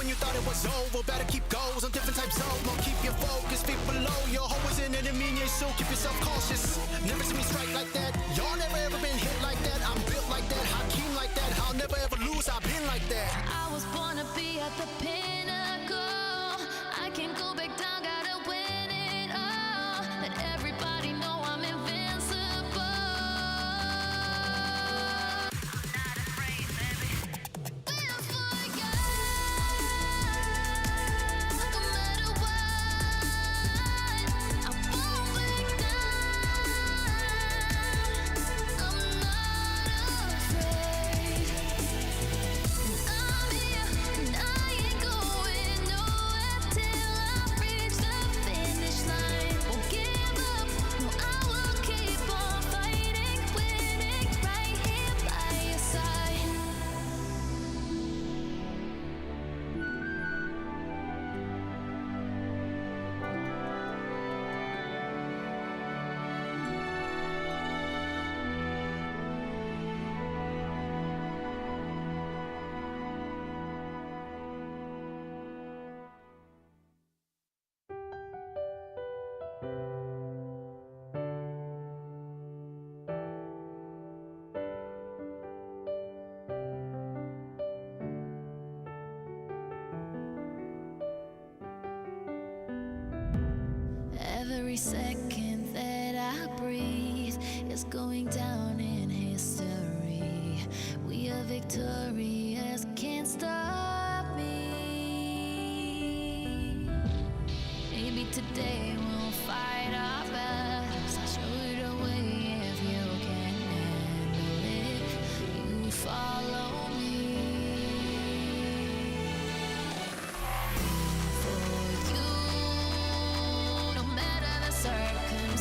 when you thought it was over. Better keep goals on different types of more. Keep your focus, feet below. Your hoe is an enemy, and so keep yourself cautious. Never see me strike like that. Y'all never ever been hit like that. I'm built like that, Hakeem like that. I'll never ever lose, I've been like that. I was born to be at the pinnacle. I can't go back down, gotta win it all. Let everybody know I'm invincible. I'm not afraid, baby. Live for you, no matter what. I won't back down. I'm not afraid. I'm here and I ain't going nowhere till I reach the finish line. Won't give up, no, I will keep on fighting, winning right here by your side. Every second that I breathe is going down in history. We are victorious, can't stop me. Maybe today we'll fight our battles. I'll show you the way if you can handle it. You follow me. For you, no matter the circumstance.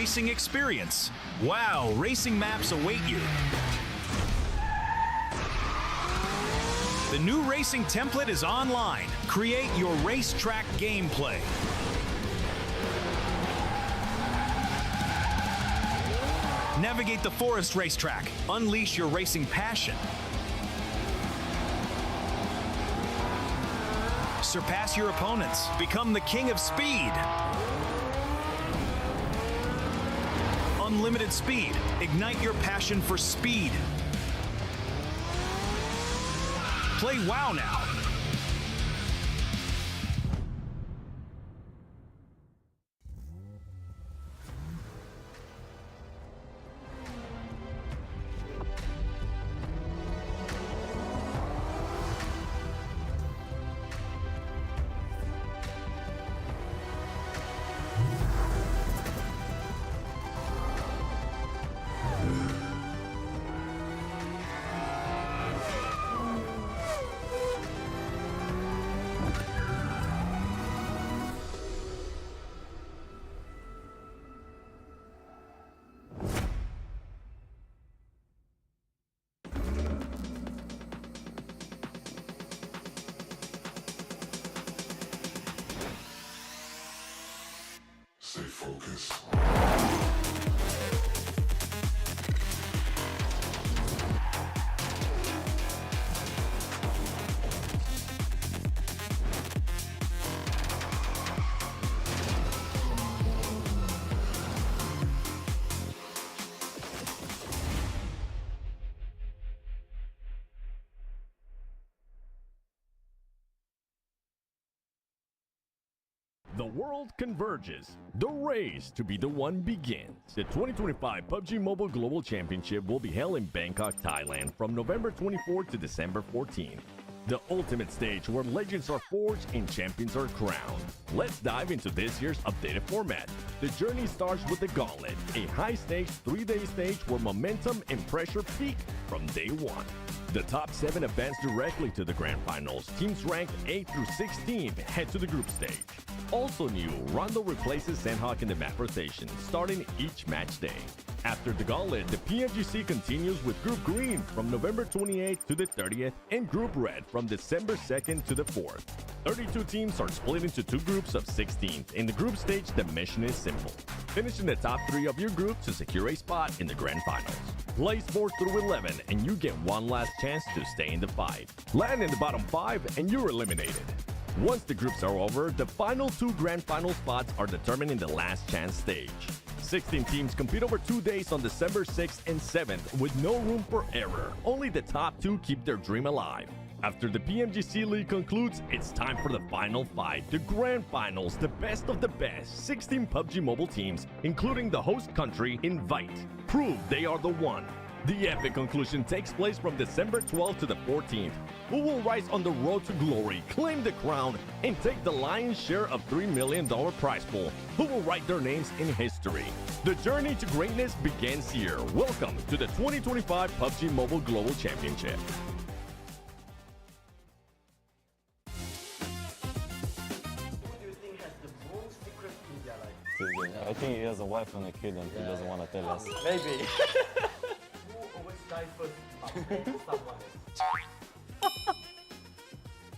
racing experience. Wow, racing maps await you. The new racing template is online. Create your racetrack gameplay. Navigate the forest racetrack. Unleash your racing passion. Surpass your opponents. Become the king of speed. Unlimited speed. Ignite your passion for speed. Play WoW now. Stay focused. The world converges. The race to be the one begins. The 2025 PUBG Mobile Global Championship will be held in Bangkok, Thailand from November 24th to December 14th. The ultimate stage where legends are forged and champions are crowned. Let's dive into this year's updated format. The journey starts with the Gauntlet, a high-stakes 3-day stage where momentum and pressure peak from day one. The top 7 advance directly to the grand finals. Teams ranked 8 through 16 head to the group stage. Also new, Rondo replaces Sandhawk in the map rotation, starting each match day. After the Gauntlet, the PMGC continues with Group Green from November 28th to the 30th and Group Red from December 2nd to the 4th. 32 teams are split into 2 groups of 16. In the group stage, the mission is simple. Finish in the top 3 of your group to secure a spot in the grand finals. Place 4 through 11 and you get one last chance to stay in the fight. Land in the bottom 5 and you're eliminated. Once the groups are over, the final 2 grand final spots are determined in the last chance stage. 16 teams compete over 2 days on December 6th and 7th with no room for error. Only the top 2 keep their dream alive. After the PMGC League concludes, it's time for the final fight, the grand finals, the best of the best. 16 PUBG Mobile teams, including the host country, invite. Prove they are the one. The epic conclusion takes place from December 12th to the 14th. Who will rise on the road to glory, claim the crown, and take the lion's share of $3 million prize pool? Who will write their names in history? The journey to greatness begins here. Welcome to the 2025 PUBG Mobile Global Championship. I think he has a wife and a kid and he doesn't want to tell us. Maybe. Who always die first but blame someone else?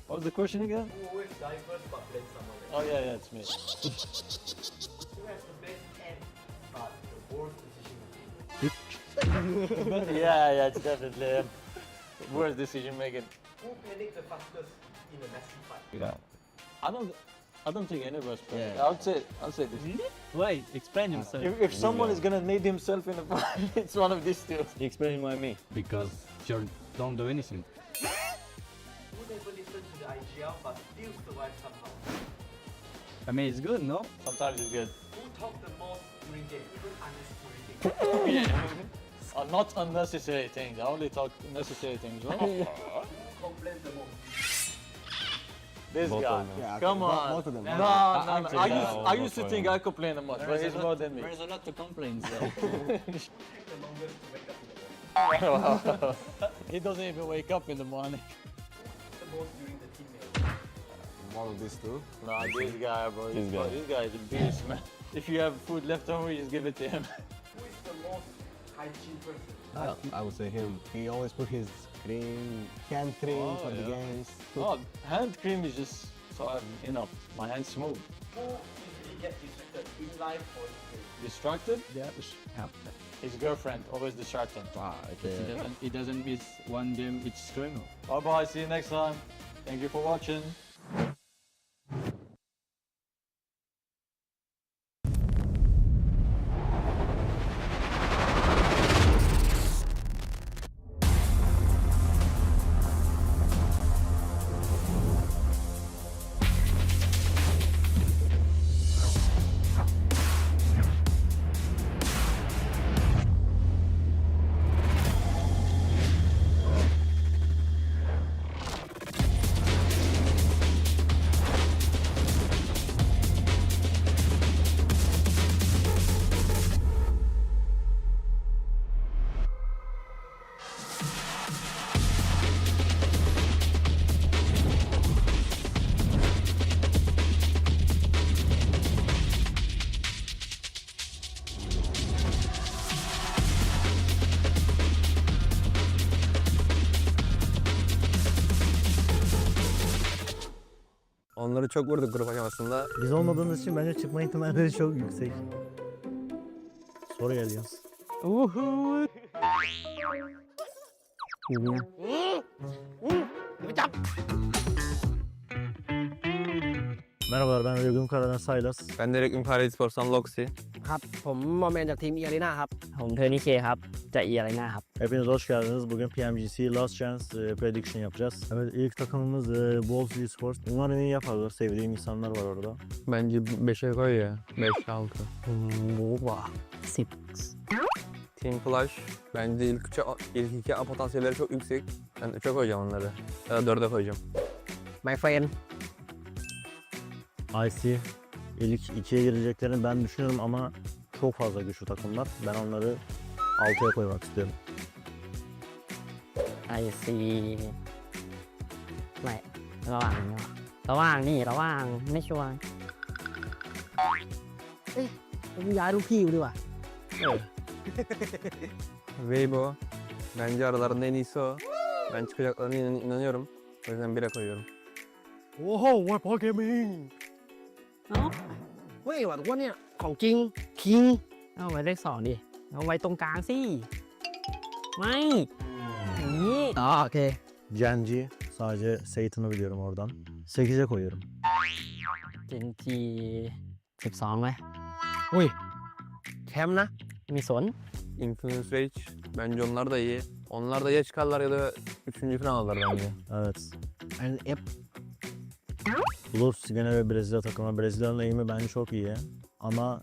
What was the question again? Who always die first but blame someone else? Oh yeah, it's me. Who has the best end but the worst decision making? Yeah, it's definitely him. Worst decision making. Who panics the fastest in a messy fight? Yeah. I don't think any of us. Yeah. I'll say this. Why? Explain yourself. If someone is gonna need himself in a fight, it's one of these two. Explain why me. Because you don't do anything. Who never listens to the IGL but still survive somehow? I mean, it's good, no? Sometimes it's good. Who talk the most during game, even unnecessary things? Not unnecessary things. I only talk necessary things. Right? Who complains the most? This Both guy. of them. Yeah, Come on. both of them. No. actually, I used to think I complain the most, but he's more than me. There's a lot to complain, so. Take the longest to wake up in the morning. He doesn't even wake up in the morning. The most during the team meal. One of these two. No, this guy, bro. This guy. This guy is a beast, man. If you have food left over, you just give it to him. Who is the most hygiene person? I would say him. He always put his cream, hand cream for the games. Oh, hand cream is just so my hand's smooth. Who usually gets distracted in life or in play? Distracted?ครับ His girlfriend always distracting. He doesn't miss one game each stream. Bye bye, see you next time. Thank you for watching. Onları çok vurduk grup aşamasında. Biz olmadığımız için bence çıkma ihtimalleri çok yüksek. Soru geliyor. Merhabalar, ben Reworked Karadan Saylas. Ben de Reklam Kare Esports'tan Loxy. ครับผมโมเมนต์จากทีมเอียรีนาครับผมเทอร์นี่เคครับจากเอียรีนาครับ Hepiniz hoş geldiniz. Bugün PMGC Last Chance Prediction yapacağız. Evet, ilk takımımız Wolves Esports. Umarım iyi yaparlar. Sevdiğim insanlar var orada. Bence 5'e koy ya. 5-6. หมูกว่า10 Team Flash. Bence ilk iki potansiyelleri çok yüksek. Ben 3'e koyacağım onları. Ya da 4'e koyacağım. My friend IC ilk ikiye gireceklerini ben düşünüyorum ama çok fazla güçlü takımlar. Ben onları 6'ya koymak istiyorum. I see ไม่ระหว่างนี่ระหว่างไม่ชัวร์เอ้ยผมย้ายลูกพี่กูดีกว่า Weibo. Bence aralarında en iyisi o. Ben çıkacaklarına inanıyorum. O yüzden 1'e koyuyorum. Oho, what for gaming? เอ้าเฮ้ยว่ะทุกคนเนี่ยของจริงคิงเอาไว้เลข2ดิเอาไว้ตรงกลางสิไม่อย่างนี้อ๋อโอเค Genji. Sadece Satan'ı biliyorum oradan. 8'e koyuyorum. เจนจี12ไหมอุ้ยแชมป์นะมีสน Influence Rage. Bence onlar da iyi. Onlar da ya çıkarlar ya da 3. falan alırlar bence. Evet. อัน F Wolves gene ve Brezilya takımı. Brezilya'nın eğimi bence çok iyi. Ama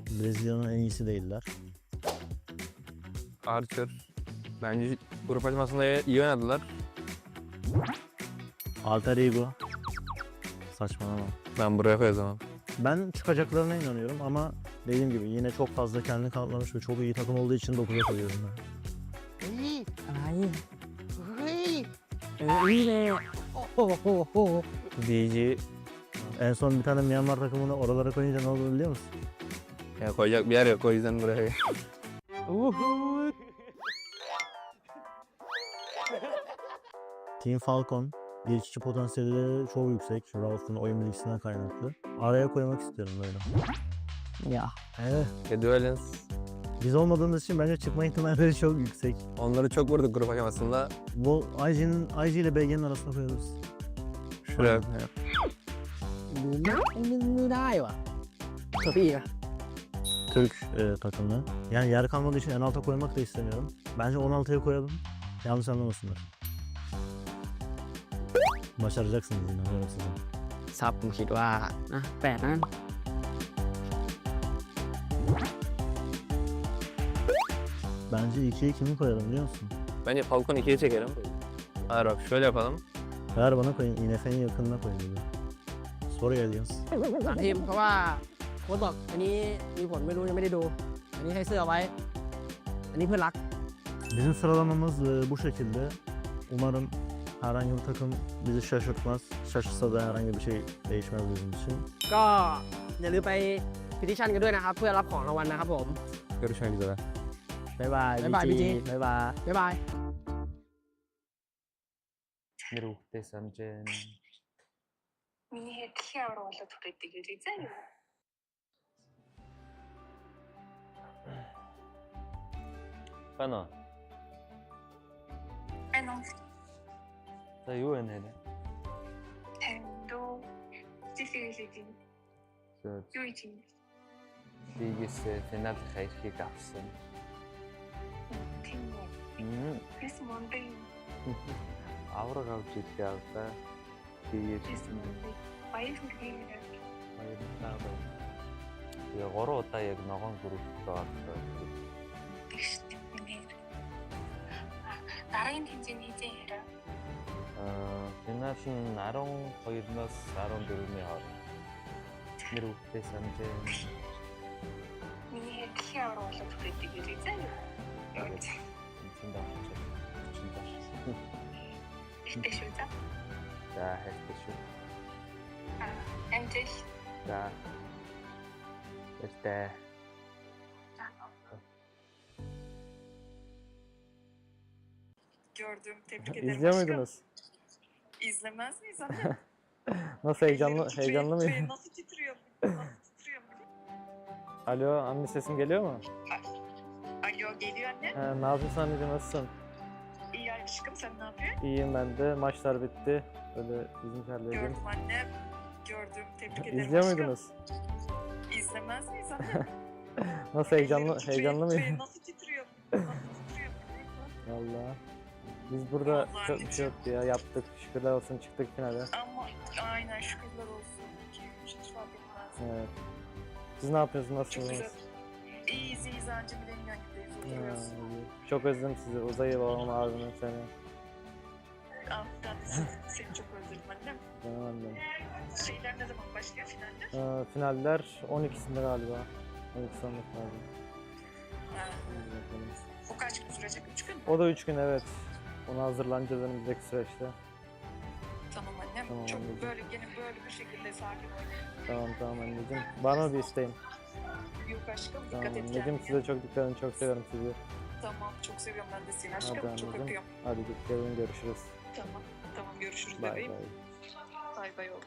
Brezilya'nın en iyisi değiller. Archer. Bence grup aşamasında iyi oynadılar. Alter Ego. Saçmalama. Ben buraya koyacağım. Ben çıkacaklarına inanıyorum ama dediğim gibi yine çok fazla kendini kanıtlamış ve çok iyi takım olduğu için 9'a koyuyorum ben. อะไรเฮ้ยนี่เลยโอ้โห DG. En son bir tane Myanmar takımını oralara koyunca ne olduğunu biliyor musun? Ya koyacak bir yer yok, o yüzden buraya. Team Falcon. Geçici potansiyeli çok yüksek. Rauf'un oyun bilgisinden kaynaklı. Araya koymak istiyorum böyle. ya Duelens. Biz olmadığımız için bence çıkma ihtimalleri çok yüksek. Onları çok vurduk grup aşamasında. Bu IG ile BG'nin arasına koyuyoruz. Şuraya. ไม่ได้ว่ะเถอะพี่อะ Türk takımı. Yani yer kalmadığı için en alta koymak da istemiyorum. Bence 16'ya koyalım. Yanlış anlamasınlar. Başaracaksınız yine, inanıyorum size. ซับผมคิดว่านะ8นะ Bence 2'ye kimi koyalım biliyor musun? Bence Falcon 2'ye çekelim. Hayır bak şöyle yapalım. Ver bana koyun. INF'nin yakınına koyun dedi. Soru geliyor. สามทีมเพราะว่าโค้ชบอกอันนี้มีผลไม่รู้ยังไม่ได้ดู อันนี้ให้เสื้อไว้ อันนี้เพื่อนรัก Bizim sıralamamız bu şekilde. Umarım herhangi bir takım bizi şaşırtmaz. Şaşırsa da herhangi bir şey değişmez bizim için. ก็อย่าลืมไป พิทิชั่นกันด้วยนะครับ เพื่อรับของรางวัลนะครับผม Görüşmek üzere. บ๊ายบาย บ๊ายบายพี่จี บ๊ายบาย บ๊ายบาย Miru Desamjen. Миний дэлхийн аврал болоод хүрээдэг үү заа юу? Bana. Ano? Sa юу вэ нэ? Танд зэфэгэлэдин. Юу юм? Лигээс финал хайрхийг авсан. Тийм үү. Бис Монday. Авраг авч ирлээ авлаа. Бис Monday. Баяр хүргэе. Баярлалаа. Я 3 удаа яг ногоон бүрэлдэхүүн орсон. Дараагийн тэмцээний хизээ хэрэг. Финал нь 12-наас 14-ний хооронд. Miru Desamjen. Миний дэлхийн аврал болоод хүрээдэг үү заа юу? Ихтэй шүү заа. За хайртай шүү. Амжилт. За. Баяртай. Gördüm, tebrik ederim. İzliyor aşkım. muydunuz? İzlemez miyiz anne? Nasıl heyecanlı Ellerim titriyor, heyecanlı titriyor. mıyım? Nasıl titriyor? Nasıl titriyor? Alo anne sesim geliyor mu? Alo geliyor anne. Ne yapıyorsun anneciğim nasılsın? İyi aşkım sen ne yapıyorsun? İyiyim ben de. Maçlar bitti. Böyle bizimkilerle yedim. Gördüm anne. Gördüm, tebrik ederim. İzliyor aşkım. muydunuz? İzlemez miyiz anne? Nasıl heyecanlı Ellerim titriyor, heyecanlı titriyor. mıyım? Nasıl titriyor? Nasıl titriyor? Vallahi. Biz burada Vallahi çok bir şey yoktu ya. Yaptık. Şükürler olsun çıktık finale. Ama aynen şükürler olsun. Hiç fark etmez. Evet. Siz ne yapıyorsunuz? Çok güzel. Nasılsınız? İyiyiz iyiyiz anca bilemiyorum gibiyiz. Ha, Oturuyoruz. iyi. Çok özledim sizi. Uzay'ı babamı abimi seni. Ben de seni çok özledim annem. Benim annem. Şeyler ne zaman başlıyor finaller? Finaller 12'sinde galiba. 12 sonunda galiba. Ha, o kaç gün sürecek? 3 gün mü? O da 3 gün evet. Ona hazırlanacağız önümüzdeki süreçte. Tamam annem. Tamam çok anneciğim. böyle gene böyle bir şekilde sakin oynayın. Tamam anneciğim. Var mı bir isteğin? Yok aşkım Tamam dikkat et anneciğim kendine. size çok dikkat edin. Çok seviyorum sizi. Tamam çok seviyorum ben de seni Hadi aşkım. Çok anneciğim. öpüyorum. Hadi dikkat edin görüşürüz. Tamam. Tamam görüşürüz Bay bebeğim. bay. Bay bay oğlum.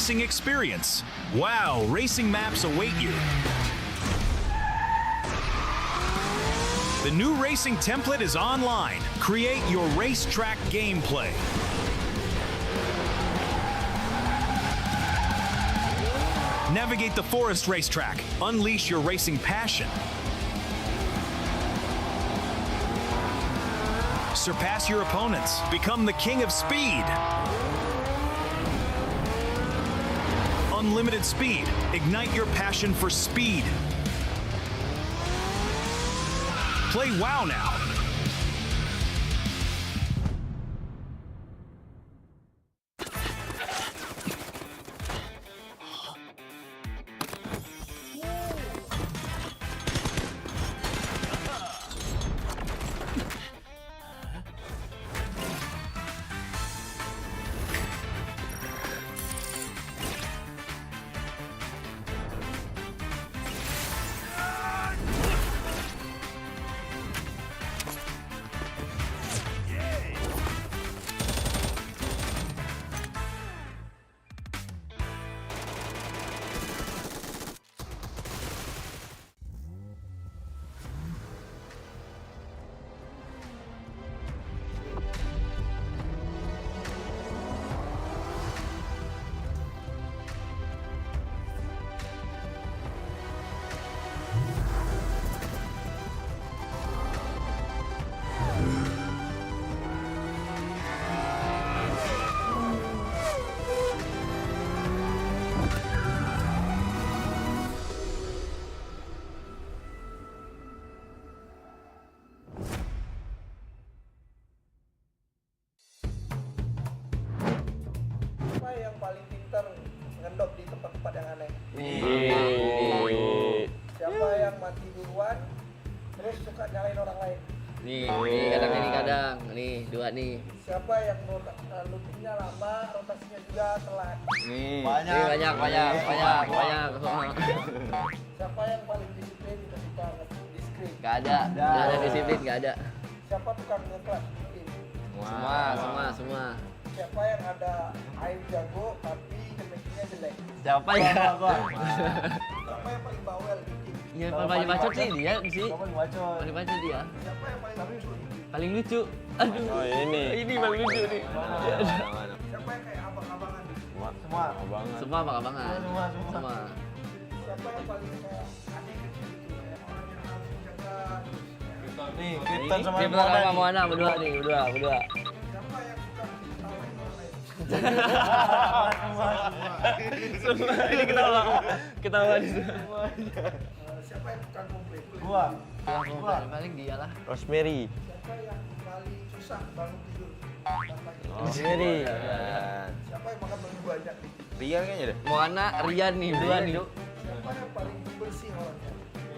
racing experience. Wow, racing maps await you. The new racing template is online. Create your racetrack gameplay. Navigate the forest racetrack. Unleash your racing passion. Surpass your opponents. Become the king of speed. Unlimited speed. Ignite your passion for speed. Play WoW now. Siapa yang paling pintar ngendop di tempat-tempat yang aneh? Siapa yang mati duluan terus suka nyalain orang lain? Nih kadang ini kadang. Nih, dua nih. Siapa yang loopingnya lama, rotasinya juga telat? Banyak. Siapa yang paling disiplin ketika di screen? Gak ada disiplin, gak ada. Siapa tukang nge-clutch di tim? Semua. Siapa yang ada aim jago tapi chemistry-nya jelek? Siapa ya? Siapa yang paling bawel di tim? Ya paling bacot sih dia sih. Paling bacot. Paling bacot dia. Siapa yang paling lucu? Paling lucu. Aduh. Oh ini paling lucu nih. Siapa yang kayak abang-abangan? Semua abang-abangan. Semua. Siapa yang paling kayak adik kecil gitu? Kayak orang yang harus menjaga terus. nih Krypton sama Moana berdua. Siapa yang suka ketawain orang lain? Semua ini ketawa di semua. Siapa yang tukang komplain? Paling dia lah. Rosemary. Siapa yang paling susah bangun tidur? Rosemary. Siapa yang makan paling banyak? Rian kayaknya deh. Moana, Rian nih, dua nih. Siapa yang paling bersih orangnya?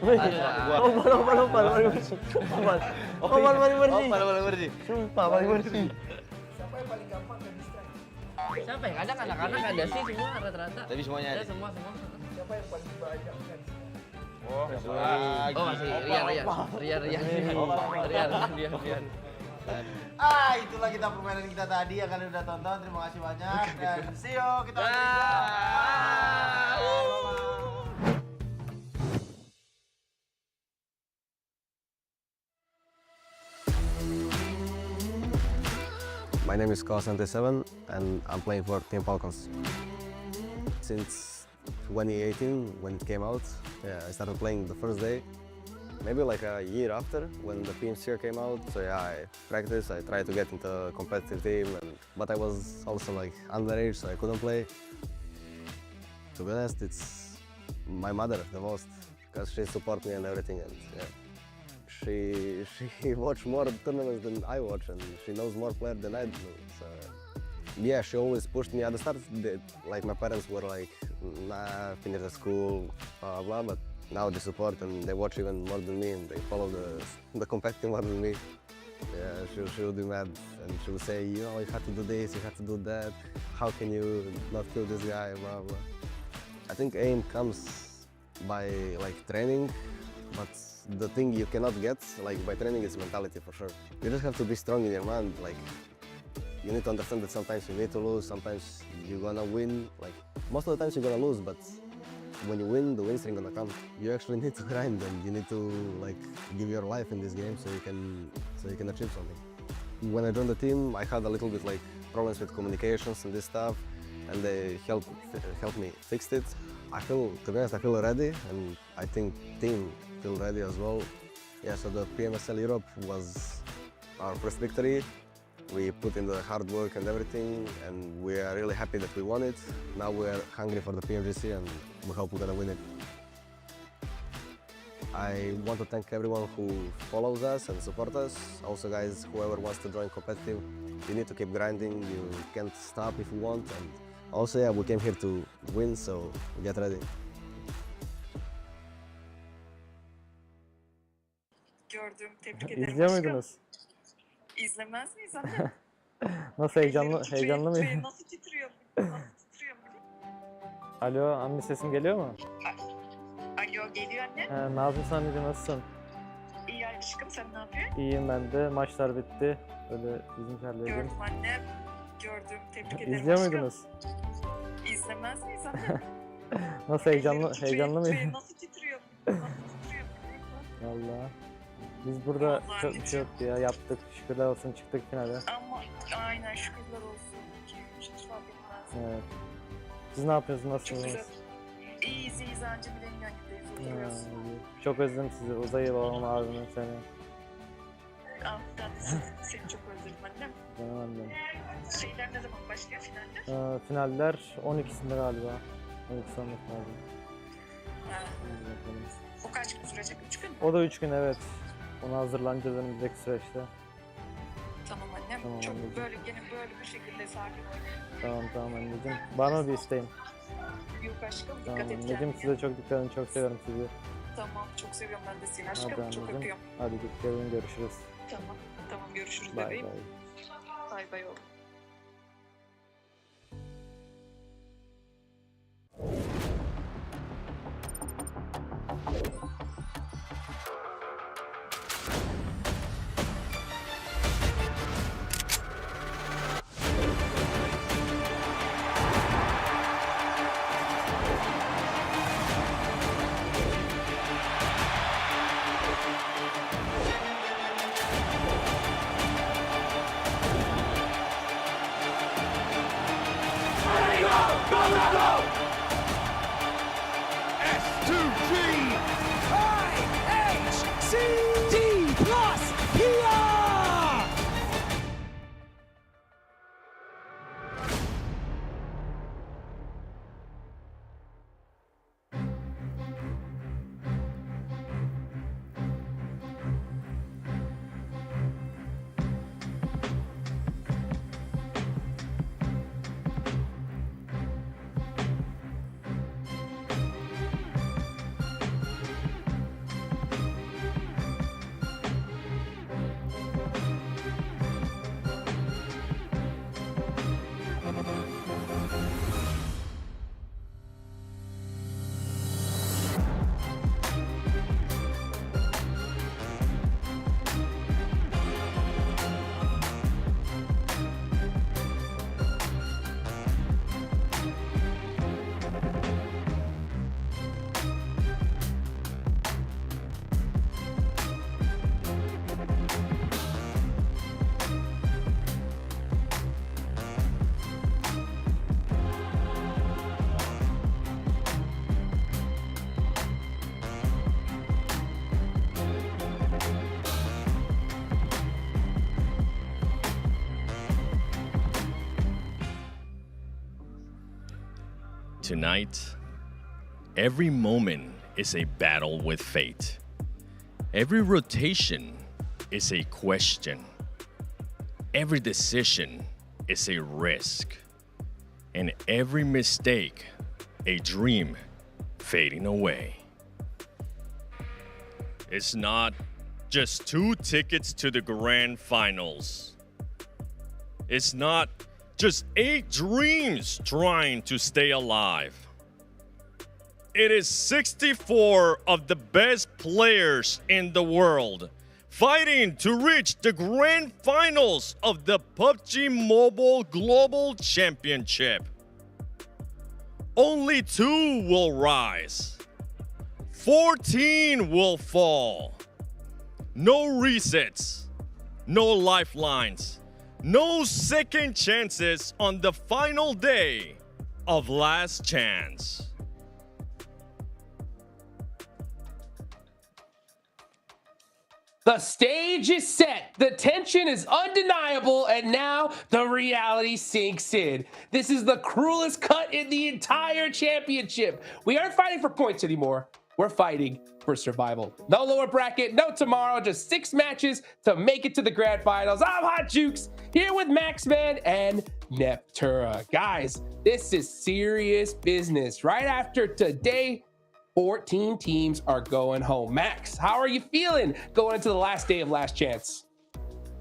Paling bersih. Paling bersih. Sumpah paling bersih. Siapa yang paling gampang dan distract? Siapa yang kadang anak-anak ada sih semua rata-rata. Tapi semuanya ada. Semua. Siapa yang paling banyak fans? Masih Rian. Itulah kita permainan kita tadi yang kalian udah tonton. Terima kasih banyak dan see you. Kita My name is Call77 and I'm playing for Team Falcons. Since 2018 when it came out, I started playing the first day. Maybe like a year after when the PMGC came out, so I practiced, I tried to get into a competitive team, but I was also like underage, so I couldn't play. To be honest, it's my mother the most, because she supports me and everything, and she watches more tournaments than I watch, and she knows more players than I do. So she always pushed me. At the start, like my parents were like, nah, finish the school, blah blah, but now they support and they watch even more than me and they follow the competitive more than me. Yeah, she would be mad and she would say, you know, you have to do this, you have to do that. How can you not kill this guy, blah blah. I think aim comes by like training, but the thing you cannot get like by training is mentality for sure. You just have to be strong in your mind. Like you need to understand that sometimes you need to lose, sometimes you're gonna win. Like most of the times you're gonna lose, but when you win, the wins are gonna come. You actually need to grind and you need to like give your life in this game so you can achieve something. When I joined the team, I had a little bit like problems with communications and this stuff, and they helped me fix it. To be honest, I feel ready, and I think team feel ready as well. Yeah, so the PMSL Europe was our first victory. We put in the hard work and everything, and we are really happy that we won it. Now we are hungry for the PMGC, and we hope we're gonna win it. I want to thank everyone who follows us and supports us. Also, guys, whoever wants to join competitive, you need to keep grinding. You can't stop if you want. And also, yeah, we came here to win, so get ready. Gördüm, tebrik ederim İzliyor aşkım. muydunuz? İzlemez miyiz anne? Nasıl heyecanlı Ellerim mıydı? titriyor, nasıl titriyor? Nasıl titriyor? Alo, anne sesim geliyor mu? Alo, geliyor anne. Ne yapıyorsun anneciğim, nasılsın? İyi aşkım, sen ne yapıyorsun? İyiyim ben de. Maçlar bitti. Böyle bizimkilerle Gördüm anne. Gördüm, tebrik ederim İzliyor aşkım. muydunuz? İzlemez miyiz anne? Nasıl heyecanlı Ellerim mıydı? titriyor, nasıl titriyor? Nasıl titriyor? Valla. Biz burada Vallahi çok bir şey yoktu ya. Yaptık. Şükürler olsun, çıktık finale. Ama aynen şükürler olsun. 2-3 hiç fark etmez. Evet. Siz ne yapıyorsunuz? Çok güzel. Nasılsınız? İyiyiz anca bir yanındayız, oturuyoruz. Çok özledim sizi. Uzayı babam, abimi, seni. Seni çok özledim annem. Canım annem. Şeyler ne zaman başlıyor, finaller? Finaller 12'sinde galiba. 12 sonunda galiba. O kaç gün sürecek? 3 gün mü? O da 3 gün, evet. Ona hazırlanacağız önümüzdeki süreçte. Tamam annem. Tamam Çok anneciğim. böyle bir şekilde sakin oynayın. Tamam anneciğim. Var mı bir isteğin? Yok aşkım, Tamam dikkat et anneciğim, kendine. size çok dikkat edin. Çok seviyorum sizi. Tamam, çok seviyorum ben de seni Hadi aşkım. Çok anneciğim. öpüyorum. Hadi dikkat edin, görüşürüz. Tamam görüşürüz Bay bebeğim. bay. Bay bay oğlum. Tonight, every moment is a battle with fate. Every rotation is a question. Every decision is a risk. And every mistake, a dream fading away. It's not just 2 tickets to the grand finals. It's not just 8 dreams trying to stay alive. It is 64 of the best players in the world fighting to reach the grand finals of the PUBG Mobile Global Championship. Only 2 will rise. 14 will fall. No resets, no lifelines, no second chances on the final day of Last Chance. The stage is set, the tension is undeniable, and now the reality sinks in. This is the cruelest cut in the entire championship. We aren't fighting for points anymore. We're fighting for survival. No lower bracket, no tomorrow, just 6 matches to make it to the grand finals. I'm Hot Jukes, here with Maxman and Neptura. Guys, this is serious business. Right after today, 14 teams are going home. Max, how are you feeling going into the last day of Last Chance?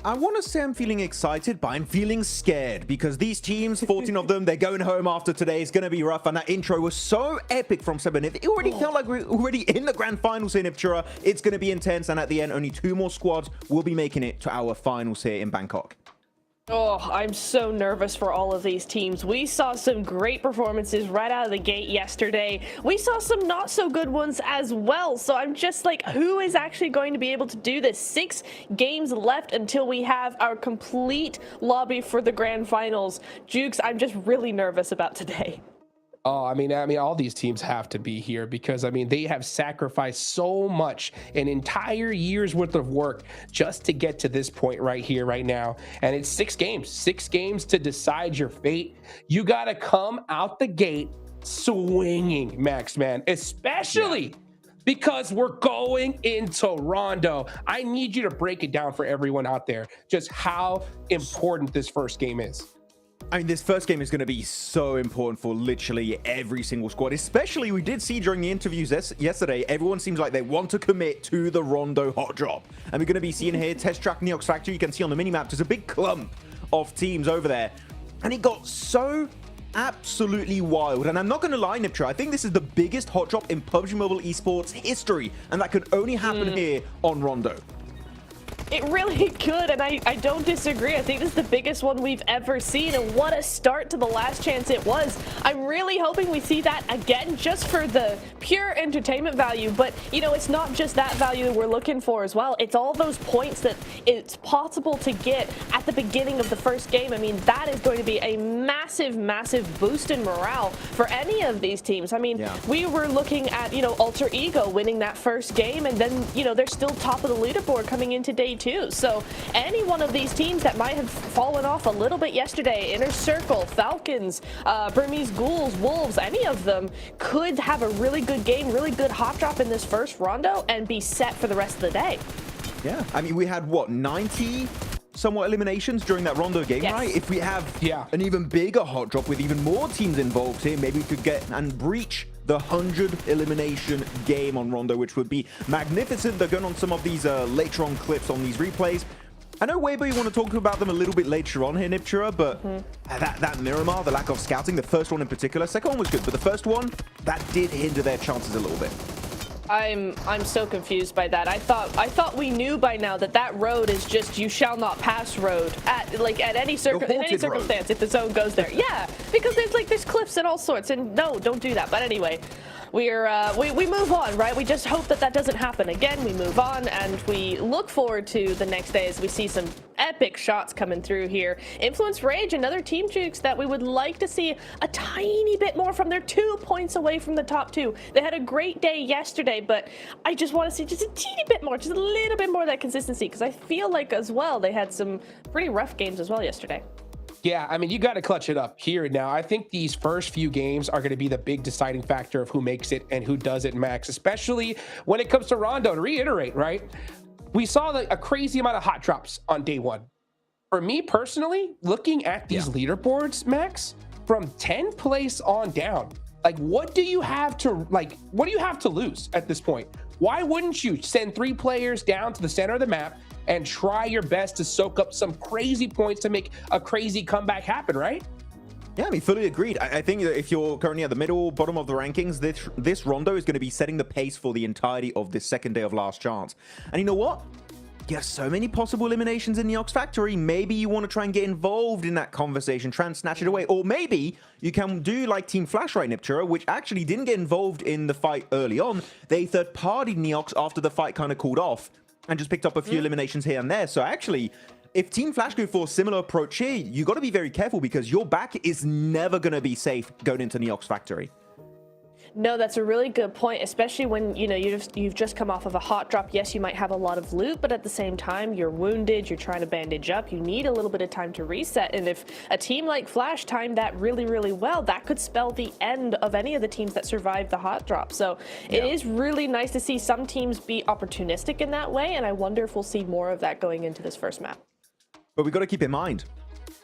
I want to say I'm feeling excited, but I'm feeling scared because these teams, 14 of them, they're going home after today. It's going to be rough, and that intro was so epic from 7. It already felt like we're already in the grand finals here in Neptura. It's going to be intense, and at the end, only 2 more squads will be making it to our finals here in Bangkok. Oh, I'm so nervous for all of these teams. We saw some great performances right out of the gate yesterday. We saw some not so good ones as well. So I'm just like, who is actually going to be able to do this? 6 games left until we have our complete lobby for the grand finals. Jukes, I'm just really nervous about today. Oh, I mean, all these teams have to be here because, I mean, they have sacrificed so much, an entire year's worth of work just to get to this point right here, right now. And it's 6 games to decide your fate. You got to come out the gate swinging, Max, man, especially because we're going into Rondo. I need you to break it down for everyone out there, just how important this first game is. I mean, this first game is going to be so important for literally every single squad, especially we did see during the interviews yesterday, everyone seems like they want to commit to the Rondo hot drop. And we're going to be seeing here, Test Track Neox Factory. You can see on the minimap, there's a big clump of teams over there. And it got so absolutely wild. And I'm not going to lie, Niptra, I think this is the biggest hot drop in PUBG Mobile Esports history. And that could only happen here on Rondo. It really could, and I don't disagree. I think this is the biggest one we've ever seen, and what a start to the Last Chance it was. I'm really hoping we see that again just for the pure entertainment value, but, you know, it's not just that value that we're looking for as well. It's all those points that it's possible to get at the beginning of the first game. I mean, that is going to be a massive, massive boost in morale for any of these teams. I mean, we were looking at, you know, Alter Ego winning that first game, and then, you know, they're still top of the leaderboard coming into day 2. So any one of these teams that might have fallen off a little bit yesterday, Inner Circle, Falcons, Burmese Ghouls, Wolves, any of them could have a really good game, really good hot drop in this first Rondo and be set for the rest of the day. Yeah, I mean, we had, what, 90 somewhat eliminations during that Rondo game, right? If we have an even bigger hot drop with even more teams involved here, maybe we could get and breach the 100 elimination game on Rondo, which would be magnificent. They're going on some of these later on clips on these replays. I know, Weibo, you want to talk about them a little bit later on here, Niptura, but that Miramar, the lack of scouting, the first one in particular, second one was good, but the first one, that did hinder their chances a little bit. I'm so confused by that. I thought we knew by now that that road is just you shall not pass road at any circumstance if the zone goes there. Yeah, because there's cliffs and all sorts, and no, don't do that. But anyway, we move on, right? We just hope that that doesn't happen again. We move on, and we look forward to the next day as we see some epic shots coming through here. Influence Rage, another team, Jukes, that we would like to see a tiny bit more from. They're 2 points away from the top 2. They had a great day yesterday, but I just want to see just a teeny bit more, just a little bit more of that consistency, because I feel like as well they had some pretty rough games as well yesterday. Yeah, I mean, you got to clutch it up here and now. I think these first few games are going to be the big deciding factor of who makes it and who doesn't, Max, especially when it comes to Rondo. To reiterate, right? We saw a crazy amount of hot drops on day 1. For me personally, looking at these leaderboards, Max, from 10th place on down, like, what do you have to lose at this point? Why wouldn't you send 3 players down to the center of the map and try your best to soak up some crazy points to make a crazy comeback happen, right? Yeah, I mean, fully agreed. I think that if you're currently at the bottom of the rankings, this Rondo is going to be setting the pace for the entirety of this second day of Last Chance. And you know what? you have so many possible eliminations in the Ox Factory. Maybe you want to try and get involved in that conversation, try and snatch it away. Or maybe you can do like Team Flash, right, Niptura, which actually didn't get involved in the fight early on. They third-partied Neox after the fight kind of cooled off and just picked up a few eliminations here and there. So actually, if Team Flash go for a similar approach here, you got to be very careful because your back is never going to be safe going into Neox Factory. No, that's a really good point, especially when, you know, you've just come off of a hot drop. Yes, you might have a lot of loot, but at the same time, you're wounded, you're trying to bandage up, you need a little bit of time to reset. And if a team like Flash timed that really, really well, that could spell the end of any of the teams that survived the hot drop. So it is really nice to see some teams be opportunistic in that way, and I wonder if we'll see more of that going into this first map. But we got to keep in mind,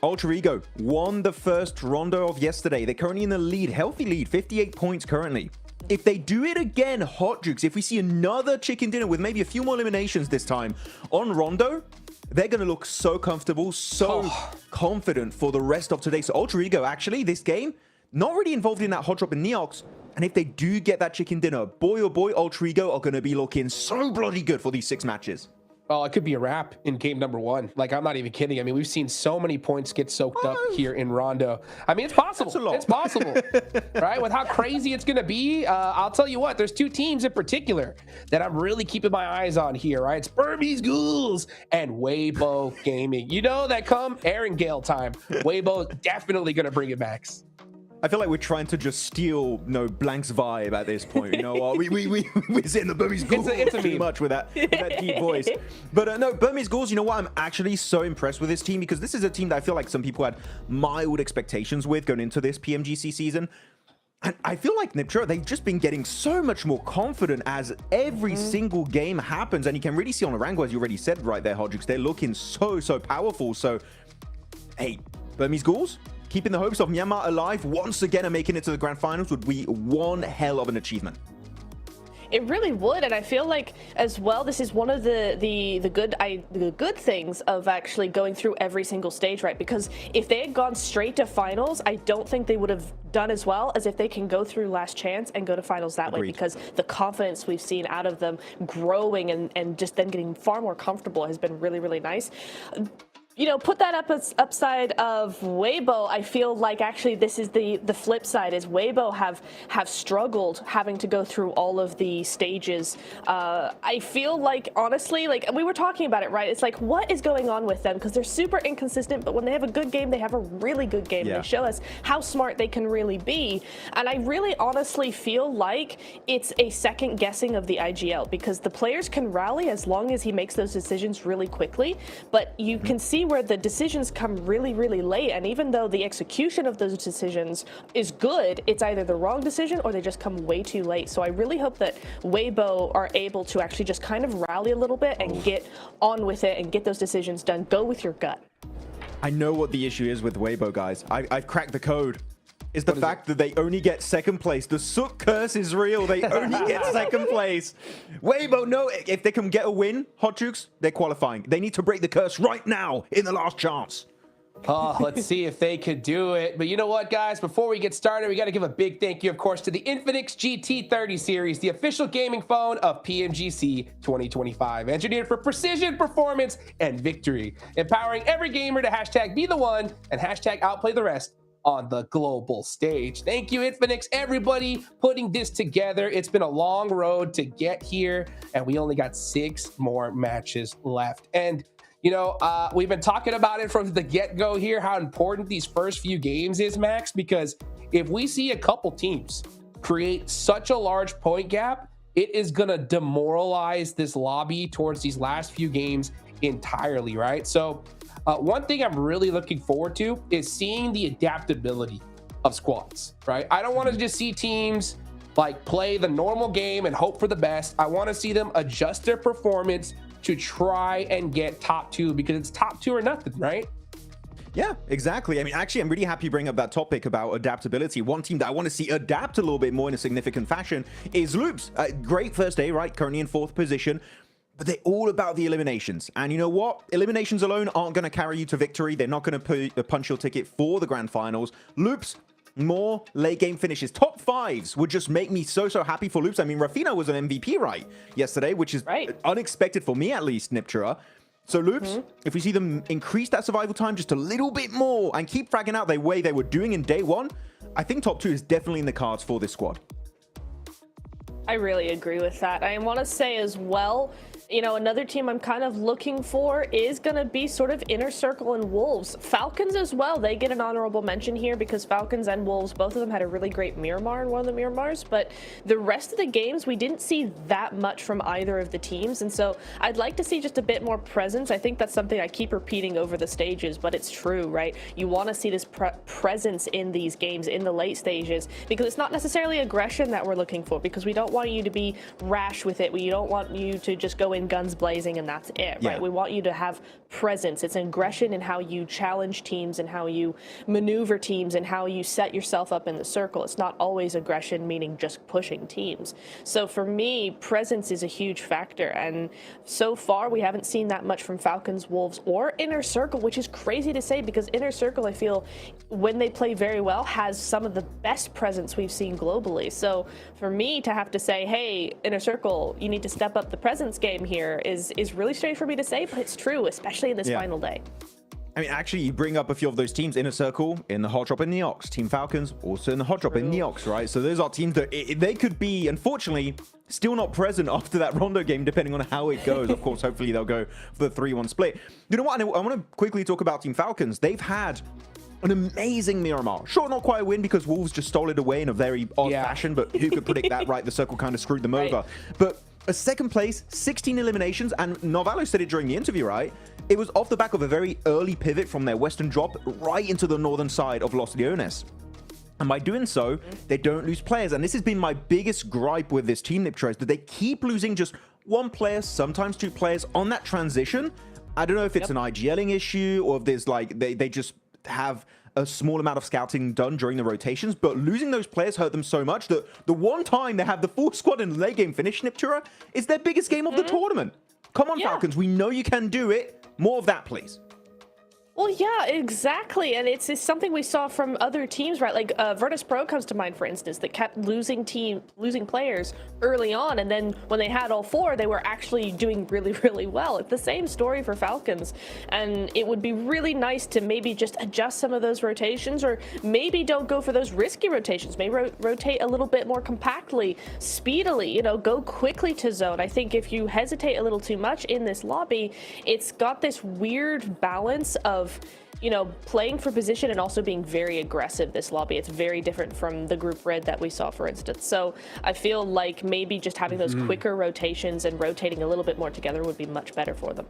Ultra Ego won the first rondo of yesterday. They're currently in the lead, healthy lead, 58 points currently. If they do it again, Hot Jukes, if we see another chicken dinner with maybe a few more eliminations this time on rondo, they're going to look so comfortable, so confident for the rest of today. So Ultra Ego, actually, this game, not really involved in that hot drop in Neox. And if they do get that chicken dinner, boy oh boy, Ultra Ego are going to be looking so bloody good for these 6 matches. Well, it could be a wrap in game number 1. Like, I'm not even kidding. I mean, we've seen so many points get soaked up here in Rondo. I mean, it's possible. It's possible, right? With how crazy it's going to be. I'll tell you what, there's 2 teams in particular that I'm really keeping my eyes on here, right? It's Burmese Ghouls and Weibo Gaming. You know that come Aaron Gale time, Weibo definitely going to bring it back. I feel like we're trying to just steal Blank's vibe at this point. You know what? We're sitting the Burmese Ghouls too much with that deep voice. But no, Burmese Ghouls, you know what? I'm actually so impressed with this team because this is a team that I feel like some people had mild expectations with going into this PMGC season. And I feel like Niptura, they've just been getting so much more confident as every single game happens. And you can really see on the Rango, as you already said right there, Hodgix, they're looking so powerful. So, hey, Burmese Ghouls, keeping the hopes of Myanmar alive once again and making it to the grand finals would be one hell of an achievement. It really would, and I feel like as well this is one of the good things of actually going through every single stage, right? Because if they had gone straight to finals, I don't think they would have done as well as if they can go through last chance and go to finals that way, because the confidence we've seen out of them growing and just then getting far more comfortable has been really, really nice. You know, put that up as upside of Weibo. I feel like actually this is the flip side, is Weibo have struggled having to go through all of the stages. I feel like, honestly, like we were talking about it, right? It's like, what is going on with them? Because they're super inconsistent, but when they have a good game, they have a really good game. They show us how smart they can really be. And I really honestly feel like it's a second guessing of the IGL, because the players can rally as long as he makes those decisions really quickly, but you can see where the decisions come really, really late, and even though the execution of those decisions is good, it's either the wrong decision or they just come way too late. So I really hope that Weibo are able to actually just kind of rally a little bit and get on with it and get those decisions done. Go with your gut. I know what the issue is with Weibo, guys. I've cracked the code. Is the fact that they only get second place. The Sook curse is real. They only get second place. Weibo, no, if they can get a win, Hot Jukes, they're qualifying. They need to break the curse right now in the last chance. Oh, let's see if they could do it. But you know what, guys? Before we get started, we got to give a big thank you, of course, to the Infinix GT30 series, the official gaming phone of PMGC 2025. Engineered for precision, performance, and victory. Empowering every gamer to hashtag be the one and hashtag outplay the rest on the global stage. Thank you, Infinix, everybody putting this together. It's been a long road to get here, and we only got 6 more matches left. And you know, we've been talking about it from the get-go here, how important these first few games is, Max, because if we see a couple teams create such a large point gap, it is going to demoralize this lobby towards these last few games entirely, right? So one thing I'm really looking forward to is seeing the adaptability of squads, right? I don't want to just see teams like play the normal game and hope for the best. I want to see them adjust their performance to try and get top 2, because it's top 2 or nothing, right? Yeah, exactly. I mean, actually, I'm really happy you bring up that topic about adaptability. One team that I want to see adapt a little bit more in a significant fashion is Loops. Great first day, right? Currently in 4th position. But they're all about the eliminations. And you know what? Eliminations alone aren't going to carry you to victory. They're not going to punch your ticket for the grand finals. Loops, more late game finishes. Top 5s would just make me so happy for Loops. I mean, Rafina was an MVP yesterday, which is unexpected for me at least, Niptura. So Loops, if we see them increase that survival time just a little bit more and keep fragging out the way they were doing in day 1, I think top 2 is definitely in the cards for this squad. I really agree with that. I want to say as well, you know, another team I'm kind of looking for is going to be sort of Inner Circle and Wolves. Falcons as well, they get an honorable mention here because Falcons and Wolves, both of them had a really great Miramar in one of the Miramars, but the rest of the games, we didn't see that much from either of the teams, and so I'd like to see just a bit more presence. I think that's something I keep repeating over the stages, but it's true, right? You want to see this presence in these games in the late stages because it's not necessarily aggression that we're looking for, because we don't want you to be rash with it. We don't want you to just go in guns blazing and that's it, right? We want you to have presence. It's aggression in how you challenge teams and how you maneuver teams and how you set yourself up in the circle. It's not always aggression, meaning just pushing teams. So for me, presence is a huge factor, and so far we haven't seen that much from Falcons, Wolves, or Inner Circle, which is crazy to say because Inner Circle, I feel, when they play very well, has some of the best presence we've seen globally. So for me to have to say, hey, Inner Circle, you need to step up the presence game here is really strange for me to say, but it's true, especially in this final day. I mean, actually, you bring up a few of those teams. Inner Circle in the Hot Drop in Neox. Team Falcons also in the Hot Drop in Neox, right? So those are teams that they could be, unfortunately, still not present after that Rondo game, depending on how it goes. Of course, hopefully they'll go for the 3-1 split. You know what? I want to quickly talk about Team Falcons. They've had an amazing Miramar. Sure, not quite a win because Wolves just stole it away in a very odd fashion, but who could predict that, right? The circle kind of screwed them over. But a second place, 16 eliminations, and Novalo said it during the interview, right? It was off the back of a very early pivot from their western drop right into the northern side of Los Leones. And by doing so, they don't lose players. And this has been my biggest gripe with this team, Niptra, is that they keep losing just one player, sometimes two players on that transition. I don't know if it's an IGLing issue or if there's like, they just have a small amount of scouting done during the rotations, but losing those players hurt them so much that the one time they have the full squad in the late game finish, Niptura, is their biggest game of the tournament. Come on, Falcons, we know you can do it. More of that, please. Well, yeah, exactly. And it's something we saw from other teams, right? Like Virtus Pro comes to mind, for instance, that kept losing players early on. And then when they had all four, they were actually doing really, really well. It's the same story for Falcons. And it would be really nice to maybe just adjust some of those rotations, or maybe don't go for those risky rotations. Maybe rotate a little bit more compactly, speedily, you know, go quickly to zone. I think if you hesitate a little too much in this lobby, it's got this weird balance of, you know, playing for position and also being very aggressive this lobby. It's very different from the group red that we saw, for instance. So I feel like maybe just having those quicker rotations and rotating a little bit more together would be much better for them.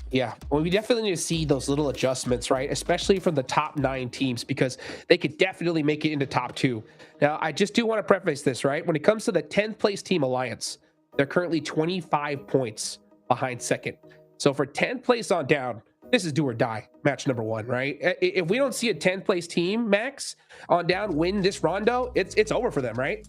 Yeah, well, we definitely need to see those little adjustments, right? Especially from the top 9 teams, because they could definitely make it into top 2. Now, I just do want to preface this, right? When it comes to the 10th place team Alliance, they're currently 25 points behind second. So for 10th place on down, this is do or die, match number 1, right? If we don't see a 10th place team, Max, on down win this Rondo, it's over for them, right?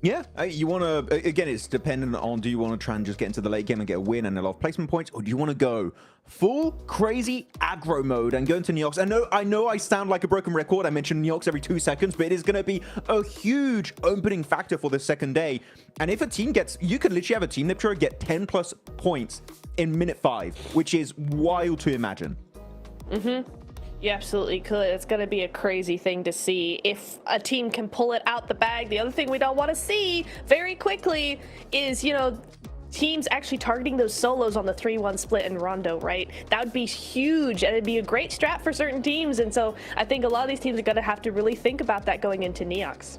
Yeah, you want to, again, it's dependent on, do you want to try and just get into the late game and get a win and a lot of placement points, or do you want to go full crazy aggro mode and go into Neox? I know I sound like a broken record. I mention Neox every 2 seconds, but it is going to be a huge opening factor for the second day. And if a team gets, you could literally have a team, Niptura, get 10 plus points in minute 5, which is wild to imagine. You absolutely could. It's going to be a crazy thing to see if a team can pull it out the bag. The other thing we don't want to see very quickly is, you know, teams actually targeting those solos on the 3-1 split in Rondo, right? That would be huge, and it'd be a great strat for certain teams. And so I think a lot of these teams are going to have to really think about that going into Neox.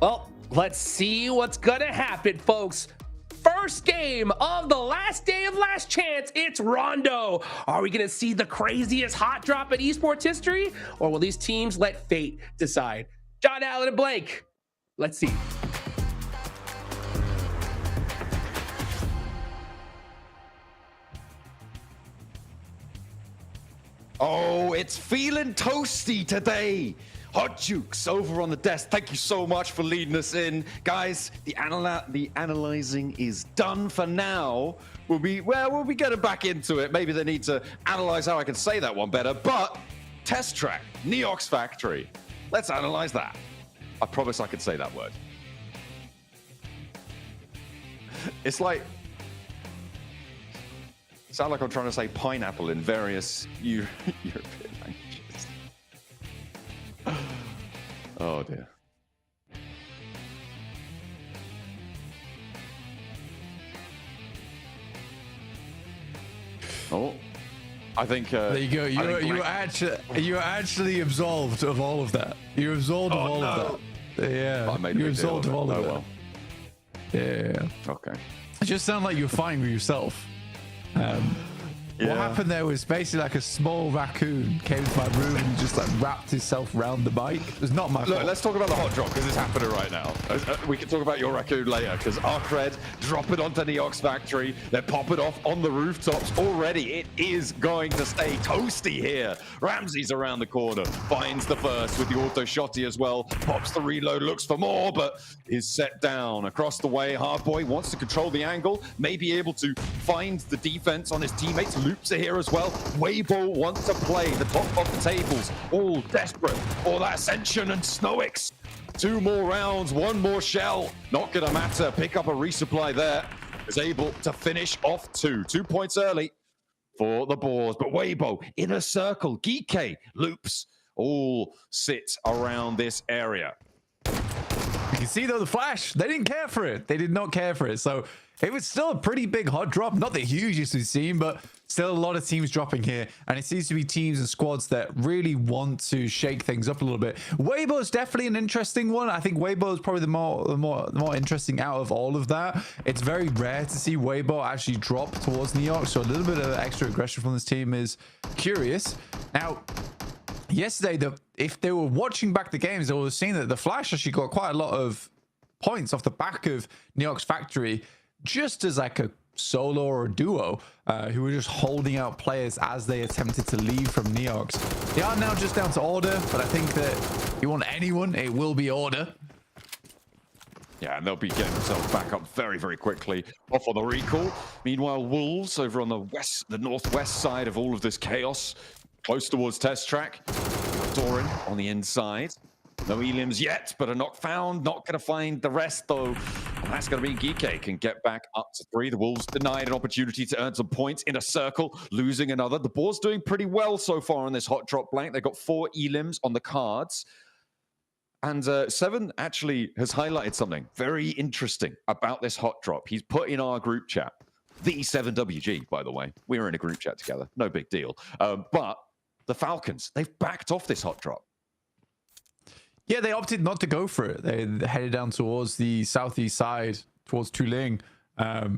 Well, let's see what's going to happen, folks. First game of the last day of Last Chance, it's Rondo. Are we going to see the craziest hot drop in esports history, or will these teams let fate decide? John Allen and Blake, let's see. Oh, it's feeling toasty today. Hot Jukes over on the desk. Thank you so much for leading us in. Guys, the analyzing is done for now. We'll be getting back into it. Maybe they need to analyze how I can say that one better. But Test Track, Neox Factory. Let's analyze that. I promise I could say that word. It's like... sound like I'm trying to say pineapple in various European languages. Oh dear. Oh, I think there you go. You were actually absolved of all of that. You're absolved of all of that. Yeah, you're absolved of all of that. Yeah. Okay. It just sounded like you're fighting with yourself. What happened there was basically like a small raccoon came to my room and just like wrapped himself around the mic. It was not my fault. Look, let's talk about the hot drop because it's happening right now. We can talk about your raccoon later because Arcred drop it onto Neox Factory. They're popping off on the rooftops already. It is going to stay toasty here. Ramsey's around the corner, finds the first with the auto shotty as well. Pops the reload, looks for more, but is set down across the way. Hardboy wants to control the angle, may be able to find the defense on his teammates. Loops are here as well. Weibo wants to play the top of the tables, all desperate for that Ascension, and Snowix. 2 more rounds, 1 more shell. Not gonna matter. Pick up a resupply there. Is able to finish off 2 points early for the Boars. But Weibo in a circle. Geeke, Loops all sit around this area. You can see though the flash, they didn't care for it. They did not care for it. So it was still a pretty big hot drop. Not the hugest we've seen, but still a lot of teams dropping here. And it seems to be teams and squads that really want to shake things up a little bit. Weibo is definitely an interesting one. I think Weibo is probably the more interesting out of all of that. It's very rare to see Weibo actually drop towards Neox. So a little bit of extra aggression from this team is curious. Now, yesterday, if they were watching back the games, they would have seen that the Flash actually got quite a lot of points off the back of Neox Factory, just as like a solo or a duo who were just holding out players as they attempted to leave from Neox. They are now just down to Order, but I think that if you want anyone, it will be Order. Yeah, and they'll be getting themselves back up very, very quickly off on the recall. Meanwhile, Wolves over on the northwest side of all of this chaos, close towards test track. Doran on the inside. No elims yet, but a knock found. Not going to find the rest, though. And that's going to be Geeke can get back up to 3. The Wolves denied an opportunity to earn some points in a circle, losing another. The Boars doing pretty well so far on this hot drop blank. They've got 4 elims on the cards. And Seven actually has highlighted something very interesting about this hot drop. He's put in our group chat, the 7WG, by the way. We're in a group chat together. No big deal. But the Falcons, they've backed off this hot drop. Yeah, they opted not to go for it. They headed down towards the southeast side, towards Tuling. I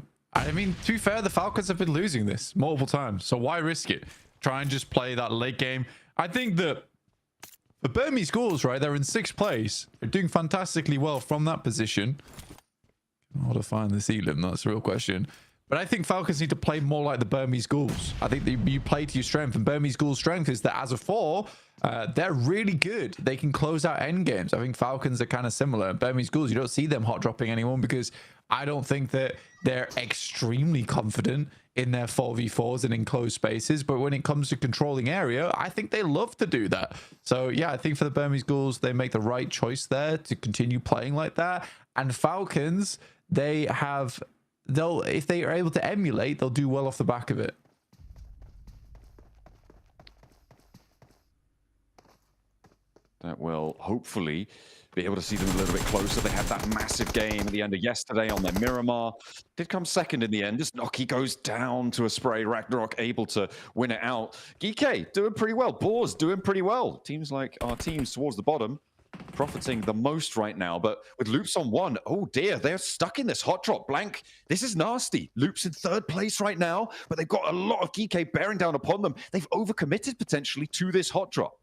mean, to be fair, the Falcons have been losing this multiple times. So why risk it? Try and just play that late game. I think that the Burmese schools, right, they're in 6th place. They're doing fantastically well from that position. How to find this Elim? That's the real question. But I think Falcons need to play more like the Burmese Ghouls. I think that you play to your strength, and Burmese Ghouls' strength is that as a 4, they're really good. They can close out end games. I think Falcons are kind of similar. Burmese Ghouls, you don't see them hot dropping anyone because I don't think that they're extremely confident in their 4v4s and in closed spaces. But when it comes to controlling area, I think they love to do that. So yeah, I think for the Burmese Ghouls, they make the right choice there to continue playing like that. And Falcons, if they are able to emulate, they'll do well off the back of it. That will hopefully be able to see them a little bit closer. They had that massive game at the end of yesterday on their Miramar. Did come second in the end. Just Noki goes down to a spray. Ragnarok able to win it out. Geeke doing pretty well. Boars doing pretty well. Teams like our teams towards the bottom profiting the most right now, but with Loops on 1, oh dear, they're stuck in this hot drop blank. This is nasty. Loops in 3rd place right now, but they've got a lot of Geeke bearing down upon them. They've overcommitted potentially to this hot drop.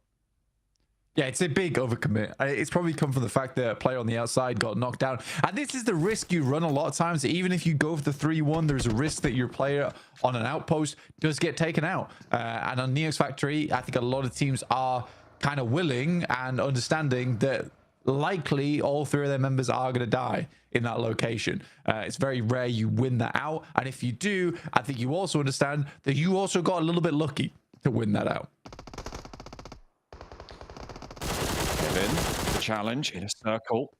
Yeah, it's a big overcommit. It's probably come from the fact that a player on the outside got knocked down. And this is the risk you run a lot of times. Even if you go for the 3-1, there's a risk that your player on an outpost does get taken out. And on Neox Factory, I think a lot of teams are kind of willing and understanding that likely all 3 of their members are going to die in that location. It's very rare you win that out. And if you do, I think you also understand that you also got a little bit lucky to win that out. in. The challenge in a circle.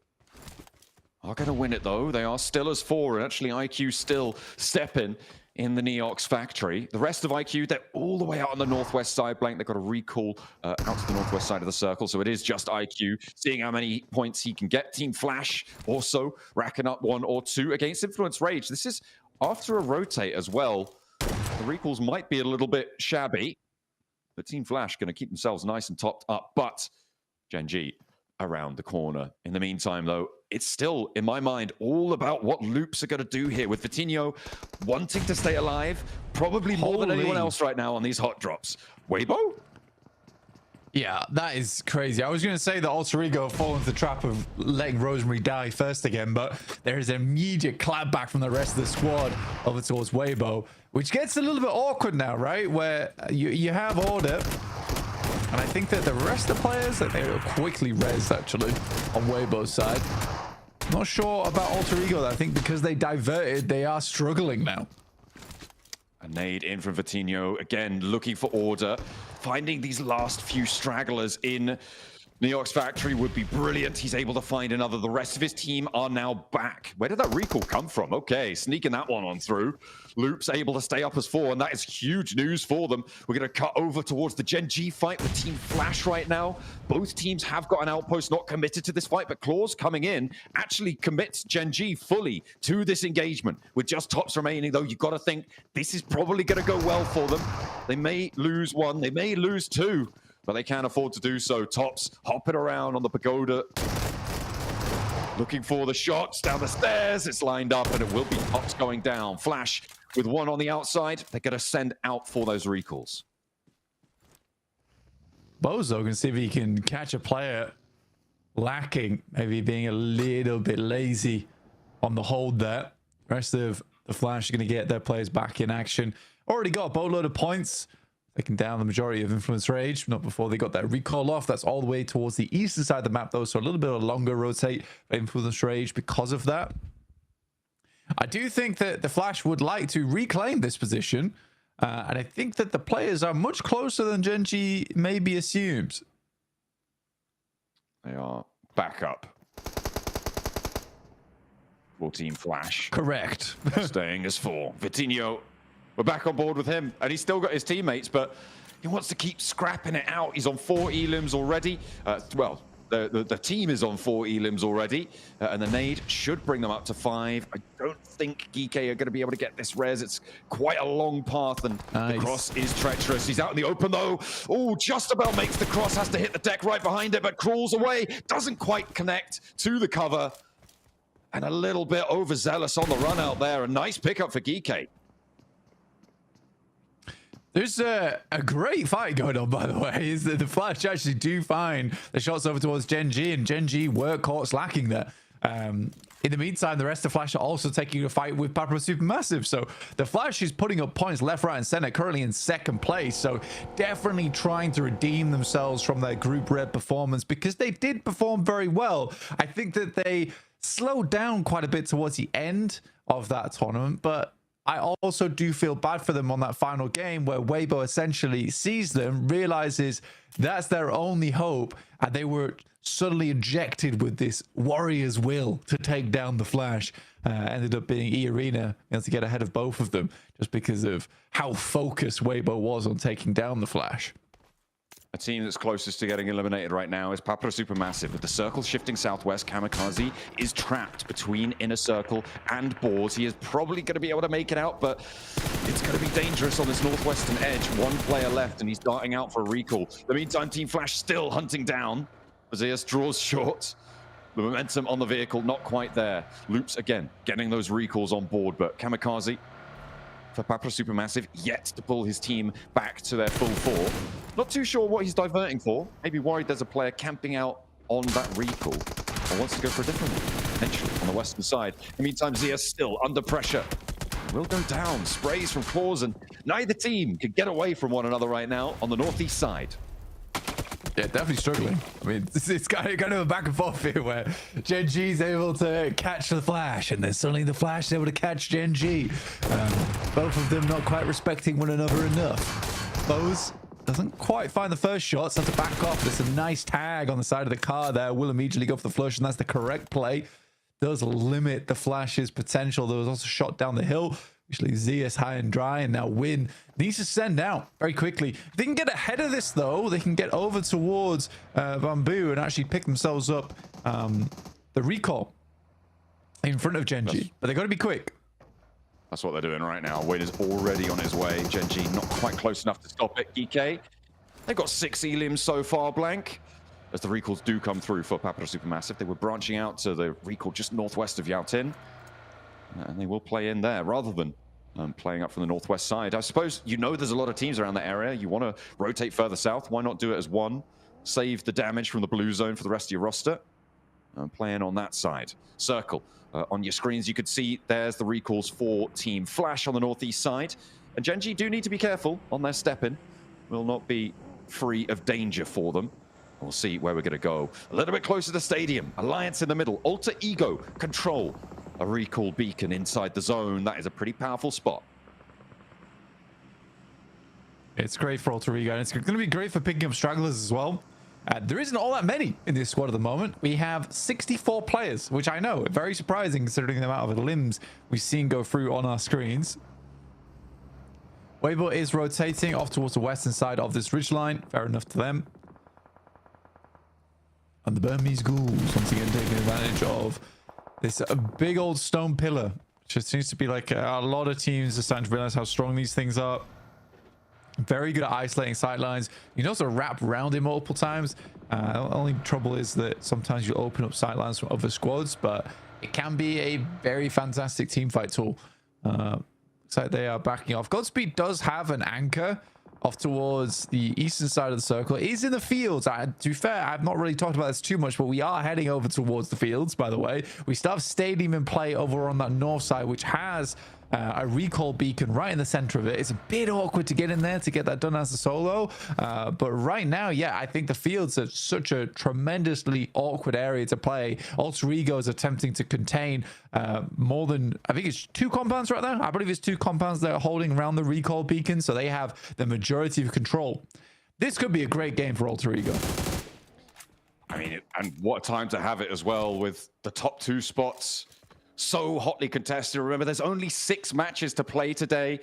Are going to win it, though. They are still as 4, and actually IQ still stepping in the Neox factory. The rest of IQ, they're all the way out on the northwest side. Blank, they've got a recall out to the northwest side of the circle, so it is just IQ seeing how many points he can get. Team Flash also racking up 1 or 2 against Influence Rage. This is after a rotate as well. The recalls might be a little bit shabby, but Team Flash going to keep themselves nice and topped up. But Gen G around the corner. In the meantime, though, it's still, in my mind, all about what Loops are going to do here, with Vitinho wanting to stay alive, probably more than anyone else right now on these hot drops. Weibo? Yeah, that is crazy. I was going to say that Alter Ego fall into the trap of letting Rosemary die first again, but there is an immediate clap back from the rest of the squad over towards Weibo, which gets a little bit awkward now, right? Where you have order, and I think that the rest of the players, that they were quickly rezzed, actually, on Weibo's side. Not sure about Alter Ego, though. I think because they diverted, they are struggling now. A nade in from Vitinho, again, looking for order. Finding these last few stragglers in Neox factory would be brilliant. He's able to find another. The rest of his team are now back. Where did that recall come from? Okay, sneaking that one on through. Loops able to stay up as 4, and that is huge news for them. We're going to cut over towards the Gen G fight with Team Flash right now. Both teams have got an outpost not committed to this fight, but Claws coming in actually commits Gen G fully to this engagement. With just tops remaining, though, you've got to think this is probably going to go well for them. They may lose 1, they may lose 2, but they can't afford to do so. Tops hopping around on the pagoda, looking for the shots down the stairs. It's lined up, and it will be Tops going down. Flash with 1 on the outside. They're going to send out for those recalls. Bozo can see if he can catch a player lacking, maybe being a little bit lazy on the hold there. Rest of the Flash are going to get their players back in action. Already got a boatload of points. Taking down the majority of Influence Rage, not before they got that recall off. That's all the way towards the eastern side of the map, though, so a little bit of a longer rotate for Influence Rage because of that. I do think that the Flash would like to reclaim this position, and I think that the players are much closer than Gen G maybe assumes. They are back up for Team Flash. Correct. Staying as 4. Vitinho, we're back on board with him, and he's still got his teammates, but he wants to keep scrapping it out. He's on 4 elims already. Well, the team is on 4 elims already, and the nade should bring them up to 5. I don't think Geeke are going to be able to get this res. It's quite a long path, and the cross is treacherous. He's out in the open, though. Oh, just about makes the cross. Has to hit the deck right behind it, but crawls away. Doesn't quite connect to the cover. And a little bit overzealous on the run out there. A nice pickup for Geeke. There's a great fight going on, by the way. Is that the Flash actually do find the shots over towards Gen G, and Gen G were caught slacking there. In the meantime, the rest of Flash are also taking a fight with Papra Supermassive. So the Flash is putting up points left, right, and center, currently in 2nd place. So definitely trying to redeem themselves from their Group Red performance, because they did perform very well. I think that they slowed down quite a bit towards the end of that tournament, but I also do feel bad for them on that final game where Weibo essentially sees them, realizes that's their only hope, and they were suddenly injected with this warrior's will to take down the Flash. Ended up being E-Arena able to get ahead of both of them just because of how focused Weibo was on taking down the Flash. A team that's closest to getting eliminated right now is Papra Supermassive. With the circle shifting southwest, Kamikaze is trapped between Inner Circle and Boars. He is probably going to be able to make it out, but it's going to be dangerous on this northwestern edge. 1 player left, and he's darting out for a recall. In the meantime, Team Flash still hunting down. Zeus draws short. The momentum on the vehicle, not quite there. Loops, again, getting those recalls on board, but Kamikaze for Papra Supermassive yet to pull his team back to their full 4. Not too sure what he's diverting for. Maybe worried there's a player camping out on that recall, or wants to go for a different one, potentially on the western side. In the meantime, Zia still under pressure. Will go down. Sprays from Claws, and neither team can get away from one another right now on the northeast side. Yeah, definitely struggling. I mean, it's kind of a back and forth here where Gen G's able to catch the Flash, and then suddenly the Flash is able to catch Gen G. Both of them not quite respecting one another enough. Bose Doesn't quite find the first shot, so have to back off. There's a nice tag on the side of the car there. Will immediately go for the flush, and that's the correct play. Does limit the Flash's potential. There was also a shot down the hill, which leaves Zeus high and dry, and now Win needs to send out very quickly. If they can get ahead of this, though, they can get over towards Bamboo and actually pick themselves up the recall in front of Genji. But they got to be quick. That's what they're doing right now. Win is already on his way. Genji not quite close enough to stop it. EK, they've got 6 elims so far, Blank. As the recalls do come through for Papara Supermassive. They were branching out to the recall just northwest of Yaotin. And they will play in there rather than playing up from the northwest side. I suppose you know there's a lot of teams around the area. You want to rotate further south. Why not do it as one? Save the damage from the blue zone for the rest of your roster. Playing on that side. Circle. On your screens, you could see there's the recalls for Team Flash on the northeast side. And Genji do need to be careful on their step-in. Will not be free of danger for them. We'll see where we're going to go. A little bit closer to Stadium. Alliance in the middle. Alter Ego. Control. A recall beacon inside the zone. That is a pretty powerful spot. It's great for Alter Ego, and it's going to be great for picking up stragglers as well. There isn't all that many in this squad at the moment. We have 64 players, which I know, very surprising considering the amount of limbs we've seen go through on our screens. Weibo is rotating off towards the western side of this ridgeline. Fair enough to them. And the Burmese ghouls once again taking advantage of this big old stone pillar. Just seems to be like a lot of teams are starting to realize how strong these things are. Very good at isolating sightlines. You can also wrap around it multiple times. Only trouble is that sometimes you open up sightlines from other squads, but it can be a very fantastic team fight tool. Looks like they are backing off. Godspeed does have an anchor off towards the eastern side of the circle. It is in the fields. To be fair, I've not really talked about this too much, but we are heading over towards the fields, by the way. We still have Stadium in play over on that north side, which has a recall beacon right in the center of it. It's a bit awkward to get in there to get that done as a solo. But right now, yeah, I think the fields are such a tremendously awkward area to play. Alter Ego is attempting to contain more than, I think it's 2 compounds right now. I believe it's 2 compounds that are holding around the recall beacon. So they have the majority of control. This could be a great game for Alter Ego. I mean, and what a time to have it as well with the top 2 spots so hotly contested. Remember, there's only 6 matches to play today.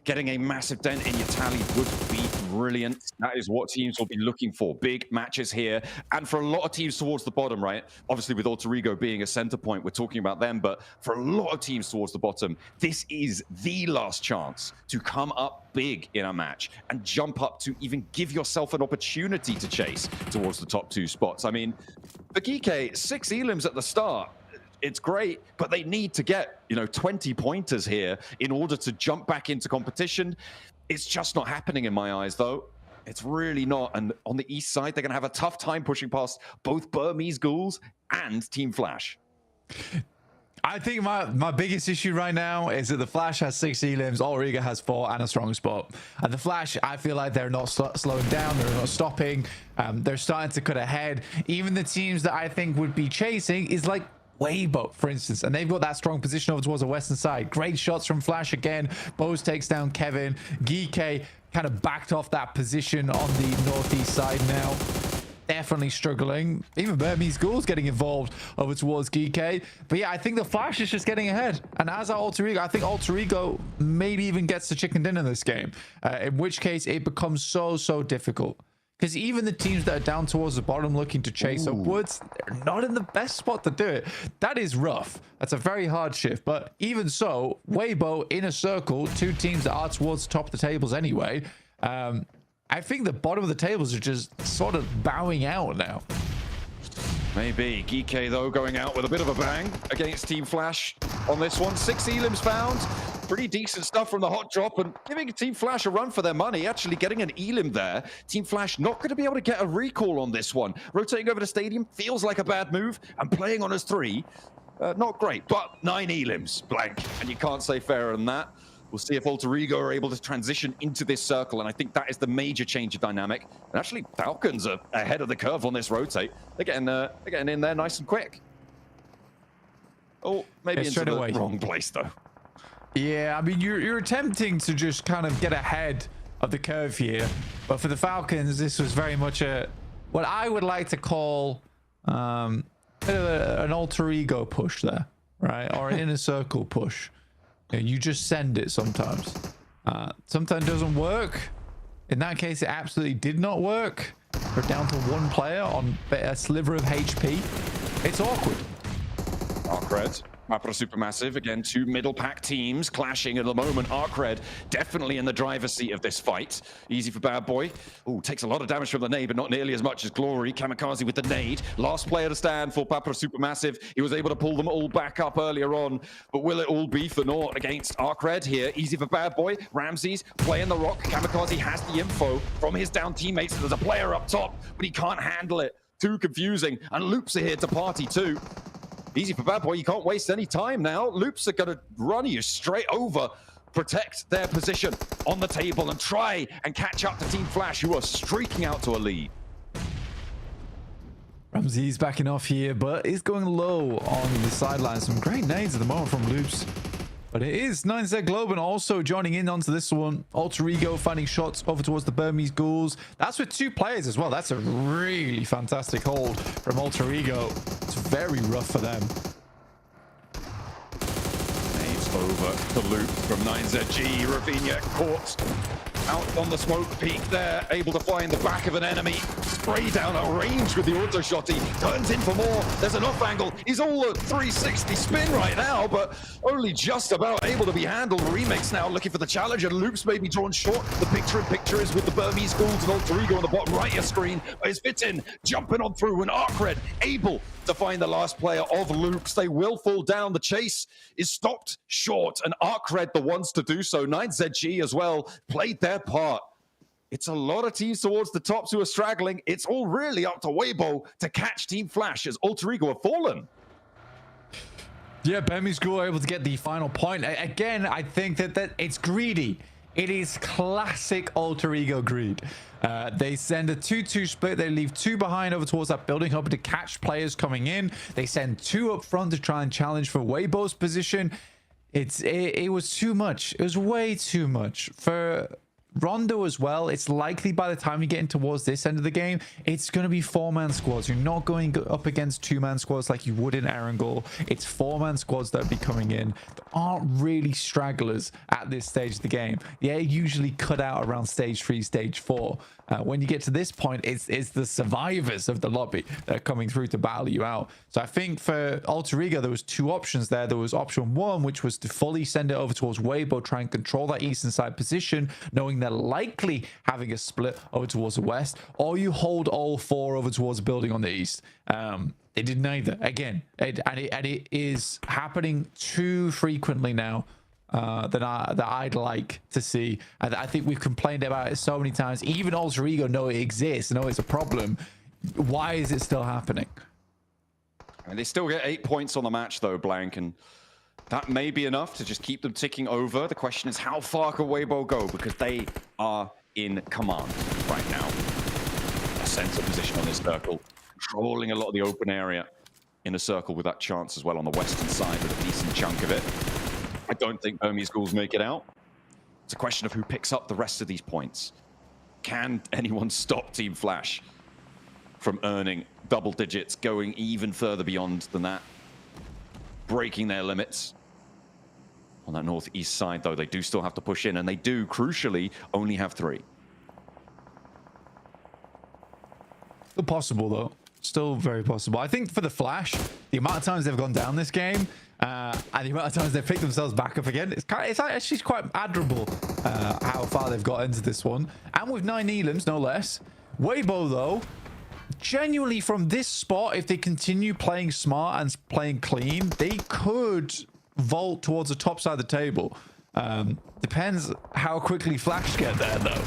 Getting a massive dent in your tally would be brilliant. That is what teams will be looking for. Big matches here. And for a lot of teams towards the bottom, right? Obviously, with Alter Ego being a center point, we're talking about them. But for a lot of teams towards the bottom, this is the last chance to come up big in a match and jump up to even give yourself an opportunity to chase towards the top 2 spots. I mean, for Geeke, 6 elims at the start. It's great, but they need to get, 20 pointers here in order to jump back into competition. It's just not happening in my eyes, though. It's really not. And on the east side, they're going to have a tough time pushing past both Burmese ghouls and Team Flash. I think my biggest issue right now is that the Flash has 6 elims, Alter Ego has 4, and a strong spot. And the Flash, I feel like they're not slowing down, they're not stopping. They're starting to cut ahead. Even the teams that I think would be chasing is like Weibo, for instance, and they've got that strong position over towards the western side. Great shots from Flash again. Bose takes down Kevin. Geeke kind of backed off that position on the northeast side now. Definitely struggling. Even Burmese Ghouls getting involved over towards Geeke. But yeah, I think the Flash is just getting ahead. And as our Alter Ego, I think Alter Ego maybe even gets the chicken dinner in this game. In which case, it becomes so difficult. Because even the teams that are down towards the bottom looking to chase upwards, they're not in the best spot to do it. That is rough. That's a very hard shift. But even so, Weibo in a circle, 2 teams that are towards the top of the tables anyway. I think the bottom of the tables are just sort of bowing out now. Maybe. Geeke, though, going out with a bit of a bang against Team Flash on this one. 6 elims found. Pretty decent stuff from the hot drop and giving Team Flash a run for their money. Actually getting an elim there. Team Flash not going to be able to get a recall on this one. Rotating over to Stadium feels like a bad move. And playing on as 3, not great. But 9 elims, Blank. And you can't say fairer than that. We'll see if Alter Ego are able to transition into this circle, and I think that is the major change of dynamic. And actually, Falcons are ahead of the curve on this rotate. They're getting in there nice and quick. Oh, maybe into the wrong place, though. Yeah, I mean, you're attempting to just kind of get ahead of the curve here. But for the Falcons, this was very much what I would like to call a bit of an alter ego push there, right? Or an inner circle push. You just send it sometimes. Sometimes it doesn't work. In that case, it absolutely did not work. We're down to one player on a sliver of HP. It's awkward. Arcred, Mapra Supermassive, again, two middle pack teams clashing at the moment. Arcred definitely in the driver's seat of this fight. Easy for Bad Boy. Ooh, takes a lot of damage from the nade, but not nearly as much as Glory. Kamikaze with the nade. Last player to stand for Mapra Supermassive. He was able to pull them all back up earlier on, but will it all be for naught against Arcred here? Easy for Bad Boy. Ramses playing the rock. Kamikaze has the info from his down teammates. There's a player up top, but he can't handle it. Too confusing. And Loops are here to party too. Easy for Bad Boy, you can't waste any time now. Loops are going to run you straight over, protect their position on the table and try and catch up to Team Flash, who are streaking out to a lead. Ramsey's backing off here, but is going low on the sidelines. Some great nades at the moment from Loops. But it is 9Z Globan also joining in onto this one. Alter Ego finding shots over towards the Burmese Ghouls. That's with two players as well. That's a really fantastic hold from Alter Ego. It's very rough for them. Nades over the loop from 9ZG. Ravinia caught out on the smoke peak there, able to find the back of an enemy. Spray down at range with the auto shot. He turns in for more. There's an off angle. He's all at 360 spin right now, but only just about able to be handled. Remix now looking for the challenge, and Loops may be drawn short. The picture is with the Burmese Ghouls and Alter Ego on the bottom right of your screen. Is Fitin jumping on through, and Arcred able to find the last player of Loops. They will fall down. The chase is stopped short, and Arcred the ones to do so. 9ZG as well played their part. It's a lot of teams towards the tops who are straggling. It's all really up to Weibo to catch Team Flash as Alter Ego have fallen. Yeah, Burmese Ghoul able to get the final point. Again, I think that it's greedy. It is classic Alter Ego greed. They send a 2-2 split. They leave two behind over towards that building, hoping to catch players coming in. They send two up front to try and challenge for Weibo's position. It was too much. It was way too much for Rondo as well. It's likely by the time you get in towards this end of the game, it's going to be four-man squads. You're not going up against two-man squads like you would in Erangel. It's four-man squads that will be coming in. There aren't really stragglers at this stage of the game. They're usually cut out around stage 3, stage 4. When you get to this point, it's the survivors of the lobby that are coming through to battle you out. So I think for Alter Ego, there was two options there. There was option one, which was to fully send it over towards Weibo, try and control that eastern side position, knowing they're likely having a split over towards the west, or you hold all four over towards the building on the east. They did neither. Again, it is happening too frequently now that I'd like to see. I think we've complained about it so many times. Even Alter Ego know it exists, know it's a problem. Why is it still happening? And they still get 8 points on the match though, Blank, and that may be enough to just keep them ticking over. The question is, how far can Weibo go? Because they are in command right now. A center position on this circle, controlling a lot of the open area in a circle with that chance as well on the western side with a decent chunk of it. I don't think Burmese Ghouls make it out. It's a question of who picks up the rest of these points. Can anyone stop Team Flash from earning double digits, going even further beyond than that, breaking their limits? On that northeast side, though, they do still have to push in, and they do, crucially, only have 3. Still possible, though. Still very possible. I think for the Flash, the amount of times they've gone down this game, and the amount of times they've picked themselves back up again, it's actually quite admirable how far they've got into this one. And with 9 elims, no less. Weibo, though, genuinely from this spot, if they continue playing smart and playing clean, they could vault towards the top side of the table. Depends how quickly Flash get there, though.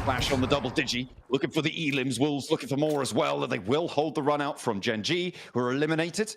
Flash on the double digi, looking for the elims. Wolves looking for more as well. They will hold the run out from Gen G, who are eliminated.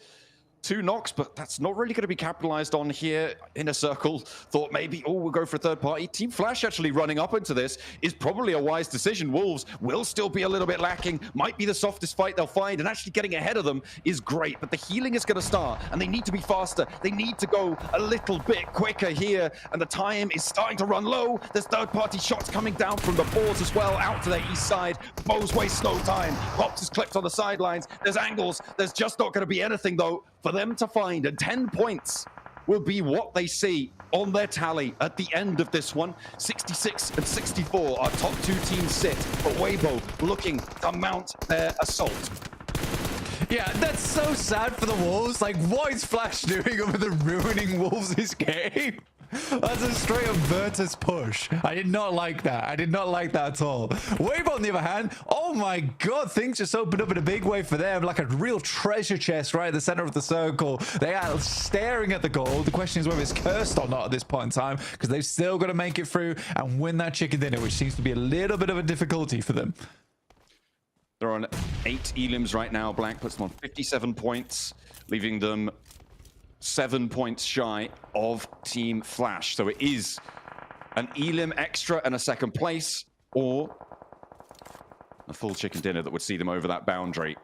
2 knocks, but that's not really going to be capitalized on here. Inner Circle thought maybe, oh, we'll go for a third party. Team Flash actually running up into this is probably a wise decision. Wolves will still be a little bit lacking, might be the softest fight they'll find, and actually getting ahead of them is great, but the healing is going to start, and they need to be faster. They need to go a little bit quicker here, and the time is starting to run low. There's third party shots coming down from the boards as well, out to their east side. Bows waste no time. Pops is clipped on the sidelines. There's angles. There's just not going to be anything, though, for them to find, and 10 points will be what they see on their tally at the end of this one. 66 and 64 are top 2 teams sit, but Weibo looking to mount their assault. Yeah, that's so sad for the Wolves. Like, what is Flash doing over the ruining Wolves' game? That's a straight up Virtus push. I did not like that. I did not like that at all. Weibo, on the other hand, oh my god, things just opened up in a big way for them, like a real treasure chest right at the center of the circle. They are staring at the goal. The question is whether it's cursed or not at this point in time, because they've still got to make it through and win that chicken dinner, which seems to be a little bit of a difficulty for them. They're on 8 elims right now. Blank puts them on 57 points, leaving them 7 points shy of Team Flash. So it is an elim extra and a second place, or a full chicken dinner that would see them over that boundary.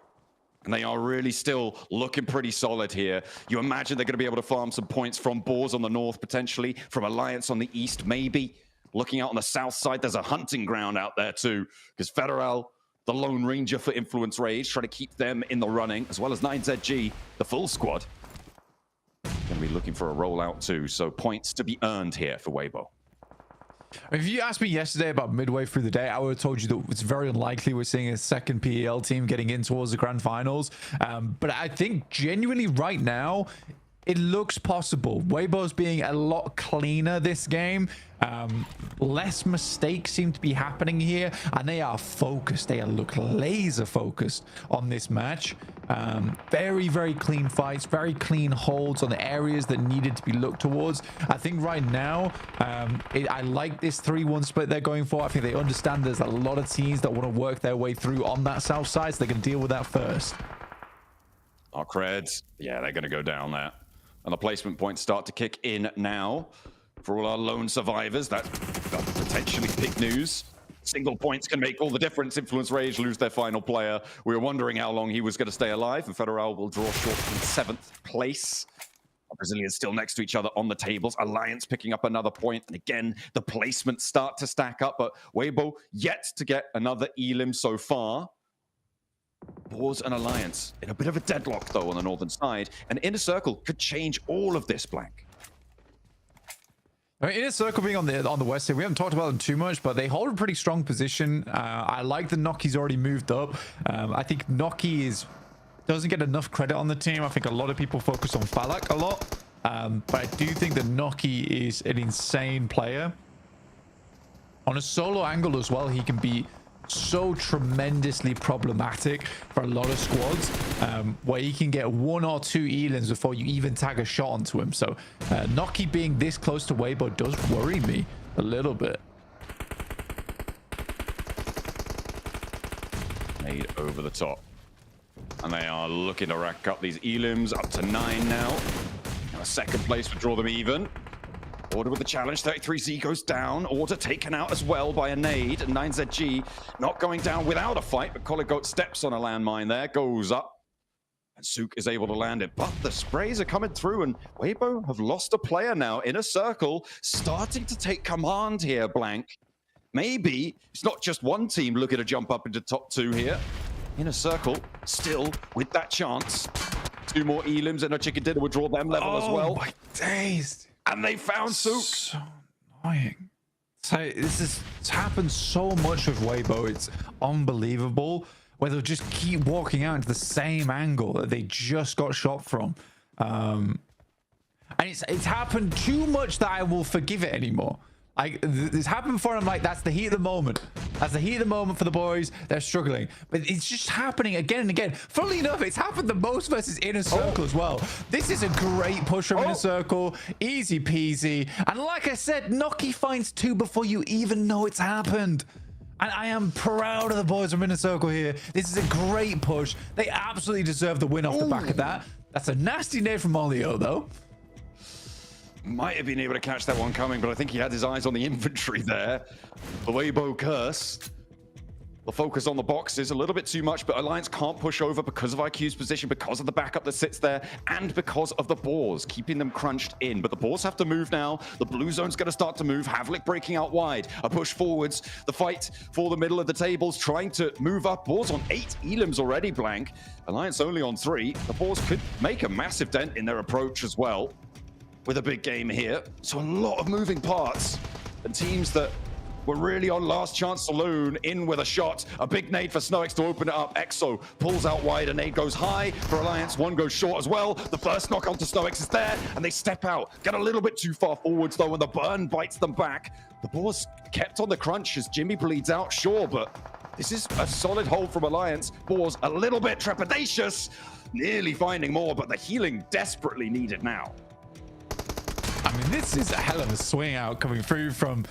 And they are really still looking pretty solid here. You imagine they're going to be able to farm some points from Boars on the north, potentially, from Alliance on the east, maybe. Looking out on the south side, there's a hunting ground out there too, because Federal, the Lone Ranger for Influence Rage, trying to keep them in the running, as well as 9ZG, the full squad. Going to be looking for a rollout too, so points to be earned here for Weibo. If you asked me yesterday about midway through the day, I would have told you that it's very unlikely we're seeing a second PEL team getting in towards the grand finals. But I think genuinely right now, it looks possible. Weibo's being a lot cleaner this game. Less mistakes seem to be happening here, and they are focused. They look laser focused on this match. Very, very clean fights, very clean holds on the areas that needed to be looked towards. I think right now, I like this 3-1 split they're going for. I think they understand there's a lot of teams that want to work their way through on that south side, so they're going to deal with that first. Our creds, yeah, they're going to go down there. And the placement points start to kick in now. For all our lone survivors, that's potentially big news. Single points can make all the difference. Influence Rage lose their final player. We were wondering how long he was going to stay alive, and Federal will draw short from 7th place. Our Brazilians still next to each other on the tables. Alliance picking up another point. And again, the placements start to stack up, but Weibo yet to get another elim so far. Boars and Alliance in a bit of a deadlock, though, on the northern side. And Inner Circle could change all of this, Blank. I mean, Inner Circle being on the west here, we haven't talked about them too much, but they hold a pretty strong position. I like that Noki's already moved up. I think Noki doesn't get enough credit on the team. I think a lot of people focus on Falak a lot. But I do think that Noki is an insane player. On a solo angle as well, he can be so tremendously problematic for a lot of squads, where you can get 1 or 2 elims before you even tag a shot onto him. So Noki being this close to Weibo does worry me a little bit. Made over the top, and they are looking to rack up these elims up to 9 now. A second place would draw them even. Order with the challenge. 33Z goes down. Order taken out as well by a nade. And 9ZG not going down without a fight, but Colligoat steps on a landmine there, goes up. And Sook is able to land it. But the sprays are coming through, and Weibo have lost a player now. Inner Circle starting to take command here, Blank. Maybe it's not just one team looking to jump up into top 2 here. Inner Circle still with that chance. 2 more elims and a chicken dinner would draw them level as well. Oh my days. And they found Sook. So annoying. So it's happened so much with Weibo. It's unbelievable. Where they'll just keep walking out into the same angle that they just got shot from. And it's happened too much that I will forgive it anymore. This happened before, and I'm like, that's the heat of the moment. That's the heat of the moment for the boys. They're struggling. But it's just happening again and again. Funnily enough, it's happened the most versus Inner Circle as well. This is a great push from Inner Circle. Easy peasy. And like I said, Noki finds 2 before you even know it's happened. And I am proud of the boys from Inner Circle here. This is a great push. They absolutely deserve the win off the back of that. That's a nasty nade from Olio, though. Might have been able to catch that one coming, but I think he had his eyes on the inventory there. The Weibo curse. The focus on the boxes a little bit too much, but Alliance can't push over because of IQ's position, because of the backup that sits there, and because of the boars, keeping them crunched in. But the boars have to move now. The blue zone's going to start to move. Havlik breaking out wide. A push forwards. The fight for the middle of the tables, trying to move up. Boars on 8 elims already, Blank. Alliance only on 3. The boars could make a massive dent in their approach as well, with a big game here. So a lot of moving parts, and teams that were really on last chance saloon in with a shot. A big nade for Snowix to open it up. Exo pulls out wide. A nade goes high for Alliance. One goes short as well. The first knock onto Snowix is there, and they step out. Get a little bit too far forwards though, and the burn bites them back. The boars kept on the crunch as Jimmy bleeds out, sure, but this is a solid hold from Alliance. Boars a little bit trepidatious, nearly finding more, but the healing desperately needed now. I mean, this is a hell of a swing out coming through from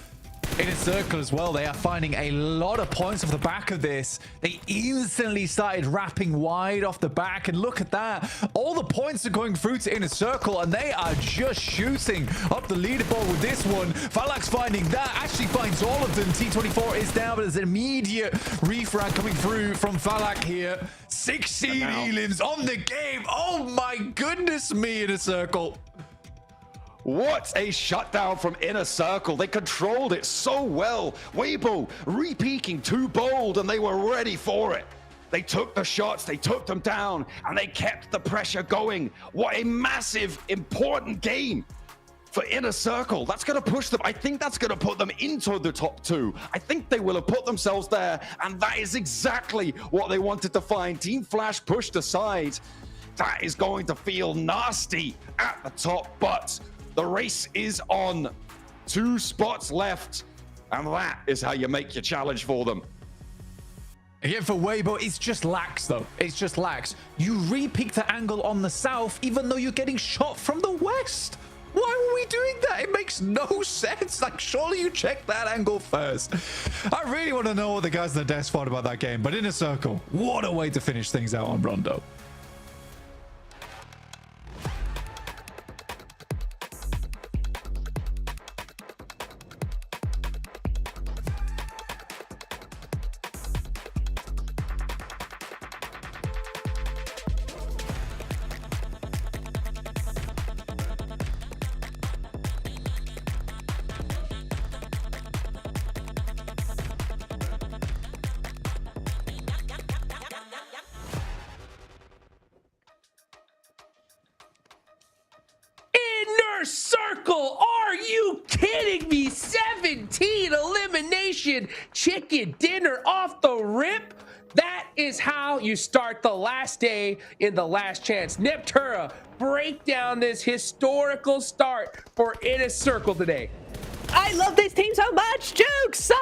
Inner Circle as well. They are finding a lot of points off the back of this. They instantly started wrapping wide off the back, and look at that. All the points are going through to Inner Circle, and they are just shooting up the leaderboard with this one. Falak's finding that, actually finds all of them. T24 is down, but there's an immediate refrag coming through from Falak here. 16 elims on the game. Oh my goodness me, Inner Circle. What a shutdown from Inner Circle. They controlled it so well. Weibo re-peaking too bold, and they were ready for it. They took the shots, they took them down, and they kept the pressure going. What a massive, important game for Inner Circle. That's going to push them. I think that's going to put them into the top 2. I think they will have put themselves there, and that is exactly what they wanted to find. Team Flash pushed aside. That is going to feel nasty at the top, but the race is on. 2 spots left, and that is how you make your challenge for them. Again, for Weibo, it's just lax, though. It's just lax. You re-pick the angle on the south, even though you're getting shot from the west. Why were we doing that? It makes no sense. Like, surely you check that angle first. I really want to know what the guys in the desk thought about that game, but Inner Circle, what a way to finish things out on Rondo. Circle, are you kidding me? 17 elimination chicken dinner off the rip. That is how you start the last day in the last chance. Neptura, break down this historical start for Inner Circle today. I love this team so much, Jukes!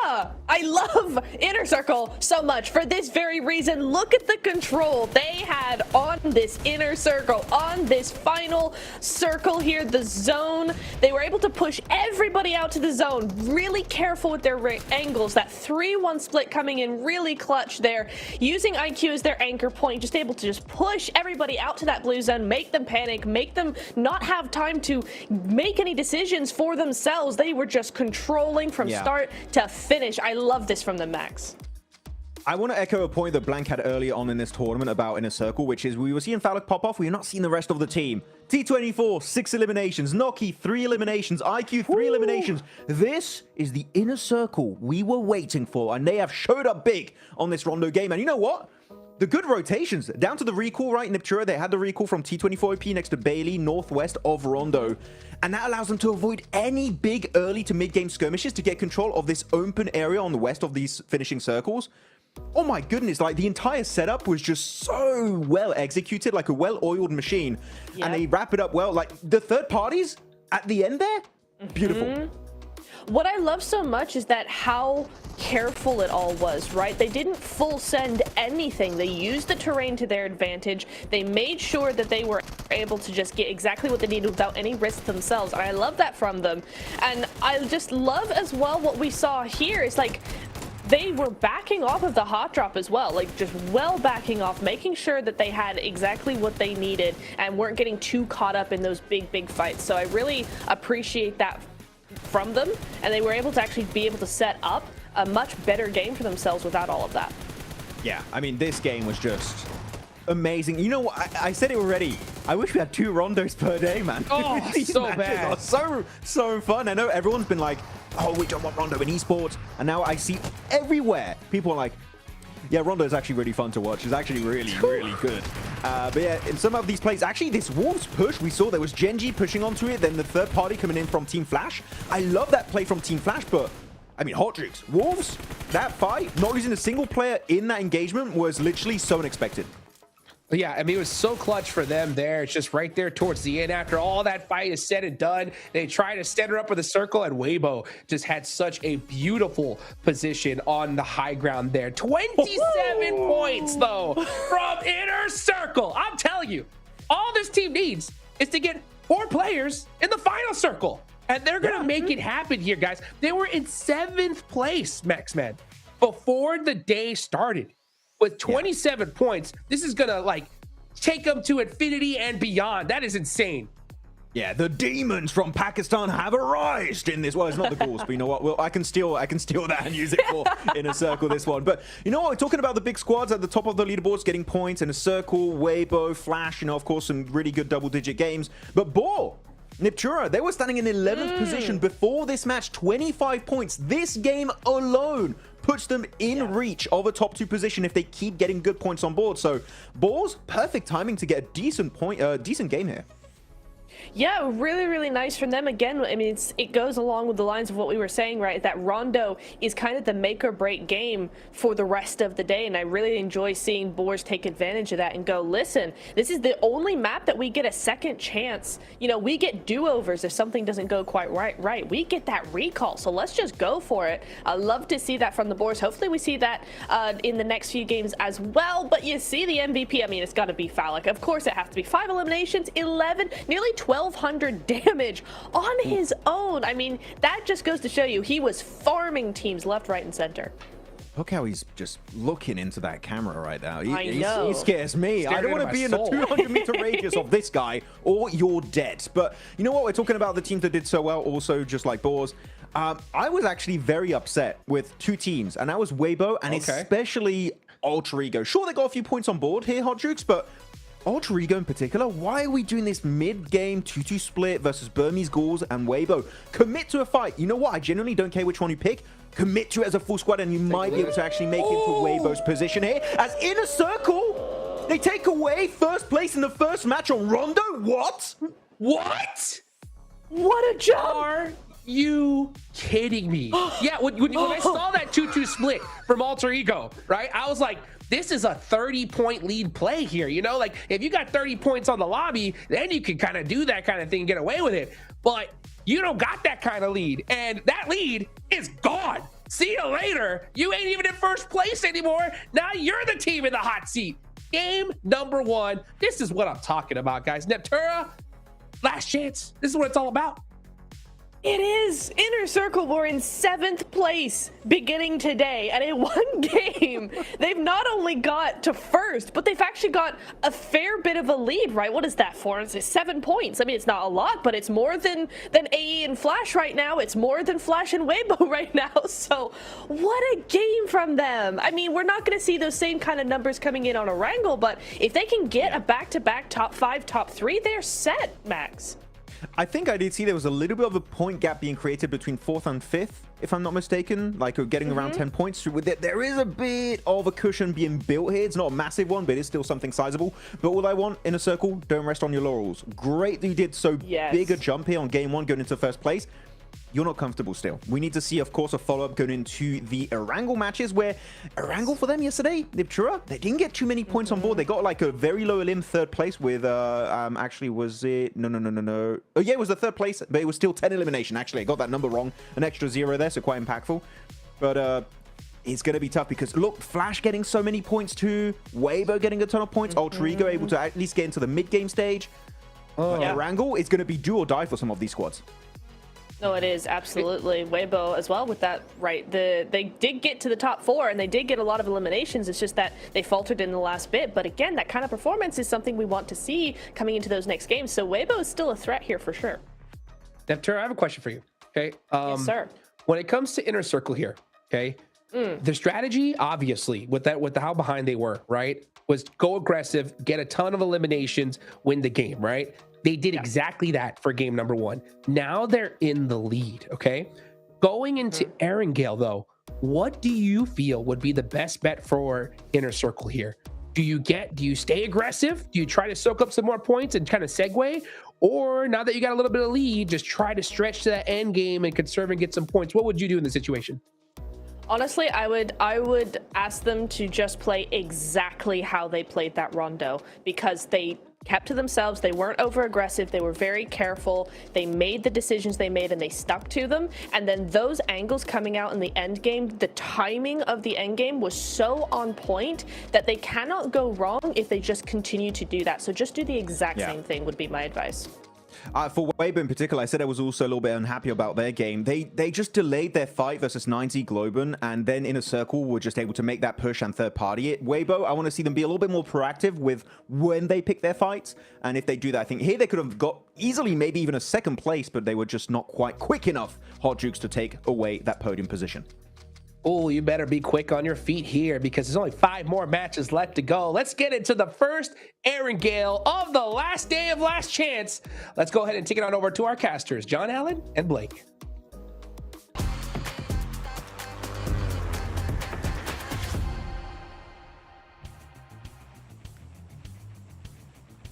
I love Inner Circle so much for this very reason. Look at the control they had on this Inner Circle, on this final circle here, the zone. They were able to push everybody out to the zone, really careful with their angles. That 3-1 split coming in really clutch there, using IQ as their anchor point, just able to just push everybody out to that blue zone, make them panic, make them not have time to make any decisions for themselves. They were just controlling from start to finish. I love this from the Max. I want to echo a point that Blank had earlier on in this tournament about Inner Circle, which is we were seeing Falak pop off. We were not seeing the rest of the team. T24, 6 eliminations. Noki, 3 eliminations. IQ, 3 eliminations. This is the Inner Circle we were waiting for, and they have showed up big on this Rondo game. And you know what? The good rotations, down to the recall, right? Neptura, they had the recall from T24 OP next to Bailey, northwest of Rondo. And that allows them to avoid any big early to mid-game skirmishes to get control of this open area on the west of these finishing circles. Oh my goodness, like the entire setup was just so well executed, like a well-oiled machine. Yep. And they wrap it up well. Like the third parties at the end there, beautiful. What I love so much is that how careful it all was, right? They didn't full send anything. They used the terrain to their advantage. They made sure that they were able to just get exactly what they needed without any risk themselves. And I love that from them. And I just love as well what we saw here is like they were backing off of the hot drop as well, like just well backing off, making sure that they had exactly what they needed and weren't getting too caught up in those big fights. So I really appreciate that from them, and they were able to actually be able to set up a much better game for themselves without all of that. Yeah, I mean, this game was just amazing. You know what? I said it already. I wish we had 2 rondos per day, man. Oh, These so matches bad. are so fun. I know everyone's been like, oh, we don't want rondo in esports. And now I see everywhere people are like, yeah, rondo is actually really fun to watch. It's actually really good. But yeah, in some of these plays, actually this Wolves push, we saw there was Genji pushing onto it, then the third party coming in from Team Flash. I love that play from Team Flash, but I mean, Hot Jukes, Wolves, that fight, not losing a single player in that engagement was literally so unexpected. Yeah, I mean, it was so clutch for them there. It's just right there towards the end. After all that fight is said and done, they try to stand her up with a circle, and Weibo just had such a beautiful position on the high ground there. 27 points, though, from Inner Circle. I'm telling you, all this team needs is to get 4 players in the final circle. And they're going to make it happen here, guys. They were in 7th place, Max-Man, before the day started. With 27 points, this is going to, like, take them to infinity and beyond. That is insane. Yeah, the demons from Pakistan have arisen in this. Well, it's not the Gauls, but you know what? Well, I can steal that and use it for Inner Circle this one. But you know what? We're talking about the big squads at the top of the leaderboards getting points. Inner Circle, Weibo, Flash, you know, of course, some really good double-digit games. But Boar, Niptura, they were standing in 11th position before this match, 25 points. This game alone puts them in reach of a top 2 position if they keep getting good points on board. So Boar's perfect timing to get a decent game here. Yeah, really nice from them. Again, I mean, it goes along with the lines of what we were saying, right? That Rondo is kind of the make or break game for the rest of the day, and I really enjoy seeing Boars take advantage of that and go, listen, this is the only map that we get a second chance. You know, we get do-overs if something doesn't go quite right. We get that recall, so let's just go for it. I love to see that from the Boars. Hopefully we see that in the next few games as well, but you see the MVP, I mean, it's got to be Phallic. Of course it has to be. 5 eliminations, 11, nearly 1,200 damage on his own. I mean, that just goes to show you he was farming teams left, right, and center. Look how he's just looking into that camera right now. I know. He scares me. I don't want to be in the 200-meter radius of this guy, or you're dead. But you know what? We're talking about the teams that did so well, also just like Boars. I was actually very upset with 2 teams, and that was Weibo and especially Alter Ego. Sure, they got a few points on board here, Hot Jukes, but Alter Ego in particular, why are we doing this mid-game 2-2 split versus Burmese Gauls and Weibo? Commit to a fight. You know what? I genuinely don't care which one you pick. Commit to it as a full squad, and you might be able to actually make it to Weibo's position here. As Inner Circle, they take away first place in the first match on Rondo. What? What? What a jump! Are you kidding me? Yeah, when I saw that 2-2 split from Alter Ego, right? I was like, this is a 30-point lead play here. You know, like if you got 30 points on the lobby, then you can kind of do that kind of thing and get away with it. But you don't got that kind of lead, and that lead is gone. See you later. You ain't even in first place anymore. Now you're the team in the hot seat. Game number 1. This is what I'm talking about, guys. Neptura, last chance. This is what it's all about. It is. Inner Circle were in 7th place beginning today, and in one game, they've not only got to first, but they've actually got a fair bit of a lead, right? What is that for? It's 7 points. I mean, it's not a lot, but it's more than AE and Flash right now. It's more than Flash and Weibo right now. So what a game from them. I mean, we're not going to see those same kind of numbers coming in on a wrangle, but if they can get a back-to-back top 5, top 3, they're set, Max. I think I did see there was a little bit of a point gap being created between 4th and 5th, if I'm not mistaken, like getting around 10 points. There is a bit of a cushion being built here. It's not a massive one, but it's still something sizable. But all I want, Inner Circle, don't rest on your laurels. Great that you did so big a jump here on game 1 going into first place. You're not comfortable still. We need to see, of course, a follow-up going into the Erangel matches, where Erangel for them yesterday, Niptura, they didn't get too many points on board. They got like a very low elim 3rd place with, actually, was it? No. Oh, yeah, it was the 3rd place, but it was still 10 elimination. Actually, I got that number wrong. An extra 0 there, so quite impactful. But it's going to be tough because, look, Flash getting so many points too. Weibo getting a ton of points. Alter Ego able to at least get into the mid-game stage. Erangel is going to be do or die for some of these squads. No, it is absolutely Weibo as well with that, right? They did get to the top 4 and they did get a lot of eliminations. It's just that they faltered in the last bit. But again, that kind of performance is something we want to see coming into those next games. So Weibo is still a threat here for sure. Neptune, I have a question for you. Okay. Yes, sir. When it comes to Inner Circle here, okay, the strategy, obviously, with how behind they were, right, was go aggressive, get a ton of eliminations, win the game, right? They did exactly that for game number 1. Now they're in the lead, okay? Going into Erangel, though, what do you feel would be the best bet for Inner Circle here? Do you stay aggressive? Do you try to soak up some more points and kind of segue? Or now that you got a little bit of lead, just try to stretch to that end game and conserve and get some points? What would you do in the situation? Honestly, I would ask them to just play exactly how they played that Rondo, because they kept to themselves. They weren't over aggressive. They were very careful. They made the decisions they made and they stuck to them. And then those angles coming out in the end game, the timing of the end game was so on point that they cannot go wrong if they just continue to do that. So just do the exact same thing would be my advice. For Weibo in particular, I said I was also a little bit unhappy about their game. They just delayed their fight versus 90 Globen, and then Inner Circle were just able to make that push and third party it. Weibo, I want to see them be a little bit more proactive with when they pick their fights, and if they do that, I think here they could have got easily maybe even a second place, but they were just not quite quick enough, Hot Jukes, to take away that podium position. Oh, you better be quick on your feet here because there's only 5 more matches left to go. Let's get into the first Erangel of the last day of Last Chance. Let's go ahead and take it on over to our casters, John Allen and Blake.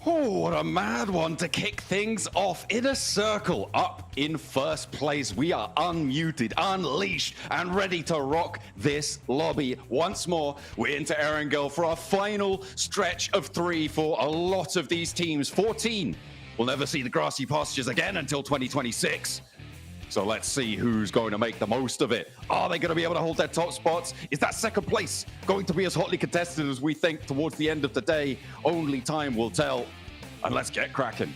Oh, what a mad one to kick things off. Inner Circle up in first place. We are unmuted, unleashed, and ready to rock this lobby once more. We're into Erangel for our final stretch of 3 for a lot of these teams. 14 will never see the grassy pastures again until 2026. So let's see who's going to make the most of it. Are they going to be able to hold their top spots? Is that second place going to be as hotly contested as we think towards the end of the day? Only time will tell. And let's get cracking.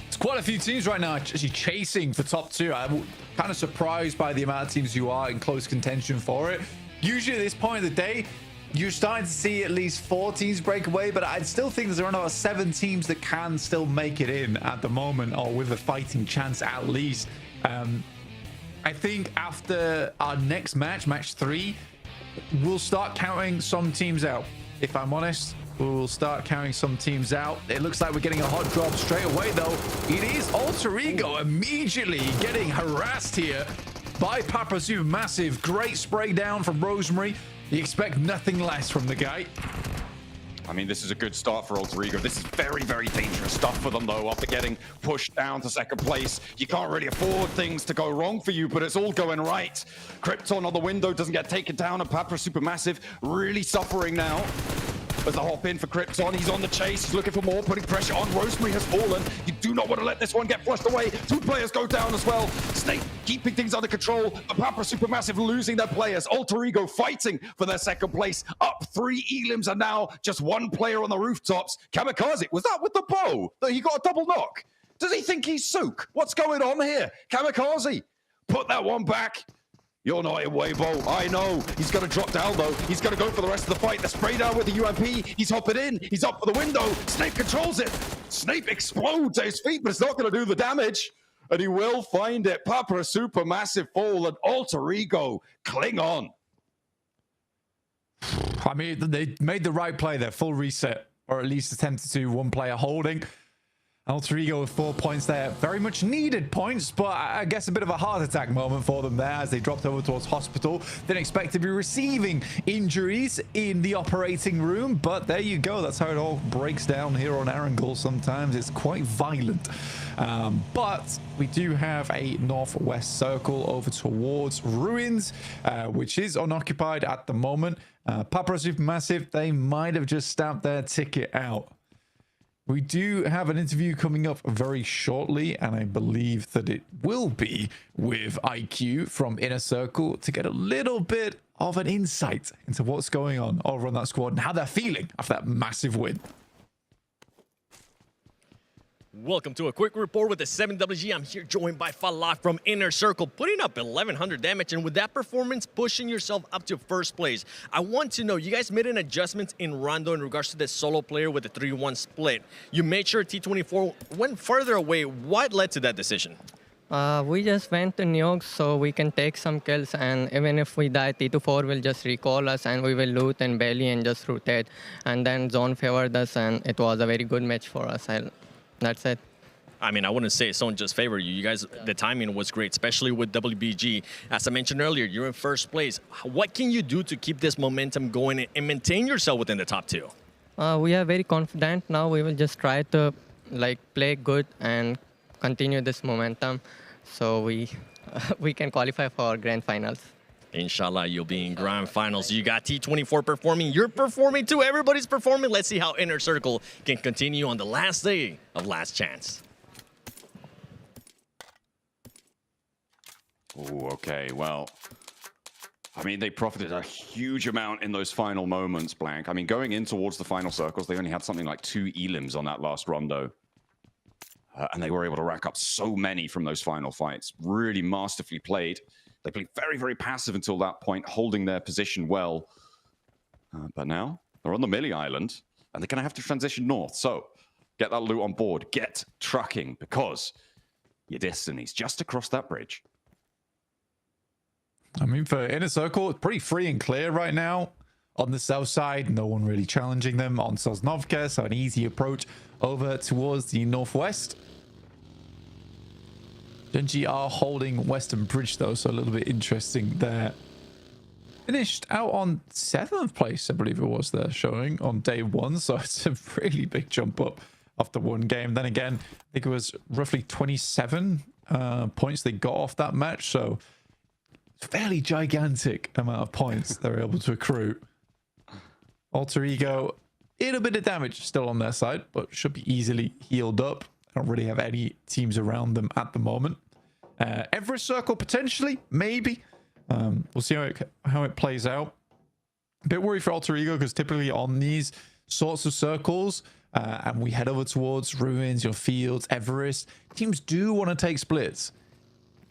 It's quite a few teams right now actually chasing for top 2. I'm kind of surprised by the amount of teams who are in close contention for it. Usually at this point of the day, you're starting to see at least 4 teams break away, but I'd still think there's around about 7 teams that can still make it in at the moment, or with a fighting chance at least. I think after our next match, match 3, we'll start counting some teams out. If I'm honest, we'll start counting some teams out. It looks like we're getting a hot drop straight away, though. It is Alter Ego immediately getting harassed here by Papa Supermassive. Great spray down from Rosemary. You expect nothing less from the guy. I mean, this is a good start for Alter Ego. This is very, very dangerous stuff for them, though, after getting pushed down to second place. You can't really afford things to go wrong for you, but it's all going right. Krypton on the window doesn't get taken down, and Papa Supermassive really suffering now. As the hop in for Krypton, he's on the chase, he's looking for more, putting pressure on. Rosemary has fallen. You do not want to let this one get flushed away. 2 players go down as well. Snake keeping things under control, but Papa Supermassive losing their players. Alter Ego fighting for their second place. Up 3 elims and now just 1 player on the rooftops. Kamikaze, was that with the bow that he got a double knock? Does he think he's Sook? What's going on here? Kamikaze, put that one back. You're not in Weibo. I know. He's going to drop down, though. He's going to go for the rest of the fight. The spray down with the UMP. He's hopping in. He's up for the window. Snape controls it. Snape explodes at his feet, but it's not going to do the damage. And he will find it. Papa Supermassive fall and Alter Ego cling on. I mean, they made the right play there. Full reset, or at least attempted to. 1 player holding. Alter Ego with 4 points there. Very much needed points, but I guess a bit of a heart attack moment for them there as they dropped over towards hospital. Didn't expect to be receiving injuries in the operating room, but there you go. That's how it all breaks down here on Erangel. Sometimes it's quite violent. But we do have a northwest circle over towards Ruins, which is unoccupied at the moment. Papa Supermassive, they might have just stamped their ticket out. We do have an interview coming up very shortly, and I believe that it will be with IQ from Inner Circle to get a little bit of an insight into what's going on over on that squad and how they're feeling after that massive win. Welcome to a quick report with the 7WG. I'm here joined by Falak from Inner Circle, putting up 1100 damage, and with that performance, pushing yourself up to first place. I want to know, you guys made an adjustment in Rondo in regards to the solo player with the 3-1 split. You made sure T24 went further away. What led to that decision? We just went to Nuke so we can take some kills, and even if we die, T24 will just recall us and we will loot and belly and just rotate. And then zone favored us, and it was a very good match for us. That's it. I mean, I wouldn't say Zone just favored you. You guys, the timing was great, especially with WBG. As I mentioned earlier, you're in first place. What can you do to keep this momentum going and maintain yourself within the top 2? We are very confident now. We will just try to play good and continue this momentum so we can qualify for grand finals. Inshallah, you'll be in grand finals. You got T24 performing. You're performing too. Everybody's performing. Let's see how Inner Circle can continue on the last day of Last Chance. Oh, okay. Well, I mean, they profited a huge amount in those final moments, Blank. I mean, going in towards the final circles, they only had something like 2 elims on that last rondo. And they were able to rack up so many from those final fights. Really masterfully played. They played very, very passive until that point, holding their position well. But now they're on the Millie Island, and they're going to have to transition north. So get that loot on board. Get trucking, because your destiny's just across that bridge. I mean, for Inner Circle, it's pretty free and clear right now. On the south side, no one really challenging them. On Sosnovka, so an easy approach over towards the northwest. Genji are holding Western Bridge, though, so a little bit interesting there. Finished out on 7th place, I believe it was, there showing on day 1, so it's a really big jump up after one game. Then again, I think it was roughly 27 points they got off that match, so fairly gigantic amount of points they were able to accrue. Alter Ego, a little bit of damage still on their side, but should be easily healed up. I don't really have any teams around them at the moment. Everest Circle, potentially, maybe. We'll see how it plays out. A bit worried for Alter Ego, because typically on these sorts of circles, and we head over towards Ruins, your Fields, Everest, teams do want to take splits.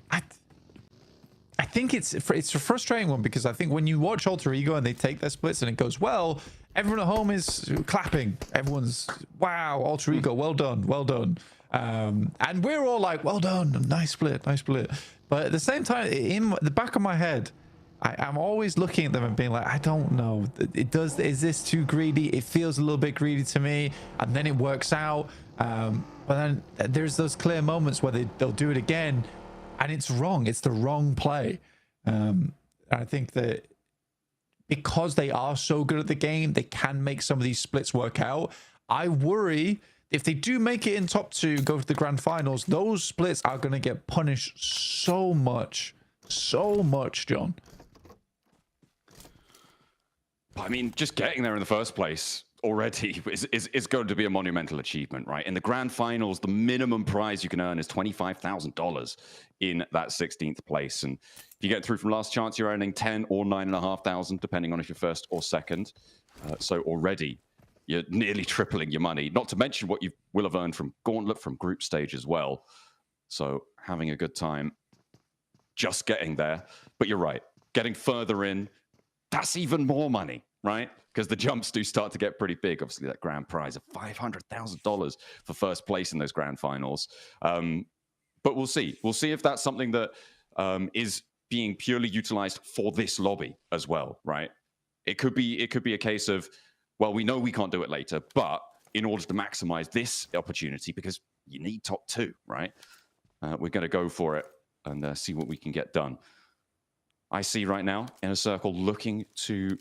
I think it's a frustrating one, because I think when you watch Alter Ego and they take their splits and it goes well, everyone at home is clapping. Everyone's, wow, Alter Ego, well done, well done. And we're all like, well done, nice split, nice split. But at the same time, in the back of my head, I'm always looking at them and being like, I don't know, is this too greedy? It feels a little bit greedy to me. And then it works out. But then there's those clear moments where they'll do it again, and it's wrong. It's the wrong play. I think that because they are so good at the game, they can make some of these splits work out. I worry if they do make it in top 2, go to the grand finals, those splits are going to get punished so much, John. I mean, just getting there in the first place already is going to be a monumental achievement, right? In the grand finals, the minimum prize you can earn is $25,000 in that 16th place. And if you get through from last chance, you're earning 10 or 9,500, depending on if you're first or second. So already you're nearly tripling your money, not to mention what you will have earned from Gauntlet, from group stage as well. So having a good time just getting there. But you're right, getting further in, that's even more money, right? Because the jumps do start to get pretty big. Obviously, that grand prize of $500,000 for first place in those grand finals. But we'll see. We'll see if that's something that is being purely utilized for this lobby as well, right? It could be a case of, well, we know we can't do it later, but in order to maximize this opportunity, because you need top 2, right? We're going to go for it and see what we can get done. I see right now Inner Circle looking to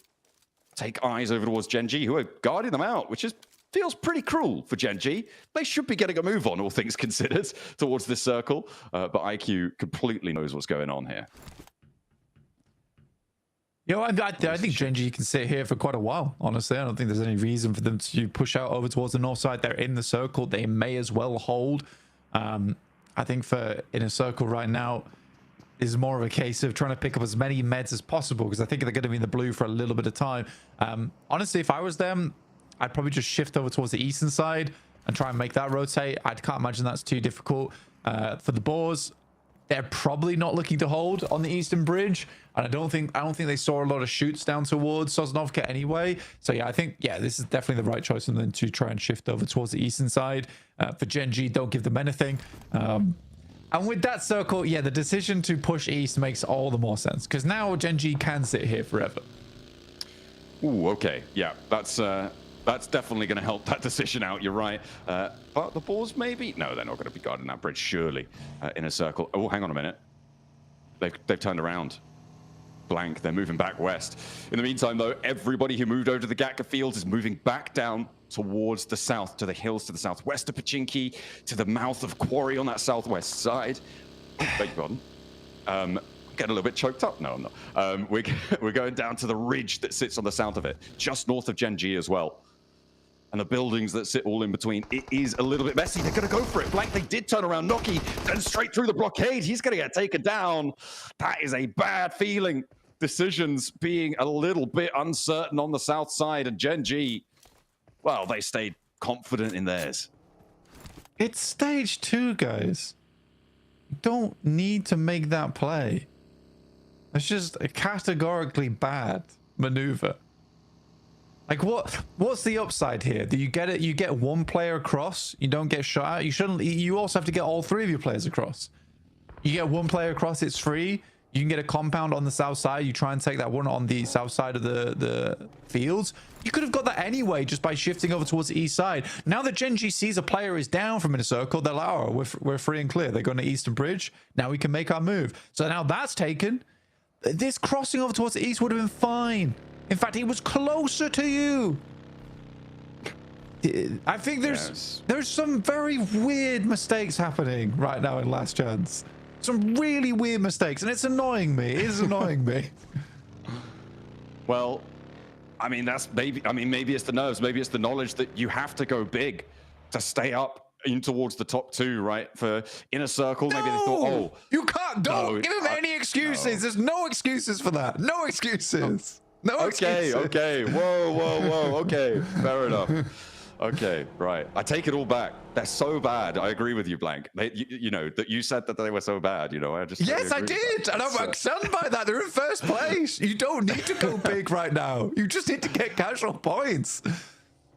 take eyes over towards Gen.G, who are guarding them out, which feels pretty cruel for Gen.G. They should be getting a move on, all things considered, towards this circle. But IQ completely knows what's going on here. You know, I think Gen.G can sit here for quite a while, honestly. I don't think there's any reason for them to push out over towards the north side. They're in the circle. They may as well hold. I think for Inner Circle right now is more of a case of trying to pick up as many meds as possible, because I think they're going to be in the blue for a little bit of time. Honestly, if I was them, I'd probably just shift over towards the eastern side and try and make that rotate. I can't imagine that's too difficult. For the Boars, they're probably not looking to hold on the eastern bridge, and I don't think they saw a lot of shoots down towards Sosnovka anyway. So yeah, I think this is definitely the right choice for them to try and shift over towards the eastern side. For Gen G, don't give them anything. And with that circle, yeah, the decision to push east makes all the more sense, because now Gen G can sit here forever. Ooh, okay, yeah, that's definitely going to help that decision out. You're right. But the Boars, maybe? No, they're not going to be guarding that bridge, surely. In a circle. Oh, hang on a minute. They've turned around. Blank. They're moving back west. In the meantime, though, everybody who moved over to the Gatka fields is moving back down towards the south, to the hills to the southwest of Pachinki, to the mouth of Quarry on that southwest side. Beg your pardon. Getting a little bit choked up. No, I'm not. We're going down to the ridge that sits on the south of it, just north of Gen G as well. And the buildings that sit all in between. It is a little bit messy. They're going to go for it. Blank, they did turn around. Noki, then straight through the blockade. He's going to get taken down. That is a bad feeling. Decisions being a little bit uncertain on the south side. And Gen G, well, they stayed confident in theirs. It's stage 2, guys. You don't need to make that play. It's just a categorically bad maneuver. Like, what's the upside here? Do you get it? You get one player across. You don't get shot out. You shouldn't. You also have to get all 3 of your players across. You get one player across, it's free. You can get a compound on the south side. You try and take that one on the south side of the fields. You could have got that anyway just by shifting over towards the east side. Now that Gen G sees a player is down from in a circle, they're like, oh, we're free and clear. They're going to eastern bridge. Now we can make our move. So now that's taken. This crossing over towards the east would have been fine. In fact, it was closer to you. I think there's some very weird mistakes happening right now in Last Chance. Some really weird mistakes, and it's annoying me. It is annoying me. Well, I mean, maybe it's the nerves. Maybe it's the knowledge that you have to go big to stay up in towards the top 2, right? For inner circle, maybe they thought, oh, you can't. Don't give them any excuses. No. There's no excuses for that. No excuses. No excuses. Okay. Whoa. Okay, fair enough. Okay, right. I take it all back. They're so bad. I agree with you, Blank. You know that you said that they were so bad. You know, I just yes, I did, and I'm stunned by that. They're in first place. You don't need to go big right now. You just need to get casual points.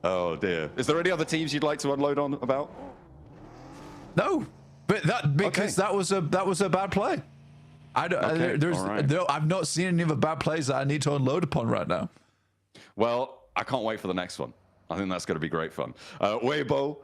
Oh dear. Is there any other teams you'd like to unload on about? No, but that was a bad play. I've not seen any of the bad plays that I need to unload upon right now. Well, I can't wait for the next one. I think that's going to be great fun. Weibo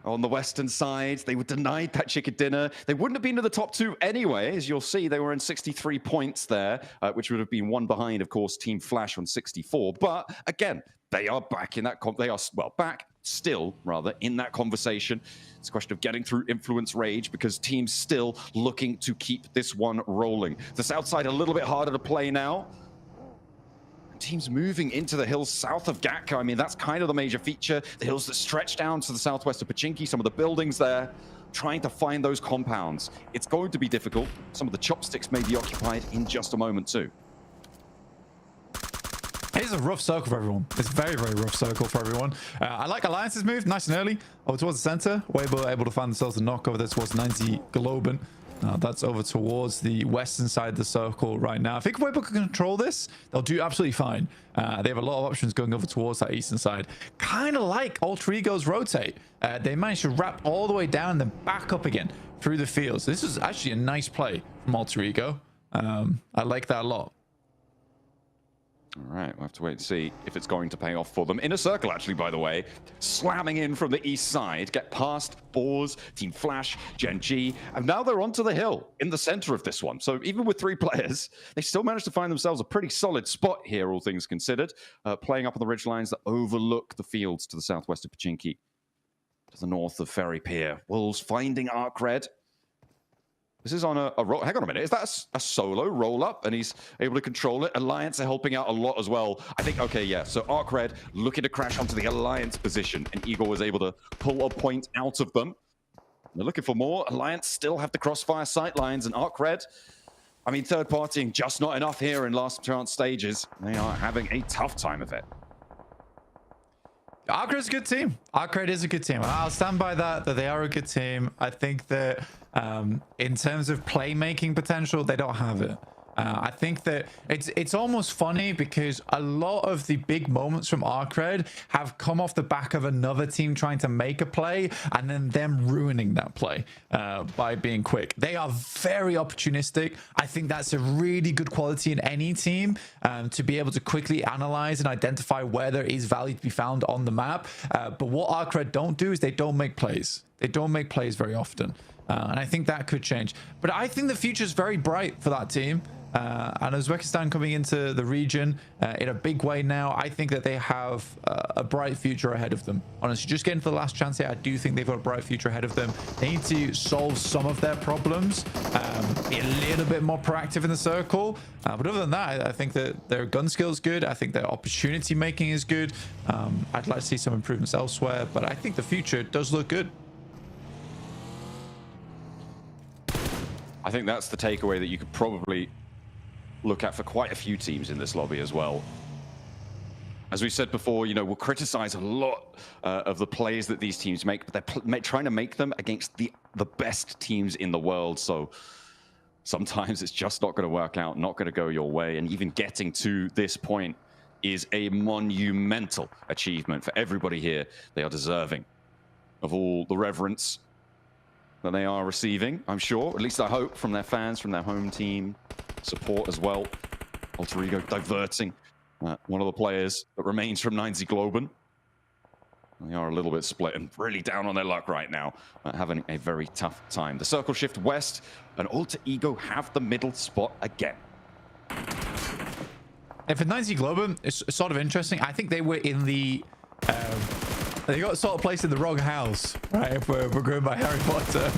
on the western side, they were denied that chicken dinner. They wouldn't have been to the top 2 anyway. As you'll see, they were in 63 points there, which would have been one behind, of course, Team Flash on 64. But again, they are back in that. They are back still, rather, in that conversation. It's a question of getting through Influence Rage because teams still looking to keep this one rolling. The south side a little bit harder to play now. Teams moving into the hills south of Gatka. I mean, that's kind of the major feature. The hills that stretch down to the southwest of Pachinki, some of the buildings there, trying to find those compounds. It's going to be difficult. Some of the chopsticks may be occupied in just a moment too. It's a rough circle for everyone. It's a very, very rough circle for everyone. I like Alliance's move, nice and early. Over towards the center. Weibo able to find themselves a knock over there towards 90 Globen. That's over towards the western side of the circle right now. I think if Weibo can control this, they'll do absolutely fine. They have a lot of options going over towards that eastern side. Kind of like Alter Ego's rotate. They managed to wrap all the way down and then back up again through the fields. This is actually a nice play from Alter Ego. I like that a lot. All right, we'll have to wait and see if it's going to pay off for them. Inner circle, actually, by the way, slamming in from the east side, get past Boars, Team Flash, Gen G, and now they're onto the hill in the center of this one. So even with 3 players, they still managed to find themselves a pretty solid spot here, all things considered, playing up on the ridge lines that overlook the fields to the southwest of Pachinki, to the north of Ferry Pier. Wolves finding Arc Red. This is on a roll. Hang on a minute. Is that a solo roll up? And he's able to control it. Alliance are helping out a lot as well. I think, okay, yeah. So Arc Red looking to crash onto the Alliance position. And Igor was able to pull a point out of them. They're looking for more. Alliance still have the crossfire sight lines. And Arc Red, I mean, third partying just not enough here in last chance stages. They are having a tough time of it. Arcrade's a good team. Arcrade is a good team. I'll stand by that they are a good team. I think that in terms of playmaking potential, they don't have it. I think that it's almost funny because a lot of the big moments from Arcade have come off the back of another team trying to make a play and then them ruining that play by being quick. They are very opportunistic. I think that's a really good quality in any team, to be able to quickly analyze and identify where there is value to be found on the map. But what Arcade don't do is they don't make plays. They don't make plays very often. And I think that could change. But I think the future is very bright for that team. And Uzbekistan coming into the region in a big way now, I think that they have a bright future ahead of them. Honestly, just getting to the last chance here, I do think they've got a bright future ahead of them. They need to solve some of their problems, be a little bit more proactive in the circle. But other than that, I think that their gun skill is good. I think their opportunity making is good. I'd like to see some improvements elsewhere, but I think the future does look good. I think that's the takeaway that you could probably look at for quite a few teams in this lobby as well. As we said before, you know, we'll criticize a lot of the plays that these teams make, but they're trying to make them against the best teams in the world. So sometimes it's just not going to work out, not going to go your way. And even getting to this point is a monumental achievement for everybody here. They are deserving of all the reverence that they are receiving, I'm sure. At least I hope, from their fans, from their home team, support as well. Alter Ego diverting one of the players that remains from 90 Globen. They are a little bit split and really down on their luck right now, having a very tough time. The circle shift west, and Alter Ego have the middle spot again. And for 90 Globen, it's sort of interesting. I think they were in the... they got sort of placed in the wrong house, right? If we're going by Harry Potter,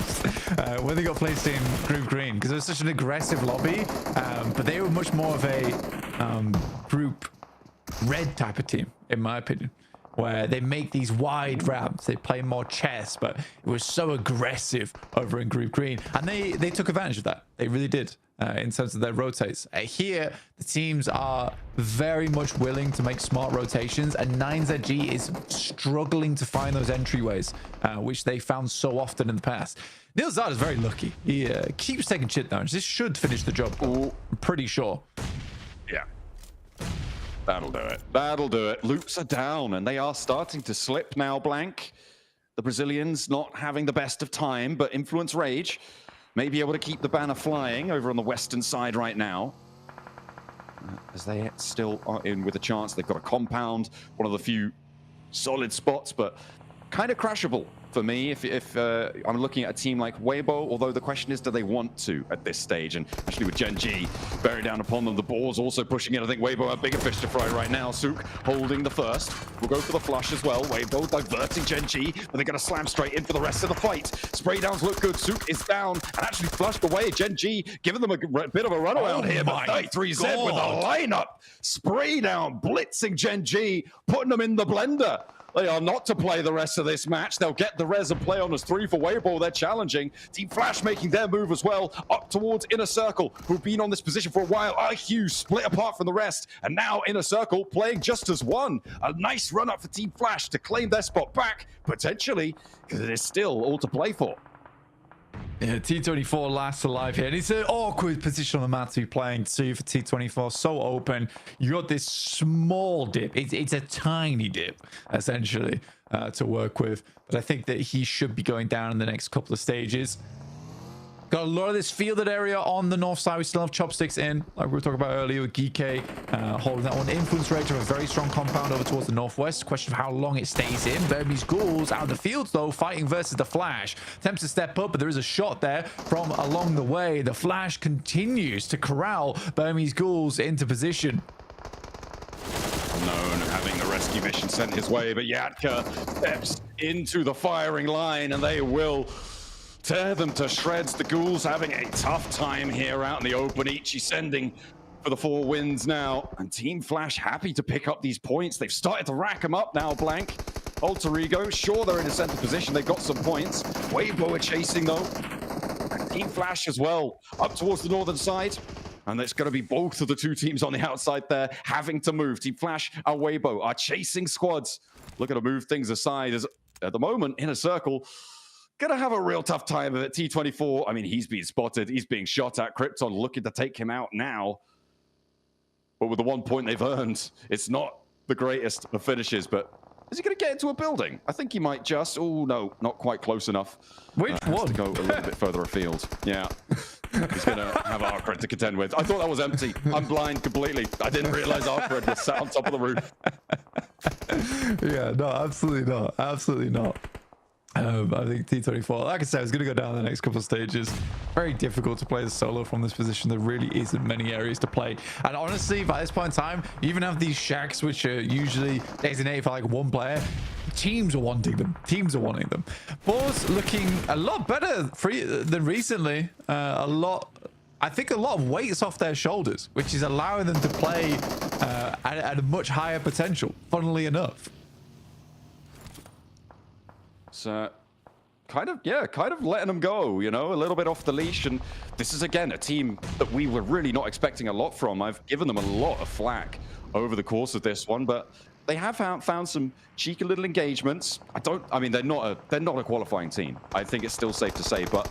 when they got placed in Group Green, because it was such an aggressive lobby, but they were much more of a Group Red type of team, in my opinion, where they make these wide ramps, they play more chess, but it was so aggressive over in Group Green, and they took advantage of that. They really did. In terms of their rotates. Here, the teams are very much willing to make smart rotations, and 9ZG is struggling to find those entryways, which they found so often in the past. Neil Zard is very lucky. He keeps taking shit down. This should finish the job, I'm pretty sure. Yeah. That'll do it. That'll do it. Loops are down, and they are starting to slip now, Blank. The Brazilians not having the best of time, but Influence Rage may be able to keep the banner flying over on the western side right now, as they still are in with a chance. They've got a compound, one of the few solid spots, but kind of crashable for me if I'm looking at a team like Weibo, although the question is, do they want to at this stage? And actually with Gen G bearing down upon them, the ball's also pushing in. I think Weibo have bigger fish to fry right now. Sook holding the first. We'll go for the flush as well. Weibo diverting Gen G, but they're going to slam straight in for the rest of the fight. Spray downs look good. Sook is down and actually flushed away. Gen G giving them a bit of a runaround here, but 93Z with the lineup. Spray down, blitzing Gen G, putting them in the blender. They are not to play the rest of this match. They'll get the res and play on as 3 for Weibo. They're challenging. Team Flash making their move as well, up towards Inner Circle, who've been on this position for a while. IQ split apart from the rest, and now Inner Circle playing just as one. A nice run up for Team Flash to claim their spot back, potentially, because it is still all to play for. Yeah, T24 last alive here. And it's an awkward position on the map to be playing too for T24. So open. You got this small dip. It's a tiny dip, essentially, to work with. But I think that he should be going down in the next couple of stages. Got a lot of this fielded area on the north side. We still have Chopsticks in, like we were talking about earlier with Geekay, holding that one. Influence Rage have a very strong compound over towards the northwest. Question of how long it stays in. Burmese Ghouls out of the field, though, fighting versus the Flash. Attempts to step up, but there is a shot there from along the way. The Flash continues to corral Burmese Ghouls into position. Known having the rescue mission sent his way, but Yatka steps into the firing line, and they will tear them to shreds. The Ghouls having a tough time here out in the open. Ichi sending for the 4 wins now. And Team Flash happy to pick up these points. They've started to rack them up now, Blank. Alter Ego, sure, they're in a center position. They've got some points. Weibo are chasing, though. And Team Flash as well, up towards the northern side. And it's going to be both of the two teams on the outside there having to move. Team Flash and Weibo are chasing squads, looking to move things aside. As at the moment, Inner Circle going to have a real tough time of it. T24, I mean, he's being spotted. He's being shot at. Krypton looking to take him out now. But with the 1 point they've earned, it's not the greatest of finishes. But is he going to get into a building? I think he might just. Oh, no, not quite close enough. Which one? To go a little bit further afield. Yeah. He's going to have Arcred to contend with. I thought that was empty. I'm blind completely. I didn't realize Arcred was sat on top of the roof. Yeah, no, absolutely not. Absolutely not. I think T24, like I said, is going to go down the next couple of stages. Very difficult to play the solo from this position. There really isn't many areas to play. And honestly, by this point in time, you even have these shacks, which are usually designated for like one player. Teams are wanting them. Teams are wanting them. Boar's looking a lot better than recently. I think a lot of weight's off their shoulders, which is allowing them to play at a much higher potential, funnily enough. So kind of letting them go, you know, a little bit off the leash. And this is, again, a team that we were really not expecting a lot from. I've given them a lot of flack over the course of this one, but they have found some cheeky little engagements. I mean, they're not a qualifying team. I think it's still safe to say, but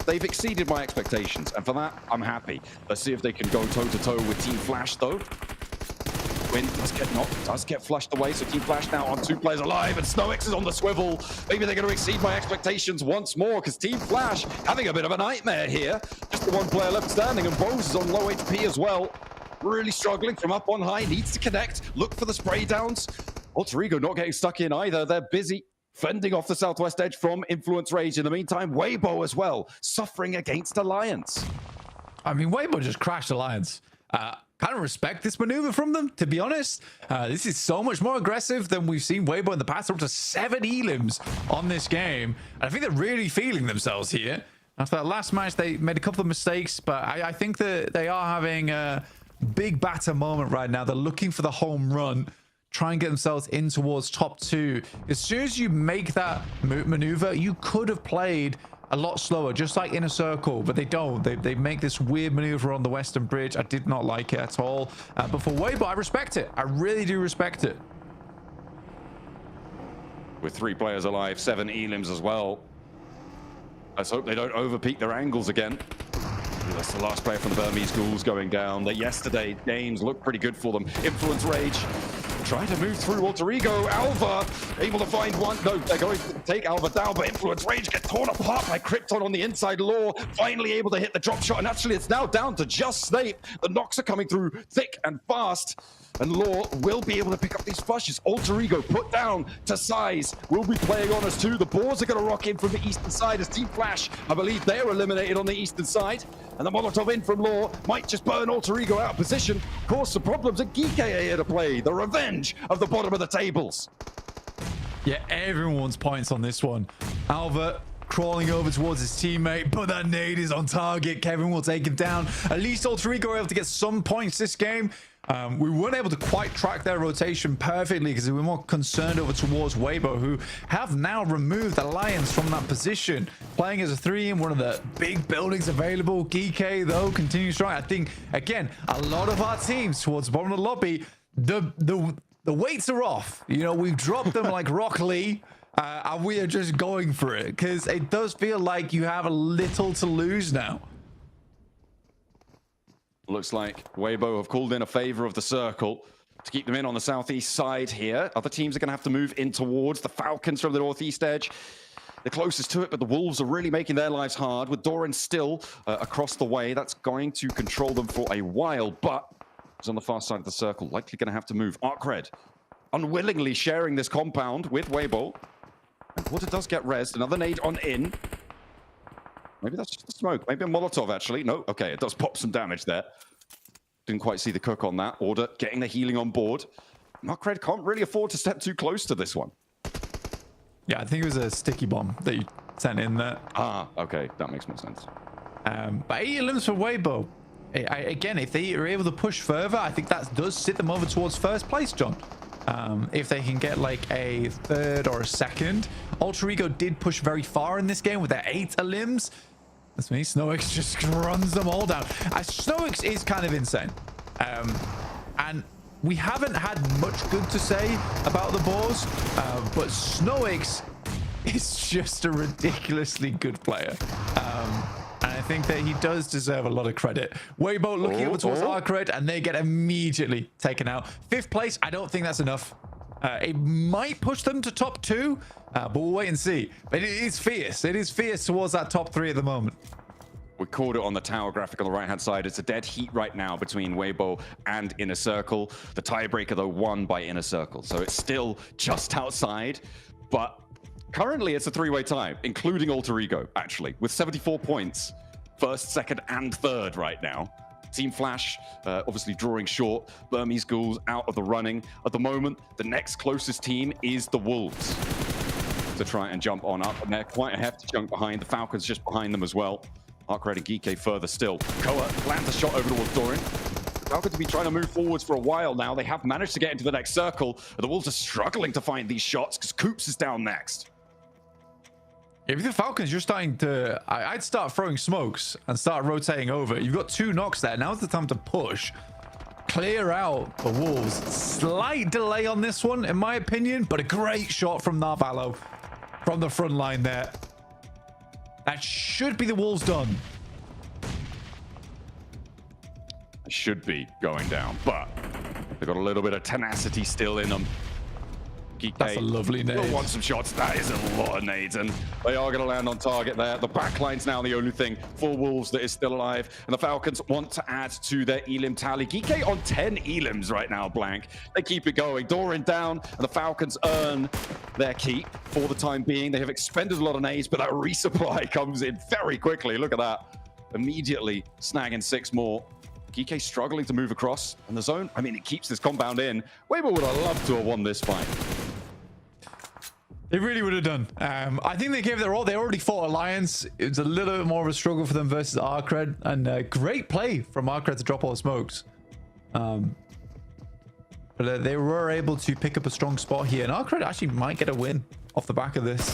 they've exceeded my expectations. And for that, I'm happy. Let's see if they can go toe-to-toe with Team Flash, though. Win does get flushed away, so Team Flash now on 2 players alive, and SnowX is on the swivel. Maybe they're going to exceed my expectations once more, because Team Flash having a bit of a nightmare here. Just the 1 player left standing, and Bose is on low HP as well. Really struggling from up on high, needs to connect, look for the spray downs. Alter Ego not getting stuck in either. They're busy fending off the southwest edge from Influence Rage. In the meantime, Weibo as well, suffering against Alliance. I mean, Weibo just crashed Alliance. Kind of respect this maneuver from them, to be honest. This is so much more aggressive than we've seen Weibo in the past. They're up to 7 elims on this game. And I think they're really feeling themselves here. After that last match, they made a couple of mistakes, but I think that they are having a big batter moment right now. They're looking for the home run, try and get themselves in towards top 2. As soon as you make that maneuver, you could have played a lot slower, just like Inner Circle, but they don't. They make this weird maneuver on the Western Bridge. I did not like it at all. But for Weibo, I respect it. I really do respect it. With 3 players alive, 7 elims as well. Let's hope they don't overpeak their angles again. That's the last player from the Burmese Ghouls going down. That yesterday, games looked pretty good for them. Influence Rage trying to move through Alter Ego. Alva able to find one. No, they're going to take Alva down, but Influence Rage get torn apart by Krypton on the inside. Law finally able to hit the drop shot, and actually it's now down to just Snape. The knocks are coming through thick and fast, and Law will be able to pick up these flushes. Alter Ego put down to Size. Will be playing on us too. The Boars are going to rock in from the eastern side as Team Flash, I believe they're eliminated on the eastern side. And the Molotov in from Law might just burn Alter Ego out of position, cause some problems, and Geek are here to play the revenge of the bottom of the tables. Yeah, everyone wants points on this one. Alva crawling over towards his teammate, but that nade is on target. Kevin will take him down. At least Alter Ego were able to get some points this game. We weren't able to quite track their rotation perfectly because we were more concerned over towards Weibo, who have now removed Alliance from that position, playing as a 3 in one of the big buildings available. Geek, though, continues strong. I think, again, a lot of our teams towards the bottom of the lobby, the weights are off. You know, we've dropped them like Rock Lee, and we are just going for it because it does feel like you have a little to lose now. Looks like Weibo have called in a favor of the circle to keep them in on the southeast side here. Other teams are going to have to move in towards the Falcons from the northeast edge. They're closest to it, but the Wolves are really making their lives hard. With Doran still across the way, that's going to control them for a while, but he's on the far side of the circle, likely going to have to move. Arcred unwillingly sharing this compound with Weibo. And Water does get rezzed. Another nade on in. Maybe that's just the smoke. Maybe a Molotov, actually. No, okay, it does pop some damage there. Didn't quite see the cook on that. Order getting the healing on board. Arcred can't really afford to step too close to this one. Yeah, I think it was a sticky bomb that you sent in there. Ah, okay, that makes more sense. But 8 elims for Weibo. Again, if they are able to push further, I think that does sit them over towards first place, John. If they can get like a 3rd or a 2nd. Alter Ego did push very far in this game with their 8 elims. That's me. SnowX just runs them all down. SnowX is kind of insane. And we haven't had much good to say about the Boars, but SnowX is just a ridiculously good player. And I think that he does deserve a lot of credit. Weibo looking over towards Arcred, and they get immediately taken out. 5th place, I don't think that's enough. It might push them to top 2, but we'll wait and see. But it is fierce. It is fierce towards that top 3 at the moment. We called it on the tower graphic on the right-hand side. It's a dead heat right now between Weibo and Inner Circle. The tiebreaker, though, won by Inner Circle. So it's still just outside. But currently, it's a 3-way tie, including Alter Ego, actually, with 74 points. 1st, 2nd, and 3rd right now. Team Flash, obviously drawing short. Burmese Ghouls out of the running. At the moment, the next closest team is the Wolves to try and jump on up. And they're quite a hefty chunk behind. The Falcons just behind them as well. Arcred and Geeke further still. Koa lands a shot over towards Doran. The Falcons have been trying to move forwards for a while now. They have managed to get into the next circle. The Wolves are struggling to find these shots because Coops is down next. If the Falcons, you're starting to... I'd start throwing smokes and start rotating over. You've got 2 knocks there. Now's the time to push. Clear out the Wolves. Slight delay on this one, in my opinion, but a great shot from Narvalo from the front line there. That should be the Wolves done. It should be going down, but they've got a little bit of tenacity still in them. Geeke That's a lovely nade. will want some shots. That is a lot of nades, and they are going to land on target there. The backline's now the only thing for Wolves that is still alive, and the Falcons want to add to their Elim tally. Geeke on 10 Elims right now, blank. They keep it going. Doran down, and the Falcons earn their keep for the time being. They have expended a lot of nades, but that resupply comes in very quickly. Look at that. Immediately snagging 6 more. Geeke struggling to move across, and the zone, I mean, it keeps this compound in. Weibo would have loved to have won this fight. They really would have done. I think they gave their all. They already fought Alliance. It was a little bit more of a struggle for them versus Arcred, and great play from Arcred to drop all the smokes. But they were able to pick up a strong spot here, and Arcred actually might get a win off the back of this.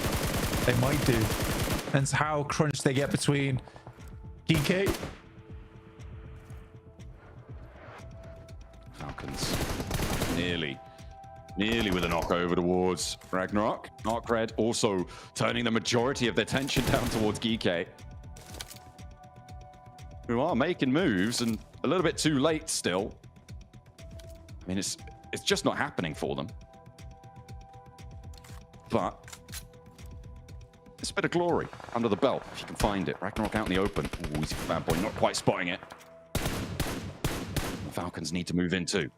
They might do. Depends how crunched they get between Geeke. Falcons nearly with a knock over towards Ragnarok. Arcred also turning the majority of their tension down towards Geeke, who are making moves and a little bit too late still. I mean, it's just not happening for them. But it's a bit of glory under the belt if you can find it. Ragnarok out in the open. Ooh, he's a bad boy, not quite spotting it. The Falcons need to move in too.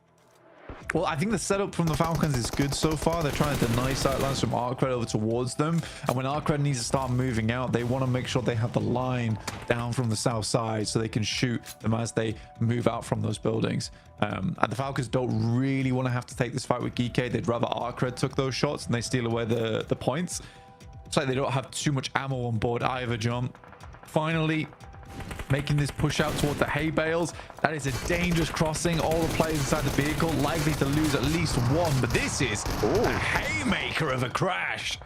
Well, I think the setup from the Falcons is good so far. They're trying to deny sightlines from Arcred over towards them. And when Arcred needs to start moving out, they want to make sure they have the line down from the south side so they can shoot them as they move out from those buildings. And the Falcons don't really want to have to take this fight with Geeke. They'd rather Arcred took those shots and they steal away the points. It's like they don't have too much ammo on board either, John. Finally, making this push out toward the hay bales. That is a dangerous crossing. All the players inside the vehicle likely to lose at least one, but this is a haymaker of a crash.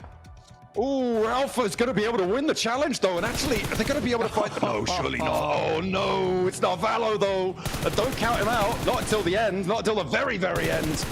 Oh, Alpha's going to be able to win the challenge, though, and actually, they're going to be able to fight. No, surely not. Oh, no, it's not Valo, though. Don't count him out. Not until the end. Not until the very, very end.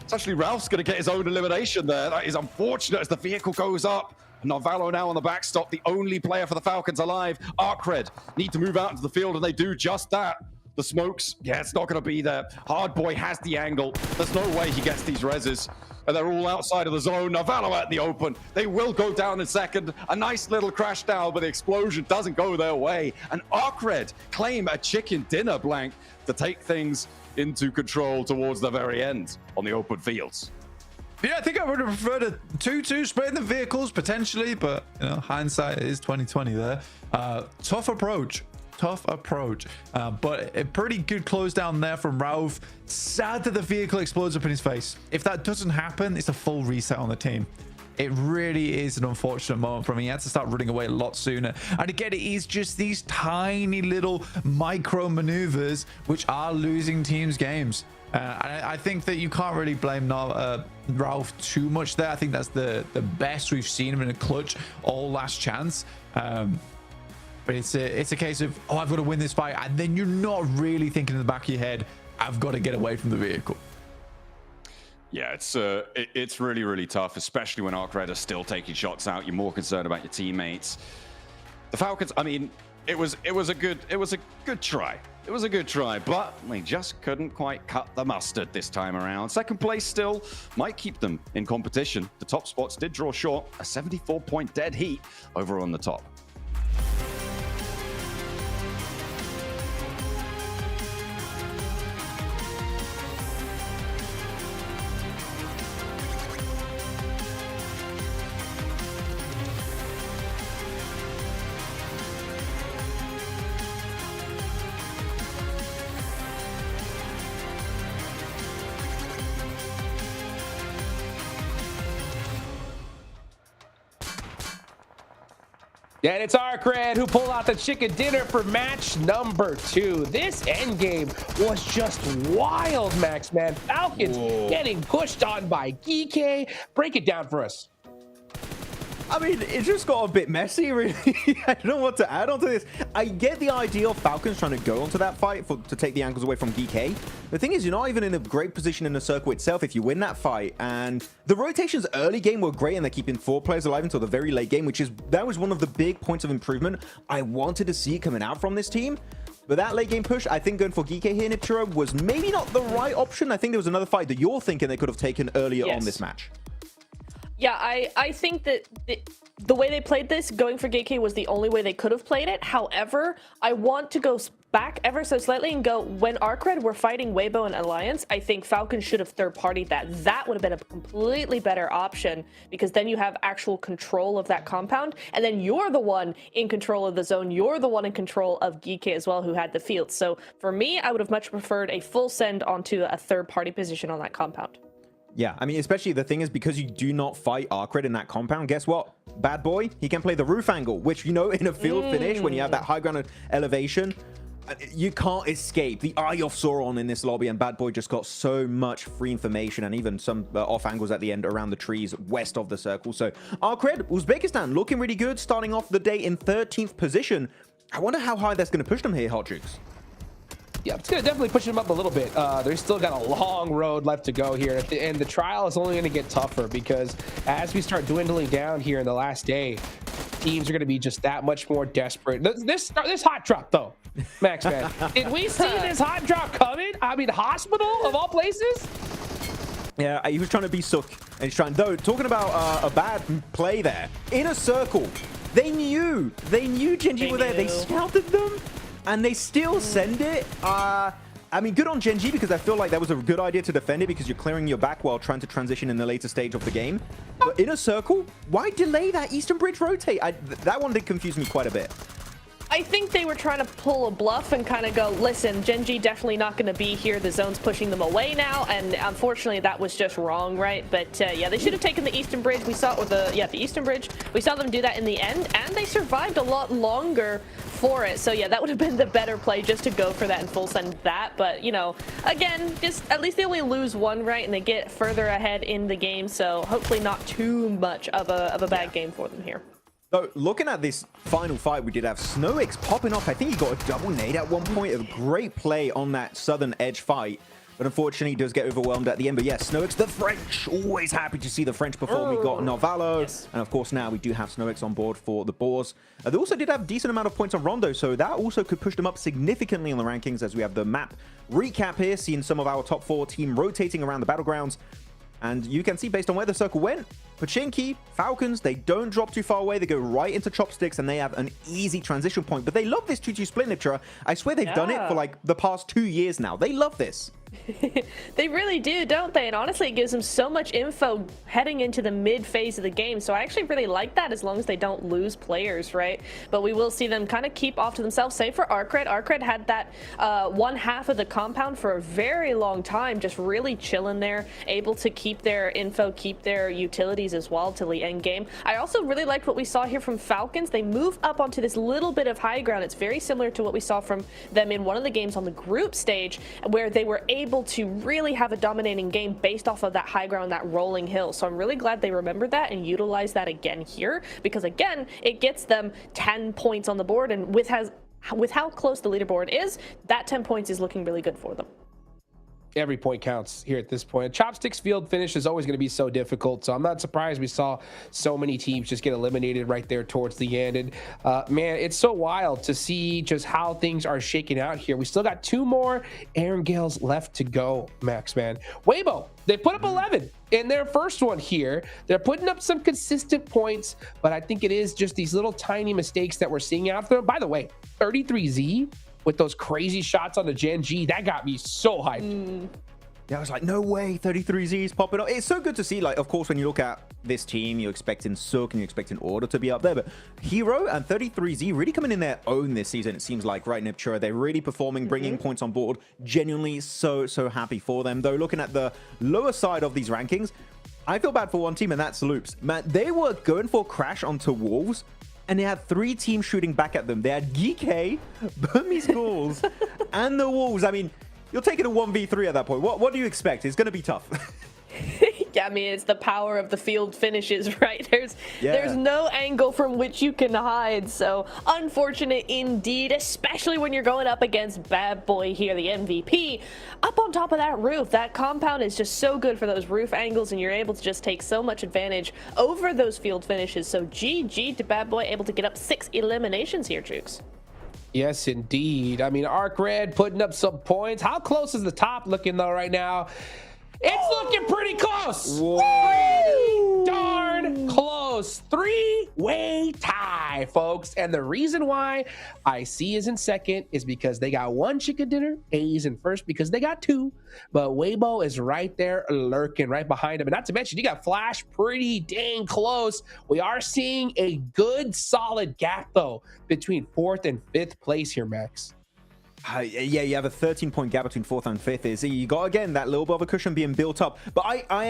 It's actually Ralph's going to get his own elimination there. That is unfortunate as the vehicle goes up. Narvalo now on the backstop, the only player for the Falcons alive. Arcred need to move out into the field, and they do just that. The smokes, yeah, it's not going to be there. Hardboy has the angle. There's no way he gets these reses. And they're all outside of the zone. Narvalo out in the open. They will go down in second. A nice little crash down, but the explosion doesn't go their way. And Arcred claim a chicken dinner, blank, to take things into control towards the very end on the open fields. Yeah, I think I would have preferred a 2-2 split in the vehicles potentially, but you know, hindsight is 2020 there. Tough approach, but a pretty good close down there from Ralph. Sad that the vehicle explodes up in his face. If that doesn't happen, it's a full reset on the team. It really is an unfortunate moment for him. He had to start running away a lot sooner. And again, it is just these tiny little micro maneuvers which are losing teams games. I think that you can't really blame Ralph too much there. I think that's the best we've seen him in a clutch all last chance. But it's a case of, oh, I've got to win this fight. And then you're not really thinking in the back of your head, I've got to get away from the vehicle. Yeah, it's really, really tough, especially when Arc Red are still taking shots out. You're more concerned about your teammates. The Falcons, I mean, it was a good try. It was a good try, but they just couldn't quite cut the mustard this time around. Second place still might keep them in competition. The top spots did draw short, a 74-point dead heat over on the top. And it's Arcred who pulled out the chicken dinner for match number 2. This endgame was just wild, Max, man. Falcons getting pushed on by Geeky. Break it down for us. I mean, it just got a bit messy, really. I don't know what to add onto this. I get the idea of Falcons trying to go onto that fight to take the ankles away from DK. The thing is, you're not even in a great position in the circle itself if you win that fight. And the rotations early game were great, and they're keeping 4 players alive until the very late game, that was one of the big points of improvement I wanted to see coming out from this team. But that late game push, I think going for Geeky here, Niptura, was maybe not the right option. I think there was another fight that you're thinking they could have taken earlier on this match. Yeah, I think that the way they played this, going for Geeky was the only way they could have played it. However, I want to go back ever so slightly and go, when Arcred were fighting Weibo and Alliance, I think Falcons should have third-partied that. That would have been a completely better option, because then you have actual control of that compound, and then you're the one in control of the zone. You're the one in control of Geeky as well, who had the field. So for me, I would have much preferred a full send onto a third-party position on that compound. Yeah, I mean, especially the thing is, because you do not fight Arcred in that compound, guess what? Bad boy, he can play the roof angle, which, you know, in a field finish, when you have that high ground elevation, you can't escape the Eye of Sauron in this lobby, and Bad Boy just got so much free information and even some off angles at the end around the trees west of the circle. So Arcred, Uzbekistan, looking really good, starting off the day in 13th position. I wonder how high that's going to push them here, Hot Jukes. Yeah, it's going to definitely push them up a little bit. They've still got a long road left to go here. And the trial is only going to get tougher, because as we start dwindling down here in the last day, teams are going to be just that much more desperate. This hot drop, though, Max, man. Did we see this hot drop coming? I mean, hospital of all places? Yeah, he was trying to be Sook. And he's trying, though, talking about a bad play there. In a circle. They knew Genji were there. They scouted them. And they still send it. I mean, good on Genji, because I feel like that was a good idea to defend it, because you're clearing your back while trying to transition in the later stage of the game. But in a circle, why delay that Eastern Bridge rotate? That one did confuse me quite a bit. I think they were trying to pull a bluff and kind of go, listen, Genji definitely not going to be here. The zone's pushing them away now, and unfortunately that was just wrong, right? But yeah, they should have taken the Eastern Bridge. We saw it with the Eastern Bridge. We saw them do that in the end, and they survived a lot longer for it. So yeah, that would have been the better play, just to go for that and full send that. But you know, again, just at least they only lose one, right? And they get further ahead in the game. So hopefully not too much of a bad game for them here. So looking at this final fight, we did have SnowX popping off. I think he got a double nade at one point. A great play on that southern edge fight. But unfortunately, he does get overwhelmed at the end. But yes, SnowX, the French. Always happy to see the French perform. We got Narvalo. Yes. And of course, now we do have SnowX on board for the Boars. They also did have a decent amount of points on Rondo. So that also could push them up significantly in the rankings, as we have the map recap here, seeing some of our top 4 team rotating around the battlegrounds. And you can see, based on where the circle went, Pachinki, Falcons, they don't drop too far away. They go right into Chopsticks, and they have an easy transition point. But they love this 2-2 split, Niptura. I swear they've done it for like the past 2 years now. They love this. They really do, don't they? And honestly, it gives them so much info heading into the mid phase of the game. So I actually really like that, as long as they don't lose players, right? But we will see them kind of keep off to themselves. Same for Arcred. Arcred had that one half of the compound for a very long time, just really chilling there, able to keep their info, keep their utilities as well till the end game. I also really liked what we saw here from Falcons. They move up onto this little bit of high ground. It's very similar to what we saw from them in one of the games on the group stage, where they were able able to really have a dominating game based off of that high ground, that rolling hill. So I'm really glad they remembered that and utilized that again here, because again, it gets them 10 points on the board, and with how close the leaderboard is, that 10 points is looking really good for them. Every point counts here at this point. Chopsticks field finish is always going to be so difficult, so I'm not surprised we saw so many teams just get eliminated right there towards the end. And man, it's so wild to see just how things are shaking out here. We still got 2 more Aaron Gales left to go, Max, man. Weibo, they put up 11 in their first one here. They're putting up some consistent points, but I think it is just these little tiny mistakes that we're seeing out there. By the way, 33Z with those crazy shots on the Gen G, that got me so hyped. Yeah, I was like, no way, 33Z's popping up. It's so good to see, like, of course, when you look at this team, you're expecting Sook and you're expecting Order to be up there, but Hero and 33Z really coming in their own this season, it seems like, right, Niptura? They're really performing, bringing points on board. Genuinely so happy for them. Though, looking at the lower side of these rankings, I feel bad for one team, and that's Loops. Man, they were going for Crash onto Wolves, and they had 3 teams shooting back at them. They had GK, Burmese Ghouls, and the Wolves. I mean, you're taking a 1v3 at that point. What do you expect? It's going to be tough. Yeah, I mean, it's the power of the field finishes, right? There's no angle from which you can hide. So unfortunate indeed, especially when you're going up against Bad Boy here, the MVP. Up on top of that roof, that compound is just so good for those roof angles, and you're able to just take so much advantage over those field finishes. So GG to Bad Boy, able to get up 6 eliminations here, Jukes. Yes, indeed. I mean, Arc Red putting up some points. How close is the top looking, though, right now? It's looking pretty close. Pretty darn close. 3-way tie, folks. And the reason why IC is in second is because they got 1 chicken dinner. A is in first because they got 2. But Weibo is right there lurking right behind him. And not to mention, you got Flash pretty dang close. We are seeing a good, solid gap, though, between 4th and 5th place here, Max. Yeah, you have a 13-point gap between 4th and 5th. You got, again, that little bit of a cushion being built up. But I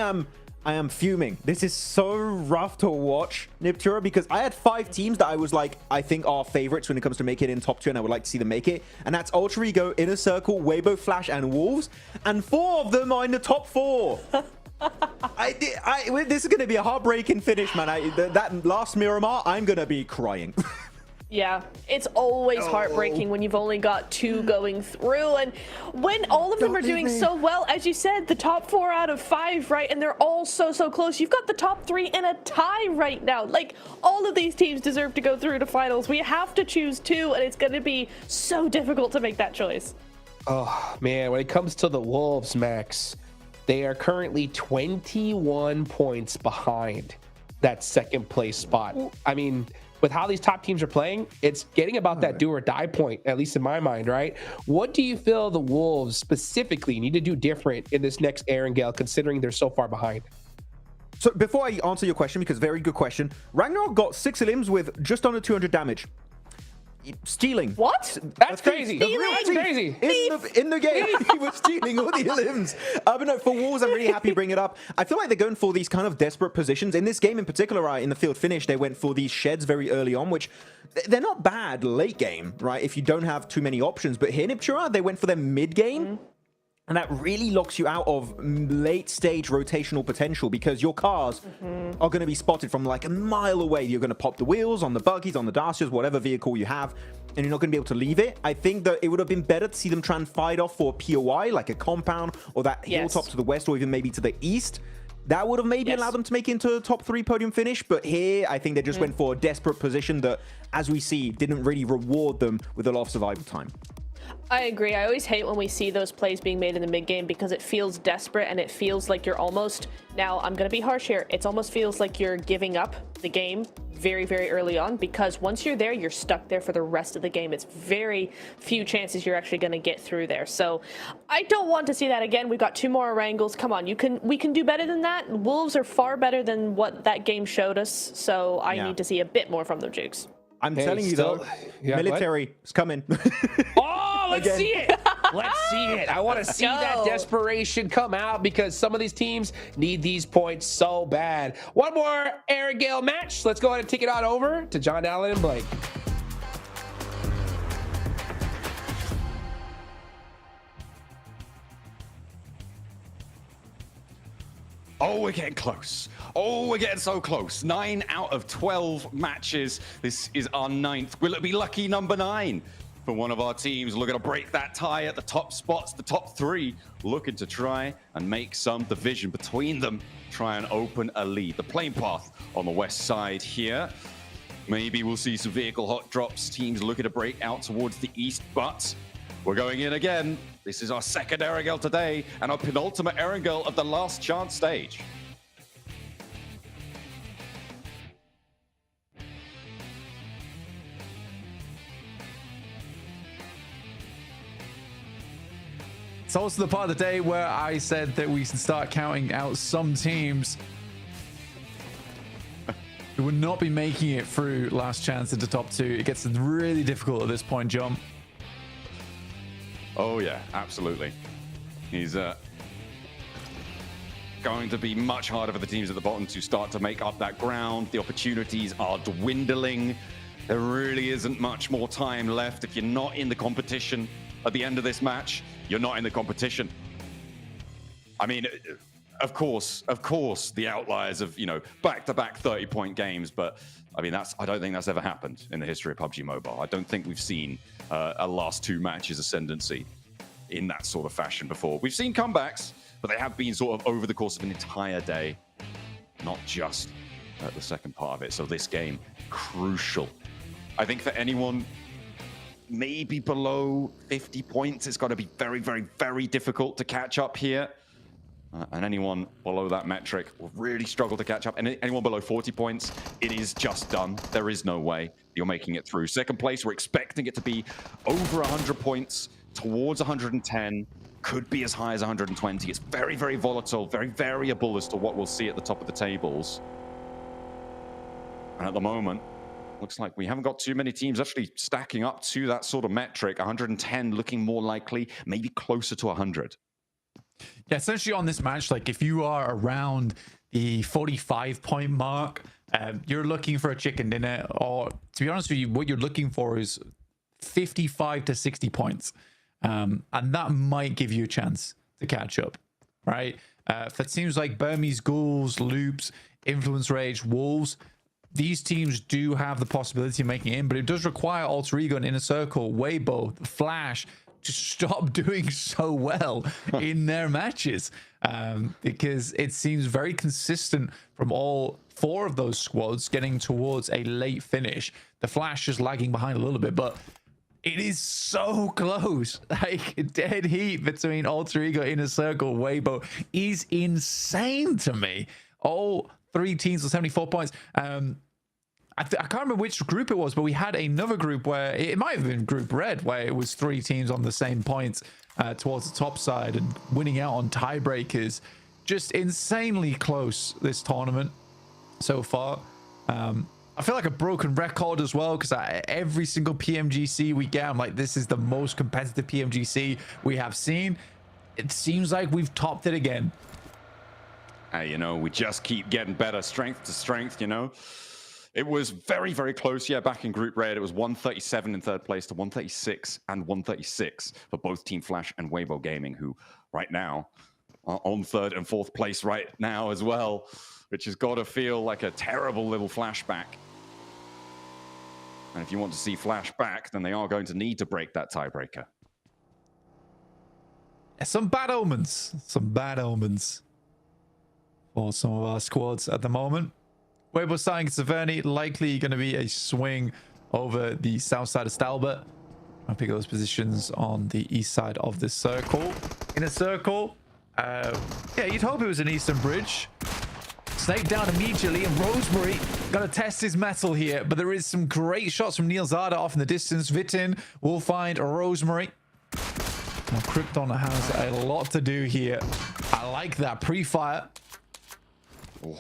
am fuming. This is so rough to watch, Niptura, because I had 5 teams that I was like, I think are favorites when it comes to making it in top 2, and I would like to see them make it. And that's Ultra Ego, Inner Circle, Weibo, Flash, and Wolves. And 4 of them are in the top 4. This is going to be a heartbreaking finish, man. That last Miramar, I'm going to be crying. Yeah, it's always heartbreaking when you've only got 2 going through, and when all of them are doing so well, as you said, the top 4 out of 5, right? And they're all so close. You've got the top 3 in a tie right now. Like, all of these teams deserve to go through to finals. We have to choose 2, and it's going to be so difficult to make that choice. Oh, man, when it comes to the Wolves, Max, they are currently 21 points behind that 2nd place spot. I mean, with how these top teams are playing, it's getting about that do or die point, at least in my mind, right? What do you feel the Wolves specifically need to do different in this next Aaron Gale, considering they're so far behind? So before I answer your question, because very good question, Ragnarok got 6 elims with just under 200 damage. Stealing. What? That's crazy. That's crazy. In the game, he was stealing all the limbs. But no, for Wolves, I'm really happy to bring it up. I feel like they're going for these kind of desperate positions. In this game in particular, right, in the field finish, they went for these sheds very early on, which they're not bad late game, right, if you don't have too many options. But here in Niptura, they went for them mid game. And that really locks you out of late stage rotational potential, because your cars are going to be spotted from like a mile away. You're going to pop the wheels on the buggies, on the Dacias, whatever vehicle you have, and you're not going to be able to leave it. I think that it would have been better to see them try and fight off for a POI, like a compound or that hilltop to the west, or even maybe to the east. That would have maybe allowed them to make it into the top 3 podium finish. But here, I think they just went for a desperate position that, as we see, didn't really reward them with a lot of survival time. I agree. I always hate when we see those plays being made in the mid game, because it feels desperate, and it feels like you're almost, now I'm going to be harsh here, it almost feels like you're giving up the game very early on, because once you're there, you're stuck there for the rest of the game. It's very few chances you're actually going to get through there. So I don't want to see that again. We've got 2 more Wrangles. Come on, we can do better than that. Wolves are far better than what that game showed us, so I need to see a bit more from them, Jukes. I'm telling you though, military is coming. Oh, let's see it. Let's see it. I want to see that desperation come out, because some of these teams need these points so bad. One more Aaron Gale match. Let's go ahead and take it on over to John Allen and Blake. Oh, we're getting close. Oh, we're getting so close. 9 out of 12 matches. This is our 9th. Will it be lucky number 9 for one of our teams? Looking to break that tie at the top spots, the top 3, looking to try and make some division between them, try and open a lead. The plane path on the west side here. Maybe we'll see some vehicle hot drops, teams looking to break out towards the east, but we're going in again. This is our second Erangel today and our penultimate Erangel of the last chance stage. It's also the part of the day where I said that we can start counting out some teams who would not be making it through last chance into top 2. It gets really difficult at this point, John. Oh yeah, absolutely. He's going to be much harder for the teams at the bottom to start to make up that ground. The opportunities are dwindling. There really isn't much more time left. If you're not in the competition at the end of this match, you're not in the competition. I mean, of course, the outliers of, you know, back-to-back 30-point games, but I mean, I don't think that's ever happened in the history of PUBG Mobile. I don't think we've seen a last 2 matches ascendancy in that sort of fashion before. We've seen comebacks, but they have been sort of over the course of an entire day, not just the second part of it. So this game, crucial. I think for anyone maybe below 50 points, it's got to be very, very, very difficult to catch up here. And anyone below that metric will really struggle to catch up. And anyone below 40 points, it is just done. There is no way you're making it through. Second place, we're expecting it to be over 100 points, towards 110, could be as high as 120. It's very, very volatile, very variable as to what we'll see at the top of the tables. And at the moment, looks like we haven't got too many teams actually stacking up to that sort of metric. 110 looking more likely, maybe closer to 100. Yeah, essentially on this match, like if you are around the 45-point mark, you're looking for a chicken dinner, or to be honest with you, what you're looking for is 55 to 60 points. And that might give you a chance to catch up, right? For teams like Burmese Ghouls, Loops, Influence Rage, Wolves, these teams do have the possibility of making it in, but it does require Alter Ego and Inner Circle, Weibo, Flash, to stop doing so well in their matches, because it seems very consistent from all 4 of those squads getting towards a late finish. The Flash is lagging behind a little bit, but it is so close. Like, dead heat between Alter Ego, Inner Circle, Weibo is insane to me. All 3 teams with 74 points. I can't remember which group it was, but we had another group where it might have been Group Red, where it was 3 teams on the same points towards the top side and winning out on tiebreakers. Just insanely close this tournament so far. I feel like a broken record as well, because every single PMGC we get, I'm like, this is the most competitive PMGC we have seen. It seems like we've topped it again. Hey, you know, we just keep getting better, strength to strength, you know. It was very, very close. Yeah, back in Group Red, it was 137 in third place to 136 and 136 for both Team Flash and Weibo Gaming, who right now are on 3rd and 4th place right now as well, which has got to feel like a terrible little flashback. And if you want to see Flash back, then they are going to need to break that tiebreaker. Some bad omens. Some bad omens for some of our squads at the moment. Weibo starting at Severny, likely going to be a swing over the south side of Stalbert. I'll pick those positions on the east side of the circle. In a circle, yeah, you'd hope it was an eastern bridge. Snake down immediately, and Rosemary going to test his metal here, but there is some great shots from Neil Zada off in the distance. Vitin will find Rosemary. Now, Krypton has a lot to do here. I like that pre-fire. Oh.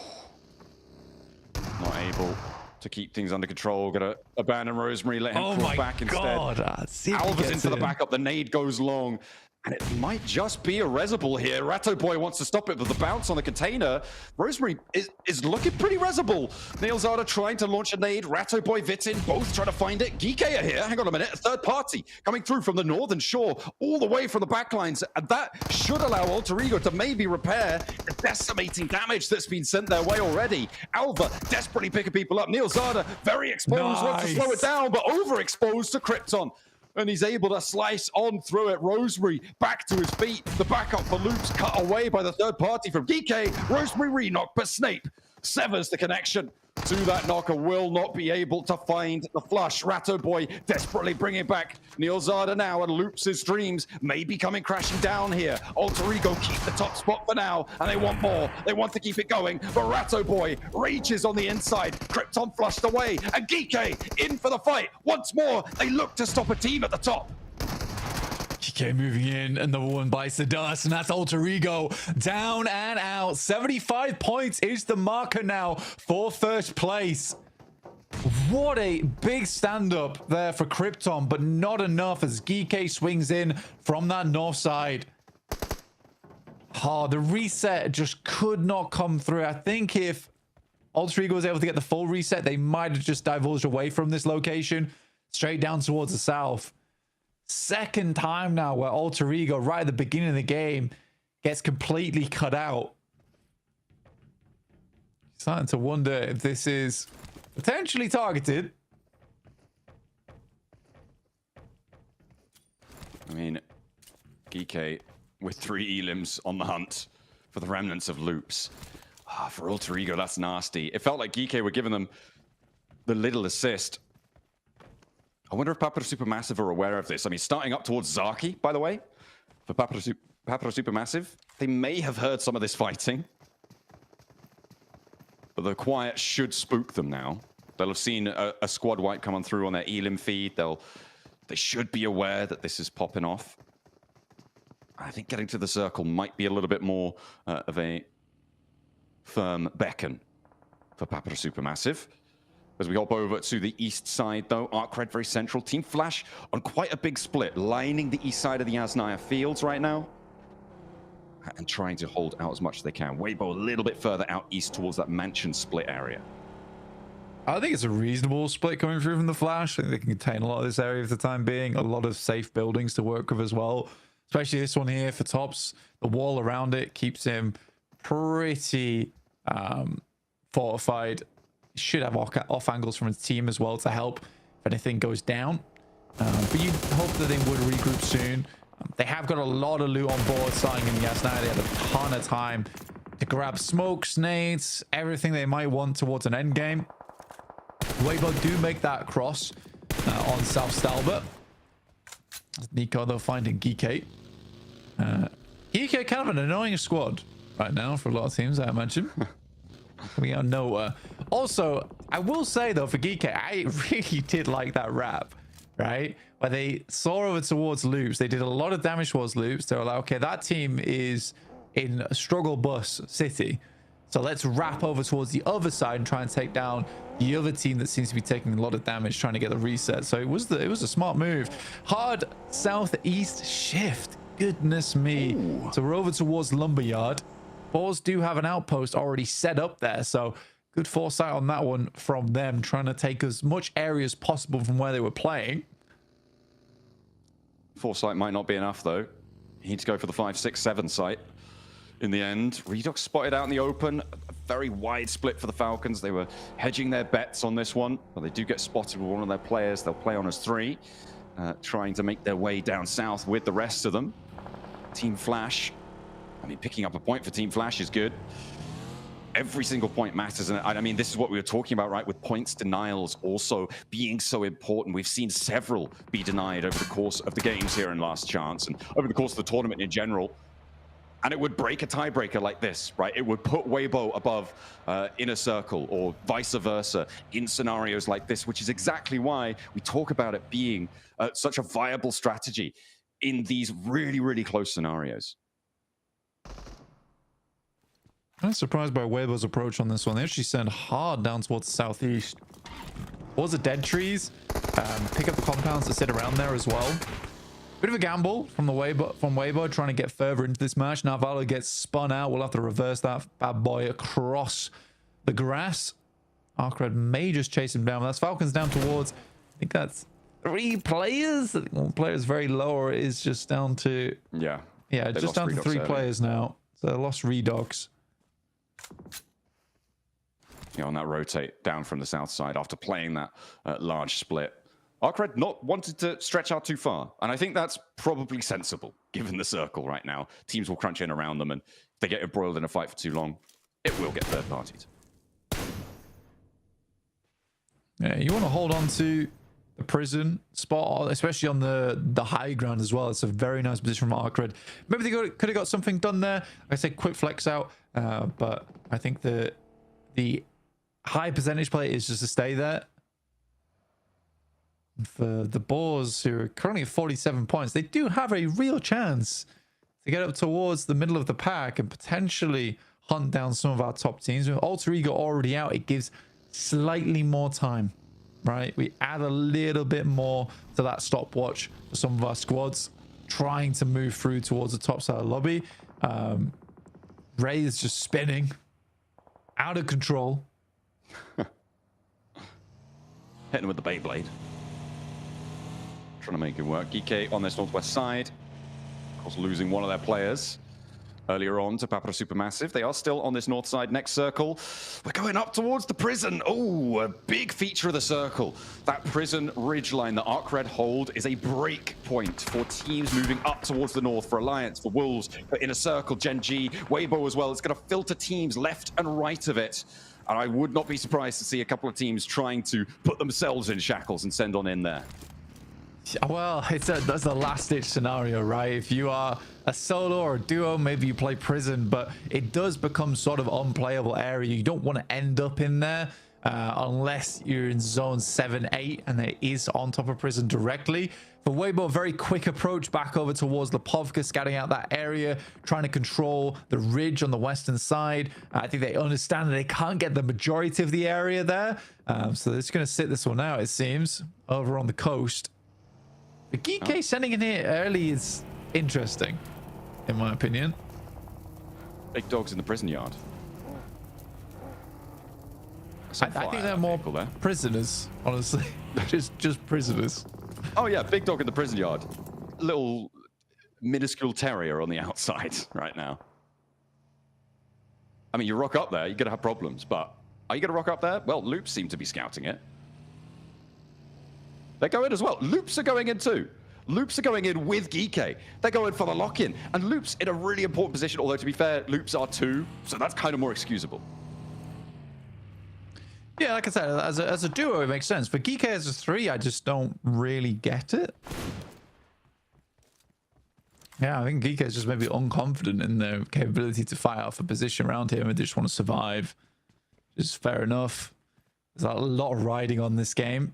Not able to keep things under control. Gonna abandon Rosemary, let him fall back instead. Alva's in for the backup. The nade goes long. And it might just be a Reservoir here. Ratto Boy wants to stop it, but the bounce on the container. Rosemary is looking pretty Reservoir. Neilzada trying to launch a nade. Ratto Boy, Vitin, both trying to find it. Geeke are here. Hang on a minute. A third party coming through from the northern shore, all the way from the backlines. And that should allow Alter Ego to maybe repair the decimating damage that's been sent their way already. Alva desperately picking people up. Neilzada very exposed, wants to slow it down, but overexposed to Krypton. And he's able to slice on through it. Rosemary back to his feet. The backup for Loops cut away by the third party from Geeke. Rosemary re-knock, but Snape severs the connection to that knocker. Will not be able to find the flush. Ratto Boy desperately bringing back Neilzada now, and Loops' dreams may be coming crashing down here. Alter Ego keep the top spot for now, and they want more. They want to keep it going, but Ratto Boy reaches on the inside. Krypton flushed away, and Geeke in for the fight. Once more, they look to stop a team at the top. Geeke moving in, and number one bites the dust, and that's Alter Ego down and out. 75 points is the marker now for first place. What a big stand-up there for Krypton, but not enough as Geeke swings in from that north side. Oh, the reset just could not come through. I think if Alter Ego was able to get the full reset, they might have just divulged away from this location, straight down towards the south. Second time now where Alter Ego, right at the beginning of the game, gets completely cut out. Starting to wonder if this is potentially targeted. I mean, Geeke with 3 elims on the hunt for the remnants of Loops. For Alter Ego, that's nasty. It felt like Geeke were giving them the little assist. I wonder if Papara Supermassive are aware of this. I mean, starting up towards Zaki, by the way, for Papara Supermassive, they may have heard some of this fighting. But the quiet should spook them now. They'll have seen a squad wipe come on through on their elim feed. They should be aware that this is popping off. I think getting to the circle might be a little bit more of a firm beckon for Papara Supermassive. As we hop over to the east side, though, Arcred very central. Team Flash on quite a big split, lining the east side of the Yasnaya fields right now. And trying to hold out as much as they can. Weibo a little bit further out east towards that mansion split area. I think it's a reasonable split coming through from the Flash. I think they can contain a lot of this area for the time being. A lot of safe buildings to work with as well. Especially this one here for Tops. The wall around it keeps him pretty fortified. Should have off angles from his team as well to help if anything goes down. But you'd hope that they would regroup soon. They have got a lot of loot on board starting in Yasnaya. They had a ton of time to grab smokes, nades, everything they might want towards an end game. Weibo do make that cross on South Stalbert. Nico though finding Geeke. Geeke kind of an annoying squad right now for a lot of teams, I imagine. Coming out of nowhere. Also, I will say though, for Geeke, I really did like that rap, right? Where they saw over towards Loops. They did a lot of damage towards Loops. They were like, okay, that team is in a struggle bus city. So let's wrap over towards the other side and try and take down the other team that seems to be taking a lot of damage, trying to get the reset. So it was a smart move. Hard southeast shift. Goodness me. Ooh. So we're over towards Lumberyard. Boars do have an outpost already set up there, so good foresight on that one from them, trying to take as much area as possible from where they were playing. Foresight might not be enough, though. You need to go for the 5, 6, 7 site in the end. Redox spotted out in the open. A very wide split for the Falcons. They were hedging their bets on this one, but they do get spotted with one of their players. They'll play on as 3, trying to make their way down south with the rest of them. Team Flash, I mean, picking up a point for Team Flash is good. Every single point matters. And I mean, this is what we were talking about, right? With points denials also being so important. We've seen several be denied over the course of the games here in Last Chance and over the course of the tournament in general. And it would break a tiebreaker like this, right? It would put Weibo above Inner Circle or vice versa in scenarios like this, which is exactly why we talk about it being such a viable strategy in these really, really close scenarios. I'm surprised by Weibo's approach on this one. They actually send hard down towards the southeast. Towards the dead trees. Pick up the compounds that sit around there as well. Bit of a gamble from Weibo trying to get further into this match. Now Valo gets spun out. We'll have to reverse that bad boy across the grass. Arcred may just chase him down. That's Falcons down towards, I think that's 3 players. I think 1 player is very low, or it is just down to... Yeah, just down to 3 players now. So they lost Redox. Yeah, on that rotate down from the south side after playing that large split. Arcred not wanted to stretch out too far, and I think that's probably sensible, given the circle right now. Teams will crunch in around them, and if they get embroiled in a fight for too long, it will get third-partied. Yeah, you want to hold on to the prison spot, especially on the high ground as well. It's a very nice position from Arcred. Maybe they could have got something done there. Like I say, quick flex out, but I think the high percentage play is just to stay there. For the Boars, who are currently at 47 points, they do have a real chance to get up towards the middle of the pack and potentially hunt down some of our top teams. With Alter Ego already out, it gives slightly more time, right? We add a little bit more to that stopwatch for some of our squads trying to move through towards the top side of the lobby. Ray is just spinning out of control. Hitting with the Beyblade. Trying to make it work. GK on this northwest side. Of course, losing one of their players earlier on to Papara Supermassive. They are still on this north side. Next circle. We're going up towards the prison. Oh, a big feature of the circle. That prison ridgeline that Arcred hold is a break point for teams moving up towards the north, for Alliance, for Wolves, for Inner Circle, Gen G, Weibo as well. It's going to filter teams left and right of it. And I would not be surprised to see a couple of teams trying to put themselves in shackles and send on in there. Well, that's a last-ditch scenario, right? If you are a solo or a duo, maybe you play prison, but it does become sort of unplayable area. You don't want to end up in there unless you're in zone 7-8 and it is on top of prison directly. For Weibo, very quick approach back over towards Lipovka, scouting out that area, trying to control the ridge on the western side. I think they understand that they can't get the majority of the area there. So they're just going to sit this one out, it seems, over on the coast. The GK sending in here early is interesting, in my opinion. Big dogs in the prison yard. I think they're more prisoners, honestly. just prisoners. Oh yeah, big dog in the prison yard. Little minuscule terrier on the outside right now. I mean, you rock up there, you're going to have problems, but are you going to rock up there? Well, Loops seem to be scouting it. They go in as well. Loops are going in too. Loops are going in with Gike. They're going for the lock-in. And Loops in a really important position, although to be fair, Loops are 2, so that's kind of more excusable. Yeah, like I said, as a duo, it makes sense. For Gike as a 3, I just don't really get it. Yeah, I think Gike is just maybe unconfident in their capability to fight out for position around him and they just want to survive. Just fair enough. There's a lot of riding on this game.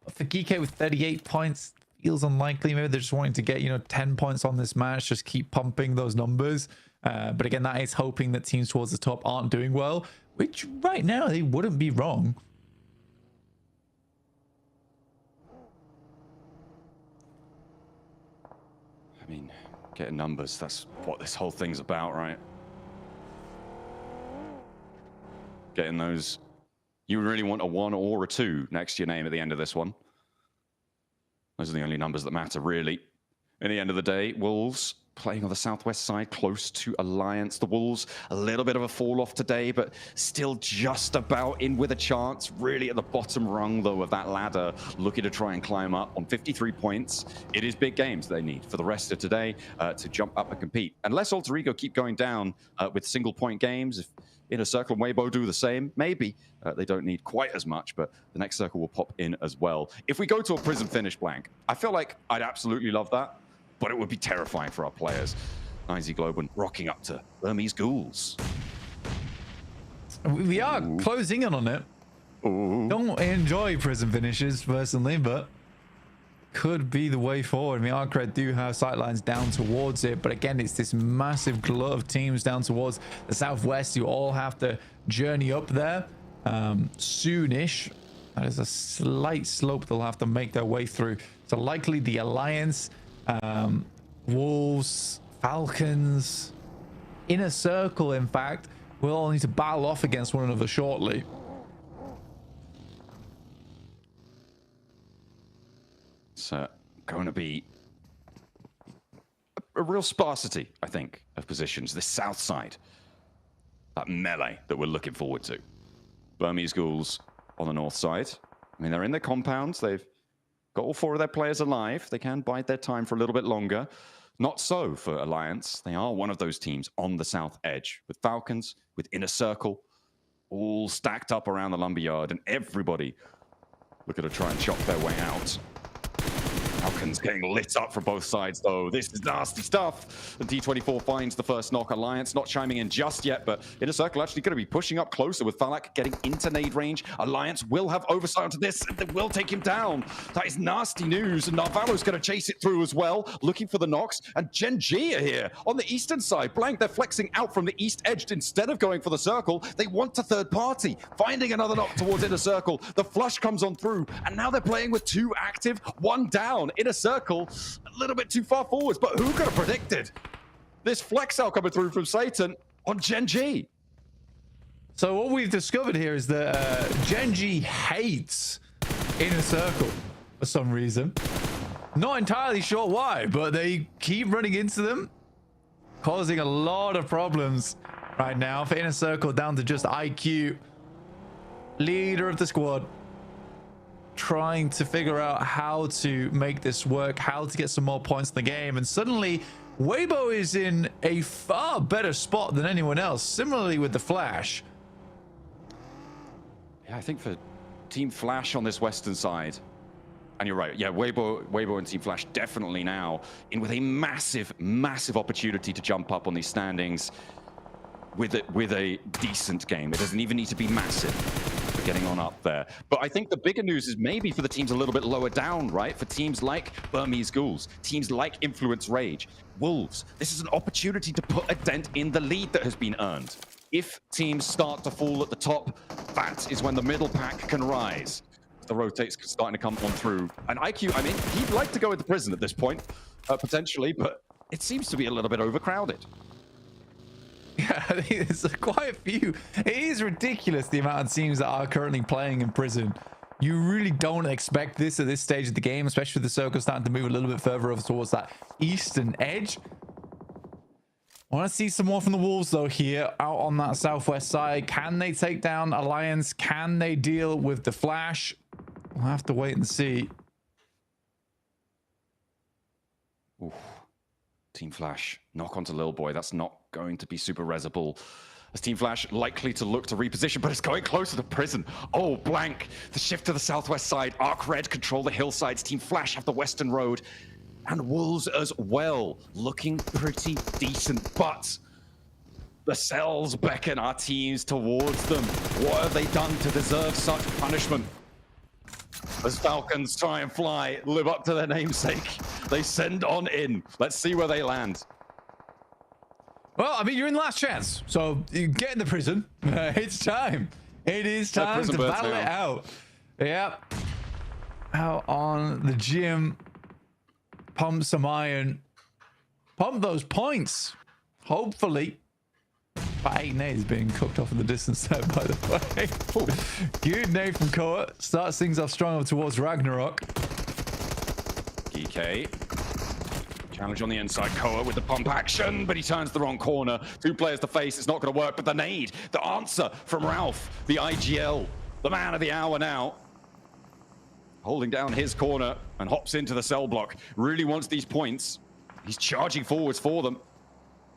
But for Gike with 38 points, feels unlikely. Maybe they're just wanting to get, 10 points on this match, just keep pumping those numbers. But again, that is hoping that teams towards the top aren't doing well, which right now they wouldn't be wrong. I mean, getting numbers, that's what this whole thing's about, right? Getting those. You really want a 1 or a 2 next to your name at the end of this one. Those are the only numbers that matter, really. In the end of the day, Wolves playing on the southwest side, close to Alliance. The Wolves, a little bit of a fall off today, but still just about in with a chance. Really at the bottom rung, though, of that ladder, looking to try and climb up on 53 points. It is big games they need for the rest of today to jump up and compete. Unless Alter Ego keep going down with single-point games, if Inner Circle and Weibo do the same, maybe they don't need quite as much, but the next circle will pop in as well. If we go to a prison finish blank, I feel like I'd absolutely love that, but it would be terrifying for our players. IZ Globan rocking up to Burmese Ghouls. We are closing in on it. Ooh. Don't enjoy prison finishes personally, but could be the way forward. I mean, Arcred do have sightlines down towards it, but again, it's this massive glut of teams down towards the southwest. You all have to journey up there soonish. That is a slight slope they'll have to make their way through. So likely the Alliance, Wolves, Falcons, Inner Circle, in fact, will all need to battle off against one another shortly. It's going to be a real sparsity, I think, of positions. The south side, that melee that we're looking forward to. Burmese Ghouls on the north side. I mean, they're in their compounds. They've got all 4 of their players alive. They can bide their time for a little bit longer. Not so for Alliance. They are one of those teams on the south edge with Falcons, with Inner Circle, all stacked up around the lumberyard, and everybody looking to try and chop their way out. Falcons getting lit up from both sides, though. This is nasty stuff. The D24 finds the first knock. Alliance not chiming in just yet, but Inner Circle actually going to be pushing up closer with Falak getting into nade range. Alliance will have oversight onto this, and they will take him down. That is nasty news, and Narvalo's going to chase it through as well, looking for the knocks. And Gen G are here on the eastern side. Blank, they're flexing out from the east edge instead of going for the circle. They want to third party, finding another knock towards Inner Circle. The flush comes on through, and now they're playing with 2 active, 1 down. Inner Circle a little bit too far forwards, but who could have predicted this flex out coming through from Satan on Gen G? So what we've discovered here is that Gen G hates Inner Circle for some reason. Not entirely sure why, but they keep running into them, causing a lot of problems right now for Inner Circle, down to just IQ, leader of the squad, trying to figure out how to make this work, how to get some more points in the game. And suddenly Weibo is in a far better spot than anyone else, similarly with the Flash. Yeah, I think for Team Flash on this western side, and you're right, yeah, Weibo and Team Flash definitely now in with a massive opportunity to jump up on these standings with a decent game. It doesn't even need to be massive for getting on up there. But I think the bigger news is maybe for the teams a little bit lower down, right? For teams like Burmese Ghouls, teams like Influence Rage, Wolves. This is an opportunity to put a dent in the lead that has been earned. If teams start to fall at the top, that is when the middle pack can rise. The rotates starting to come on through. And IQ, I mean, he'd like to go into prison at this point, potentially, but it seems to be a little bit overcrowded. Yeah, I think there's quite a few. It is ridiculous the amount of teams that are currently playing in prison. You really don't expect this at this stage of the game, especially with the circle starting to move a little bit further over towards that eastern edge. I want to see some more from the Wolves, though, here out on that southwest side. Can they take down Alliance? Can they deal with the Flash? We'll have to wait and see. Oof. Team Flash, knock onto Lil Boy. That's not going to be super resable. As Team Flash likely to look to reposition, but it's going closer to prison. Oh, blank. The shift to the southwest side. Arc Red control the hillsides. Team Flash have the western road. And Wolves as well, looking pretty decent. But the cells beckon our teams towards them. What have they done to deserve such punishment? As Falcons try and fly, live up to their namesake. They send on in. Let's see where they land. Well, I mean, you're in the last chance. So you get in the prison. It's time. It is time to battle it out. Yep. Out on the gym. Pump some iron. Pump those points. Hopefully. But 8 nades being cooked off in the distance there, by the way. Good nade from Koa. Starts things off strong up towards Ragnarok. GK. Challenge on the inside. Koa with the pump action, but he turns the wrong corner. 2 players to face. It's not going to work, but the nade. The answer from Ralph. The IGL. The man of the hour now. Holding down his corner and hops into the cell block. Really wants these points. He's charging forwards for them.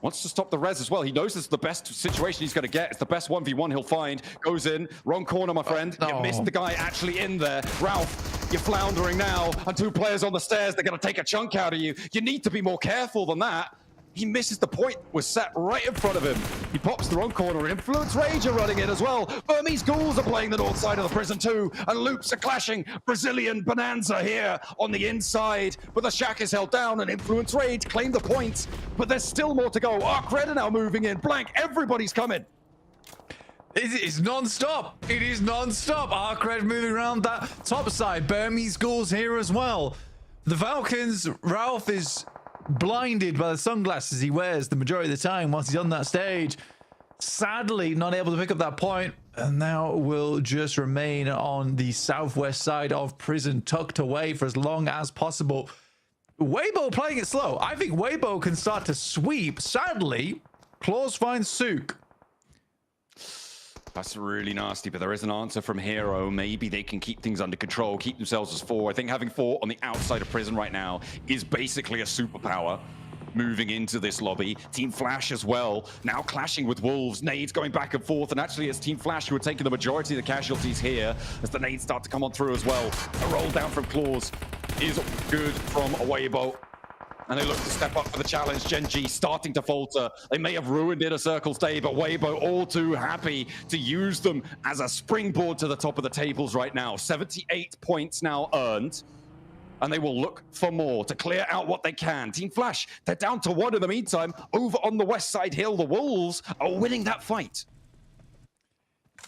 Wants to stop the res as well. He knows this is the best situation he's going to get. It's the best 1v1 he'll find. Goes in. Wrong corner, my friend. You missed the guy actually in there. Ralph, you're floundering now. And 2 players on the stairs. They're going to take a chunk out of you. You need to be more careful than that. He misses the point. Was set right in front of him. He pops the wrong corner. Influence Rage are running in as well. Burmese Ghouls are playing the north side of the prison too. And loops are clashing. Brazilian Bonanza here on the inside. But the shack is held down and Influence Rage claim the points. But there's still more to go. Arc Red are now moving in. Blank. Everybody's coming. It is non-stop. It is non-stop. Arcred moving around that top side. Burmese Ghouls here as well. The Falcons, Ralph is blinded by the sunglasses he wears the majority of the time whilst he's on that stage. Sadly, not able to pick up that point, and now will just remain on the southwest side of prison, tucked away for as long as possible. Weibo playing it slow. I think Weibo can start to sweep. Sadly, Claws finds Sook. That's really nasty, but there is an answer from Hero. Maybe they can keep things under control, keep themselves as 4. I think having 4 on the outside of prison right now is basically a superpower. Moving into this lobby. Team Flash as well, now clashing with Wolves. Nades going back and forth, and actually it's Team Flash who are taking the majority of the casualties here as the nades start to come on through as well. A roll down from Claws is good from Weibo, and they look to step up for the challenge. Gen G starting to falter. They may have ruined Inner Circle's day, but Weibo all too happy to use them as a springboard to the top of the tables right now. 78 points now earned, and they will look for more to clear out what they can. Team Flash, they're down to 1 in the meantime. Over on the west side hill, the Wolves are winning that fight.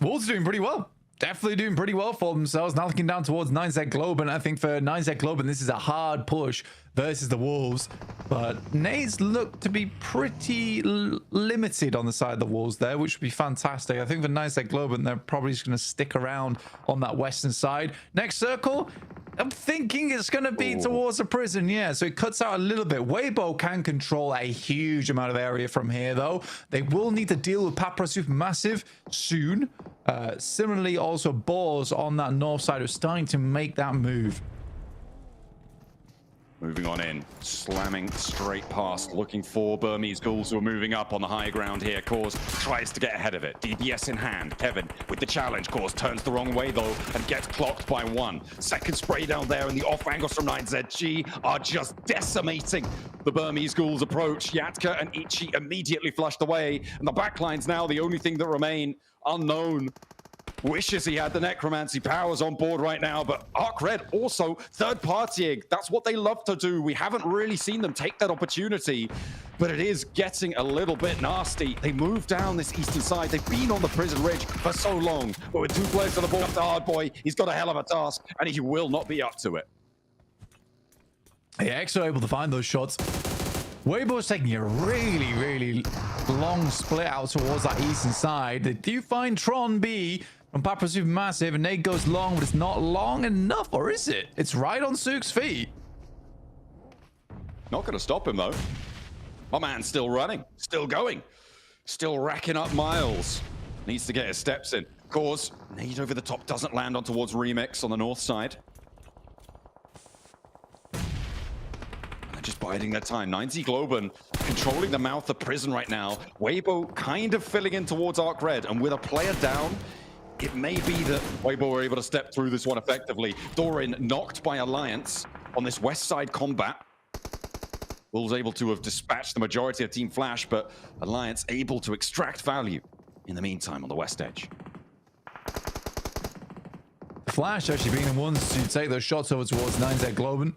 Wolves are doing pretty well. Definitely doing pretty well for themselves. Now looking down towards 9Z Globe, and I think for 9Z Globe, this is a hard push versus the Wolves. But Nades look to be pretty limited on the side of the Wolves there, which would be fantastic. I think for 9Z Globe, they're probably just going to stick around on that western side. Next circle, I'm thinking it's going to be towards the prison, yeah. So it cuts out a little bit. Weibo can control a huge amount of area from here, though. They will need to deal with Papra Supermassive soon. Similarly, also Boars on that north side are starting to make that move. Moving on in, slamming straight past, looking for Burmese Ghouls who are moving up on the high ground here. Cause tries to get ahead of it. DBS in hand. Kevin with the challenge. Cause turns the wrong way though and gets clocked by 1. Second spray down there, and the off angles from 9ZG are just decimating the Burmese Ghouls approach. Yatka and Ichi immediately flushed away, and the backlines now the only thing that remain. Unknown wishes he had the necromancy powers on board right now, but Arc Red also third-partying. That's what they love to do. We haven't really seen them take that opportunity, but it is getting a little bit nasty. They move down this eastern side. They've been on the prison ridge for so long, but with 2 players on the board, the hard boy, he's got a hell of a task, and he will not be up to it. Yeah, X are able to find those shots. Weibo's taking a really, really long split out towards that eastern side. They do find Tron B from Papra Supermassive, and Nate goes long, but it's not long enough, or is it? It's right on Sook's feet. Not going to stop him, though. My man's still running, still going, still racking up miles. Needs to get his steps in. Cause nade over the top doesn't land on towards Remix on the north side. Just biding their time. 9Z Globen controlling the mouth of prison right now. Weibo kind of filling in towards Arc Red, and with a player down, it may be that Weibo were able to step through this one effectively. Doran knocked by Alliance on this west side combat. Wolves able to have dispatched the majority of Team Flash, but Alliance able to extract value in the meantime on the west edge. Flash actually being the ones to take those shots over towards 9Z Globen.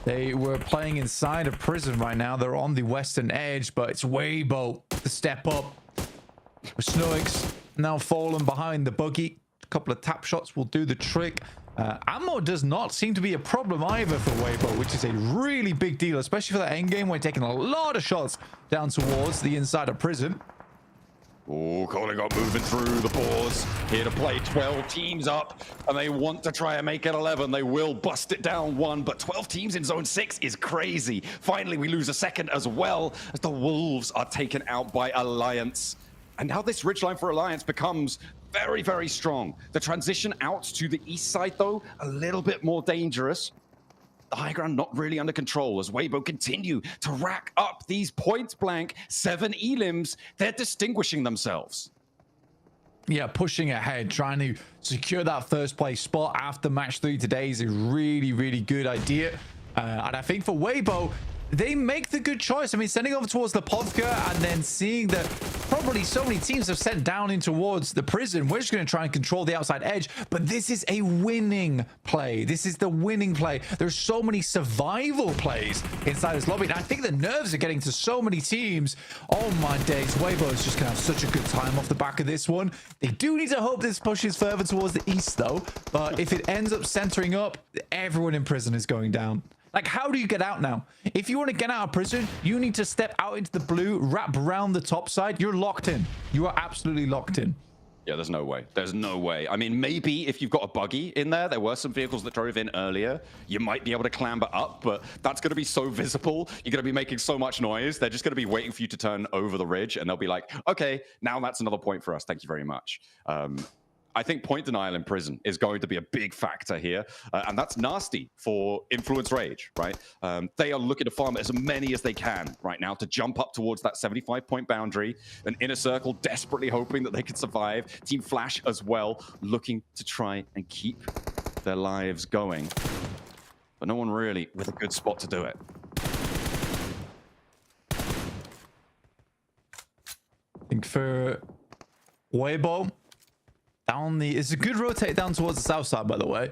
They were playing inside of prison right now. They're on the western edge, but it's Weibo to step up. Snoix now fallen behind the buggy. A couple of tap shots will do the trick. Ammo does not seem to be a problem either for Weibo, which is a really big deal, especially for that end game where you're taking a lot of shots down towards the inside of prison. Oh, Colin got moving through the Boars. Here to play 12 teams up, and they want to try and make it 11. They will bust it down 1, but 12 teams in zone 6 is crazy. Finally, we lose a second as well as the Wolves are taken out by Alliance. And now this ridgeline for Alliance becomes very, very strong. The transition out to the east side, though, a little bit more dangerous. The high ground not really under control as Weibo continue to rack up these point blank 7 elims. They're distinguishing themselves. Yeah, pushing ahead, trying to secure that first place spot after match 3 today is a really, really good idea. And I think for Weibo, they make the good choice. I mean, sending over towards the Povka and then seeing that probably so many teams have sent down in towards the prison. We're just going to try and control the outside edge. But this is a winning play. This is the winning play. There's so many survival plays inside this lobby. And I think the nerves are getting to so many teams. Oh my days. Weibo is just going to have such a good time off the back of this one. They do need to hope this pushes further towards the east, though. But if it ends up centering up, everyone in prison is going down. Like, how do you get out now? If you want to get out of prison, you need to step out into the blue, wrap around the top side. You're locked in. You are absolutely locked in. Yeah, there's no way. There's no way. I mean, maybe if you've got a buggy in there, there were some vehicles that drove in earlier, you might be able to clamber up, but that's going to be so visible. You're going to be making so much noise. They're just going to be waiting for you to turn over the ridge, and they'll be like, okay, now that's another point for us. Thank you very much. I think point denial in prison is going to be a big factor here, and that's nasty for Influence Rage, right? They are looking to farm as many as they can right now to jump up towards that 75-point boundary. An Inner Circle desperately hoping that they can survive. Team Flash as well, looking to try and keep their lives going. But no one really with a good spot to do it. I think for Weibo, down the, it's a good rotate down towards the south side, by the way.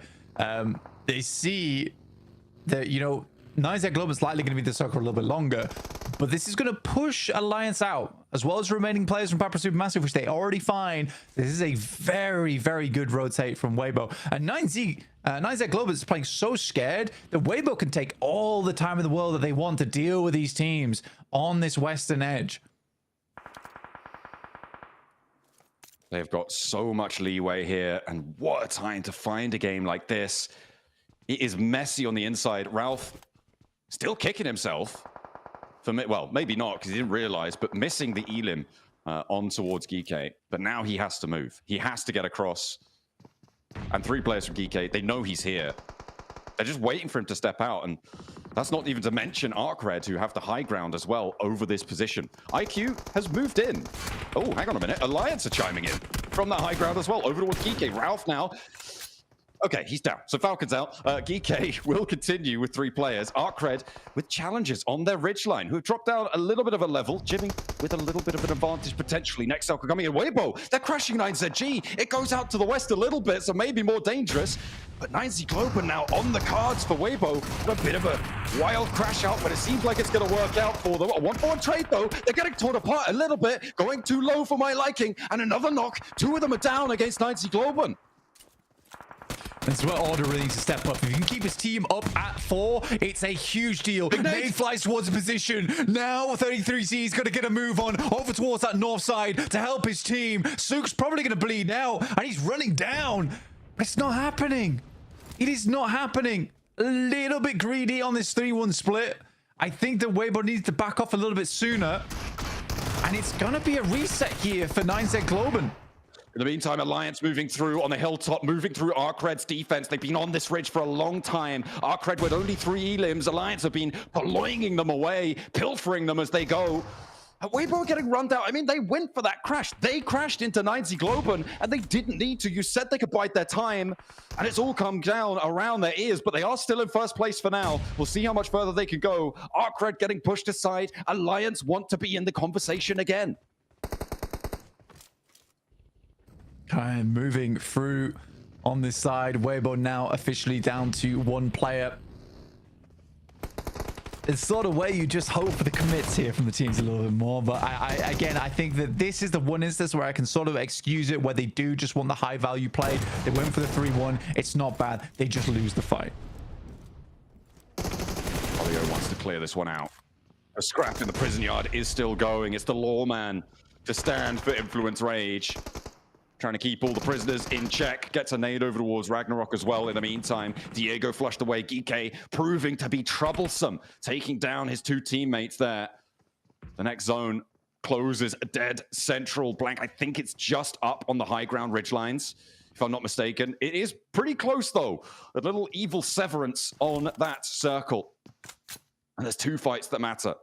They see that, you know, Nizek Globe is likely going to be the circle a little bit longer, but this is going to push Alliance out, as well as remaining players from Papa Supermassive, which they already find. This is a very, very good rotate from Weibo. And 9Z Globe is playing so scared that Weibo can take all the time in the world that they want to deal with these teams on this western edge. They've got so much leeway here, and what a time to find a game like this. It is messy on the inside. Ralph still kicking himself. For well, maybe not, because he didn't realize, but missing the Elim on towards Geekay. But now he has to move. He has to get across. And 3 players from Geekay, they know he's here. They're just waiting for him to step out, and that's not even to mention ArcRed, who have the high ground as well over this position. IQ has moved in. Oh, hang on a minute. Alliance are chiming in from that high ground as well, over towards Geekay. Ralph now. Okay, he's down. So Falcon's out. Geekay will continue with 3 players. ArcRed with challenges on their ridgeline, who have dropped down a little bit of a level. Jimmy with a little bit of an advantage potentially. Next circle coming in. Weibo, they're crashing 9ZG. It goes out to the west a little bit, so maybe more dangerous. But 9Z Global now on the cards for Weibo. A bit of a wild crash out, but it seems like it's going to work out for them. A 1-4 trade, though. They're getting torn apart a little bit, going too low for my liking. And another knock. 2 of them are down against 9Z Global. That's where Order really needs to step up. If he can keep his team up at 4, it's a huge deal. Nade flies towards the position. Now 33C is going to get a move on over towards that north side to help his team. Sook's probably going to bleed now, and he's running down. But it's not happening. It is not happening. A little bit greedy on this 3-1 split. I think that Weibo needs to back off a little bit sooner. And it's going to be a reset here for 9Z Globen. In the meantime, Alliance moving through on the hilltop, moving through ArcRed's defense. They've been on this ridge for a long time. ArcRed with only 3 elims. Alliance have been purloining them away, pilfering them as they go. Weibo getting run down. I mean, they went for that crash. They crashed into 9Z Globen, and they didn't need to. You said they could bide their time, and it's all come down around their ears, but they are still in first place for now. We'll see how much further they can go. ArcRed getting pushed aside. Alliance want to be in the conversation again. And moving through on this side, Weibo now officially down to 1 player. It's sort of where you just hope for the commits here from the teams a little bit more. But again, I think that this is the one instance where I can sort of excuse it, where they do just want the high value play. They went for the 3-1. It's not bad. They just lose the fight. Olio wants to clear this one out. A scrap in the prison yard is still going. It's the lawman to stand for Influence Rage. Trying to keep all the prisoners in check. Gets a nade over towards Ragnarok as well. In the meantime, Diego flushed away. Geekay proving to be troublesome, taking down his 2 teammates there. The next zone closes dead central. Blank, I think it's just up on the high ground ridgelines, if I'm not mistaken. It is pretty close, though. A little evil severance on that circle. And there's 2 fights that matter.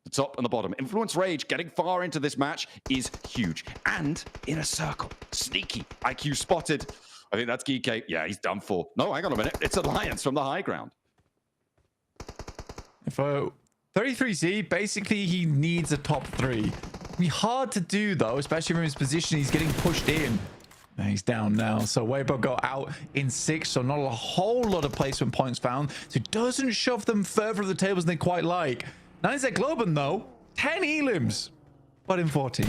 The top and the bottom. Influence Rage getting far into this match is huge. And in a circle. Sneaky. IQ spotted. I think that's Geekay. Yeah, he's done for. No, hang on a minute. It's Alliance from the high ground. If 33Z, basically he needs a top 3. It'd be hard to do though, especially from his position. He's getting pushed in. And he's down now. So Weibo go out in 6. So not a whole lot of placement points found. So it doesn't shove them further of the tables than they quite like. 9Z Globen though, 10 elims, but in 14.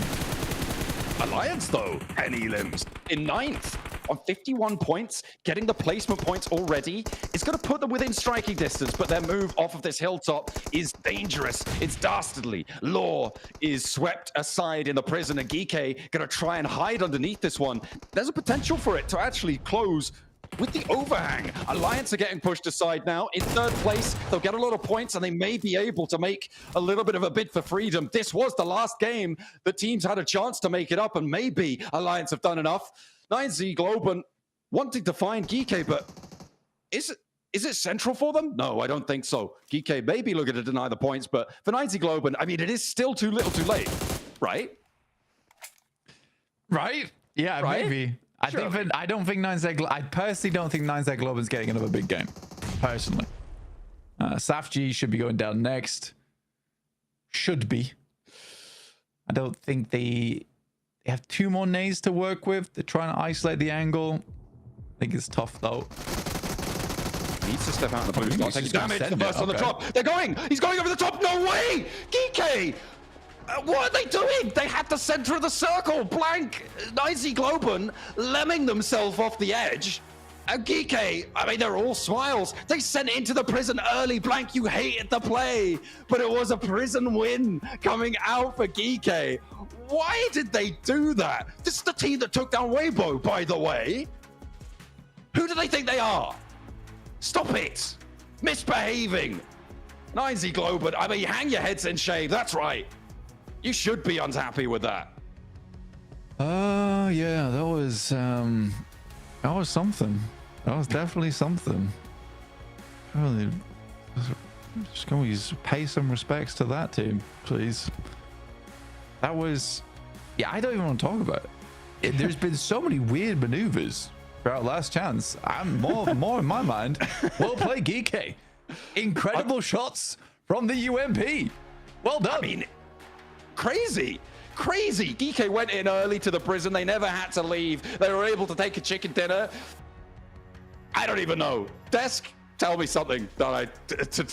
Alliance though, 10 elims in 9th on 51 points, getting the placement points already. It's going to put them within striking distance, but their move off of this hilltop is dangerous. It's dastardly. Law is swept aside in the prison, and Geeke going to try and hide underneath this one. There's a potential for it to actually close with the overhang. Alliance are getting pushed aside now. In 3rd place, they'll get a lot of points and they may be able to make a little bit of a bid for freedom. This was the last game that teams had a chance to make it up, and maybe Alliance have done enough. 9Z Globen wanting to find Geeke, but is it central for them? No, I don't think so. Geeke may be looking to deny the points, but for 9Z Globen, I mean, it is still too little too late, right? Right? Yeah, right? maybe. I don't think 9Z. I personally don't think 9Z Globen's getting another big game. Personally, SAFG should be going down next. Should be. I don't think they have 2 more nades to work with. They're trying to isolate the angle. I think it's tough though. Needs to step out in the blue spot. Taking damage. The burst on the top. They're going. He's going over the top. No way. Geeke. What are they doing? They had the center of the circle. Blank. 9Z Globen lemming themselves off the edge. And Geeke, I mean, they're all smiles. They sent it into the prison early. Blank, you hated the play. But it was a prison win coming out for Geeke. Why did they do that? This is the team that took down Weibo, by the way. Who do they think they are? Stop it. Misbehaving. 9Z Globen, I mean, hang your heads in shame. That's right. You should be unhappy with that. Yeah, that was something. That was definitely something. Really, just can we pay some respects to that team, please? That was, yeah, I don't even want to talk about it. There's been so many weird maneuvers throughout Last Chance. I'm more in my mind. Well played, Geeke. Incredible shots from the UMP. Well done. I mean, crazy. Geeke went in early to the prison. They never had to leave. They were able to take a chicken dinner. I don't even know. Desk, tell me something to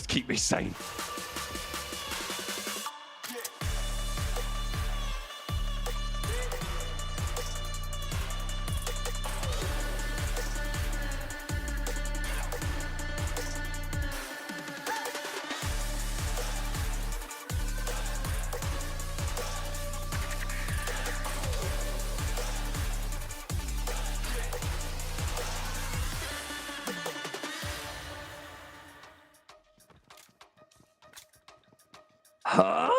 keep me sane. Huh?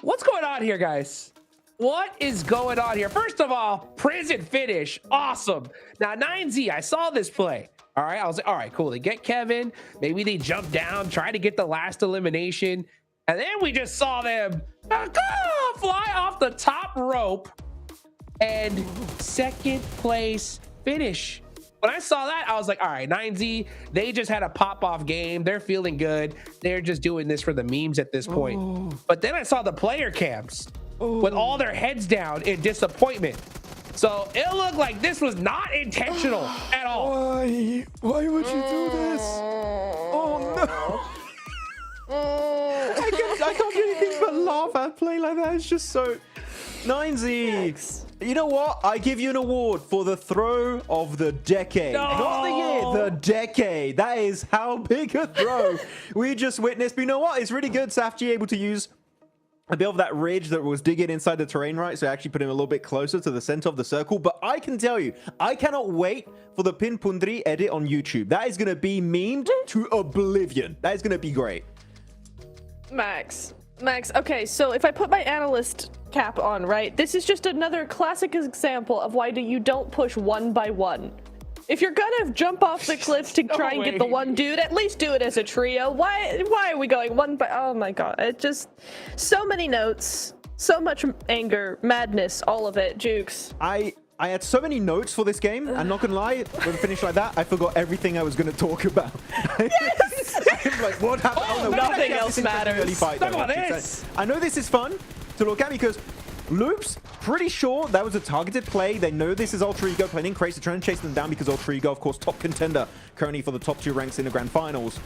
What's going on here, guys? What is going on here? First of all, prison finish. Awesome. Now, 9Z, I saw this play. All right. I was like, all right, cool. They get Kevin. Maybe they jump down, try to get the last elimination. And then we just saw them fly off the top rope and 2nd place finish. When I saw that, I was like, all right, 9Z, they just had a pop-off game. They're feeling good. They're just doing this for the memes at this point. But then I saw the player cams with all their heads down in disappointment. So it looked like this was not intentional at all. Why would you do this? Oh, no. I can't do anything but laugh at play like that. It's just so... 9Z. You know what? I give you an award for the throw of the decade. No. Not the year, the decade. That is how big a throw we just witnessed. But you know what? It's really good. SAFG able to use a bit of that ridge that was digging inside the terrain, right? So actually put him a little bit closer to the center of the circle. But I can tell you, I cannot wait for the Pin Pundri edit on YouTube. That is going to be memed to oblivion. That is going to be great. Max, okay, so if I put my analyst cap on, right, this is just another classic example of why you don't push 1 by 1. If you're gonna jump off the cliff to try and get the one dude, at least do it as a trio. Why are we going 1 by... Oh my god, it just... So many notes, so much anger, madness, all of it. Jukes. I had so many notes for this game. I'm not gonna lie, with a finish like that, I forgot everything I was gonna talk about. Yes! I'm like, what happened? Oh, nothing else matters. Talk about this. I know this is fun to look at because Loops, pretty sure that was a targeted play. They know this is Ultra Ego playing Crazy, trying to chase them down because Ultra Ego, of course, top contender currently for the top 2 ranks in the grand finals.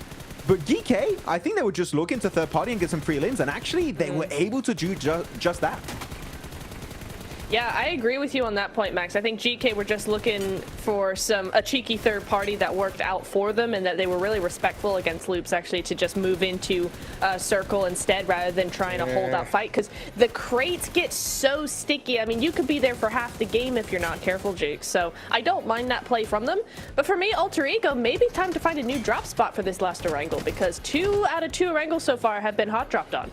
But GK, I think they were just looking to third party and get some free lins, and actually they were able to do just that. Yeah, I agree with you on that point, Max. I think GK were just looking for a cheeky third party that worked out for them, and that they were really respectful against Loops actually to just move into circle instead rather than trying to hold out fight, because the crates get so sticky. I mean, you could be there for half the game if you're not careful, Jake. So I don't mind that play from them. But for me, Alter Ego, maybe time to find a new drop spot for this last Erangel, because 2 out of 2 Erangels so far have been hot dropped on.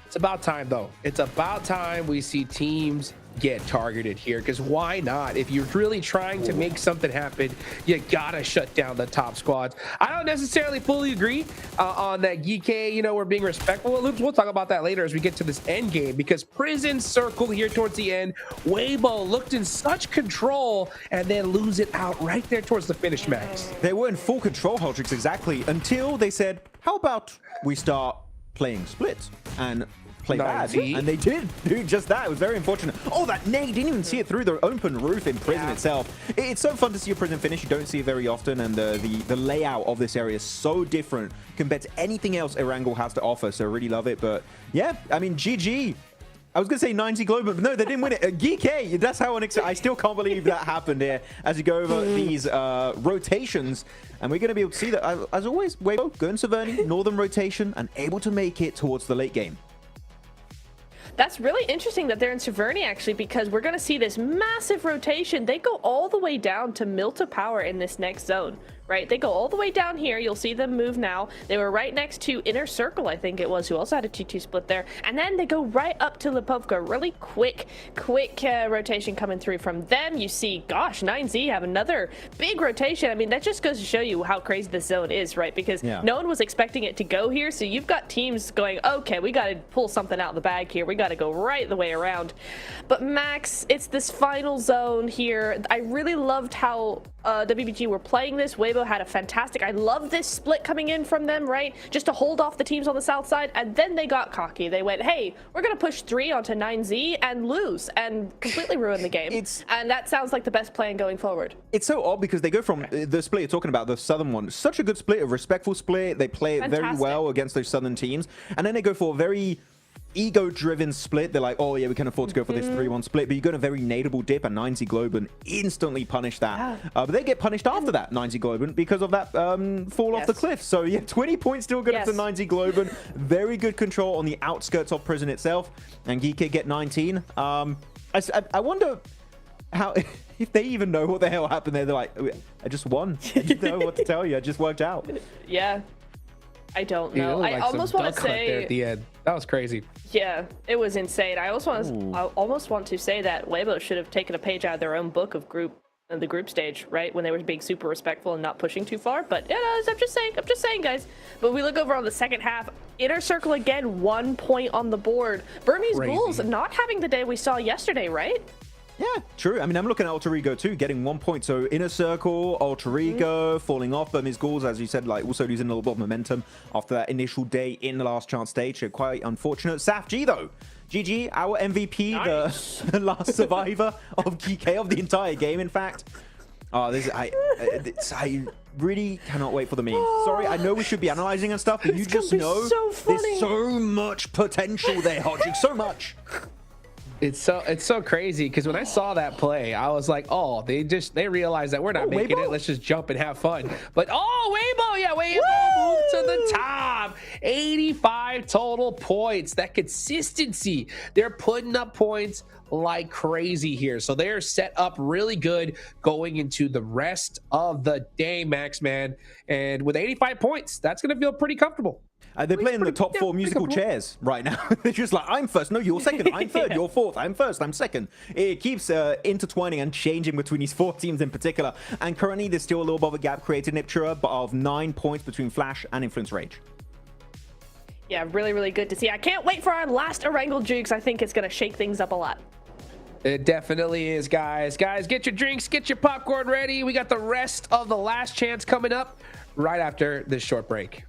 It's about time, though. It's about time we see teams get targeted here, because why not? If you're really trying to make something happen, you gotta shut down the top squads. I don't necessarily fully agree on that GK, you know, we're being respectful of Loops. We'll talk about that later as we get to this end game, because Prison Circle here towards the end, Weibo looked in such control and then lose it out right there towards the finish, Max. They were in full control, Holdrix, exactly, until they said, how about we start playing splits and play bad, and they did do just that. It was very unfortunate. Oh, that nade, didn't even see it through the open roof in Prison itself. It's so fun to see a Prison finish. You don't see it very often, and the layout of this area is so different compared to anything else Erangel has to offer, so I really love it. But yeah, I mean, GG. I was going to say 90 Global, but no, they didn't win it. GK, that's how I still can't believe that happened here as you go over these rotations. And we're going to be able to see that, as always, Weibo, going Saverni, Northern rotation, and able to make it towards the late game. That's really interesting that they're in Saverni, actually, because we're going to see this massive rotation. They go all the way down to Milta Power in this next zone, right? They go all the way down here. You'll see them move now. They were right next to Inner Circle, I think it was, who also had a 2-2 split there. And then they go right up to Lipovka. Really quick rotation coming through from them. You see, gosh, 9Z have another big rotation. I mean, that just goes to show you how crazy this zone is, right? Because no one was expecting it to go here. So you've got teams going, okay, we got to pull something out of the bag here. We got to go right the way around. But Max, it's this final zone here. I really loved how WBG were playing this. Weibo had a fantastic, I love this split coming in from them, right? Just to hold off the teams on the south side. And then they got cocky. They went, hey, we're going to push 3 onto 9Z and lose and completely ruin the game. And that sounds like the best plan going forward. It's so odd because they go from the split you're talking about, the southern one, such a good split, a respectful split. They play it very well against those southern teams. And then they go for a very ego-driven split. They're like, oh yeah, we can afford to go for this 3-1 split, but you got a very nadeable dip, and 9Z Globen instantly punish that. But they get punished after that, 9Z Globen, because of that fall off the cliff. So yeah, 20 points still good up to 9Z Globen. Very good control on the outskirts of Prison itself, and Geeky get 19. I wonder how, if they even know what the hell happened there. They're like, I just won. I didn't know what to tell you. I just worked out. Yeah. I don't know. I almost want to say there at the end. That was crazy. Yeah, it was insane. I almost want to say that Weibo should have taken a page out of their own book of the group stage, right? When they were being super respectful and not pushing too far. But yeah, I'm just saying, guys. But we look over on the second half. Inner Circle again, 1 point on the board. Burmese Bulls not having the day we saw yesterday, right? Yeah, true. I mean, I'm looking at Alter Ego too, getting 1 point. So Inner Circle, Alter Ego, falling off. Burmese Ghouls, as you said, like also losing a little bit of momentum after that initial day in the last chance stage. So quite unfortunate. Saf G though. GG, our MVP, the last survivor of GK of the entire game, in fact. Oh, I really cannot wait for the memes. Sorry, I know we should be analyzing and stuff, but you just know there's so much potential there, Hodging, so much. It's so crazy because when I saw that play, I was like, oh, they realized that we're not making it. Let's just jump and have fun. But Weibo moved to the top. 85 total points. That consistency. They're putting up points like crazy here. So they're set up really good going into the rest of the day, Max, man. And with 85 points, that's going to feel pretty comfortable. They're playing the top 4 musical chairs right now. They're just like, I'm first. No, you're second. I'm third. You're fourth. I'm first. I'm second. It keeps intertwining and changing between these 4 teams in particular. And currently, there's still a little bit of a gap created in Iptura of 9 points between Flash and Influence Rage. Yeah, really, really good to see. I can't wait for our last Erangel Jukes. I think it's going to shake things up a lot. It definitely is, guys. Guys, get your drinks, get your popcorn ready. We got the rest of the last chance coming up right after this short break.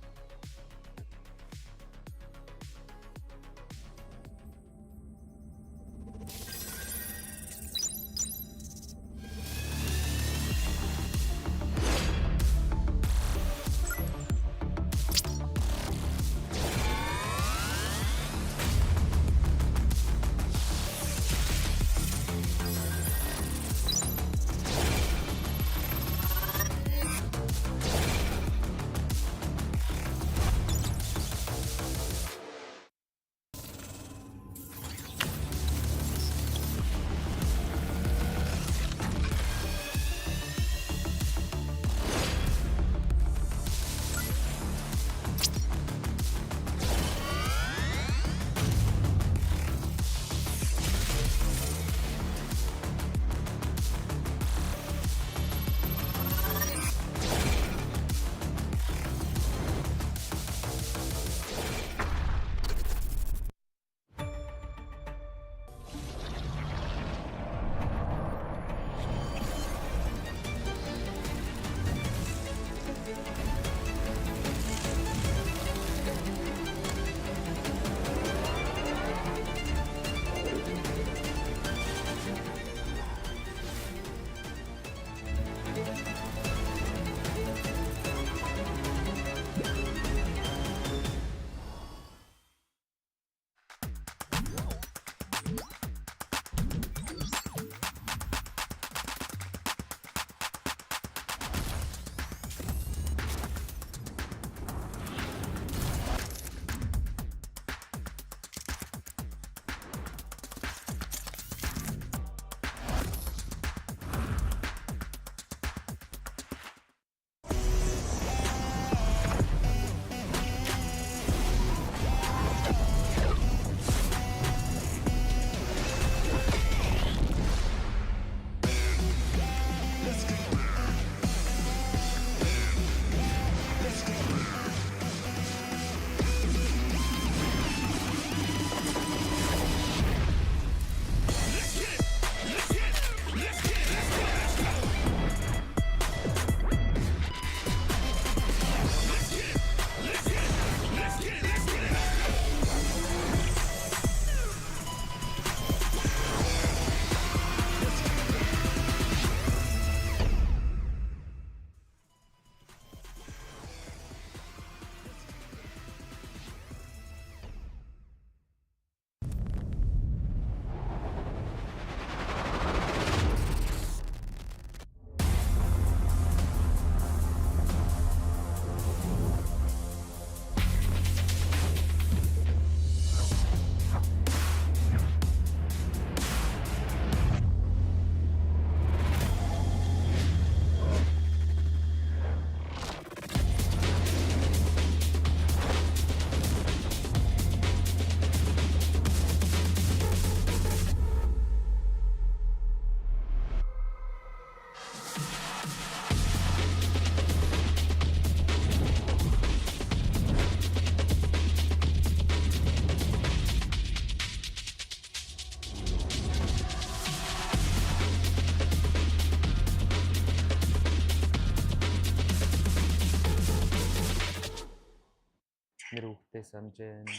Нэр хүүхдээ санаж байна.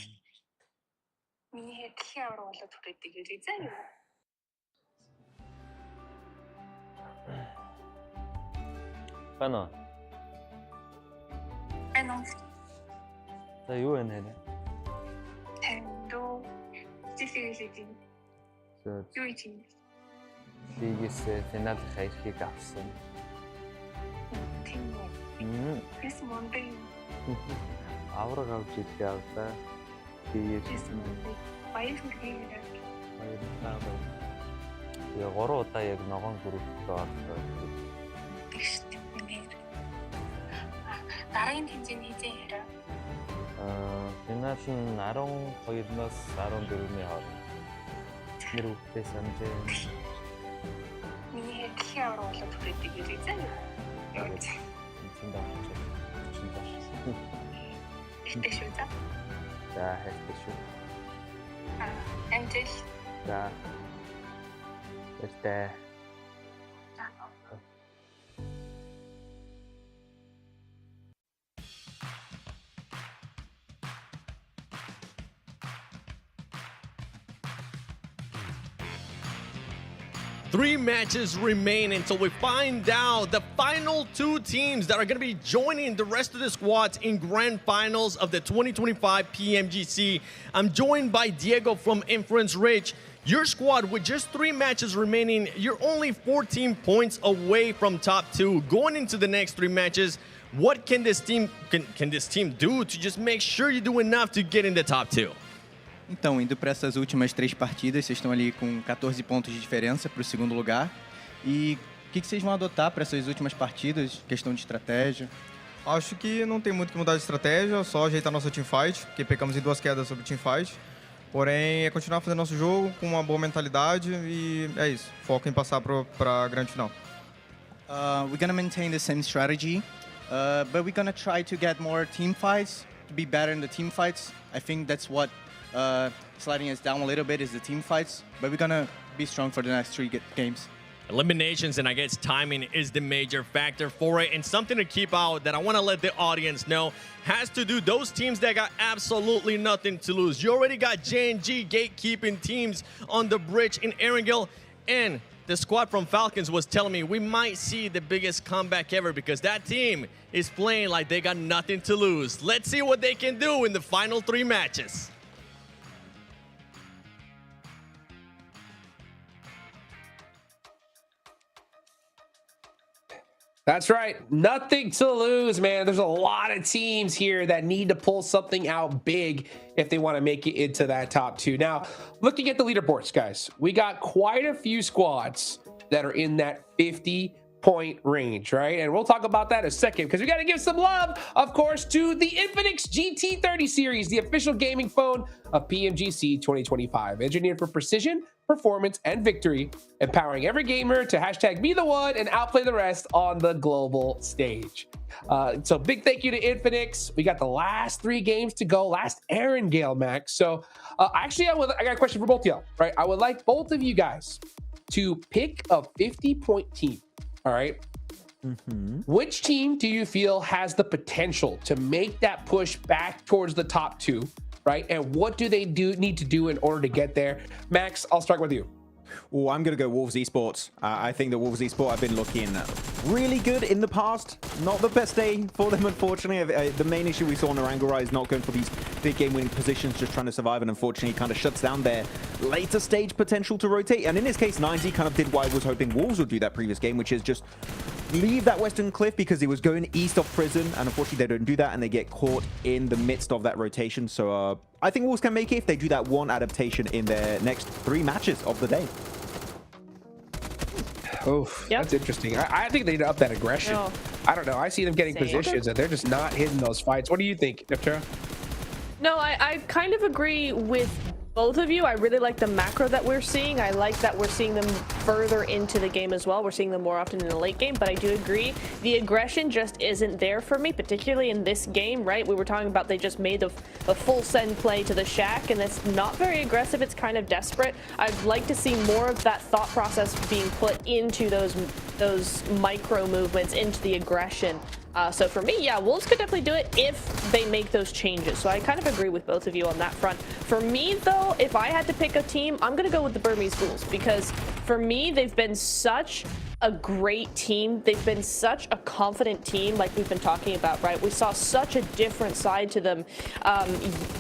Миний хэд дэлхийн авраг болоод хүрээдэг гэж заа юу? Байна. Байна. За юу вэ нэ? Эндөө чисэлэжин. Юу юм? Лигээс финалын хаягыг авсан. Тийм үү. Яс монтэй. Авраг авч ирэх явлаа. Тэгээд баяр хүргэе. баярлалаа. Тэгээ 3 удаа яг ногоон бүрэлдэхүүн орлоо. Дараагийн тэмцээний хизээ яриа. Финал нь 12-наас 14-ний хооронд. Нэр хүүхдээ санаж байна. Миний хэд дэлхийн авраг болоод хүрээдэг гэж заа юу? Энд авчих. Хэвтэй шүү за. За хайртай шүү. Амжилт. За. It's there. Three matches remain until we find out the final two teams that are going to be joining the rest of the squads in grand finals of the 2025 PMGC. I'm joined by Diego from Inference Ridge. Your squad, with just 3 matches remaining, you're only 14 points away from top 2. Going into the next 3 matches, what can this team do to just make sure you do enough to get in the top 2? Então, indo para essas últimas 3 partidas, vocês estão ali com 14 pontos de diferença para o segundo lugar. E o que vocês vão adotar para essas últimas partidas? Questão de estratégia? Acho que não tem muito que mudar de estratégia, só ajeitar nossa teamfight, porque pecamos em 2 quedas sobre teamfight. Porém, é continuar fazendo nosso jogo com uma boa mentalidade e é isso. Foco em passar para a grande final. We're gonna maintain the same strategy, but we're gonna try to get more team fights, to be better in the team fights. I think that's what sliding us down a little bit is the team fights, but we're gonna be strong for the next 3 games. Eliminations and I guess timing is the major factor for it, and something to keep out that I want to let the audience know has to do those teams that got absolutely nothing to lose. You already got J&G gatekeeping teams on the bridge in Erangel, and the squad from Falcons was telling me we might see the biggest comeback ever because that team is playing like they got nothing to lose. Let's see what they can do in the final 3 matches. That's right. Nothing to lose, man. There's a lot of teams here that need to pull something out big if they want to make it into that top 2. Now, looking at the leaderboards, guys, we got quite a few squads that are in that 50-point range, right? And we'll talk about that in a second because we got to give some love, of course, to the Infinix GT30 series, the official gaming phone of PMGC 2025. Engineered for precision, performance, and victory, empowering every gamer to hashtag be the one and outplay the rest on the global stage. So big thank you to Infinix. We got the last 3 games to go, last Erangel, Max. So actually, I got a question for both of y'all, right? I would like both of you guys to pick a 50-point team, all right? Which team do you feel has the potential to make that push back towards the top 2? Right? And what do they need to do in order to get there? Max, I'll start with you. Oh, I'm going to go Wolves Esports. I think that Wolves Esports have been looking really good in the past. Not the best day for them, unfortunately. The main issue we saw on Narangarai is not going for these big game-winning positions, just trying to survive, and unfortunately kind of shuts down their later stage potential to rotate. And in this case, 90 kind of did what I was hoping Wolves would do that previous game, which is just leave that western cliff because it was going east of prison, and unfortunately they don't do that and they get caught in the midst of that rotation. So I think Wolves can make it if they do that one adaptation in their next 3 matches of the day. Oh, that's interesting. I think they need to up that aggression. No. I don't know. I see them getting Same. positions and they're just not hitting those fights. What do you think, Neftera? No, I kind of agree with both of you. I really like the macro that we're seeing. I like that we're seeing them further into the game as well. We're seeing them more often in the late game, but I do agree the aggression just isn't there for me, particularly in this game, right? We were talking about they just made a full send play to the shack, and it's not very aggressive. It's kind of desperate. I'd like to see more of that thought process being put into those micro movements, into the aggression. So for me, yeah, Wolves could definitely do it if they make those changes. So I kind of agree with both of you on that front. For me, though, if I had to pick a team, I'm going to go with the Burmese Ghouls because for me, they've been such a great team. They've been such a confident team like we've been talking about, right? We saw such a different side to them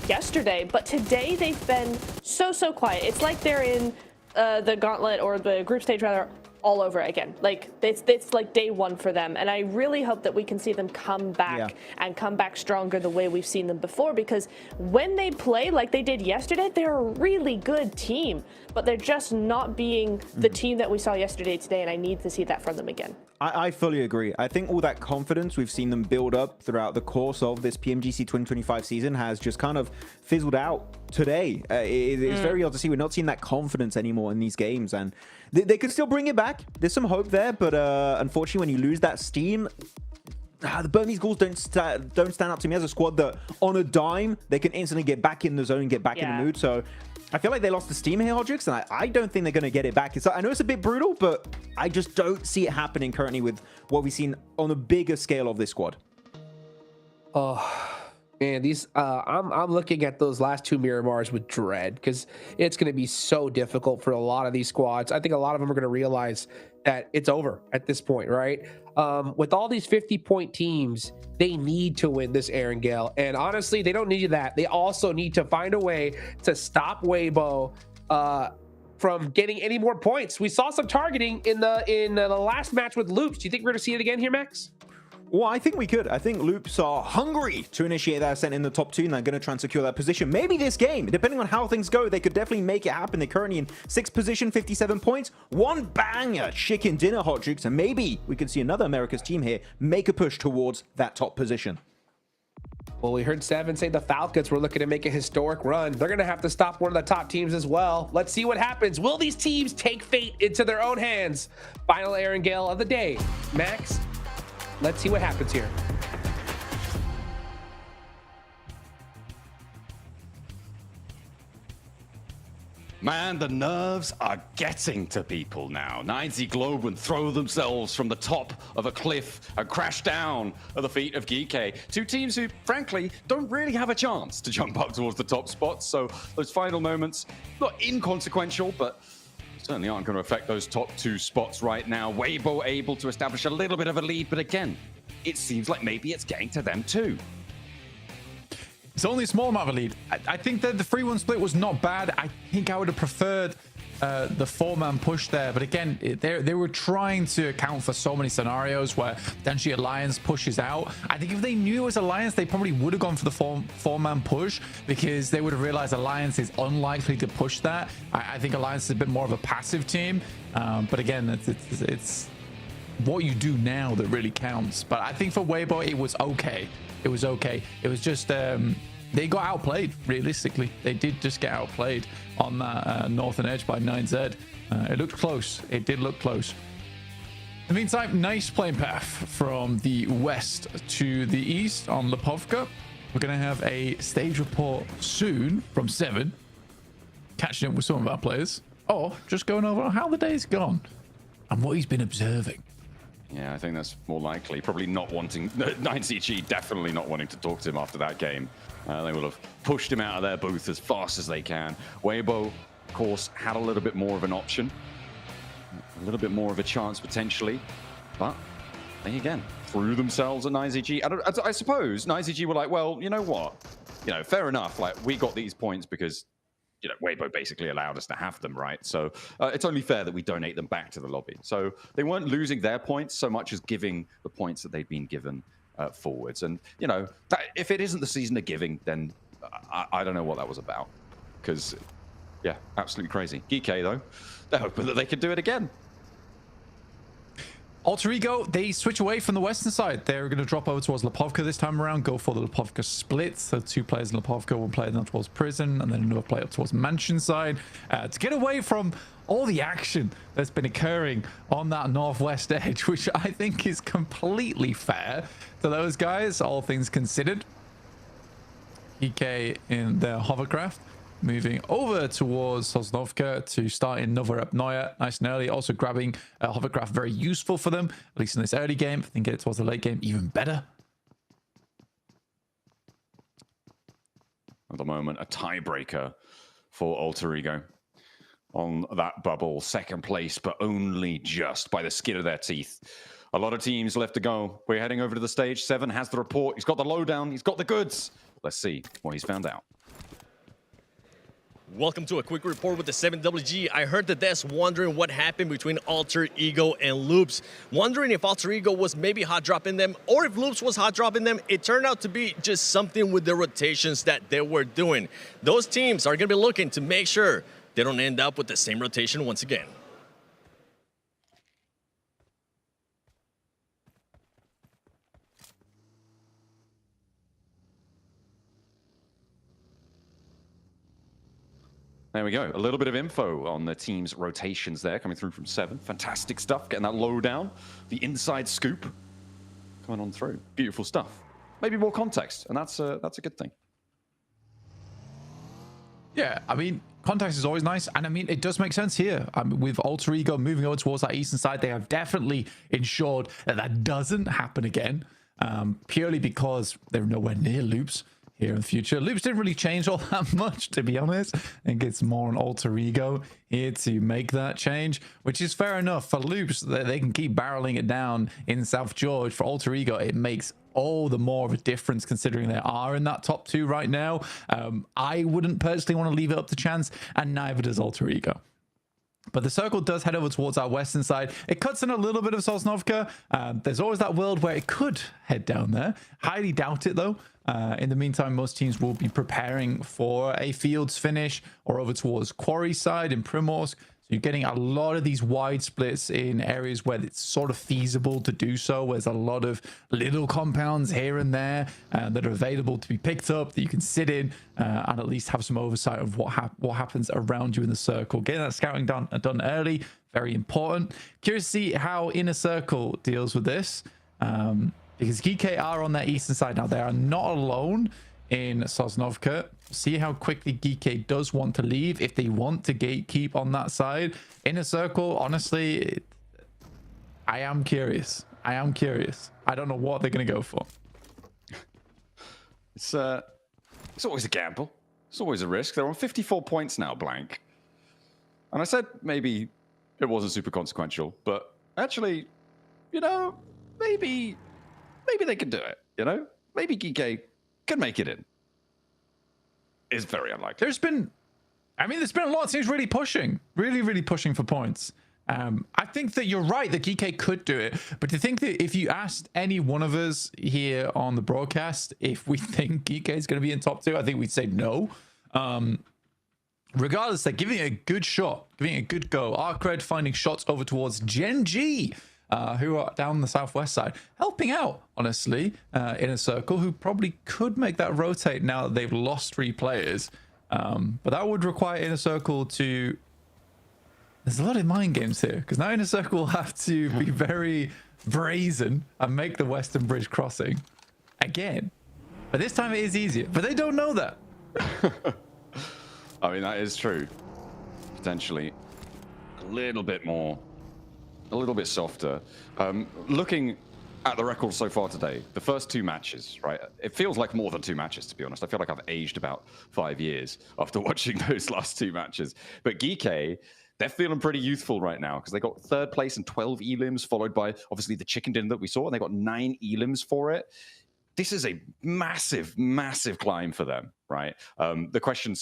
yesterday, but today they've been so quiet. It's like they're in the Gauntlet or the group stage rather all over again. Like it's like day 1 for them, and I really hope that we can see them come back and come back stronger the way we've seen them before, because when they play like they did yesterday, they're a really good team, but they're just not being the team that we saw yesterday today, and I need to see that from them again. I fully agree. I think all that confidence we've seen them build up throughout the course of this PMGC 2025 season has just kind of fizzled out today. It's very odd to see. We're not seeing that confidence anymore in these games, and they could still bring it back. There's some hope there, but unfortunately, when you lose that steam, the Burmese Ghouls don't stand up to me as a squad that on a dime, they can instantly get back in the zone, get back in the mood. So I feel like they lost the steam here, Hodgix, and I don't think they're going to get it back. I know it's a bit brutal, but I just don't see it happening currently with what we've seen on a bigger scale of this squad. Oh, man, these I'm looking at those last two Miramars with dread, because it's going to be so difficult for a lot of these squads. I think a lot of them are going to realize that it's over at this point, right? With all these 50-point teams, they need to win this Aaron Gale. And honestly, they don't need that. They also need to find a way to stop Weibo from getting any more points. We saw some targeting in the last match with Loops. Do you think we're going to see it again here, Max? Well, I think we could. I think Loops are hungry to initiate that ascent in the top 2, and they're going to try and secure that position. Maybe this game, depending on how things go, they could definitely make it happen. They're currently in 6th position, 57 points. One banger chicken dinner, Hot Jukes, and maybe we could see another America's team here make a push towards that top position. Well, we heard Seven say the Falcons were looking to make a historic run. They're going to have to stop one of the top teams as well. Let's see what happens. Will these teams take fate into their own hands? Final Aaron Gale of the day. Max, let's see what happens here. Man, the nerves are getting to people now. 9Z Globe would throw themselves from the top of a cliff and crash down at the feet of Geeky. Two teams who, frankly, don't really have a chance to jump up towards the top spots. So those final moments, not inconsequential, but certainly aren't going to affect those top 2 spots right now. Weibo able to establish a little bit of a lead, but again, it seems like maybe it's getting to them too. It's only a small amount of a lead. I think that the 3-1 split was not bad. I think I would have preferred the 4-man push there. But again, they were trying to account for so many scenarios where potentially Alliance pushes out. I think if they knew it was Alliance, they probably would have gone for the 4-man push, because they would have realized Alliance is unlikely to push that. I think Alliance is a bit more of a passive team. But again, it's what you do now that really counts. But I think for Weibo, it was okay. It was okay. It was just they got outplayed. Realistically, they did just get outplayed on that northern edge by 9Z. It looked close. It did look close. In the meantime, nice playing path from the west to the east on Lipovka. We're going to have a stage report soon from Seven, catching up with some of our players, or just going over how the day's gone and what he's been observing. Yeah, I think that's more likely. Probably not wanting, 9CG definitely not wanting to talk to him after that game. They will have pushed him out of their booth as fast as they can. Weibo, of course, had a little bit more of an option. A little bit more of a chance potentially. But they again threw themselves at 9CG. I suppose 9CG were like, well, you know what? You know, fair enough. Like, we got these points because, you know, Weibo basically allowed us to have them, right? So it's only fair that we donate them back to the lobby. So they weren't losing their points so much as giving the points that they'd been given forwards. And, you know, if it isn't the season of giving, then I don't know what that was about. Because, yeah, absolutely crazy. Geeky, though, they're hoping that they could do it again. Alter Ego, they switch away from the western side. They're going to drop over towards Lipovka this time around, go for the Lipovka split. So 2 players in Lipovka, 1 player down towards Prison, and then another player up towards Mansion side to get away from all the action that's been occurring on that northwest edge, which I think is completely fair to those guys, all things considered. EK in their hovercraft, moving over towards Sosnovka to start in Novorepnoye nice and early. Also grabbing hovercraft, very useful for them, at least in this early game. If they can get it towards the late game, even better. At the moment, a tiebreaker for Alter Ego on that bubble. 2nd place, but only just by the skin of their teeth. A lot of teams left to go. We're heading over to the stage. Seven has the report. He's got the lowdown. He's got the goods. Let's see what he's found out. Welcome to a quick report with the 7WG. I heard the devs wondering what happened between Alter Ego and Loops. Wondering if Alter Ego was maybe hot dropping them or if Loops was hot dropping them. It turned out to be just something with the rotations that they were doing. Those teams are going to be looking to make sure they don't end up with the same rotation once again. There we go. A little bit of info on the team's rotations there coming through from Seven. Fantastic stuff. Getting that lowdown. The inside scoop coming on through. Beautiful stuff. Maybe more context, and that's a good thing. Yeah, I mean, context is always nice, and I mean, it does make sense here. With Alter Ego moving over towards that eastern side, they have definitely ensured that that doesn't happen again, purely because they're nowhere near Loops here in the future. Loops didn't really change all that much, to be honest. I think it's more an Alter Ego here to make that change, which is fair enough. For Loops, they can keep barreling it down in South George. For Alter Ego, it makes all the more of a difference considering they are in that top 2 right now. I wouldn't personally want to leave it up to chance, and neither does Alter Ego. But the circle does head over towards our western side. It cuts in a little bit of Sosnovka. There's always that world where it could head down there. Highly doubt it, though. In the meantime, most teams will be preparing for a Fields finish or over towards Quarry side in Primorsk. So you're getting a lot of these wide splits in areas where it's sort of feasible to do so. There's a lot of little compounds here and there that are available to be picked up that you can sit in and at least have some oversight of what happens around you in the circle. Getting that scouting done early, very important. Curious to see how Inner Circle deals with this. Because GK are on their eastern side now. They are not alone in Sosnovka. See how quickly GK does want to leave if they want to gatekeep on that side. Inner Circle, honestly, I am curious. I don't know what they're going to go for. It's always a gamble. It's always a risk. They're on 54 points now, blank. And I said maybe it wasn't super consequential, but actually, you know, maybe they can do it, you know? Maybe GK can make it in. It's very unlikely. There's been a lot of teams really pushing for points. I think that you're right that GK could do it, but to think that if you asked any one of us here on the broadcast if we think GK is going to be in top 2, I think we'd say no. Regardless, they're giving it a good shot, giving it a good go. Arcred finding shots over towards Gen G, who are down the southwest side, helping out, honestly, in a circle, who probably could make that rotate now that they've lost 3 players. But that would require Inner Circle to... There's a lot of mind games here, because now Inner Circle will have to be very brazen and make the Western Bridge crossing again. But this time it is easier, but they don't know that. I mean, that is true. Potentially a little bit more, a little bit softer. Looking at the record so far today, the first 2 matches, right? It feels like more than 2 matches, to be honest. I feel like I've aged about 5 years after watching those last 2 matches. But GK, they're feeling pretty youthful right now because they got 3rd place and 12 elims, followed by obviously the chicken dinner that we saw, and they got 9 elims for it. This is a massive, massive climb for them, right? The question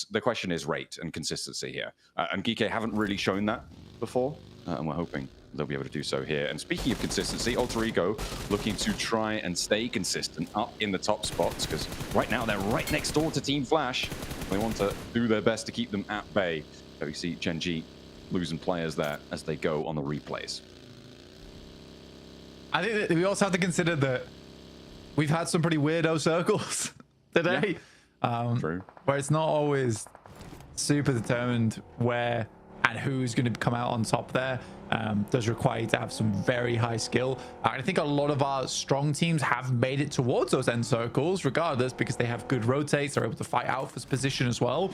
is rate and consistency here, and GK haven't really shown that before, and we're hoping they'll be able to do so here. And speaking of consistency, Alter Ego looking to try and stay consistent up in the top spots, because right now they're right next door to Team Flash. They want to do their best to keep them at bay. So we see Gen G losing players there as they go on the replays. I think that we also have to consider that we've had some pretty weirdo circles today. Yeah. True. Where it's not always super determined where and who's going to come out on top there. Does require you to have some very high skill. I think a lot of our strong teams have made it towards those end circles regardless, because they have good rotates. They're able to fight Alpha's position as well.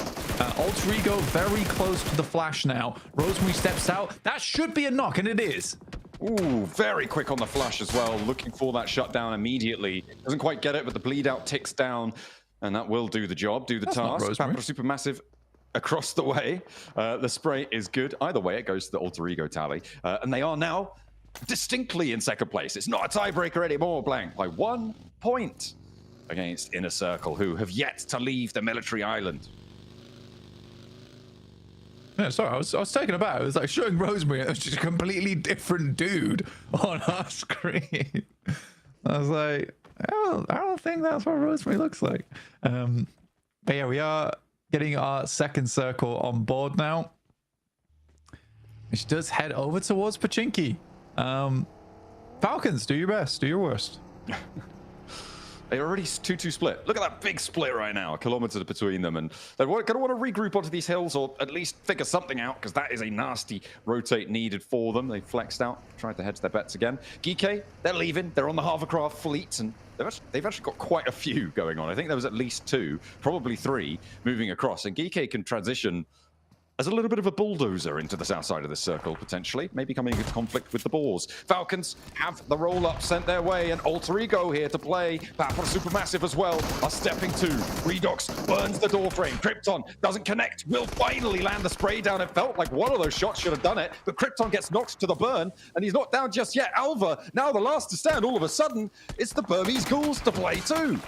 Alter Ego very close to the flash now. Rosemary steps out. That should be a knock, and it is. Ooh, very quick on the flash as well. Looking for that shutdown immediately. Doesn't quite get it, but the bleed out ticks down, and that will do the job, do the task. Supermassive across the way. The spray is good. Either way, it goes to the Alter Ego tally. And they are now distinctly in 2nd place. It's not a tiebreaker anymore, blank, by 1 point against Inner Circle, who have yet to leave the military island. Yeah, sorry, I was taken aback. It was like showing Rosemary, it was just a completely different dude on our screen. I was like, I don't think that's what Rosemary looks like. But yeah, we are getting our 2nd circle on board now, which does head over towards Pachinki. Falcons, do your best, do your worst. They're already 2-2 split. Look at that big split right now, a kilometer between them. And they're going to want to regroup onto these hills or at least figure something out, because that is a nasty rotate needed for them. They flexed out, tried to hedge their bets again. Geeke, they're leaving. They're on the hovercraft fleet, and they've actually got quite a few going on. I think there was at least 2, probably 3 moving across. And Geeke can transition as a little bit of a bulldozer into the south side of this circle, potentially. Maybe coming into conflict with the Boars. Falcons have the roll-up sent their way, and Alter Ego here to play. Papa Supermassive as well are stepping to. Redox burns the door frame. Krypton doesn't connect. Will finally land the spray down. It felt like one of those shots should have done it, but Krypton gets knocked to the burn, and he's not down just yet. Alva, now the last to stand. All of a sudden, it's the Burmese Ghouls to play too.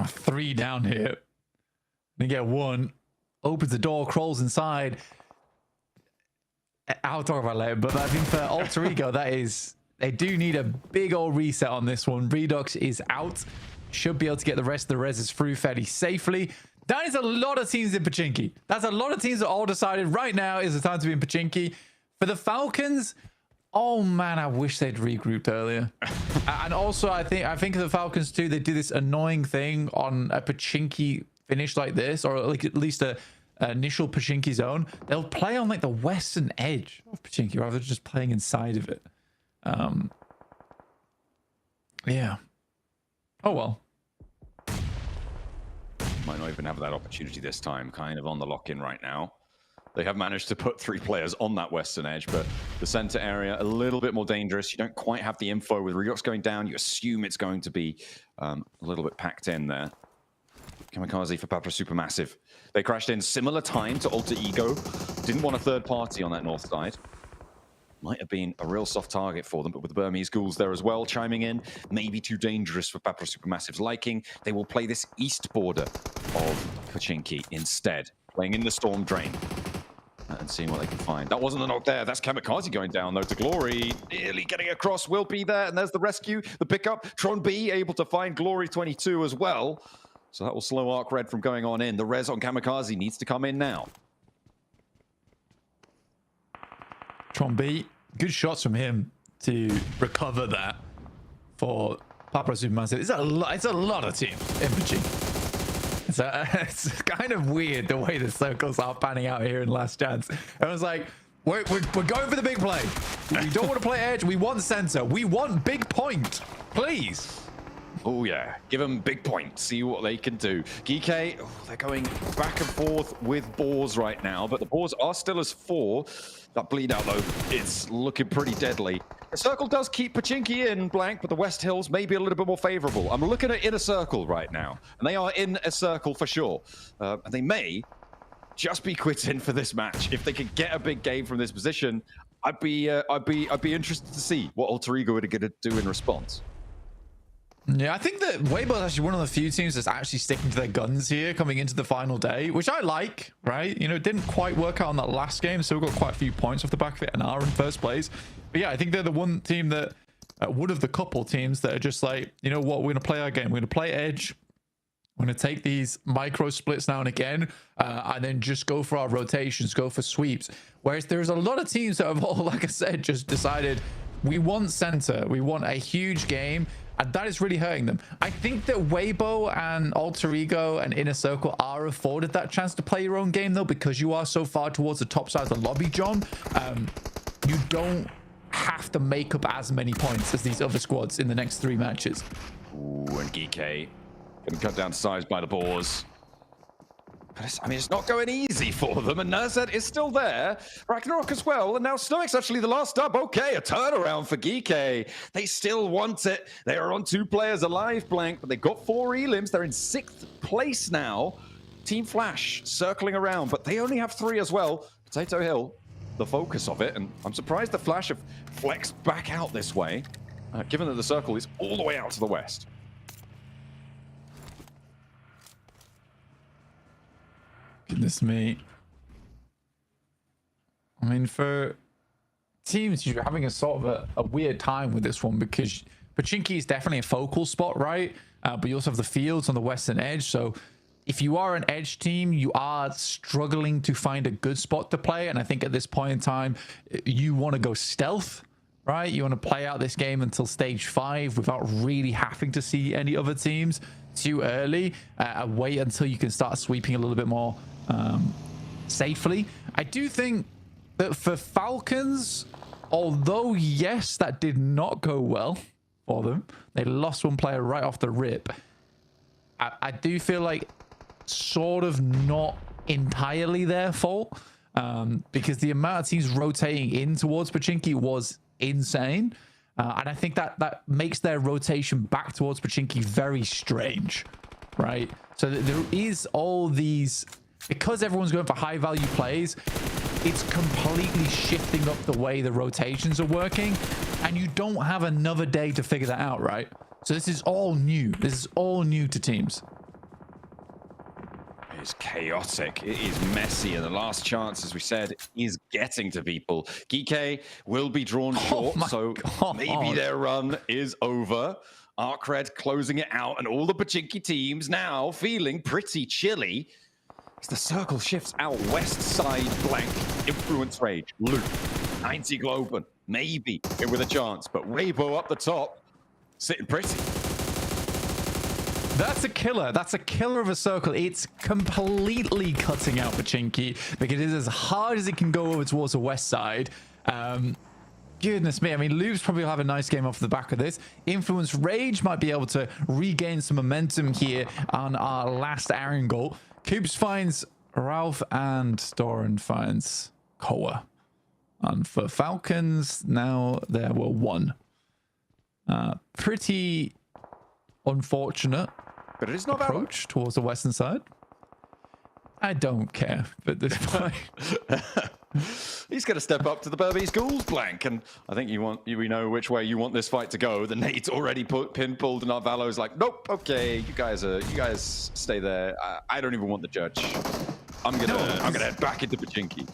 3 down here. They get 1. Opens the door, crawls inside. I'll talk about it later, but I think for Alter Ego, they do need a big old reset on this one. Redox is out. Should be able to get the rest of the reses through fairly safely. That is a lot of teams in Pachinki. That's a lot of teams that all decided right now is the time to be in Pachinki. For the Falcons, oh man, I wish they'd regrouped earlier. And also, I think the Falcons too, they do this annoying thing on a Pachinki finish like this, or like at least a initial Pachinki zone. They'll play on like the western edge of Pachinki rather than just playing inside of it. Yeah. Oh well. Might not even have that opportunity this time, kind of on the lock-in right now. They have managed to put 3 players on that western edge, but the center area a little bit more dangerous. You don't quite have the info with Redox going down. You assume it's going to be a little bit packed in there. Kamikaze for Papa Supermassive. They crashed in similar time to Alter Ego. Didn't want a third party on that north side. Might have been a real soft target for them, but with the Burmese Ghouls there as well chiming in, maybe too dangerous for Papa Supermassive's liking. They will play this east border of Pachinki instead, playing in the Storm Drain and seeing what they can find. That wasn't the knock there. That's Kamikaze going down though to Glory. Nearly getting across, will be there, and there's the rescue, the pickup. Tron B able to find Glory 22 as well. So that will slow Arc Red from going on in. The res on Kamikaze needs to come in now. Tron B, good shots from him to recover that for Papa Supermassive. It's a lot of teams in Pachinki. It's kind of weird the way the circles are panning out here in Last Chance. I was like, we're going for the big play. We don't want to play edge. We want center. We want big point. Please. Oh yeah, give them big point, see what they can do. Geeke, they're going back and forth with Boars right now, but the Boars are still as 4. That bleed out though, it's looking pretty deadly. The circle does keep Pachinki in, Blank, but the West Hills may be a little bit more favorable. I'm looking at inner circle right now, and they are in a circle for sure. And they may just be quitting for this match. If they could get a big game from this position, I'd be interested to see what Alter Ego are going to do in response. Yeah, I think that Weibo is actually one of the few teams that's actually sticking to their guns here coming into the final day, which I like, right? You know, it didn't quite work out on that last game, so we got quite a few points off the back of it and are in first place. But yeah, I think they're the one team that, one of the couple teams that are just like, you know what, we're going to play our game. We're going to play edge. We're going to take these micro splits now and again, and then just go for our rotations, go for sweeps. Whereas there's a lot of teams that have all, like I said, just decided we want center. We want a huge game. And that is really hurting them. I think that Weibo and Alter Ego and Inner Circle are afforded that chance to play your own game, though, because you are so far towards the top side of the lobby, John. You don't have to make up as many points as these other squads in the next 3 matches. Ooh, and Geeke getting cut down to size by the Boars. But it's not going easy for them, and Nerzet is still there. Ragnarok as well, and now Snowick's actually the last up. Okay, a turnaround for Geeke. They still want it. They are on 2 players alive, Blank, but they've got 4 elims. They're in 6th place now. Team Flash circling around, but they only have 3 as well. Potato Hill, the focus of it, and I'm surprised the Flash have flexed back out this way, given that the circle is all the way out to the west. Goodness me. I mean, for teams, you're having a sort of a weird time with this one because Pachinki is definitely a focal spot, right? But you also have the fields on the western edge. So if you are an edge team, you are struggling to find a good spot to play. And I think at this point in time, you want to go stealth right? You want to play out this game until stage 5 without really having to see any other teams too early. Wait until you can start sweeping a little bit more safely. I do think that for Falcons, although yes, that did not go well for them. They lost one player right off the rip. I do feel like sort of not entirely their fault, because the amount of teams rotating in towards Pochinki was insane. And I think that makes their rotation back towards Pochinki very strange, right? So there is all these, because everyone's going for high value plays, it's completely shifting up the way the rotations are working, and you don't have another day to figure that out, right? So this is all new. This is all new to teams. It's chaotic. It is messy, and the last chance, as we said, is getting to people. Geeke will be drawn short, so maybe their run is over. ArcRed closing it out, and all the Pochinki teams now feeling pretty chilly. As the circle shifts out west side, Blank, Influence Rage, Luke, 90 Globen, maybe in with a chance, but Weibo up the top, sitting pretty. That's a killer. That's a killer of a circle. It's completely cutting out Pochinki because it is as hard as it can go over towards the west side. Goodness me. I mean, Loops probably will have a nice game off the back of this. Influence Rage might be able to regain some momentum here on our last angle. Coops finds Ralph and Doran finds Koa. And for Falcons, now there were 1. Pretty unfortunate, but it is not approach towards the western side. I don't care at this point. He's going to step up to the Burmese Ghouls, Blank, and I think we know which way you want this fight to go. The nade's already pin pulled, and Arvalo's like, nope, okay, you guys stay there. I don't even want the judge. I'm gonna head back into Pochinki.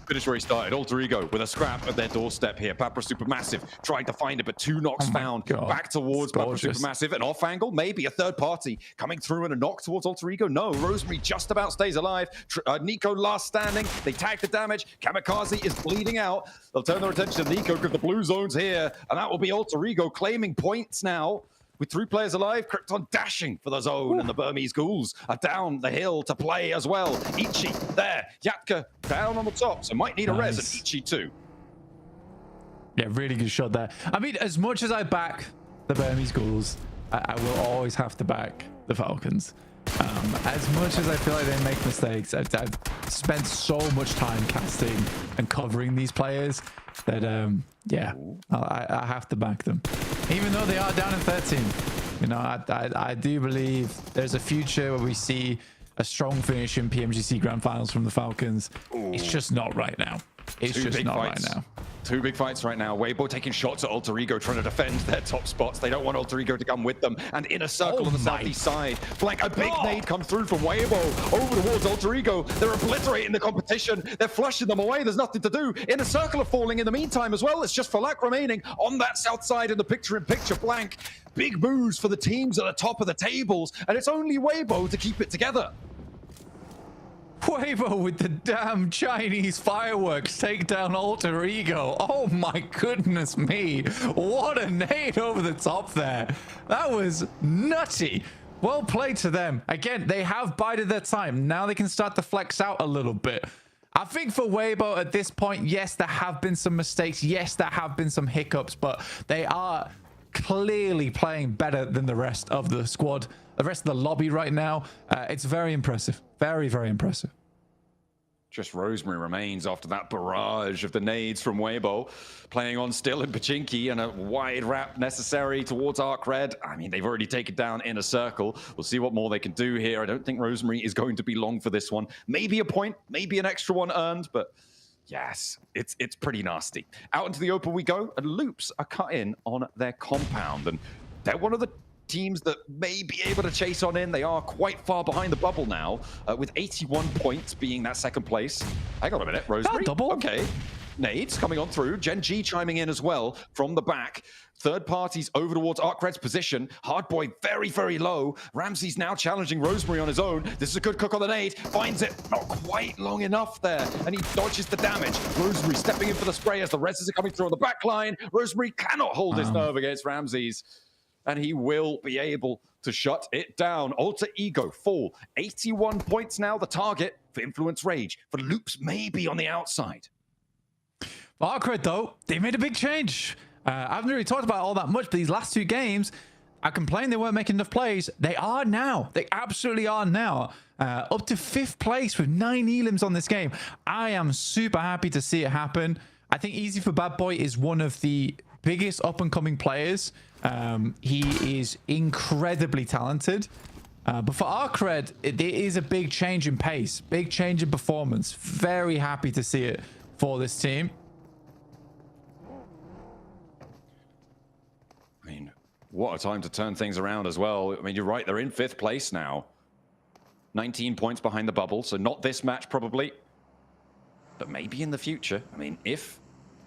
Finish where he started. Alter Ego with a scrap at their doorstep here. Papra Supermassive trying to find it, but 2 knocks found. Back towards Papra Supermassive. An off angle, maybe a third party coming through and a knock towards Alter Ego. No, Rosemary just about stays alive. Nico last standing. They tag the damage. Kamikaze is bleeding out. They'll turn their attention to Nico because the blue zone's here, and that will be Alter Ego claiming points now. With 3 players alive, Krypton dashing for the zone, and the Burmese Ghouls are down the hill to play as well. Ichi there, Yatka down on the top, so might need a res, and Ichi too. Yeah, really good shot there. I mean, as much as I back the Burmese Ghouls, I will always have to back the Falcons. As much as I feel like they make mistakes, I've spent so much time casting and covering these players that, yeah, I have to back them. Even though they are down in 13, you know, I do believe there's a future where we see a strong finish in PMGC Grand Finals from the Falcons. It's just not right now. It's just not right now. 2 big fights right now. Weibo taking shots at Alter Ego, trying to defend their top spots. They don't want Alter Ego to come with them. And in a circle on the southeast side, Blank, a big nade comes through from Weibo over towards Alter Ego. They're obliterating the competition. They're flushing them away. There's nothing to do. In a circle of falling in the meantime as well. It's just Falak remaining on that south side in the picture-in-picture. Blank, big moves for the teams at the top of the tables. And it's only Weibo to keep it together. Weibo with the damn Chinese fireworks take down Alter Ego. Oh my goodness me. What a nade over the top there. That was nutty. Well played to them. Again, they have bided their time. Now they can start to flex out a little bit. I think for Weibo at this point, yes, there have been some mistakes. Yes, there have been some hiccups, but they are clearly playing better than the rest of the squad. The rest of the lobby right now, it's very impressive. Very, very impressive. Just Rosemary remains after that barrage of the nades from Weibo. Playing on still in Pochinki, and a wide wrap necessary towards ArcRed. I mean, they've already taken down Inner Circle. We'll see what more they can do here. I don't think Rosemary is going to be long for this one. Maybe a point, maybe an extra one earned, but yes, it's pretty nasty. Out into the open we go, and Loops are cut in on their compound, and they're one of the teams that may be able to chase on in. They are quite far behind the bubble now, with 81 points being that second place. Hang on a minute, Rosemary. Double? Okay. nades coming on through. Gen G chiming in as well from the back. Third parties over towards Arcred's position. Hardboy very, very low. Ramsey's now challenging Rosemary on his own. This is a good cook on the nade. Finds it not quite long enough there. And he dodges the damage. Rosemary stepping in for the spray as the reses are coming through on the back line. Rosemary cannot hold his nerve against Ramsey's. And he will be able to shut it down. Alter Ego full. 81 points now, the target for Influence Rage. For Loops maybe on the outside. Arcred, though, they made a big change. I haven't really talked about all that much, but these last 2 games, I complained they weren't making enough plays. They are now. They absolutely are now. Up to 5th place with 9 elims on this game. I am super happy to see it happen. I think Easy for Bad Boy is one of the biggest up-and-coming players. He is incredibly talented. But for Arcred, it is a big change in pace, big change in performance. Very happy to see it for this team. I mean, what a time to turn things around as well. I mean, you're right, they're in 5th place now. 19 points behind the bubble, so not this match probably, but maybe in the future. I mean, if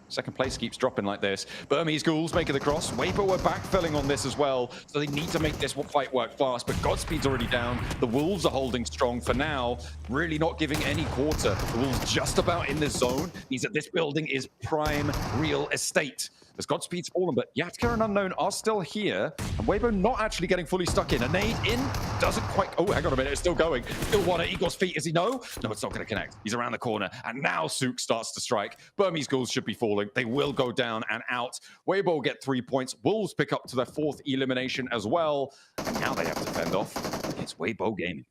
second place keeps dropping like this. Burmese Ghouls making the cross. Weibo are backfilling on this as well, so they need to make this fight work fast, but Godspeed's already down. The Wolves are holding strong for now, really not giving any quarter. The Wolves just about in this zone means that this building is prime real estate. As Godspeed's fallen, but Yatka and Unknown are still here, and Weibo not actually getting fully stuck in. A nade in, doesn't quite... Oh, hang on a minute, it's still going. Still one at Igor's feet, is he no? No, it's not going to connect. He's around the corner, and now Sook starts to strike. Burmese Ghouls should be falling. They will go down and out. Weibo will get 3 points. Wolves pick up to their 4th elimination as well. And now they have to fend off against Weibo Gaming.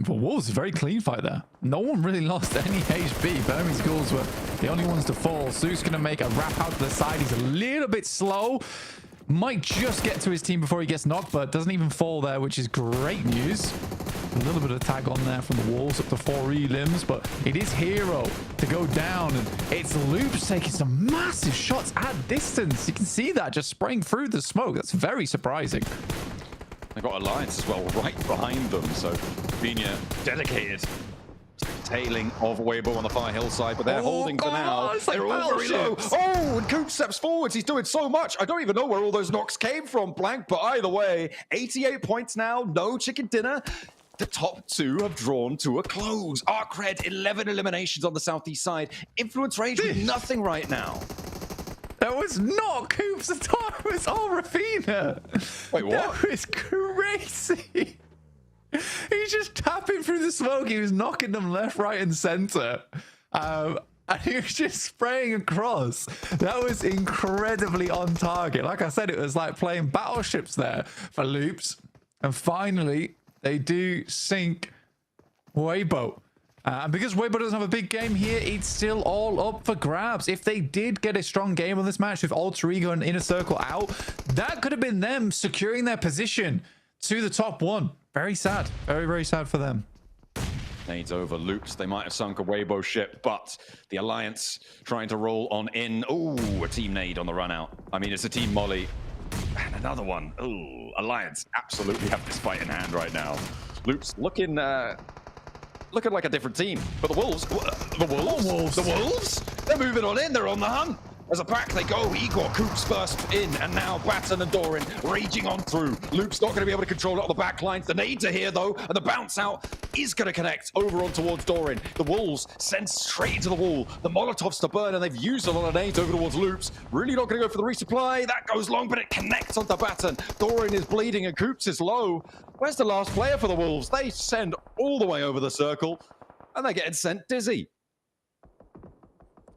For Wolves, a very clean fight there. No one really lost any HP. Burmese Ghouls were the only ones to fall. Sook's going to make a wrap out to the side. He's a little bit slow. Might just get to his team before he gets knocked, but doesn't even fall there, which is great news. A little bit of tag on there from the Wolves, up to 4 elims, but it is Hero to go down, and it's Loops taking some massive shots at distance. You can see that just spraying through the smoke. That's very surprising. They've got Alliance as well right behind them, so Vina dedicated to the tailing of Weibo on the far hillside, but they're holding for now. They're all very low. Oh, and Coop steps forwards. He's doing so much. I don't even know where all those knocks came from, Blank, but either way, 88 points now, no chicken dinner. The top 2 have drawn to a close. Arcred, 11 eliminations on the southeast side. Influence Rage with nothing right now. That was not Coop's attack. It was all Rafina. Wait, what? That was crazy. He's just tapping through the smoke. He was knocking them left, right, and center. And he was just spraying across. That was incredibly on target. Like I said, it was like playing battleships there for Loops. And finally, they do sink Weibo. And because Weibo doesn't have a big game here, it's still all up for grabs. If they did get a strong game on this match with Alter Ego and Inner Circle out, that could have been them securing their position to the top 1. Very sad. Very, very sad for them. Nades over Loops. They might have sunk a Weibo ship, but the Alliance trying to roll on in. Ooh, a team nade on the run out. I mean, it's a team molly. And another one. Ooh, Alliance absolutely have this fight in hand right now. Loops looking like a different team. But the Wolves, they're moving on in. They're on the hunt. As a pack they go. Igor, Coops first in, and now Batten and Doran raging on through. Luke's not going to be able to control it on the back lines. The nades are here though, and the bounce out is going to connect over on towards Doran. The Wolves send straight into the wall. The Molotovs to burn, and they've used a lot of nades over towards Loops. Really not going to go for the resupply. That goes long, but it connects onto Batten. Doran is bleeding, and Coops is low. Where's the last player for the Wolves? They send all the way over the circle, and they're getting sent dizzy.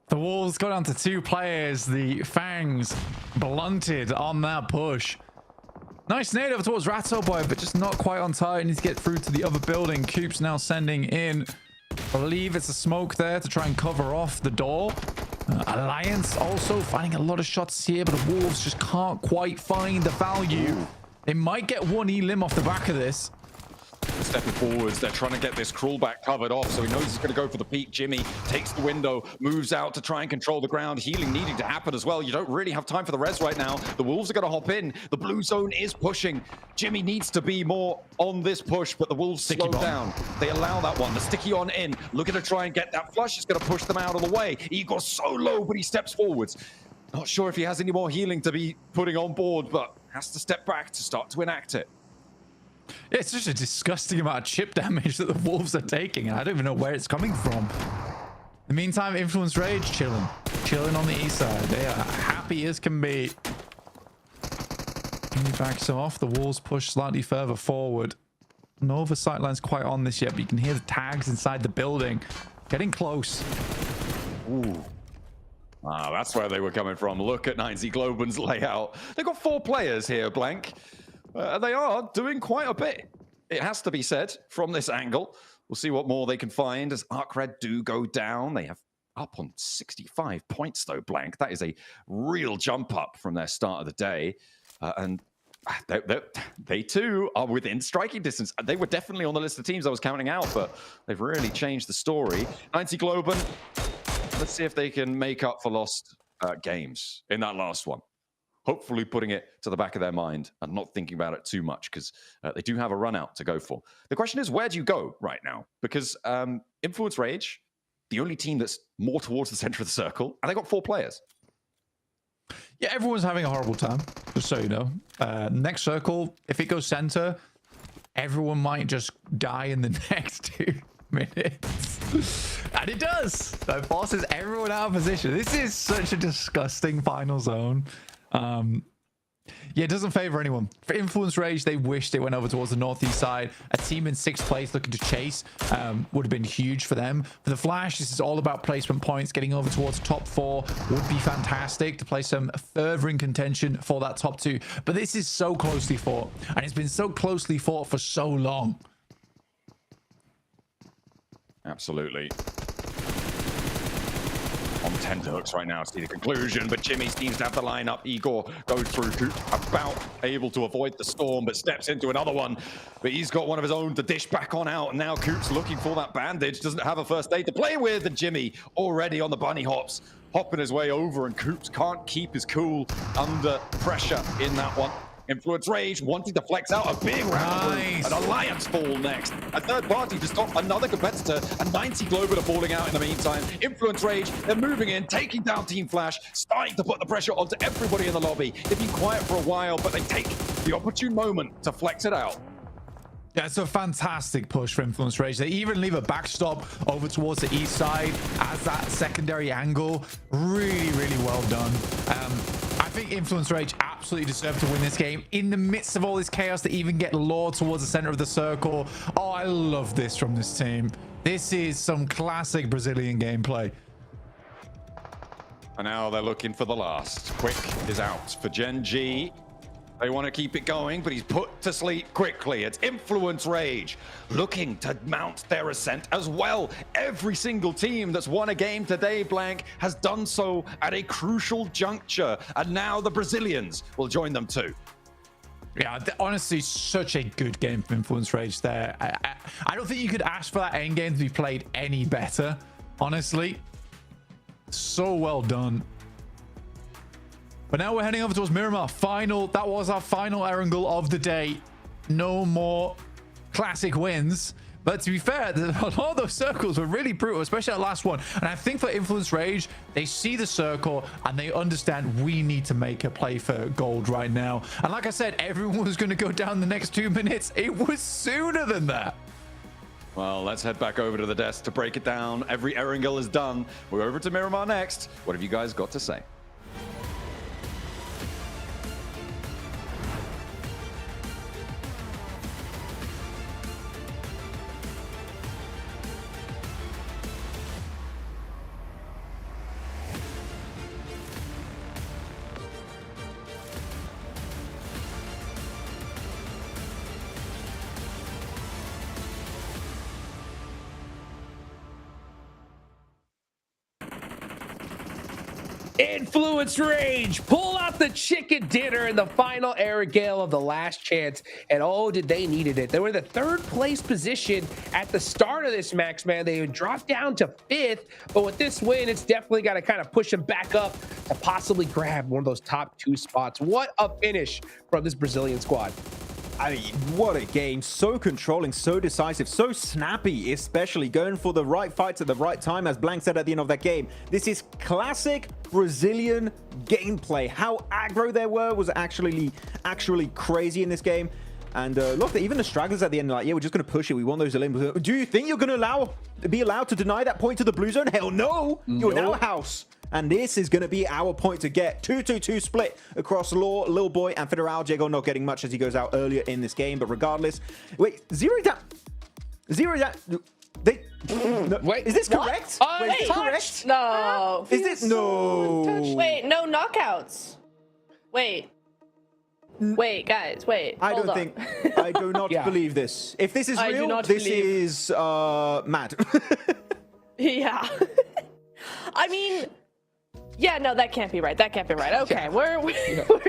The Wolves go down to 2 players. The Fangs blunted on that push. Nice nade over towards Ratto Boy, but just not quite on target. Needs to get through to the other building. Coop's now sending in, I believe it's a smoke there to try and cover off the door. Alliance also finding a lot of shots here, but the Wolves just can't quite find the value. They might get 1 elim off the back of this. Stepping forwards, they're trying to get this crawlback covered off, so he knows he's going to go for the peak. Jimmy takes the window, moves out to try and control the ground. Healing needing to happen as well. You don't really have time for the res right now. The Wolves are going to hop in. The blue zone is pushing. Jimmy needs to be more on this push, but the Wolves slow down. They allow that one. The sticky on in, looking to try and get that flush. It's going to push them out of the way. Igor's so low, but he steps forwards. Not sure if he has any more healing to be putting on board, but has to step back to start to enact it. Yeah, it's such a disgusting amount of chip damage that the Wolves are taking, and I don't even know where it's coming from. In the meantime, Influence Rage chilling on the east side. They are happy as can be. He backs him off. The Wolves push slightly further forward. Nova sightline's quite on this yet, but you can hear the tags inside the building. Getting close. Ooh. Ah, that's where they were coming from. Look at 90 Globan's layout. They've got 4 players here, Blank. They are doing quite a bit, it has to be said, from this angle. We'll see what more they can find as Arc Red do go down. They have up on 65 points, though, Blank. That is a real jump up from their start of the day. And they too are within striking distance. They were definitely on the list of teams I was counting out, but they've really changed the story. 90 Globan, let's see if they can make up for lost games in that last one. Hopefully putting it to the back of their mind and not thinking about it too much, because they do have a run out to go for. The question is, where do you go right now? Because Influence Rage, the only team that's more towards the center of the circle, and they got 4 players. Yeah, everyone's having a horrible time, just so you know. Next circle, if it goes center, everyone might just die in the next 2 minutes. And it does. That forces everyone out of position. This is such a disgusting final zone. Yeah, it doesn't favor anyone. For Influence Rage, they wish they went over towards the northeast side. A team in 6th place looking to chase would have been huge for them. For the Flash, this is all about placement points. Getting over towards top 4 would be fantastic to place them further in contention for that top 2. But this is so closely fought, and it's been so closely fought for so long. Absolutely. On tenterhooks right now to see the conclusion, but Jimmy seems to have the lineup. Igor goes through Coop, about able to avoid the storm, but steps into another one. But he's got one of his own to dish back on out, and now Coop's looking for that bandage. Doesn't have a first aid to play with, and Jimmy already on the bunny hops, hopping his way over, and Coops can't keep his cool under pressure in that one. Influence Rage wanting to flex out a big round. Nice. An Alliance fall next. A third party to stop another competitor, and 90 Globan are falling out in the meantime. Influence Rage, they're moving in, taking down Team Flash, starting to put the pressure onto everybody in the lobby. They've been quiet for a while, but they take the opportune moment to flex it out. Yeah, it's a fantastic push for Influence Rage. They even leave a backstop over towards the east side as that secondary angle. Really, really well done. I think Influence Rage absolutely deserved to win this game. In the midst of all this chaos, they even get lured towards the center of the circle. Oh, I love this from this team. This is some classic Brazilian gameplay. And now they're looking for the last. Quick is out for Gen G. They want to keep it going, but he's put to sleep quickly. It's Influence Rage looking to mount their ascent as well. Every single team that's won a game today, Blank, has done so at a crucial juncture. And now the Brazilians will join them too. Yeah, honestly, such a good game for Influence Rage there. I don't think you could ask for that endgame to be played any better, honestly. So well done. But now we're heading over towards Miramar. That was our final Erangel of the day. No more classic wins. But to be fair, a lot of those circles were really brutal, especially that last one. And I think for Influence Rage, they see the circle and they understand we need to make a play for gold right now. And like I said, everyone was going to go down the next 2 minutes. It was sooner than that. Well, let's head back over to the desk to break it down. Every Erangel is done. We're over to Miramar next. What have you guys got to say? Influence Rage, pull out the chicken dinner in the final air gale of the last chance. And oh, did they needed it. They were in the 3rd place position at the start of this match, man. They dropped down to 5th, but with this win, it's definitely got to kind of push them back up to possibly grab one of those top 2 spots. What a finish from this Brazilian squad. I mean, what a game. So controlling, so decisive, so snappy, especially going for the right fights at the right time, as Blank said at the end of that game. This is classic Brazilian gameplay. How aggro they were was actually crazy in this game. And look, even the stragglers at the end are like, yeah, we're just going to push it. We want those eliminations. Do you think you're going to be allowed to deny that point to the blue zone? Hell no. You're now house. And this is going to be our point to get. 2-2-2 split across Law, Lil Boy, and Federal. Jago not getting much as he goes out earlier in this game. But regardless, wait, zero down. No, wait, is this correct? Wait, is this correct? No. Is this no? Wait, no knockouts. Wait, guys, wait. I hold don't on. think. I do not believe this. If this is I do real, not this believe. is mad. Yeah. I mean, yeah, no, that can't be right. That can't be right. Okay, we're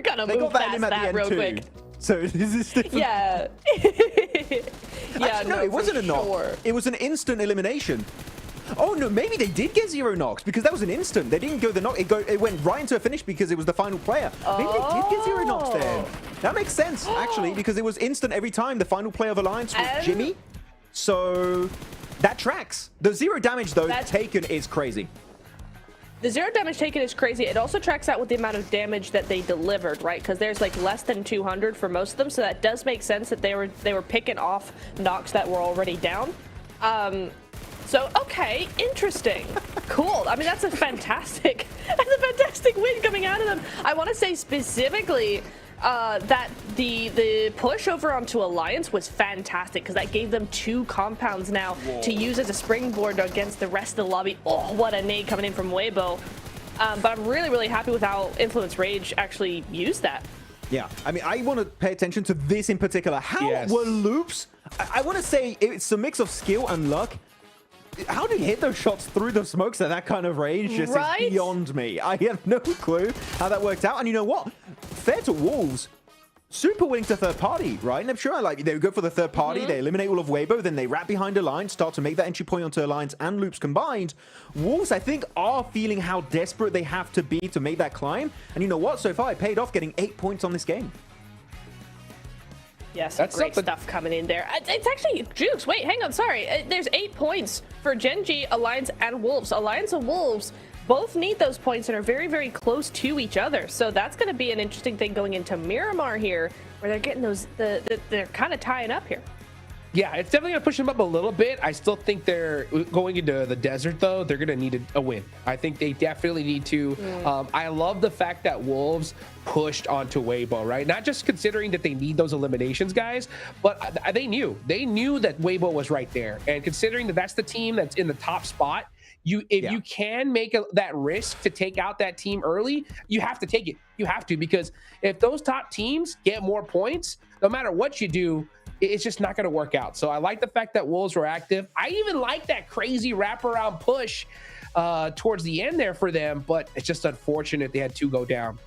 gonna They move got that past in at the that end real too. quick. So this is different. Yeah. Yeah, Actually, no, it wasn't a knock. It was an instant elimination. Oh no, maybe they did get 0 knocks because that was an instant. They didn't go the knock. It went right into a finish because it was the final player. Maybe they did get 0 knocks there. That makes sense actually because it was instant every time. The final player of Alliance was Jimmy. So that tracks. The 0 damage though taken is crazy. The 0 damage taken is crazy. It also tracks out with the amount of damage that they delivered, right? Because there's like less than 200 for most of them, so that does make sense that they were picking off knocks that were already down. So okay, interesting, cool. I mean, that's a fantastic win coming out of them. I want to say specifically that the push over onto Alliance was fantastic because that gave them 2 compounds now to use as a springboard against the rest of the lobby. Oh, what a nade coming in from Weibo. But I'm really happy with how Influence Rage actually used that. Yeah, I mean, I want to pay attention to this in particular. How were loops? I want to say it's a mix of skill and luck. How did he hit those shots through the smokes at that kind of range? Just is beyond me. I have no clue how that worked out. And you know what? Fair to Wolves, super willing to third party, right? And I'm sure like they go for the third party, they eliminate all of Weibo, then they wrap behind Alliance, start to make that entry point onto Alliance and Loops combined. Wolves, I think, are feeling how desperate they have to be to make that climb. And you know what? So far, it paid off getting 8 points on this game. Yes, that's great stuff coming in there. It's actually Jukes. Wait, hang on. Sorry. There's 8 points for Gen.G, Alliance, and Wolves. Alliance and Wolves both need those points and are very close to each other. So that's going to be an interesting thing going into Miramar here, where they're getting those. They're kind of tying up here. Yeah, it's definitely going to push them up a little bit. I still think they're going into the desert, though. They're going to need a win. I think they definitely need to. I love the fact that Wolves pushed onto Weibo, right? Not just considering that they need those eliminations, guys, but they knew. They knew that Weibo was right there. And considering that that's the team that's in the top spot, if you can make that risk to take out that team early, you have to take it. You have to, because if those top teams get more points, no matter what you do, it's just not going to work out. So I like the fact that Wolves were active. I even like that crazy wraparound push towards the end there for them, but it's just unfortunate they had 2 go down.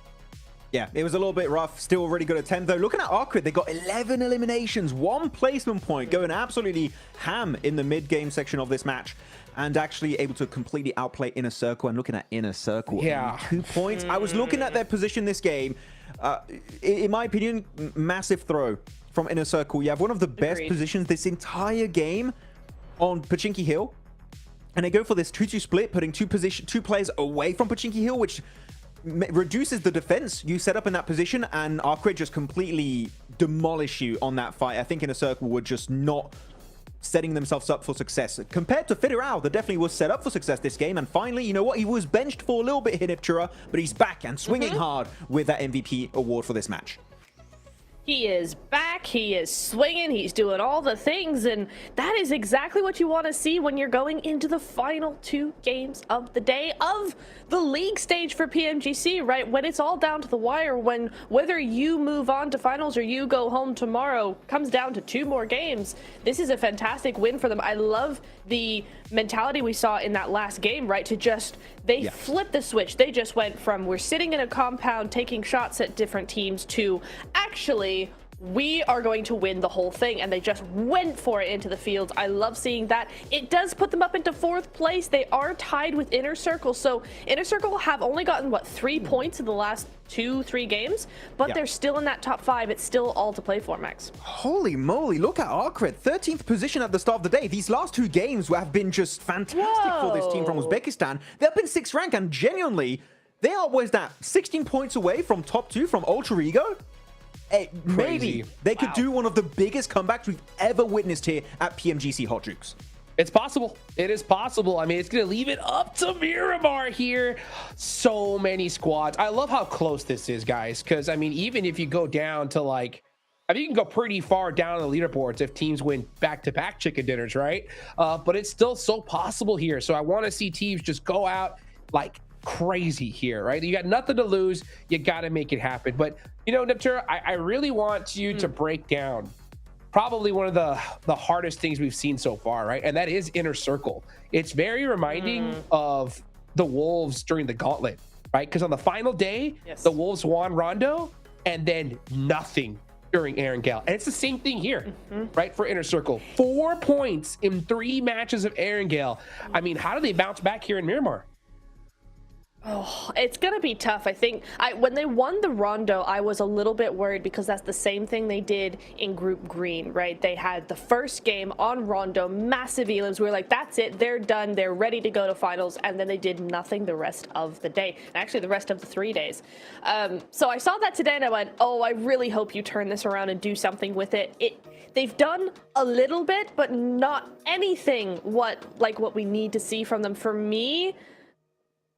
Yeah, it was a little bit rough. Still a really good attempt, though. Looking at Arcrid, they got 11 eliminations, 1 placement point, going absolutely ham in the mid-game section of this match, and actually able to completely outplay Inner Circle. I'm looking at Inner Circle. Yeah. 2 points. I was looking at their position this game. In my opinion, massive throw from Inner Circle. You have one of the best positions this entire game on Pachinki Hill. And they go for this 2-2 split, putting 2 players away from Pachinki Hill, which reduces the defense you set up in that position, and Arcrid just completely demolish you on that fight. I think Inner Circle were just not setting themselves up for success. Compared to Federal, that definitely was set up for success this game. And finally, you know what? He was benched for a little bit, Hiniptura, but he's back and swinging hard with that MVP award for this match. He is back, he is swinging, he's doing all the things, and that is exactly what you want to see when you're going into the final 2 games of the day of the league stage for PMGC, right? When it's all down to the wire, when whether you move on to finals or you go home tomorrow comes down to 2 more games. This is a fantastic win for them. I love the mentality we saw in that last game, right? To just, they flipped the switch. They just went from we're sitting in a compound taking shots at different teams to actually we are going to win the whole thing, and they just went for it into the field. I love seeing that. It does put them up into 4th place. They are tied with Inner Circle, so Inner Circle have only gotten what, 3 points in the last 2-3 games, but they're still in that top 5. It's still all to play for, Max. Holy moly, look at Arcred, 13th position at the start of the day. These last 2 games have been just fantastic for this team from Uzbekistan. They've been 6th rank, and genuinely, they are, what is that, 16 points away from top 2 from Ultra Ego? Maybe they could do one of the biggest comebacks we've ever witnessed here at PMGC Hot Jukes. It's possible. It is possible. I mean, it's going to leave it up to Miramar here. So many squads. I love how close this is, guys, because, I mean, even if you go down to, like, I mean, you can go pretty far down the leaderboards if teams win back-to-back chicken dinners, right? But it's still so possible here. So I want to see teams just go out, like, crazy here, right? You got nothing to lose. You got to make it happen. But, you know, Neptura, I really want you to break down probably one of the hardest things we've seen so far, right? And that is Inner Circle. It's very reminding of the Wolves during the Gauntlet, right? Because on the final day, the Wolves won Rondo and then nothing during Erangel. And it's the same thing here, right? For Inner Circle. 4 points in 3 matches of Erangel. I mean, how do they bounce back here in Miramar? Oh, it's going to be tough. I think when they won the Rondo, I was a little bit worried because that's the same thing they did in Group Green, right? They had the first game on Rondo, massive elims. We were like, that's it. They're done. They're ready to go to finals. And then they did nothing the rest of the day. And actually, the rest of the 3 days. So I saw that today and I went, oh, I really hope you turn this around and do something with it. They've done a little bit, but not anything what we need to see from them. For me,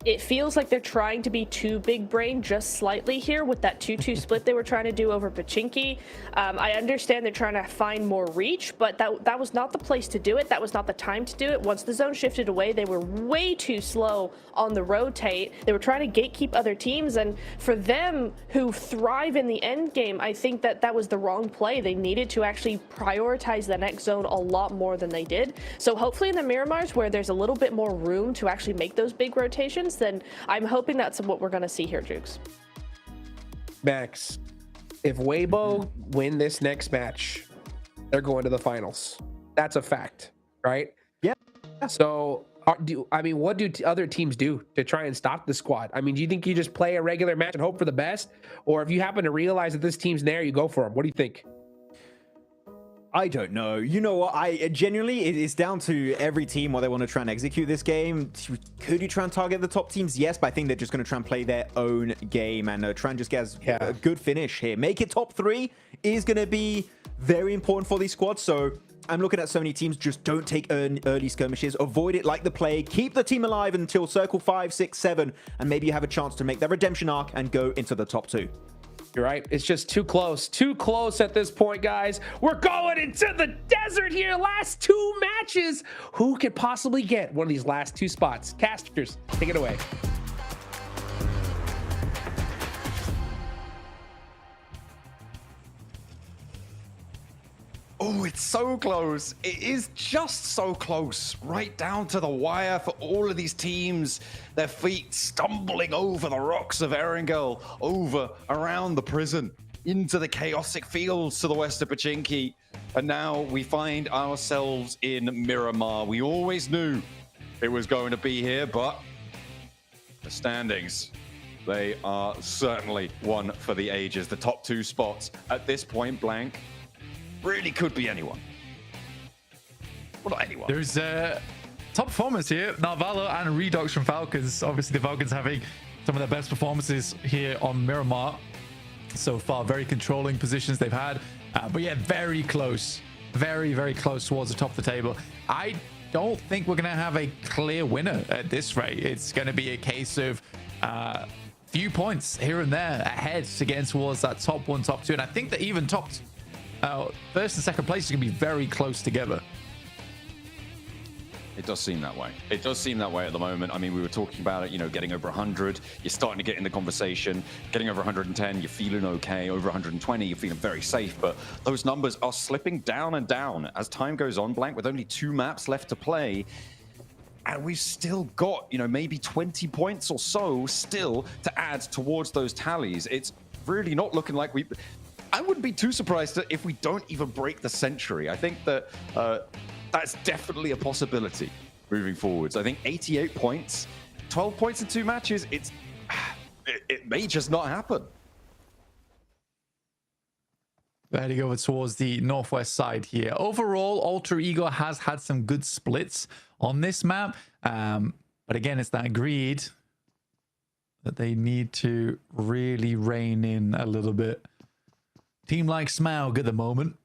it feels like they're trying to be too big brain just slightly here with that 2-2 split they were trying to do over Pachinki. I understand they're trying to find more reach, but that was not the place to do it. That was not the time to do it. Once the zone shifted away, they were way too slow on the rotate. They were trying to gatekeep other teams, and for them who thrive in the end game, I think that was the wrong play. They needed to actually prioritize the next zone a lot more than they did. So hopefully in the Miramars, where there's a little bit more room to actually make those big rotations, then I'm hoping that's what we're going to see here, Jukes. Max, if Weibo win this next match, they're going to the finals. That's a fact, right? Yeah. So, what do other teams do to try and stop the squad? I mean, do you think you just play a regular match and hope for the best? Or if you happen to realize that this team's there, you go for them? What do you think? I don't know. You know what? Genuinely, it's down to every team what they want to try and execute this game. Could you try and target the top teams? Yes, but I think they're just going to try and play their own game and try and just get a good finish here. Make it top 3 is going to be very important for these squads. So I'm looking at so many teams just don't take early skirmishes. Avoid it like the plague. Keep the team alive until circle 5, 6, 7, and maybe you have a chance to make that redemption arc and go into the top 2. You're right. It's just too close at this point, guys. We're going into the desert here. Last 2 matches. Who could possibly get one of these last 2 spots? Casters, take it away. Oh, it's so close. It is just so close. Right down to the wire for all of these teams. Their feet stumbling over the rocks of Erangel, around the prison, into the chaotic fields to the west of Pachinki. And now we find ourselves in Miramar. We always knew it was going to be here, but the standings, they are certainly one for the ages. The top 2 spots at this point blank really could be anyone. Well, not anyone. There's top performance here. Narvalo and Redux from Falcons. Obviously, the Falcons having some of their best performances here on Miramar so far. Very controlling positions they've had. But yeah, very close. Very, very close towards the top of the table. I don't think we're going to have a clear winner at this rate. It's going to be a case of few points here and there ahead to getting towards that top 1, top 2. And I think that even top first and second place is going to be very close together. It does seem that way. It does seem that way at the moment. I mean, we were talking about it, you know, getting over 100. You're starting to get in the conversation. Getting over 110, you're feeling okay. Over 120, you're feeling very safe. But those numbers are slipping down and down as time goes on, Blank, with only 2 maps left to play. And we've still got, you know, maybe 20 points or so still to add towards those tallies. It's really not looking like we... I wouldn't be too surprised if we don't even break the century. I think that that's definitely a possibility moving forwards. I think 88 points, 12 points in 2 matches, it may just not happen. Heading over towards the northwest side here. Overall, Alter Ego has had some good splits on this map. But again, it's that agreed that they need to really rein in a little bit. Team like Smaug at the moment.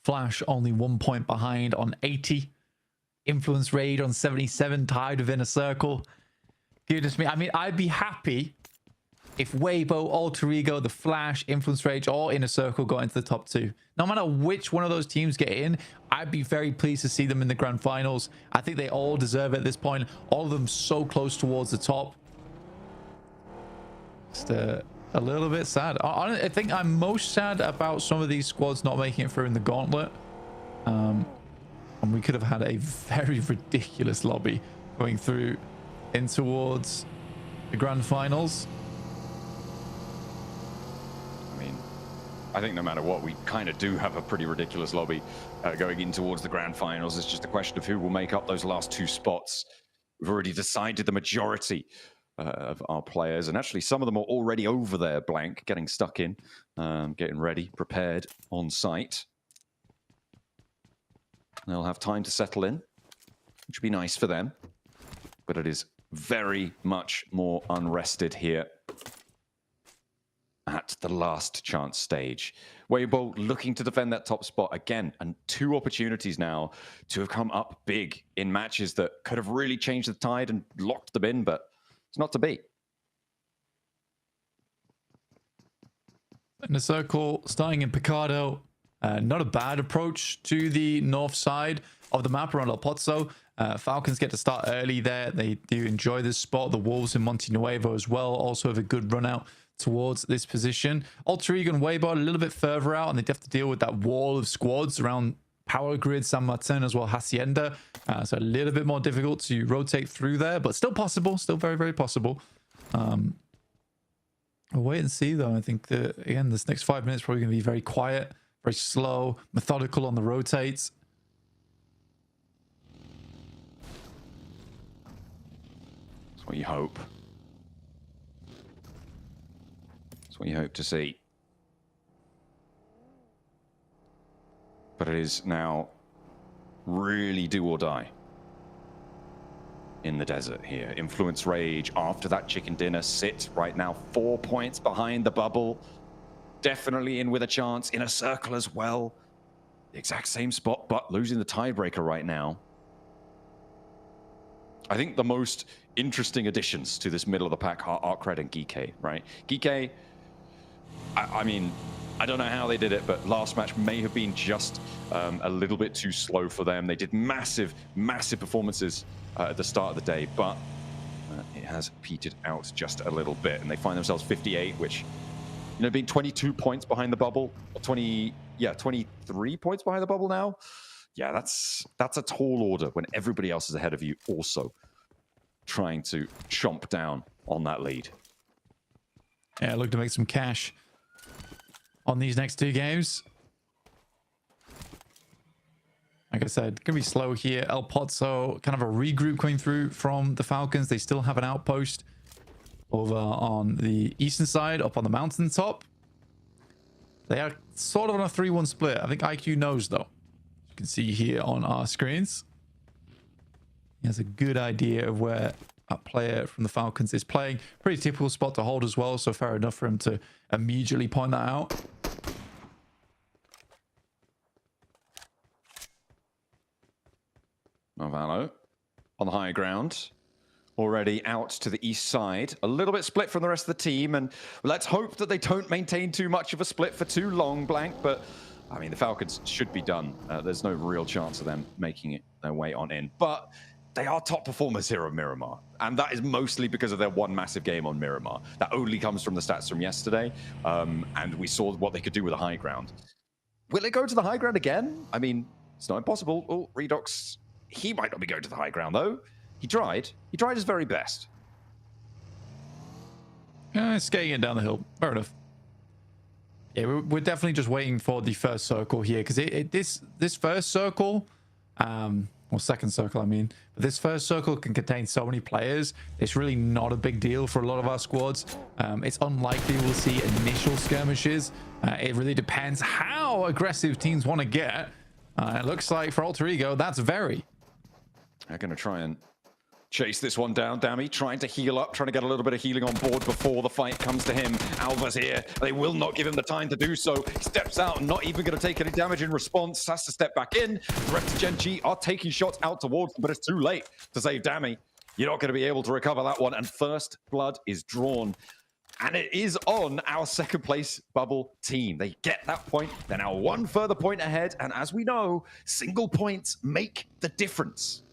Flash only 1 point behind on 80. Influence Rage on 77, tied with Inner Circle. Goodness me. I mean, I'd be happy if Weibo, Alter Ego, The Flash, Influence Rage, or Inner Circle got into the top 2. No matter which one of those teams get in, I'd be very pleased to see them in the grand finals. I think they all deserve it at this point. All of them so close towards the top. Just a little bit sad. I think I'm most sad about some of these squads not making it through in the Gauntlet. And we could have had a very ridiculous lobby going through in towards the grand finals. I think no matter what, we kind of do have a pretty ridiculous lobby going in towards the grand finals. It's just a question of who will make up those last 2 spots. We've already decided the majority of our players, and actually some of them are already over there, Blank, getting stuck in, getting ready, prepared on site. They'll have time to settle in, which would be nice for them, but it is very much more unrested here at the last chance stage. Weibo looking to defend that top spot again, and 2 opportunities now to have come up big in matches that could have really changed the tide and locked them in, but it's not to be. In the circle, starting in Picado. Not a bad approach to the north side of the map around El Pozo. Falcons get to start early there. They do enjoy this spot. The Wolves in Monte Nuevo as well also have a good run out towards this position. Alter Ego and Weibo a little bit further out, and they have to deal with that wall of squads around Power Grid, San Martin, as well Hacienda. So a little bit more difficult to rotate through there, but still possible. Still very, very possible. We'll wait and see, though. I think that, again, this next 5 minutes probably going to be very quiet, very slow, methodical on the rotates. That's what you hope. That's what you hope to see. But it is now really do or die in the desert here. Influence Rage after that chicken dinner sit right now 4 points behind the bubble. Definitely in with a chance. In a circle as well. The exact same spot, but losing the tiebreaker right now. I think the most interesting additions to this middle of the pack are Arcred and Geeky, right? Geeky, I mean, I don't know how they did it, but last match may have been just a little bit too slow for them. They did massive, massive performances at the start of the day, but it has petered out just a little bit, and they find themselves 58, which, you know, being 22 points behind the bubble, 23 points behind the bubble now. Yeah, that's a tall order when everybody else is ahead of you also trying to chomp down on that lead. Yeah, look to make some cash on these next 2 games. Like I said, gonna be slow here. El Pozo, kind of a regroup coming through from the Falcons. They still have an outpost over on the eastern side, up on the mountaintop. They are sort of on a 3-1 split. I think IQ knows, though. You can see here on our screens. He has a good idea of where a player from the Falcons is playing. Pretty typical spot to hold as well, so fair enough for him to immediately point that out. Novalo on the high ground. already out to the east side. A little bit split from the rest of the team, and let's hope that they don't maintain too much of a split for too long, Blank, but I mean, the Falcons should be done. There's no real chance of them making it their way on in, but they are top performers here on Miramar, and that is mostly because of their one massive game on Miramar. That only comes from the stats from yesterday, and we saw what they could do with the high ground. Will it go to the high ground again? I mean, it's not impossible. Oh, Redox, he might not be going to the high ground, though. He tried. He tried his very best. Skating it down the hill. Fair enough. Yeah, we're definitely just waiting for the first circle here, because this first circle, or second circle, I mean, but this first circle can contain so many players. It's really not a big deal for a lot of our squads. It's unlikely we'll see initial skirmishes. It really depends how aggressive teams want to get. It looks like for Alter Ego, that's very. They're going to try and chase this one down. Dammy trying to heal up, trying to get a little bit of healing on board before the fight comes to him. Alva's here. They will not give him the time to do so. He steps out, not even going to take any damage in response. Has to step back in. The rest of Gen G are taking shots out towards them, but it's too late to save Dammy. You're not going to be able to recover that one, and first blood is drawn. And it is on our second place bubble team. They get that point. They're now one further point ahead, and as we know, single points make the difference.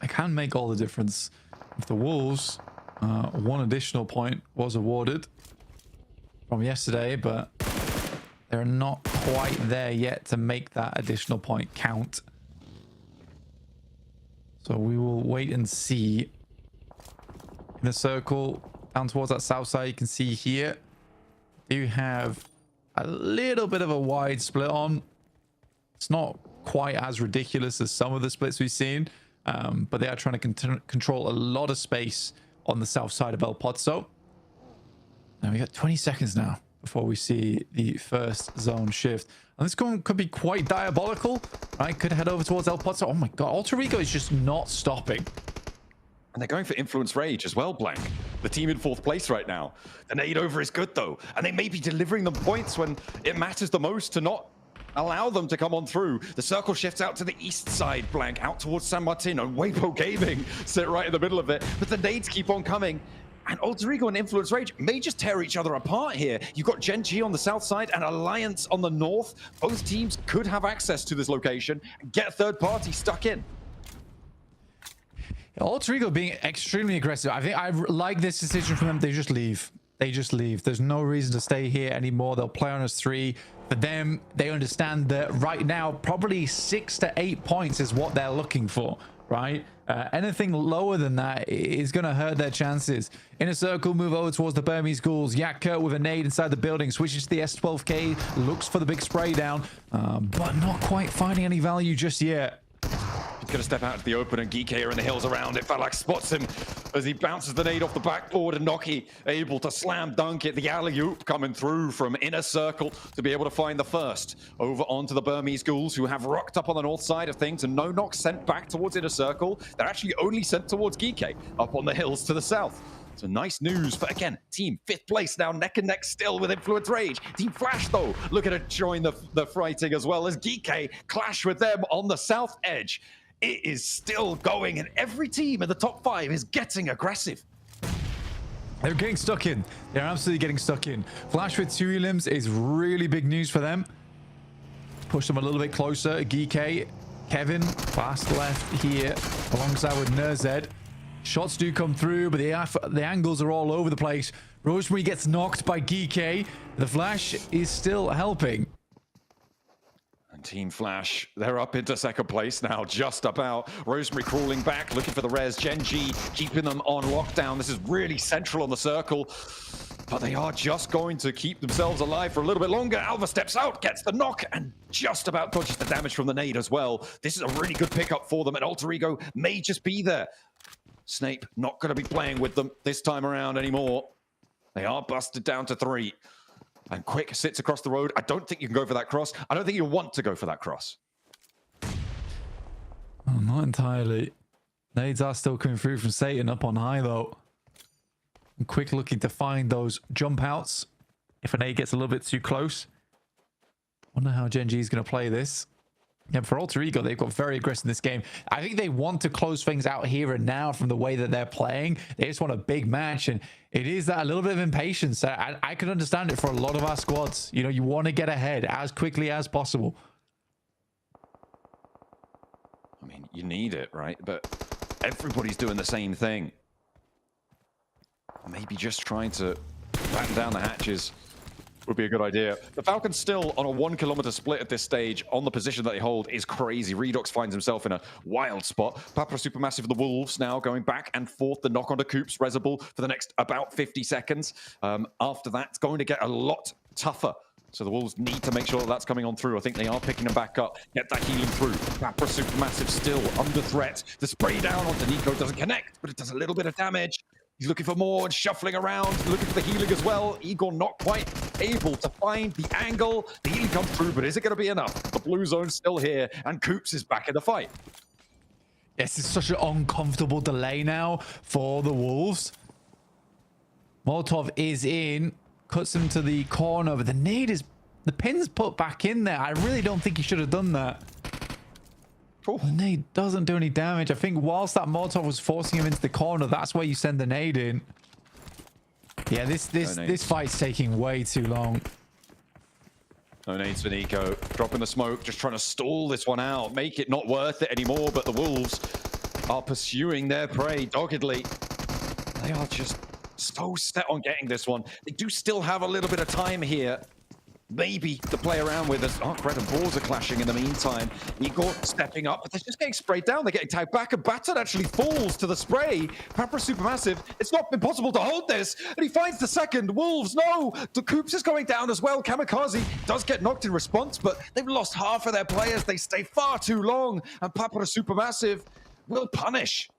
I can make all the difference. If the Wolves, one additional point was awarded from yesterday, but they're not quite there yet to make that additional point count. So we will wait and see. In the circle down towards that south side, you can see here, you have a little bit of a wide split on. It's not quite as ridiculous as some of the splits we've seen. But they are trying to control a lot of space on the south side of El Pozo. And we got 20 seconds now before we see the first zone shift. And this could be quite diabolical, right? Could head over towards El Pozo. Oh my god, Alter Ego is just not stopping. And they're going for Influence Rage as well, Blank. The team in fourth place right now. The nade over is good, though. And they may be delivering them points when it matters the most to not allow them to come on through. The circle shifts out to the east side, Blank, out towards San Martin, and Weibo Gaming sit right in the middle of it. But the nades keep on coming. And Alter Ego and Influence Rage may just tear each other apart here. You've got Gen G on the south side and Alliance on the north. Both teams could have access to this location and get a third party stuck in. Alter Ego being extremely aggressive. I think I like this decision from them. They just leave. They just leave. There's no reason to stay here anymore. They'll play on us 3. For them, they understand that right now, probably 6 to 8 points is what they're looking for, right? Anything lower than that is going to hurt their chances. In a circle, move over towards the Burmese ghouls. Yakker with a nade inside the building, switches to the S12K, looks for the big spray down, but not quite finding any value just yet. He's going to step out into the open, and Geek here in the hills around it. Falak spots him as he bounces the nade off the backboard, and Noki able to slam dunk it. The alley-oop coming through from inner circle to be able to find the first. Over onto the Burmese ghouls, who have rocked up on the north side of things, and no knock sent back towards inner circle. They're actually only sent towards Geek up on the hills to the south. So nice news for, again, team 5th place now, neck and neck still with Influence Rage. Team Flash, though, looking to join the fighting as well as Geek clash with them on the south edge. It is still going, and every team in the top 5 is getting aggressive. They're getting stuck in. They're absolutely getting stuck in. Flash with 2 limbs is really big news for them. Push them a little bit closer. Geek, Kevin, fast left here, alongside with Nerzed. Shots do come through, but the angles are all over the place. Rosemary gets knocked by Geek. The Flash is still helping. And Team Flash, they're up into second place now, just about. Rosemary crawling back, looking for the res. Gen G keeping them on lockdown. This is really central on the circle. But they are just going to keep themselves alive for a little bit longer. Alva steps out, gets the knock, and just about dodges the damage from the nade as well. This is a really good pickup for them, and Alter Ego may just be there. Snape not going to be playing with them this time around anymore. They are busted down to 3. And Quick sits across the road. I don't think you can go for that cross. I don't think you want to go for that cross. Oh, not entirely. Nades are still coming through from Satan up on high, though. And Quick looking to find those jump outs if an nade gets a little bit too close. Wonder how Gen G is going to play this. Yeah, for Alter Ego, they've got very aggressive in this game. I think they want to close things out here and now from the way that they're playing. They just want a big match, and it is that a little bit of impatience. I can understand it for a lot of our squads. You know, you want to get ahead as quickly as possible. I mean, you need it, right? But everybody's doing the same thing. Maybe just trying to batten down the hatches would be a good idea. The Falcons still on a 1 kilometer split at this stage on the position that they hold is crazy. Redox finds himself in a wild spot. Papa Supermassive of the Wolves now going back and forth. The knock onto Coops, Rezable for the next about 50 seconds. After that, it's going to get a lot tougher. So the Wolves need to make sure that that's coming on through. I think they are picking them back up. Get that healing through. Papa Supermassive still under threat. The spray down onto Nico doesn't connect, but it does a little bit of damage. He's looking for more and shuffling around, looking for the healing as well. Igor not quite able to find the angle. The healing comes through, but is it going to be enough? The blue zone's still here, and Coops is back in the fight. This is such an uncomfortable delay now for the Wolves. Molotov is in, cuts him to the corner, but the pin's put back in there. I really don't think he should have done that. The nade doesn't do any damage. I think whilst that Molotov was forcing him into the corner, that's where you send the nade in. Yeah, this fight's taking way too long. No nades for Nico. Dropping the smoke, just trying to stall this one out. Make it not worth it anymore, but the Wolves are pursuing their prey doggedly. They are just so set on getting this one. They do still have a little bit of time here. Maybe to play around with us. Red and Balls are clashing in the meantime. Igor stepping up, but they're just getting sprayed down. They're getting tagged back, and Baton actually falls to the spray. Papa Supermassive, it's not been possible to hold this, and he finds the second. Wolves, no! The Coops is going down as well. Kamikaze does get knocked in response, but they've lost half of their players. They stay far too long, and Papa Supermassive will punish.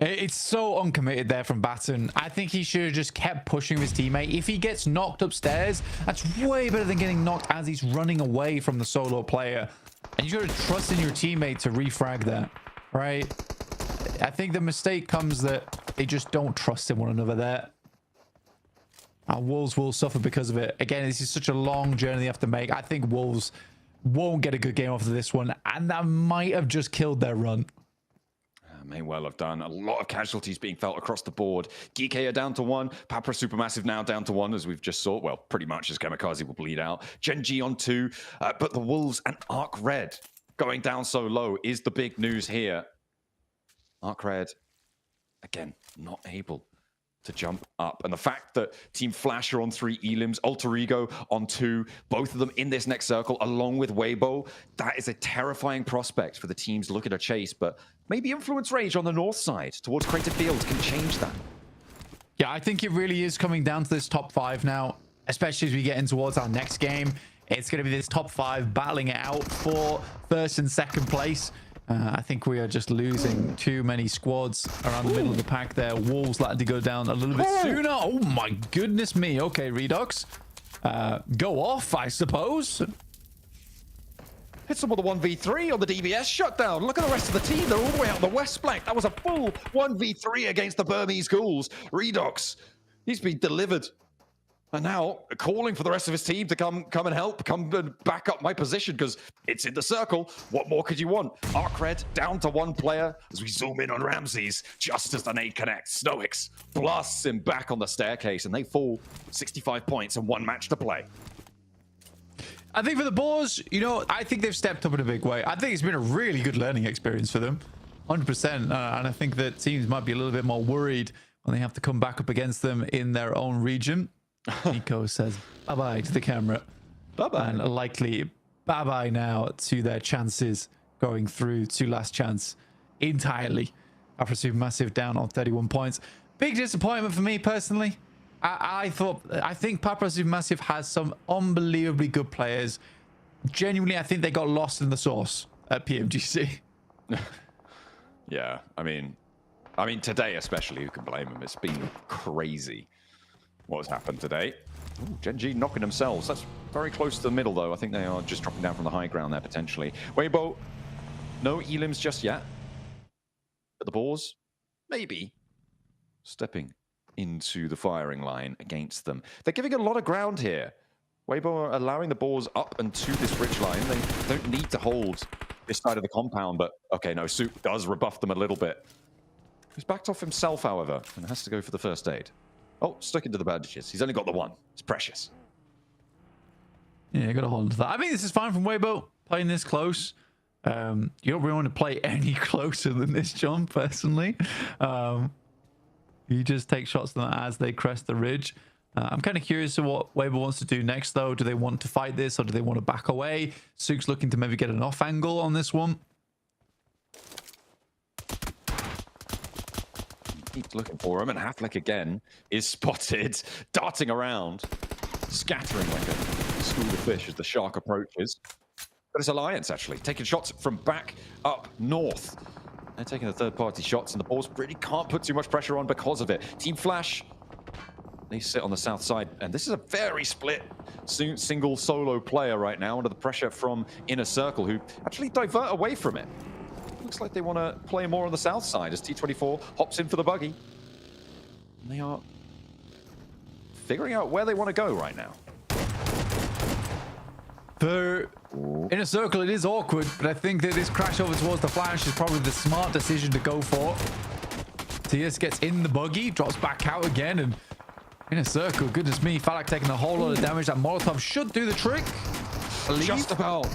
It's so uncommitted there from Baton. I think he should have just kept pushing his teammate. If he gets knocked upstairs, that's way better than getting knocked as he's running away from the solo player. And you got to trust in your teammate to refrag that, right? I think the mistake comes that they just don't trust in one another there. Wolves will suffer because of it. Again, this is such a long journey they have to make. I think Wolves won't get a good game off of this one, and that might have just killed their run. May well have done. A lot of casualties being felt across the board. Geeky are down to 1. Papa Supermassive now down to 1, as we've just saw. Well, pretty much as Kamikaze will bleed out. Gen G on 2. But the Wolves and Arc Red going down so low is the big news here. Arc Red, again, not able to jump up. And the fact that Team Flash are on 3 Elims, Alter Ego on 2, both of them in this next circle, along with Weibo, that is a terrifying prospect for the teams looking to chase. But maybe Influence Rage on the north side towards Crater Fields can change that. Yeah, I think it really is coming down to this top 5 now, especially as we get in towards our next game. It's going to be this top 5 battling it out for first and second place. I think we are just losing too many squads around the middle of the pack there. Wolves likely to go down a little bit sooner. Oh my goodness me. Okay, Redux. Go off, I suppose. Hits them with a 1v3 on the DBS shutdown. Look at the rest of the team. They're all the way out the west flank. That was a full 1v3 against the Burmese Ghouls. Redox, he's been delivered. And now calling for the rest of his team to come and help, come and back up my position, because it's in the circle. What more could you want? Arc Red down to 1 player as we zoom in on Ramses. Just as the nade connects, Snoix blasts him back on the staircase, and they fall 65 points and 1 match to play. I think for the Boars, you know, I think they've stepped up in a big way. I think it's been a really good learning experience for them, 100%. And I think that teams might be a little bit more worried when they have to come back up against them in their own region. Nico says bye-bye to the camera. Bye-bye. And likely bye-bye now to their chances going through to last chance entirely. After Supermassive down on 31 points. Big disappointment for me personally. I think Papa Supermassive has some unbelievably good players. Genuinely, I think they got lost in the sauce at PMGC. Yeah, I mean today especially, who can blame them? It's been crazy what has happened today. Ooh, Gen G knocking themselves. That's very close to the middle, though. I think they are just dropping down from the high ground there, potentially. Weibo, no Elims just yet. But the Boars, maybe stepping into the firing line against them. They're giving a lot of ground here. Weibo are allowing the balls up and to this ridge line. They don't need to hold this side of the compound, but okay, no, Souk does rebuff them a little bit. He's backed off himself, however, and has to go for the first aid. Oh, stuck into the bandages. He's only got the one. It's precious. Yeah, you got to hold that. I mean, this is fine from Weibo, playing this close. You don't really want to play any closer than this jump, personally. You just take shots at them as they crest the ridge. I'm kind of curious to what Weibo wants to do next, though. Do they want to fight this, or do they want to back away? Souk's looking to maybe get an off angle on this one. Keeps looking for him, and Haflik again is spotted, darting around, scattering like a school of fish as the shark approaches. But it's Alliance, actually, taking shots from back up north. They're taking the third-party shots, and the balls really can't put too much pressure on because of it. Team Flash, they sit on the south side, and this is a very split single solo player right now under the pressure from Inner Circle, who actually divert away from it. Looks like they want to play more on the south side as T24 hops in for the buggy. And they are figuring out where they want to go right now. For Inner Circle, it is awkward, but I think that this crash over towards the Flash is probably the smart decision to go for. TS gets in the buggy, drops back out again, and Inner Circle, goodness me, Falak taking a whole lot of damage. That Molotov should do the trick. Just about.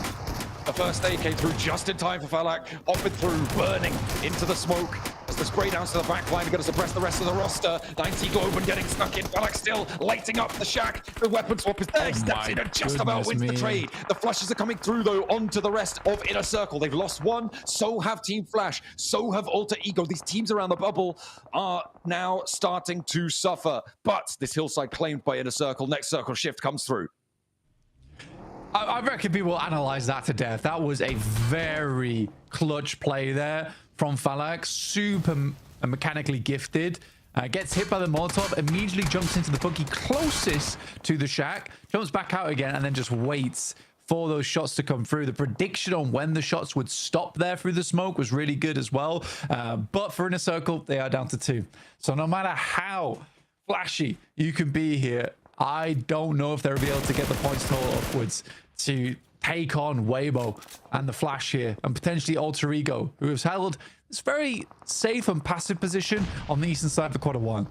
The first aid came through just in time for Falak, off and through, burning into the smoke. As the spray down to the back line, going to suppress the rest of the roster. 90 Globen getting stuck in. Falak still lighting up the shack. The weapon swap is there. He steps in and just about wins the trade. The flashes are coming through, though, onto the rest of Inner Circle. They've lost one. So have Team Flash. So have Alter Ego. These teams around the bubble are now starting to suffer. But this hillside claimed by Inner Circle. Next circle shift comes through. I reckon people analyze that to death. That was a very clutch play there from Falak. Super mechanically gifted. Gets hit by the Molotov, immediately jumps into the buggy closest to the shack, jumps back out again, and then just waits for those shots to come through. The prediction on when the shots would stop there through the smoke was really good as well. But for Inner Circle, they are down to 2. So no matter how flashy you can be here, I don't know if they'll be able to get the points total upwards to take on Weibo and the Flash here, and potentially Alter Ego, who has held this very safe and passive position on the eastern side for quite a while.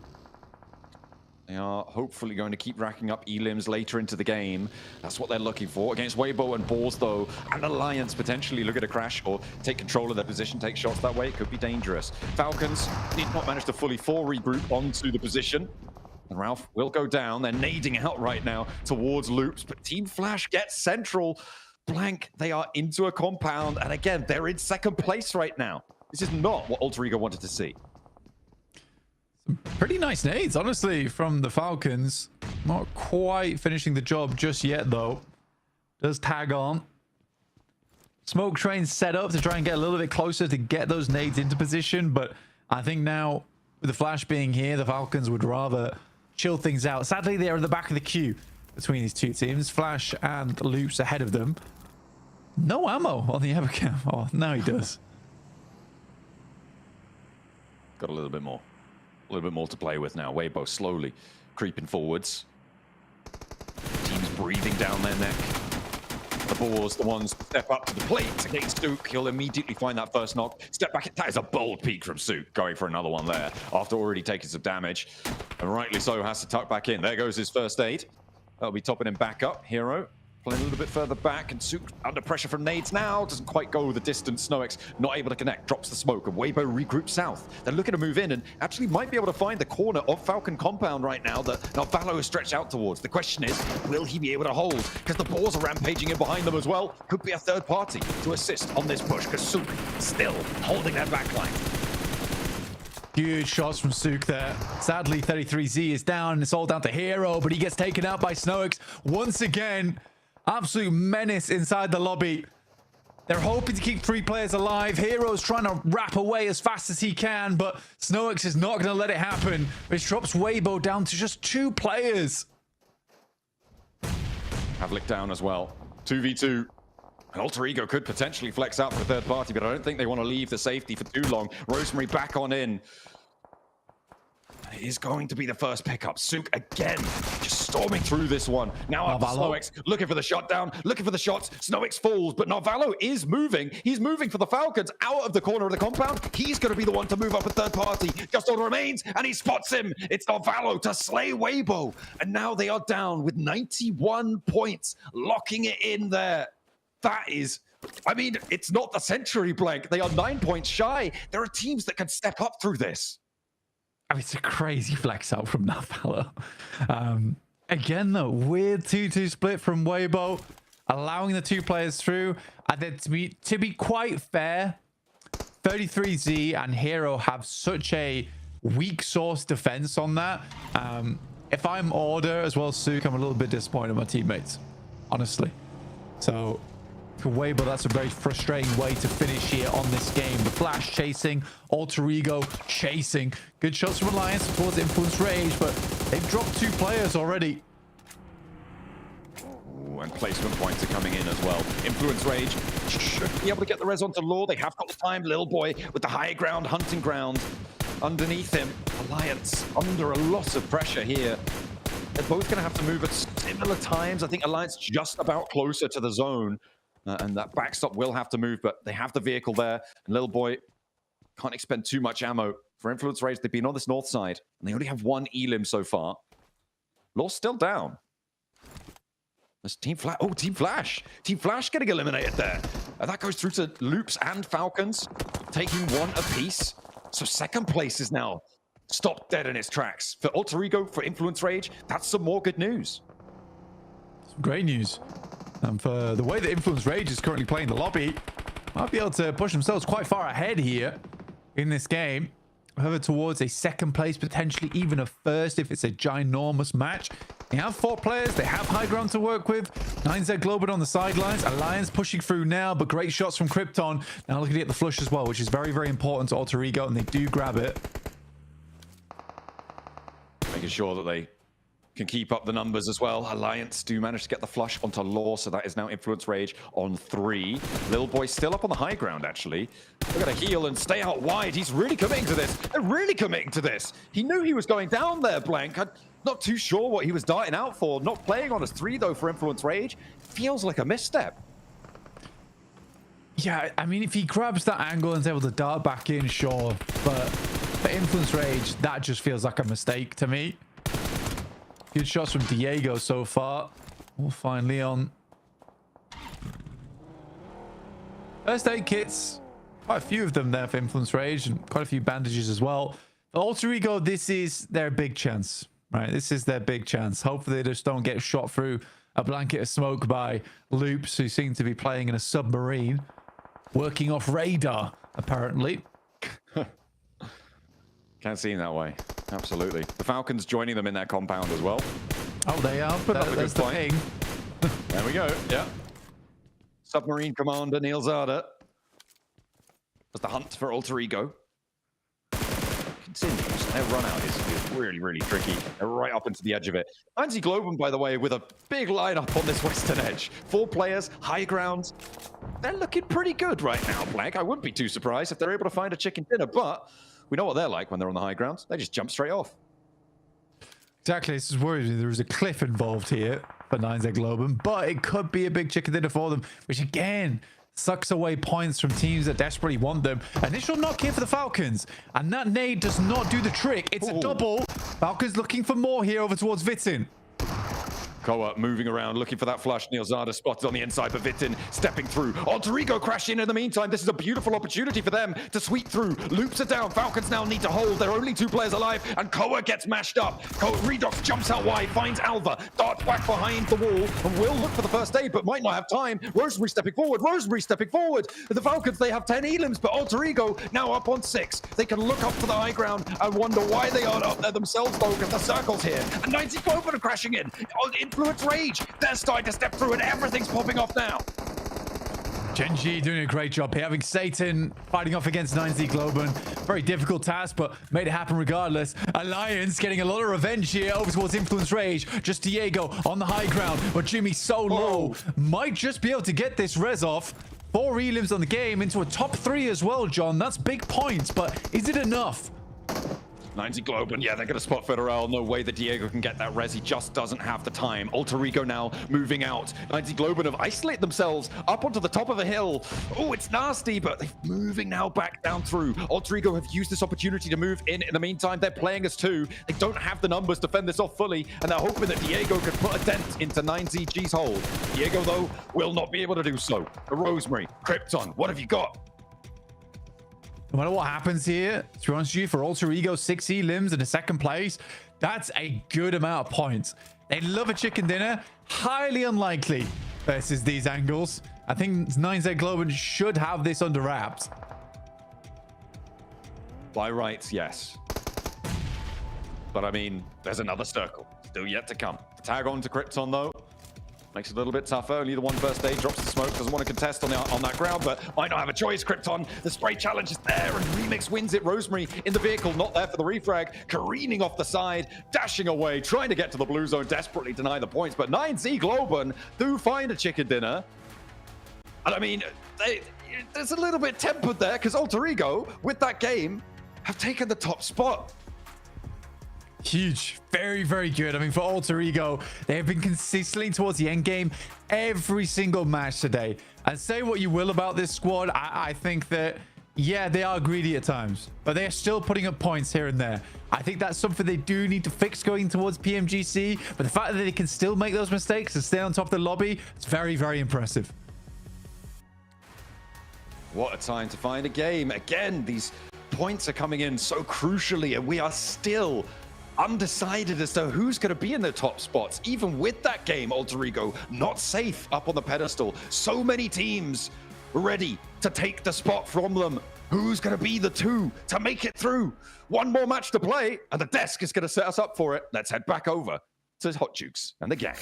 They are hopefully going to keep racking up elims later into the game. That's what they're looking for. Against Weibo and Balls, though, and Alliance potentially look at a crash or take control of their position, take shots that way. It could be dangerous. Falcons did not manage to fully regroup onto the position. And Ralph will go down. They're nading out right now towards loops, but Team Flash gets central. Blank, they are into a compound, and again, they're in second place right now. This is not what Alter Ego wanted to see. Some pretty nice nades, honestly, from the Falcons. Not quite finishing the job just yet, though. Does tag on. Smoke train set up to try and get a little bit closer to get those nades into position, but I think now, with the Flash being here, the Falcons would rather chill things out. Sadly, they are in the back of the queue between these two teams. Flash and Loops ahead of them. No ammo on the Evercam. Oh, now he does. Got a little bit more. A little bit more to play with now. Weibo slowly creeping forwards. Teams breathing down their neck. The Boars, the ones step up to the plate against Souk. He'll immediately find that first knock. Step back. That is a bold peek from Souk, going for another one there after already taking some damage. And rightly so, has to tuck back in. There goes his first aid. That'll be topping him back up. Hero playing a little bit further back, and Souk under pressure from nades now. Doesn't quite go the distance. Snowex not able to connect. Drops the smoke, and Weibo regroups south. They're looking to move in and actually might be able to find the corner of Falcon compound right now that Narvalo is stretched out towards. The question is, will he be able to hold? Because the Boars are rampaging in behind them as well. Could be a third party to assist on this push, because Souk still holding that backline. Huge shots from Souk there. Sadly, 33Z is down. It's all down to Hero, but he gets taken out by Snowex once again. Absolute menace inside the lobby. They're hoping to keep 3 players alive. Hero's trying to wrap away as fast as he can, but Snowex is not going to let it happen, which drops Weibo down to just 2 players. Havlik down as well. 2v2. Alter Ego could potentially flex out for a third party, but I don't think they want to leave the safety for too long. Rosemary back on in. is going to be the first pickup. Sook again, just storming through this one. Now up to Snowix, looking for the shutdown, looking for the shots. Snowix falls, but Narvalo is moving. He's moving for the Falcons out of the corner of the compound. He's going to be the one to move up a third party. Just all remains, and he spots him. It's Narvalo to slay Weibo. And now they are down with 91 points, locking it in there. That is... I mean, it's not the century, Blank. They are 9 points shy. There are teams that can step up through this. I mean, it's a crazy flex out from Narvalo. Again, though, weird 2-2 split from Weibo, allowing the two players through. And then to be quite fair, 33Z and Hero have such a weak source defense on that. If I'm Order as well as Sook, I'm a little bit disappointed in my teammates, honestly. So... for Weibo, that's a very frustrating way to finish here on this game. The Flash chasing, Alter Ego chasing. Good shots from Alliance towards Influence Rage, but they've dropped two players already. Ooh, and placement points are coming in as well. Influence Rage should be able to get the res onto Law. They have got the time. Lil Boy with the high ground, hunting ground underneath him. Alliance under a lot of pressure here. They're both going to have to move at similar times. I think Alliance just about closer to the zone. And that backstop will have to move, but they have the vehicle there. And Little Boy can't expend too much ammo. For Influence Rage, they've been on this north side, and they only have one elim so far. Law's still down. There's Team Flash. Oh, Team Flash. Team Flash getting eliminated there. And that goes through to Loops and Falcons, taking one apiece. So second place is now stopped dead in its tracks. For Alter Ego, for Influence Rage, that's some more good news. Great news. And for the way that Influence Rage is currently playing the lobby, might be able to push themselves quite far ahead here in this game. However, towards a second place, potentially even a first if it's a ginormous match. They have 4 players. They have high ground to work with. 9Z Globin on the sidelines. Alliance pushing through now, but great shots from Krypton. Now looking at the flush as well, which is very, very important to Alter Ego, and they do grab it. Making sure that they can keep up the numbers as well. Alliance do manage to get the flush onto Law, so that is now Influence Rage on 3. Lil Boy still up on the high ground, actually. They're going to heal and stay out wide. He's really committing to this. They're really committing to this. He knew he was going down there, Blank. I'm not too sure what he was darting out for. Not playing on his 3, though, for Influence Rage. Feels like a misstep. Yeah, I mean, if he grabs that angle and is able to dart back in, sure. But for Influence Rage, that just feels like a mistake to me. Good shots from Diego so far. We'll find Leon. First aid kits. Quite a few of them there for Influence Rage, and quite a few bandages as well. For Alter Ego, this is their big chance, right? This is their big chance. Hopefully they just don't get shot through a blanket of smoke by Loops, who seem to be playing in a submarine. Working off radar, apparently. Can't see him that way. Absolutely. The Falcons joining them in that compound as well. Oh, they are. But that's the thing. There we go. Yeah. Submarine Commander Neil Zada. As the hunt for Alter Ego continues. Their run out is really, really tricky. They're right up into the edge of it. Anti-Globen, by the way, with a big lineup on this western edge. 4 players, high ground. They're looking pretty good right now, Blank. I wouldn't be too surprised if they're able to find a chicken dinner, but we know what they're like when they're on the high ground. They just jump straight off. Exactly. This is worrying. There is a cliff involved here for 9Z Globen, but it could be a big chicken dinner for them, which again sucks away points from teams that desperately want them. Initial knock here for the Falcons, and that nade does not do the trick. It's a double. Falcons looking for more here over towards Vitin. Koa moving around, looking for that flush. Neil Zada spotted on the inside, but Vitin stepping through. Alter Ego crashing in the meantime. This is a beautiful opportunity for them to sweep through. Loops are down. Falcons now need to hold. There are only 2 players alive, and Koa gets mashed up. Redox jumps out wide, finds Alva, darts back behind the wall, and will look for the first aid, but might not have time. Rosemary stepping forward. Rosemary stepping forward. The Falcons, they have 10 elims, but Alter Ego now up on 6. They can look up to the high ground and wonder why they aren't up there themselves, though, because the circle's here. And 90 Globen are crashing in. Influence Rage. They're starting to step through, and everything's popping off now. Genji doing a great job here, having Satan fighting off against 9Z Globen. Very difficult task, but made it happen regardless. Alliance getting a lot of revenge here over towards Influence Rage. Just Diego on the high ground, but Jimmy so low. Might just be able to get this res off. 4 elims on the game into a top 3 as well, John. That's big points, but is it enough? 90 Globan, yeah, they're going to spot Federal. No way that Diego can get that res. He just doesn't have the time. Alter Ego now moving out. 90 Globan have isolated themselves up onto the top of a hill. Oh, it's nasty, but they're moving now back down through. Alter Ego have used this opportunity to move in. In the meantime, they're playing as two. They don't have the numbers to fend this off fully, and they're hoping that Diego can put a dent into 90G's hold. Diego, though, will not be able to do so. Rosemary, Krypton, what have you got? No matter what happens here, to be honest with you, for Alter Ego, 6 elims in a second place, that's a good amount of points. They love a chicken dinner. Highly unlikely versus these angles. I think 9Z Globan should have this under wraps. By rights, yes. But I mean, there's another circle still yet to come. Tag on to Krypton, though. Makes it a little bit tougher. Only the one first aid, drops the smoke, doesn't want to contest on that ground, but might not have a choice. Krypton, the spray challenge is there, and Remix wins it. Rosemary in the vehicle, not there for the refrag, careening off the side, dashing away, trying to get to the blue zone, desperately deny the points, but 9Z Globan do find a chicken dinner. And I mean, there's a little bit tempered there, because Alter Ego, with that game, have taken the top spot. Huge. Very, very good. I mean, for Alter Ego, they have been consistently towards the end game every single match today. And say what you will about this squad, I think that, yeah, they are greedy at times, but they are still putting up points here and there. I think that's something they do need to fix going towards PMGC, but the fact that they can still make those mistakes and stay on top of the lobby, it's very, very impressive. What a time to find a game. Again, these points are coming in so crucially, and we are still undecided as to who's going to be in the top spots. Even with that game, Alter Ego not safe up on the pedestal. So many teams ready to take the spot from them. Who's going to be the two to make it through? One more match to play, and the desk is going to set us up for it. Let's head back over to Hot Jukes and the gang.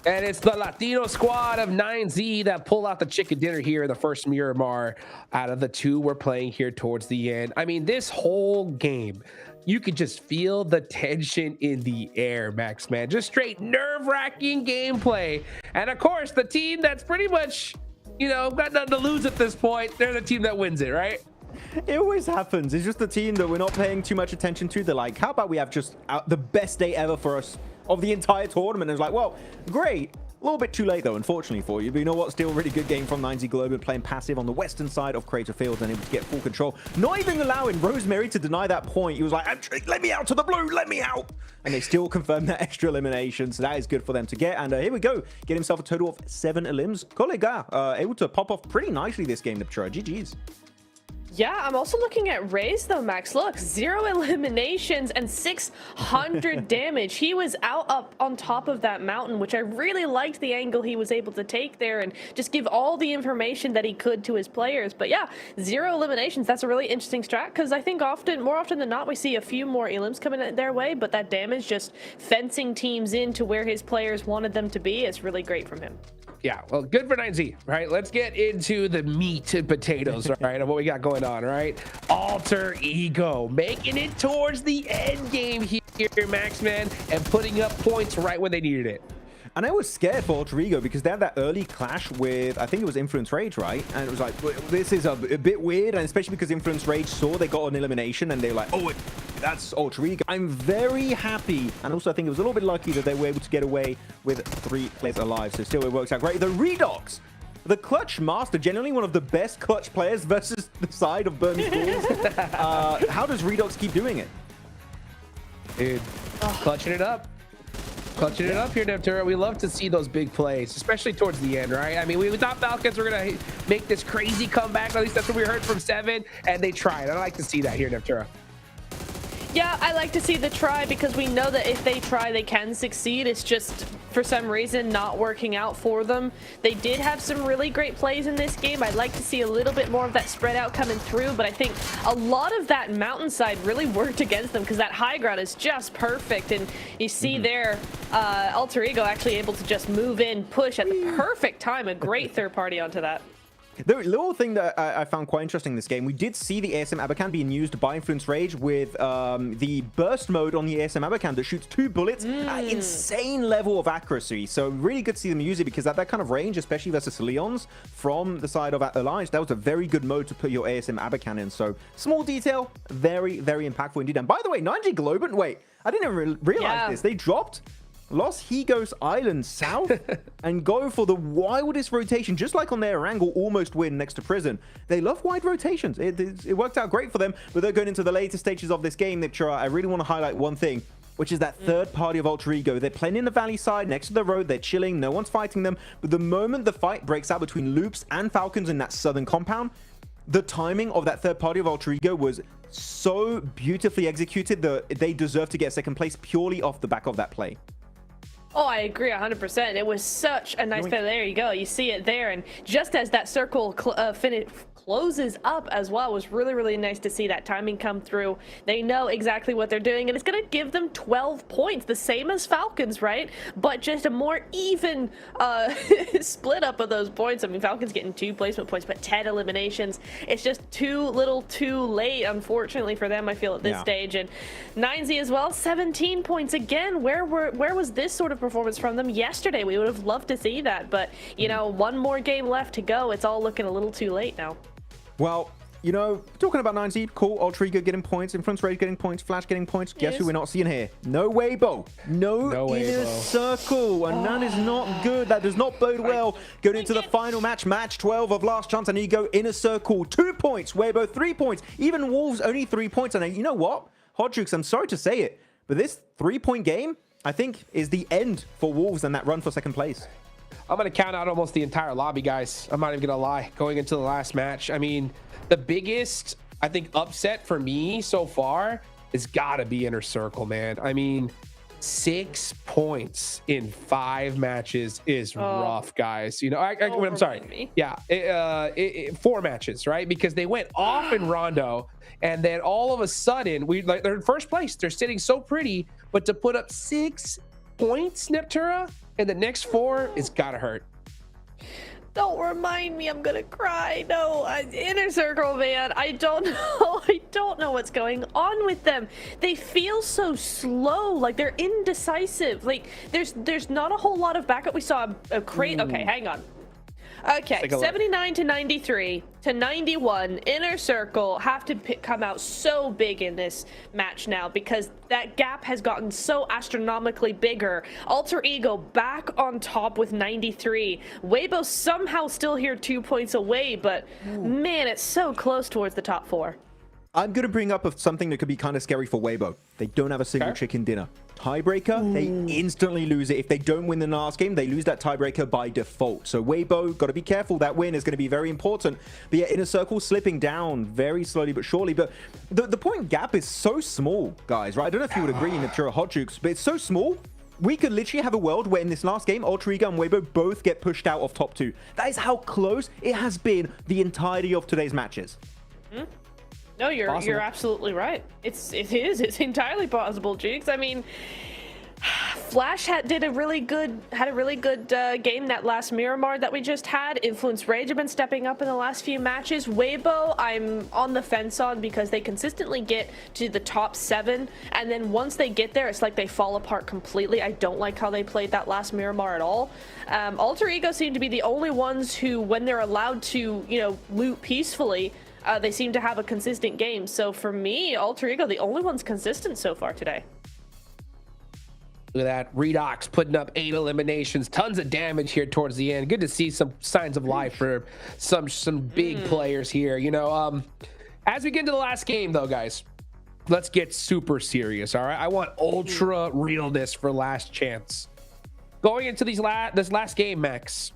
And it's the Latino squad of 9Z that pull out the chicken dinner here in the first Miramar out of the two we're playing here towards the end. I mean, this whole game, you could just feel the tension in the air, Max, man. Just straight nerve-wracking gameplay. And of course, the team that's pretty much, you know, got nothing to lose at this point, they're the team that wins it, right? It always happens. It's just the team that we're not paying too much attention to. They're like, how about we have just the best day ever for us of the entire tournament? And it's like, well, great. A little bit too late, though, unfortunately for you. But you know what? Still a really good game from 9Z Globan, playing passive on the western side of Crater Field and able to get full control. Not even allowing Rosemary to deny that point. He was like, let me out to the blue, let me out. And they still confirmed that extra elimination. So that is good for them to get. And here we go. Get himself a total of 7 elims. Kolega able to pop off pretty nicely this game, Neptura. GG's. Yeah, I'm also looking at Raze though, Max. Look, 0 eliminations and 600 damage. He was out up on top of that mountain, which I really liked the angle he was able to take there and just give all the information that he could to his players. But yeah, 0 eliminations. That's a really interesting strat because I think more often than not, we see a few more elims coming their way, but that damage just fencing teams into where his players wanted them to be is really great from him. Yeah, well, good for 9Z, right? Let's get into the meat and potatoes, right, of what we got going on, right? Alter Ego making it towards the end game here, Max, man, and putting up points right when they needed it. And I was scared for Alter Ego because they had that early clash with, I think it was Influence Rage, right? And it was like, this is a bit weird, and especially because Influence Rage saw they got an elimination and they were like, oh, that's Alter Ego. I'm very happy, and also I think it was a little bit lucky that they were able to get away with 3 players alive, so still it works out great. The Redox, the clutch master, generally one of the best clutch players versus the side of Burning Schools. How does Redox keep doing it? Dude, clutching it up. Clutching it up here, Neptura. We love to see those big plays, especially towards the end, right? I mean, we thought Falcons were going to make this crazy comeback. At least that's what we heard from 7, and they tried. I like to see that here, Neptura. Yeah, I like to see the try because we know that if they try, they can succeed. It's just, for some reason, not working out for them. They did have some really great plays in this game. I'd like to see a little bit more of that spread out coming through, but I think a lot of that mountainside really worked against them because that high ground is just perfect. And you see there, Alter Ego actually able to just move in, push at the perfect time. A great third party onto that. The little thing that I found quite interesting in this game, we did see the ASM Abacan being used by Influence Rage with the burst mode on the ASM Abacan that shoots 2 bullets at insane level of accuracy. So really good to see them use it because at that kind of range, especially versus Leons from the side of Alliance, that was a very good mode to put your ASM Abacan in. So small detail, very, very impactful indeed. And by the way, 9G Globant, wait, I didn't even realize this. They dropped Los Higos Island south and go for the wildest rotation, just like on their angle, almost win next to Prison. They love wide rotations. It worked out great for them, but they're going into the later stages of this game. I really want to highlight one thing, which is that third party of Alter Ego. They're playing in the valley side next to the road. They're chilling. No one's fighting them. But the moment the fight breaks out between Loops and Falcons in that southern compound, the timing of that third party of Alter Ego was so beautifully executed that they deserve to get second place purely off the back of that play. Oh, I agree 100%. It was such a nice play. There you go. You see it there. And just as that circle closes up as well, it was really, really nice to see that timing come through. They know exactly what they're doing, and it's going to give them 12 points, the same as Falcons, right? But just a more even split up of those points. I mean, Falcons getting 2 placement points, but 10 eliminations. It's just too little too late, unfortunately, for them, I feel, at this stage. And 9Z as well, 17 points again. Where was this sort of performance from them yesterday? We would have loved to see that, but, you know, one more game left to go. It's all looking a little too late now. Well, you know, talking about 9Z, cool. Alter Ego getting points, Influence Rage getting points, Flash getting points. Guess who we're not seeing here? No Weibo. No inner circle. And that is not good. That does not bode well. Going into the final match, match 12 of Last Chance and Ego, inner circle, 2 points. Weibo, 3 points. Even Wolves, only 3 points. And you know what? Hot Jukes, I'm sorry to say it, but this 3-point game, I think, is the end for Wolves and that run for second place. I'm going to count out almost the entire lobby, guys. I'm not even going to lie. Going into the last match, I mean, the biggest, I think, upset for me so far has got to be Inner Circle, man. I mean, 6 points in 5 matches is rough, guys. You know, I'm sorry. Yeah, 4 matches, right? Because they went off in Rondo, and then all of a sudden, they're in first place. They're sitting so pretty, but to put up 6 points, Neptura, and the next 4, it's gotta hurt. Don't remind me, I'm gonna cry. No, Inner Circle, man. I don't know. I don't know what's going on with them. They feel so slow, like they're indecisive. Like there's not a whole lot of backup. We saw a crate. Okay, hang on. Okay, 79 to 93 to 91. Inner Circle have to come out so big in this match now because that gap has gotten so astronomically bigger. Alter Ego back on top with 93. Weibo somehow still here 2 points away, but man, it's so close towards the top 4. I'm going to bring up something that could be kind of scary for Weibo. They don't have a single chicken dinner. Tiebreaker, they instantly lose it. If they don't win the last game, they lose that tiebreaker by default. So Weibo, got to be careful. That win is going to be very important. But yeah, Inner Circle slipping down very slowly but surely. But the point gap is so small, guys, right? I don't know if you would agree, Neptura Hot Jukes, but it's so small. We could literally have a world where in this last game, Alter Ego and Weibo both get pushed out of top 2. That is how close it has been the entirety of today's matches. No, you're absolutely right. It is. It's entirely possible, Jukes. I mean, Flash had a really good game that last Miramar that we just had. Influence Rage have been stepping up in the last few matches. Weibo, I'm on the fence on because they consistently get to the top 7, and then once they get there, it's like they fall apart completely. I don't like how they played that last Miramar at all. Alter Ego seem to be the only ones who, when they're allowed to, you know, loot peacefully, they seem to have a consistent game. So for me, Alter Ego, the only one's consistent so far today. Look at that. Redox putting up 8 eliminations. Tons of damage here towards the end. Good to see some signs of life for some big players here. You know, as we get into the last game, though, guys, let's get super serious, all right? I want ultra realness for Last Chance. Going into this last game, Max,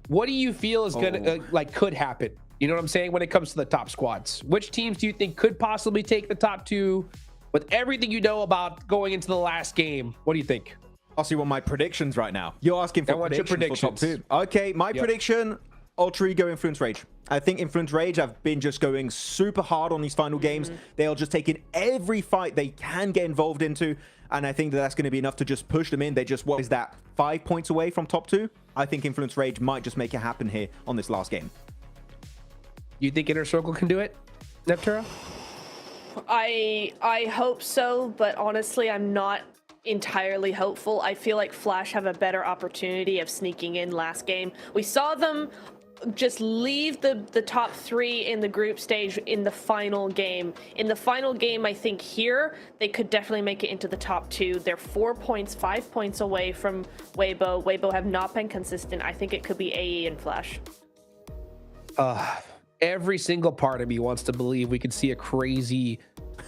what do you feel is gonna could happen? You know what I'm saying? When it comes to the top squads, which teams do you think could possibly take the top 2? with everything you know about going into the last game, what do you think? I'll see what my predictions right now. You're asking for predictions for top 2. Okay, my prediction, Alter Ego, Influence Rage. I think Influence Rage have been just going super hard on these final games. They'll just take in every fight they can get involved into. And I think that that's going to be enough to just push them in. They just, what is that, 5 points away from top 2? I think Influence Rage might just make it happen here on this last game. You think Inner Circle can do it, Neptura? I hope so, but honestly, I'm not entirely hopeful. I feel like Flash have a better opportunity of sneaking in last game. We saw them just leave the top 3 in the group stage in the final game. In the final game, I think here, they could definitely make it into the top 2. They're 4 points, 5 points away from Weibo. Weibo have not been consistent. I think it could be AE and Flash. Every single part of me wants to believe we could see a crazy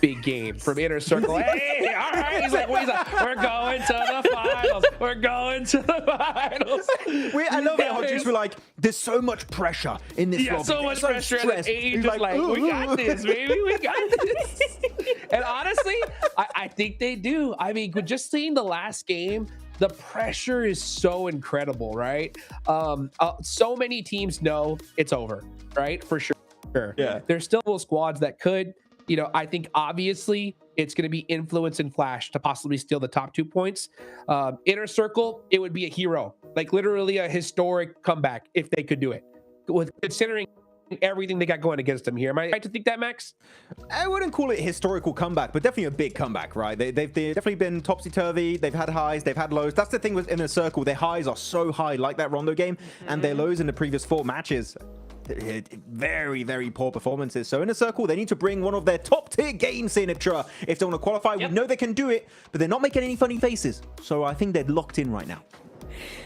big game from Inner Circle. Hey, all right. He's like, we're going to the finals. We're going to the finals. I love it how just we're like, there's so much pressure in this lobby. So much pressure. And AE just like, we got this, baby. We got this. And honestly, I think they do. I mean, just seeing the last game, the pressure is so incredible, right? So many teams know it's over, right? For sure. Yeah. There's still squads that could, you know, I think obviously it's going to be Influence and Flash to possibly steal the top 2 points. Inner Circle, it would be a hero, like literally a historic comeback if they could do it, with considering everything they got going against them here. Am I right to think that, Max? I wouldn't call it a historical comeback, but definitely a big comeback, right? They've definitely been topsy-turvy. They've had highs, they've had lows. That's the thing with Inner Circle. Their highs are so high, like that Rondo game, and their lows in the previous 4 matches. Very, very poor performances. So Inner Circle, they need to bring one of their top-tier games in if they want to qualify. We know they can do it, but they're not making any funny faces. So I think they're locked in right now.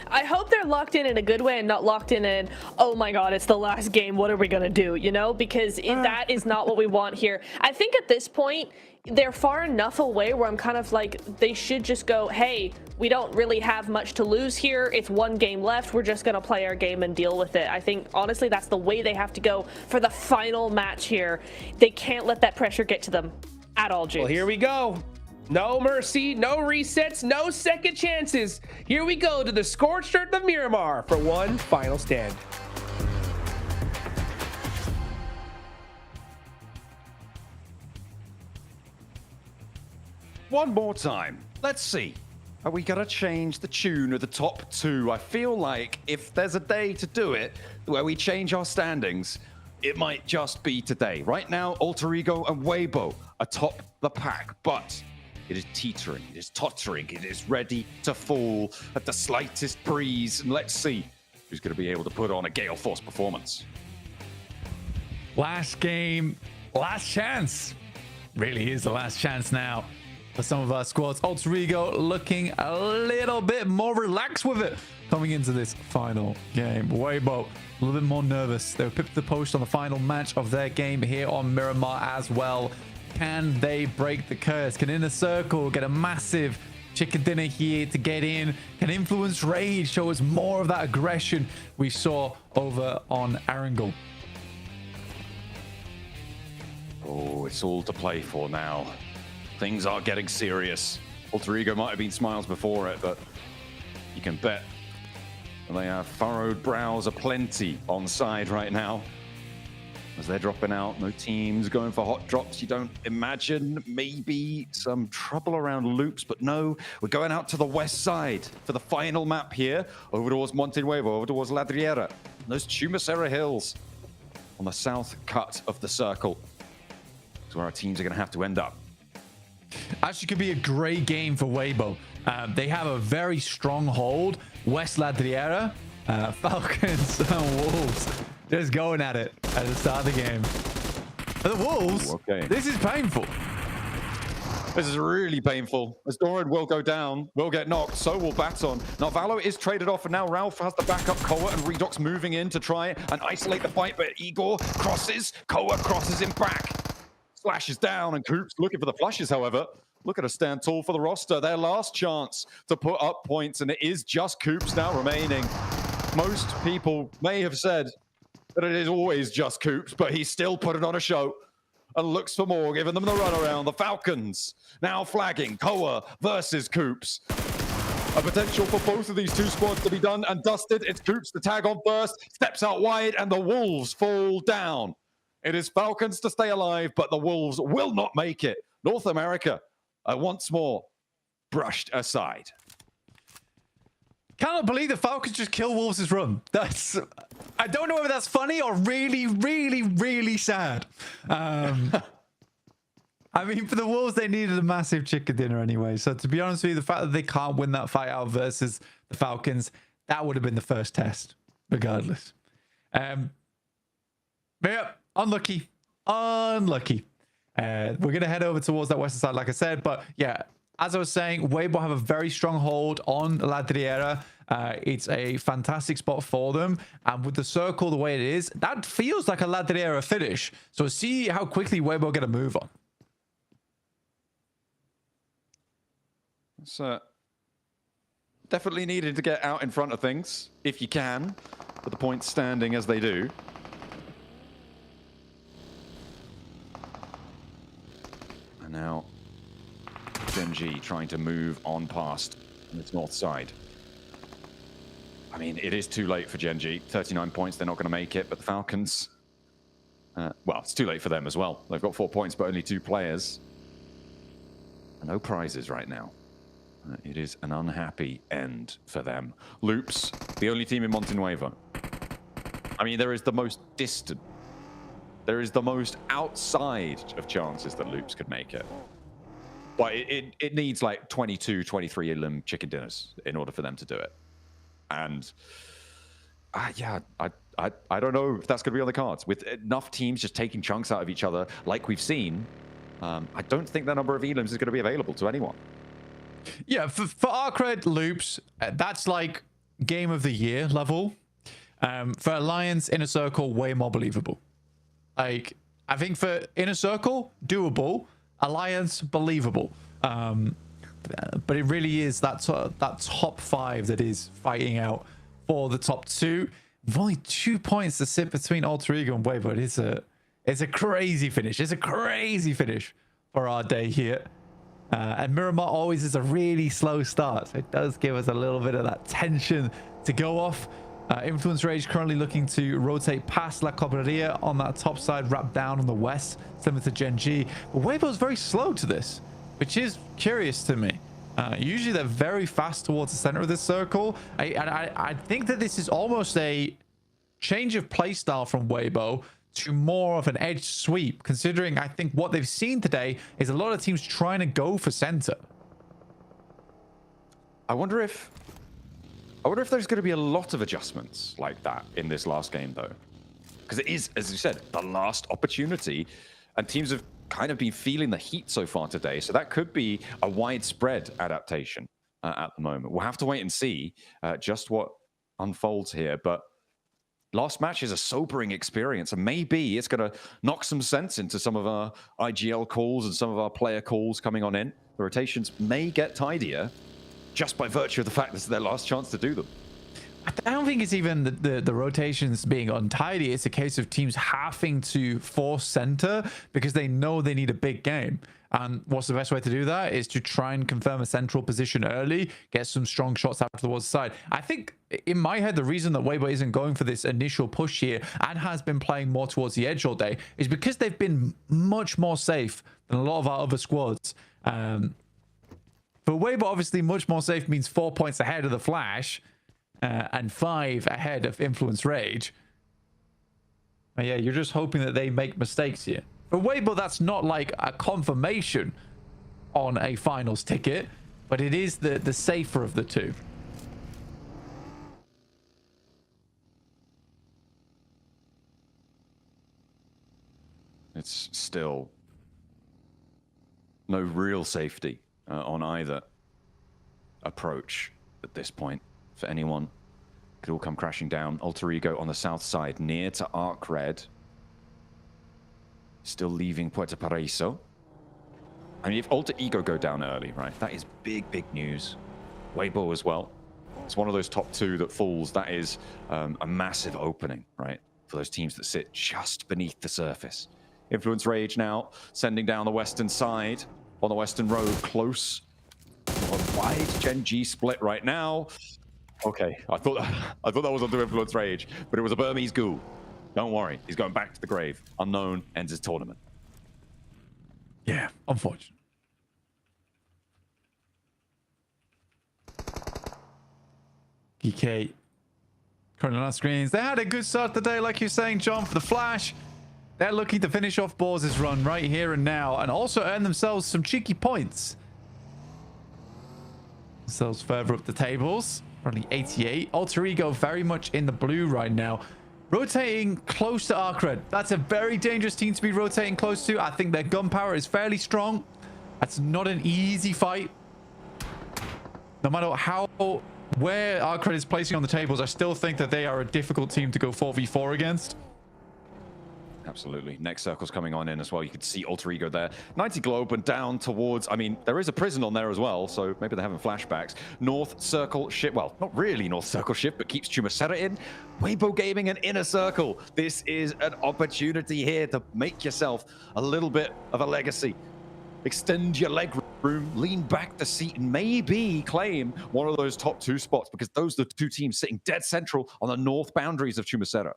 I hope they're locked in a good way and not locked in, oh my god, it's the last game, what are we going to do, you know? Because that is not what we want here. I think at this point, they're far enough away where I'm kind of like, they should just go, hey, we don't really have much to lose here. It's 1 game left. We're just going to play our game and deal with it. I think, honestly, that's the way they have to go for the final match here. They can't let that pressure get to them at all, James. Well, here we go. No mercy, no resets, no second chances. Here we go to the scorched earth of Miramar for one final stand. One more time. Let's see. Are we going to change the tune of the top 2? I feel like if there's a day to do it where we change our standings, it might just be today. Right now, Alter Ego and Weibo atop the pack, but it is teetering, it is tottering, it is ready to fall at the slightest breeze. And let's see who's going to be able to put on a Gale Force performance. Last game, last chance. Really is the last chance now for some of our squads. Alter Ego looking a little bit more relaxed with it coming into this final game. Weibo a little bit more nervous. They were pipped to the post on the final match of their game here on Miramar as well. Can they break the curse? Can Inner Circle get a massive chicken dinner here to get in? Can Influence Rage show us more of that aggression we saw over on Arangel? Oh, it's all to play for now. Things are getting serious. Alter Ego might have been smiles before it, but you can bet they have furrowed brows aplenty on side right now. As they're dropping out, no teams going for hot drops. You don't imagine maybe some trouble around loops, but no, we're going out to the west side for the final map here, over towards Monte Nuevo, over towards Ladriera. Those Chumacera Hills on the south cut of the circle is where our teams are going to have to end up. Actually could be a great game for Weibo. They have a very strong hold. West Ladriera, Falcons and Wolves just going at it at the start of the game. And the Wolves, this is painful. This is really painful. As Doran will go down, will get knocked, so will Baton. Now Valo is traded off, and now Ralph has the backup. Koa and Redox moving in to try and isolate the fight, but Igor crosses. Koa crosses him back. Slashes down, and Coops looking for the flushes, however. Look at us stand tall for the roster. Their last chance to put up points, and it is just Coops now remaining. Most people may have said that it is always just Coops, but he's still putting on a show. and looks for more, giving them the runaround. The Falcons now flagging Koa versus Coops. A potential for both of these two squads to be done and dusted. It's Coops to tag on first, steps out wide, and the Wolves fall down. It is Falcons to stay alive, but the Wolves will not make it. North America are once more brushed aside. Cannot believe the Falcons just kill Wolves' run. I don't know whether that's funny or really, really, really sad. I mean, for the Wolves, they needed a massive chicken dinner anyway. So to be honest with you, the fact that they can't win that fight out versus the Falcons, that would have been the first test, regardless. But yeah, unlucky. Unlucky. We're going to head over towards that western side, like I said. But yeah, as I was saying, Weibo have a very strong hold on La Driera. It's a fantastic spot for them. And with the circle the way it is, that feels like a La Driera finish. So see how quickly Weibo are going to move on. It's definitely needed to get out in front of things, if you can, with the points standing as they do. And now Gen G trying to move on past its north side. I mean, it is too late for Gen G. 39 points, they're not going to make it, but the Falcons... well, it's too late for them as well. They've got 4 points, but only 2 players. No prizes right now. It is an unhappy end for them. Loops, the only team in Montenuevo. I mean, there is the most distant. There is the most outside of chances that Loops could make it. But it needs like 22, 23 Elim chicken dinners in order for them to do it. And yeah, I don't know if that's going to be on the cards. With enough teams just taking chunks out of each other, like we've seen, I don't think the number of Elims is going to be available to anyone. Yeah, for Arcred Loops, that's like game of the year level. For Alliance, Inner Circle, way more believable. Like, I think for Inner Circle, doable. Alliance, believable. But it really is that top 5 that is fighting out for the top 2. With only 2 points to sit between Alter Ego and Weibo. It's a crazy finish. It's a crazy finish for our day here. And Miramar always is a really slow start. So it does give us a little bit of that tension to go off. Influence Rage currently looking to rotate past La Cobreria on that top side, wrap down on the west, similar to Gen G. But Weibo's very slow to this, which is curious to me. Usually they're very fast towards the center of this circle. I think that this is almost a change of playstyle from Weibo to more of an edge sweep, considering I think what they've seen today is a lot of teams trying to go for center. I wonder if there's going to be a lot of adjustments like that in this last game, though. Because it is, as you said, the last opportunity, and teams have kind of been feeling the heat so far today, so that could be a widespread adaptation at the moment. We'll have to wait and see just what unfolds here, but last match is a sobering experience, and maybe it's going to knock some sense into some of our IGL calls and some of our player calls coming on in. The rotations may get tidier just by virtue of the fact this is their last chance to do them. I don't think it's even the rotations being untidy. It's a case of teams having to force center because they know they need a big game. And what's the best way to do that is to try and confirm a central position early, get some strong shots out towards the side. I think in my head, the reason that Weibo isn't going for this initial push here and has been playing more towards the edge all day is because they've been much more safe than a lot of our other squads. But Weibo, obviously, much more safe means 4 points ahead of the Flash and 5 ahead of Influence Rage. But yeah, you're just hoping that they make mistakes here. For Weibo, that's not like a confirmation on a finals ticket, but it is the safer of the two. It's still no real safety on either approach at this point for anyone. Could all come crashing down. Alter Ego on the south side, near to Arc Red. Still leaving Puerto Paraíso. I mean, if Alter Ego go down early, right, that is big, big news. Weibo as well. It's one of those top 2 that falls. That is a massive opening, right, for those teams that sit just beneath the surface Influence Rage now sending down the western side on the western road, close. A wide Gen G split right now. Okay, I thought that was onto Influence Rage, but it was a Burmese ghoul. Don't worry, he's going back to the grave. Unknown ends his tournament. Yeah, unfortunate. GK currently on our screens. They had a good start today, like you're saying, John, for the Flash. They're looking to finish off Baw's run right here and now, and also earn themselves some cheeky points. Themselves further up the tables. Only 88. Alter Ego very much in the blue right now. Rotating close to Arcred. That's a very dangerous team to be rotating close to. I think their gunpowder is fairly strong. That's not an easy fight. No matter where Arcred is placing on the tables, I still think that they are a difficult team to go 4v4 against. Absolutely. Next circle's coming on in as well. You could see Alter Ego there. 90 Globe and down towards, I mean, there is a prison on there as well, so maybe they're having flashbacks. North Circle shift, well, not really North Circle shift, but keeps Chumacera in. Weibo Gaming and Inner Circle. This is an opportunity here to make yourself a little bit of a legacy. Extend your leg room, lean back the seat, and maybe claim one of those top 2 spots, because those are the 2 teams sitting dead central on the north boundaries of Chumacera.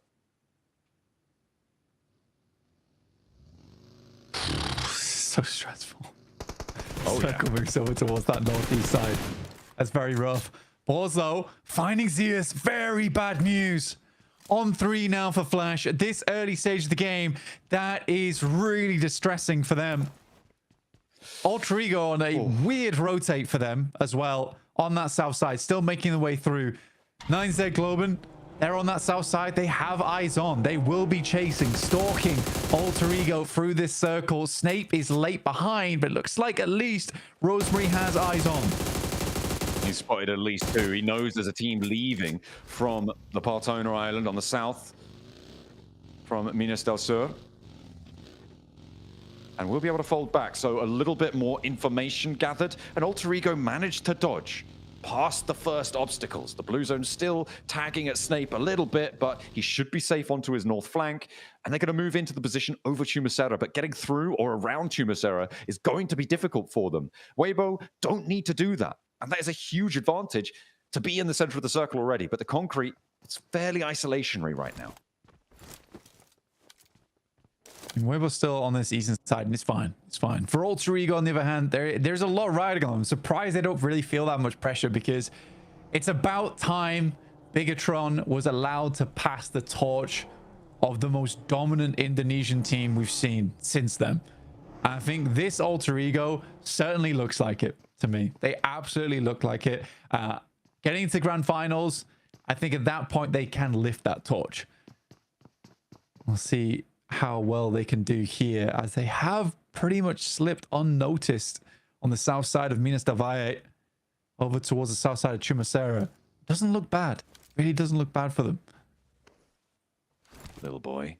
So stressful. Oh, Circle moves over towards that northeast side. That's very rough. Borzo finding Zeus. Very bad news. On 3 now for Flash. At this early stage of the game, that is really distressing for them. Alter Ego on a weird rotate for them as well on that south side. Still making the way through. 9Z Globen. They're on that south side. They have eyes on. They will be chasing, stalking Alter Ego through this circle. Snape is late behind, but it looks like at least Rosemary has eyes on. He's spotted at least 2. He knows there's a team leaving from the Partona Island on the south, from Minas del Sur. And we'll be able to fold back. So a little bit more information gathered, and Alter Ego managed to dodge past the first obstacles. The blue zone still tagging at Snape a little bit, but he should be safe onto his north flank. And they're going to move into the position over Chumacera, but getting through or around Chumacera is going to be difficult for them. Weibo don't need to do that. And that is a huge advantage to be in the center of the circle already. But the concrete, it's fairly isolationary right now. Weibo's still on this eastern side, and it's fine. It's fine. For Alter Ego, on the other hand, there's a lot riding on them. I'm surprised they don't really feel that much pressure, because it's about time Bigatron was allowed to pass the torch of the most dominant Indonesian team we've seen since then. I think this Alter Ego certainly looks like it to me. They absolutely look like it. Getting to grand finals, I think at that point they can lift that torch. We'll see how well they can do here, as they have pretty much slipped unnoticed on the south side of Minas del Valle over towards the south side of Chumacera. Doesn't look bad. Really doesn't look bad for them. Little boy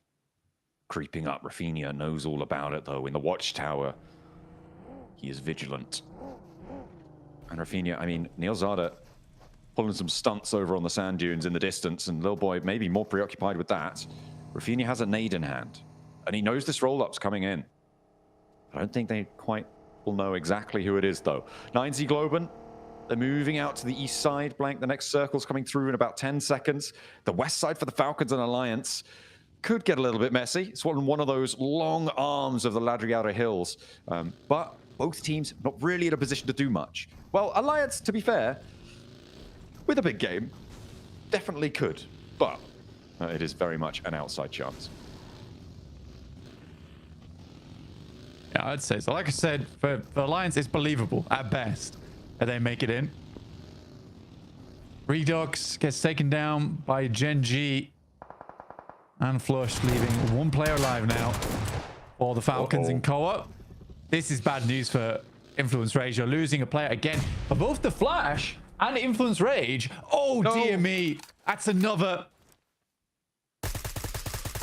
creeping up. Rafinha knows all about it, though. In the watchtower, he is vigilant. And Rafinha, I mean, Neil Zada pulling some stunts over on the sand dunes in the distance, and little boy maybe more preoccupied with that. Rafinha has a nade in hand, and he knows this roll-up's coming in. I don't think they quite will know exactly who it is, though. 9Z Globen, they're moving out to the east side. Blank, the next circle's coming through in about 10 seconds. The west side for the Falcons and Alliance could get a little bit messy. It's one of those long arms of the Ladriara Hills. But both teams not really in a position to do much. Well, Alliance, to be fair, with a big game, definitely could. But it is very much an outside chance. Yeah, I'd say so. Like I said, for Alliance, it's believable at best that they make it in. Redux gets taken down by Gen G, and Flush leaving 1 player alive now for the Falcons in co-op. This is bad news for Influence Rage. You're losing a player again for both the Flash and Influence Rage. Oh, no. Dear me. That's another.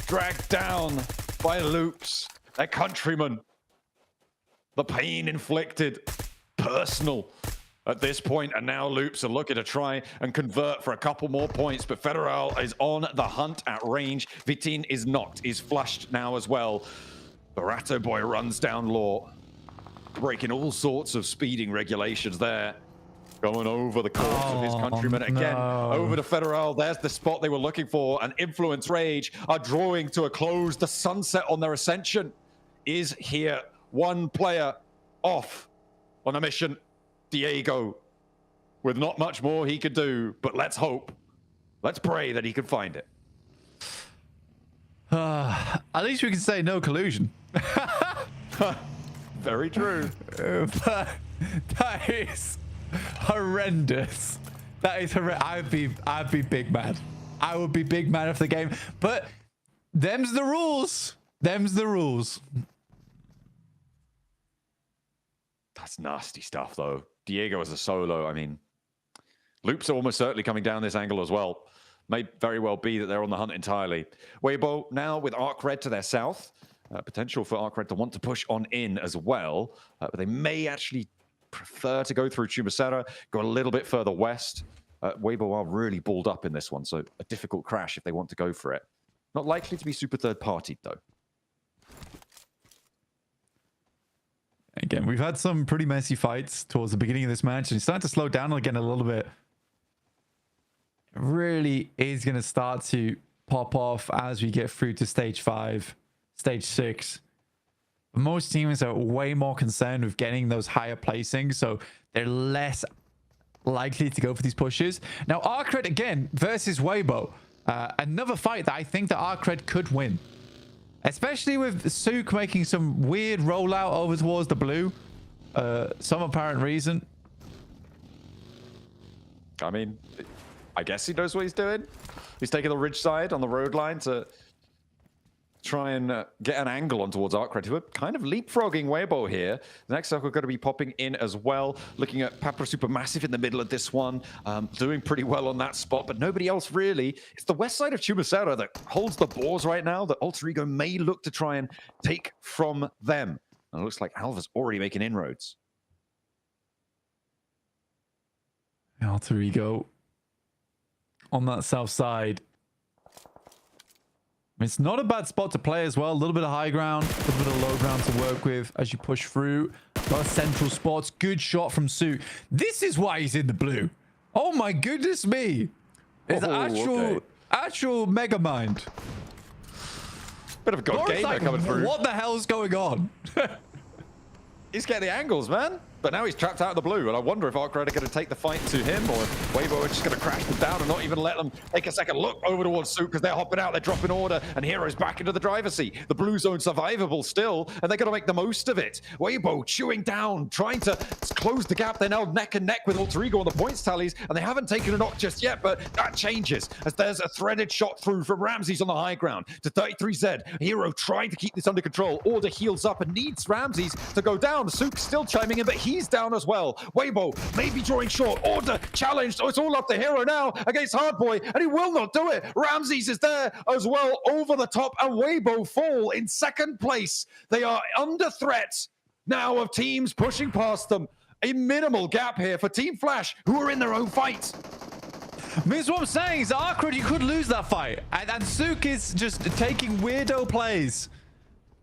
Dragged down by Loops, their countryman. The pain inflicted, personal at this point, and now Loops are looking to try and convert for a couple more points, but Federal is on the hunt at range. Vitin is knocked, is flushed now as well. Barato Boy runs down Law, breaking all sorts of speeding regulations there. Going over the course of his countrymen again. Over to Federal. There's the spot they were looking for. And Influence Rage are drawing to a close. The sunset on their ascension is here. One player off on a mission. Diego, with not much more he could do. But let's hope. Let's pray that he can find it. At least we can say no collusion. Very true. But that is horrendous. That is horrendous. I'd be big mad. I would be big mad of the game. But them's the rules. Them's the rules. That's nasty stuff, though. Diego as a solo. I mean, Loops are almost certainly coming down this angle as well. May very well be that they're on the hunt entirely. Weibo now with Arc Red to their south. Potential for Arc Red to want to push on in as well. But they may actually prefer to go through Chumacera, go a little bit further west. Weibo are really balled up in this one, so a difficult crash if they want to go for it. Not likely to be super third-partied, though. Again, we've had some pretty messy fights towards the beginning of this match, and it's starting to slow down again a little bit. It really is going to start to pop off as we get through to stage 5, stage 6. Most teams are way more concerned with getting those higher placings, so they're less likely to go for these pushes. Now, Arcred again versus Weibo. Another fight that I think that Arcred could win. Especially with Sook making some weird rollout over towards the blue. Some apparent reason. I mean, I guess he knows what he's doing. He's taking the ridge side on the road line to try and get an angle on towards Arcred, who are kind of leapfrogging Weibo here. The next circle going to be popping in as well. Looking at Papra Supermassive in the middle of this one. Doing pretty well on that spot, but nobody else really. It's the west side of Chumacera that holds the boars right now that Alter Ego may look to try and take from them. And it looks like Alva's already making inroads. Alter Ego on that south side. It's not a bad spot to play as well. A little bit of high ground, a little bit of low ground to work with as you push through. Got central spots. Good shot from Sue. This is why he's in the blue. Oh my goodness me. It's actual mega mind. Bit of a god gamer coming through. What the hell's going on? He's getting the angles, man. But now he's trapped out of the blue, and I wonder if Arcred are going to take the fight to him, or if Weibo are just going to crash them down and not even let them take a second look over towards Sook, because they're hopping out, they're dropping order, and Hero's back into the driver's seat. The blue zone survivable still, and they're going to make the most of it. Weibo chewing down, trying to close the gap. They're now neck and neck with Alter Ego on the points tallies, and they haven't taken a knock just yet, but that changes as there's a threaded shot through from Ramses on the high ground to 33Z. Hero trying to keep this under control. Order heals up and needs Ramses to go down. Sook's still chiming in, but he's down as well. Weibo maybe drawing short. Order challenged. Oh, it's all up to Hero now against Hardboy, and he will not do it. Ramses is there as well over the top, and Weibo fall in second place. They are under threat now of teams pushing past them. A minimal gap here for Team Flash, who are in their own fight. Means what I'm saying is Arcred, you could lose that fight. And Sook is just taking weirdo plays.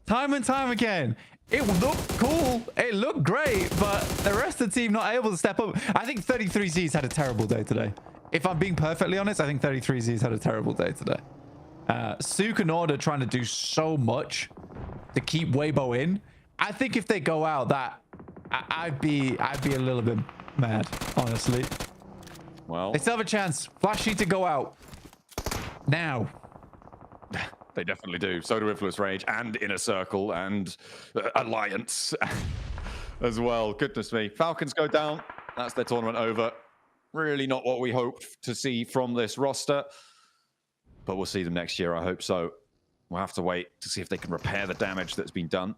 Time and time again. It looked cool. It looked great, but the rest of the team not able to step up. I think 33Z's had a terrible day today. If I'm being perfectly honest, I think 33Z's had a terrible day today. Sook and Order trying to do so much to keep Weibo in. I think if they go out, that I'd be a little bit mad, honestly. Well, they still have a chance. Flash need to go out now. They definitely do. So do Influence Rage and Inner Circle and Alliance as well. Goodness me. Falcons go down. That's their tournament over. Really not what we hoped to see from this roster. But we'll see them next year, I hope so. We'll have to wait to see if they can repair the damage that's been done.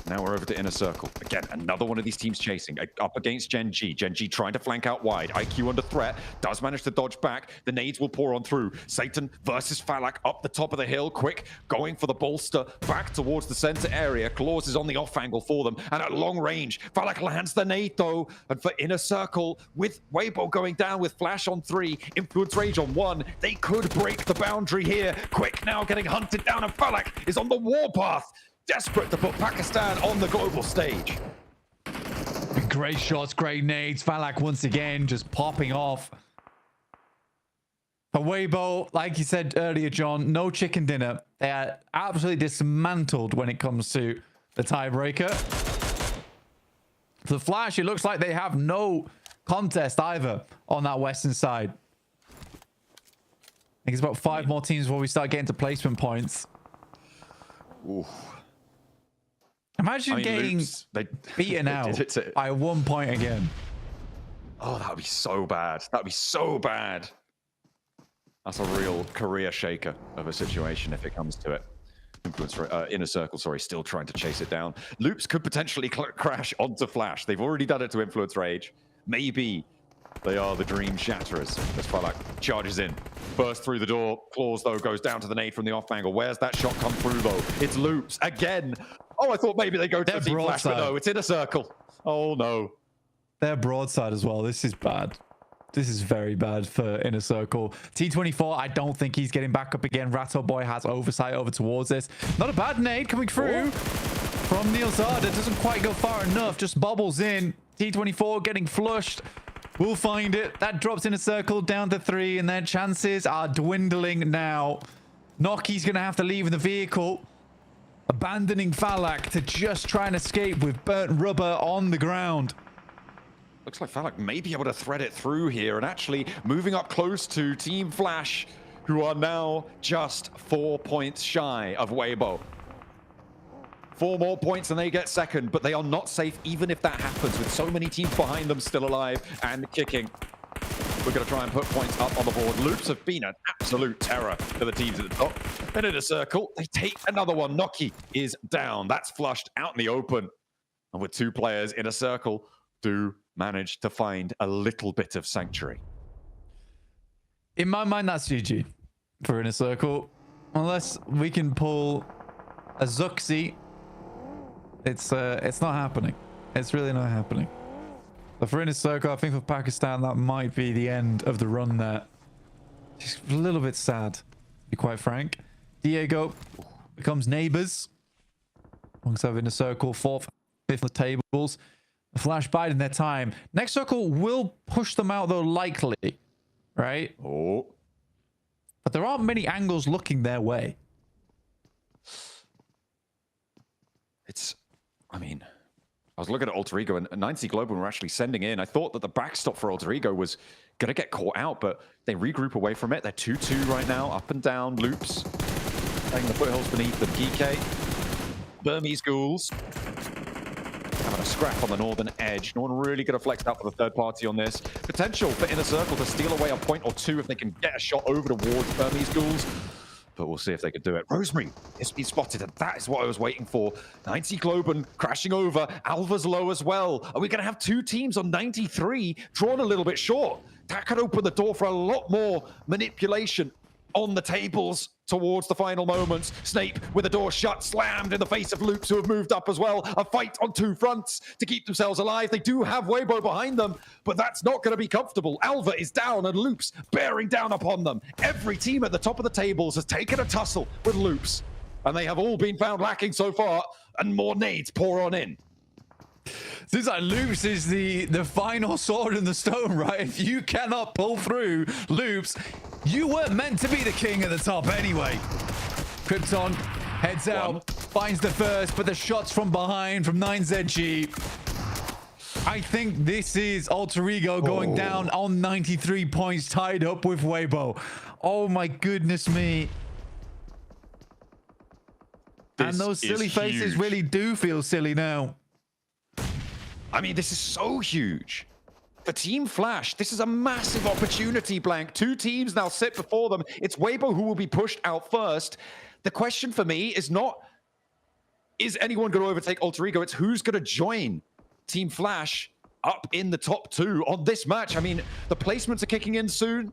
Now we're over to Inner Circle. Again, another one of these teams chasing. Up against Gen G. Gen G trying to flank out wide. IQ under threat. Does manage to dodge back. The nades will pour on through. Satan versus Falak up the top of the hill. Quick, going for the bolster. Back towards the center area. Claws is on the off angle for them. And at long range, Falak lands the nade though. And for Inner Circle, with Weibo going down with Flash on 3, Influence Rage on 1, they could break the boundary here. Quick now getting hunted down, and Falak is on the warpath. Desperate to put Pakistan on the global stage. Great shots, great nades. Falak once again just popping off. For Weibo, like you said earlier, John, no chicken dinner. They are absolutely dismantled when it comes to the tiebreaker. For the Flash, it looks like they have no contest either on that western side. I think it's about 5 more teams before we start getting to placement points. Ooh. Imagine getting beaten out by 1 point again. Oh, that would be so bad. That would be so bad. That's a real career shaker of a situation if it comes to it. Inner Circle, sorry, still trying to chase it down. Loops could potentially crash onto Flash. They've already done it to Influence Rage. Maybe they are the dream shatterers. As Falak charges in, bursts through the door. Claws, though, goes down to the nade from the off angle. Where's that shot come through, though? It's Loops again. Oh, I thought maybe they go to the Team Flash, but no, it's Inner Circle. Oh, no. They're broadside as well. This is bad. This is very bad for Inner Circle. T24, I don't think he's getting back up again. Ratto Boy has oversight over towards this. Not a bad nade coming through from Neil Zada. Doesn't quite go far enough. Just bobbles in. T24 getting flushed. We'll find it. That drops Inner Circle down to 3, and their chances are dwindling now. Noki's going to have to leave in the vehicle, abandoning Falak to just try and escape with burnt rubber on the ground. Looks like Falak may be able to thread it through here, and actually moving up close to Team Flash, who are now just 4 points shy of Weibo. 4 more points and they get second, but they are not safe even if that happens, with so many teams behind them still alive and kicking. We're going to try and put points up on the board. Loops have been an absolute terror to the teams at the top. Then in a circle, they take another one. Noki is down. That's flushed out in the open. And with 2 players in a circle, do manage to find a little bit of sanctuary. In my mind, that's GG for Inner Circle. Unless we can pull a Zuxi, it's not happening. It's really not happening. But for Inner Circle, I think for Pakistan, that might be the end of the run there. Just a little bit sad, to be quite frank. Diego becomes neighbors. Alongside Inner Circle, 4th, 5th on the tables. Flash biding their time. Next circle will push them out, though, likely. Right? Oh. But there aren't many angles looking their way. I mean, I was looking at Alter Ego, and 90 Global were actually sending in. I thought that the backstop for Alter Ego was going to get caught out, but they regroup away from it. They're 2-2 right now, up and down. Loops playing the foothills beneath them. GK, Burmese Ghouls having a scrap on the northern edge. No one really going to flex out for the third party on this. Potential for Inner Circle to steal away a point or 2 if they can get a shot over towards Burmese Ghouls. But we'll see if they can do it. Rosemary has been spotted, and that is what I was waiting for. 90 Globen crashing over. Alva's low as well. Are we going to have 2 teams on 93 drawn a little bit short? That could open the door for a lot more manipulation on the tables towards the final moments. Snape with the door shut, slammed in the face of Loops, who have moved up as well. A fight on 2 fronts to keep themselves alive. They do have Weibo behind them, but that's not going to be comfortable. Alva is down and Loops bearing down upon them. Every team at the top of the tables has taken a tussle with Loops, and they have all been found lacking so far, and more nades pour on in. Seems like Loops is the final sword in the stone, right? If you cannot pull through Loops, you weren't meant to be the king at the top anyway. Krypton heads out, finds the first, but the shots from behind from 9ZG. I think this is Alter Ego going down on 93 points, tied up with Weibo. Oh my goodness me. And those silly faces really do feel silly now. I mean, this is so huge. For Team Flash, this is a massive opportunity, Blank. 2 teams now sit before them. It's Weibo who will be pushed out first. The question for me is not is anyone going to overtake Alter Ego? It's who's going to join Team Flash up in the top 2 on this match. I mean, the placements are kicking in soon.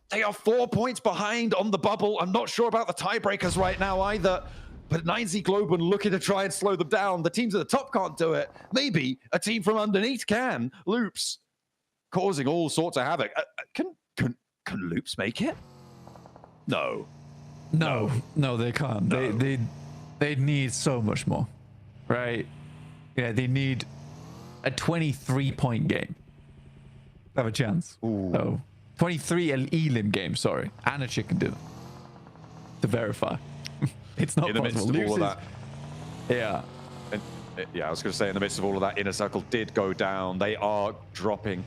They are 4 points behind on the bubble. I'm not sure about the tiebreakers right now either. But 9Z Globan looking to try and slow them down. The teams at the top can't do it. Maybe a team from underneath can. Loops causing all sorts of havoc. Can Loops make it? No. No, they can't. No. They need so much more, right? Yeah, they need a 23-point game to have a chance. Ooh. So 23 Elim game, sorry, and a chicken dinner to verify. It's not in the possible. midst of all of that. Yeah. And, yeah, I was going to say, in the midst of all of that, Inner Circle did go down. They are dropping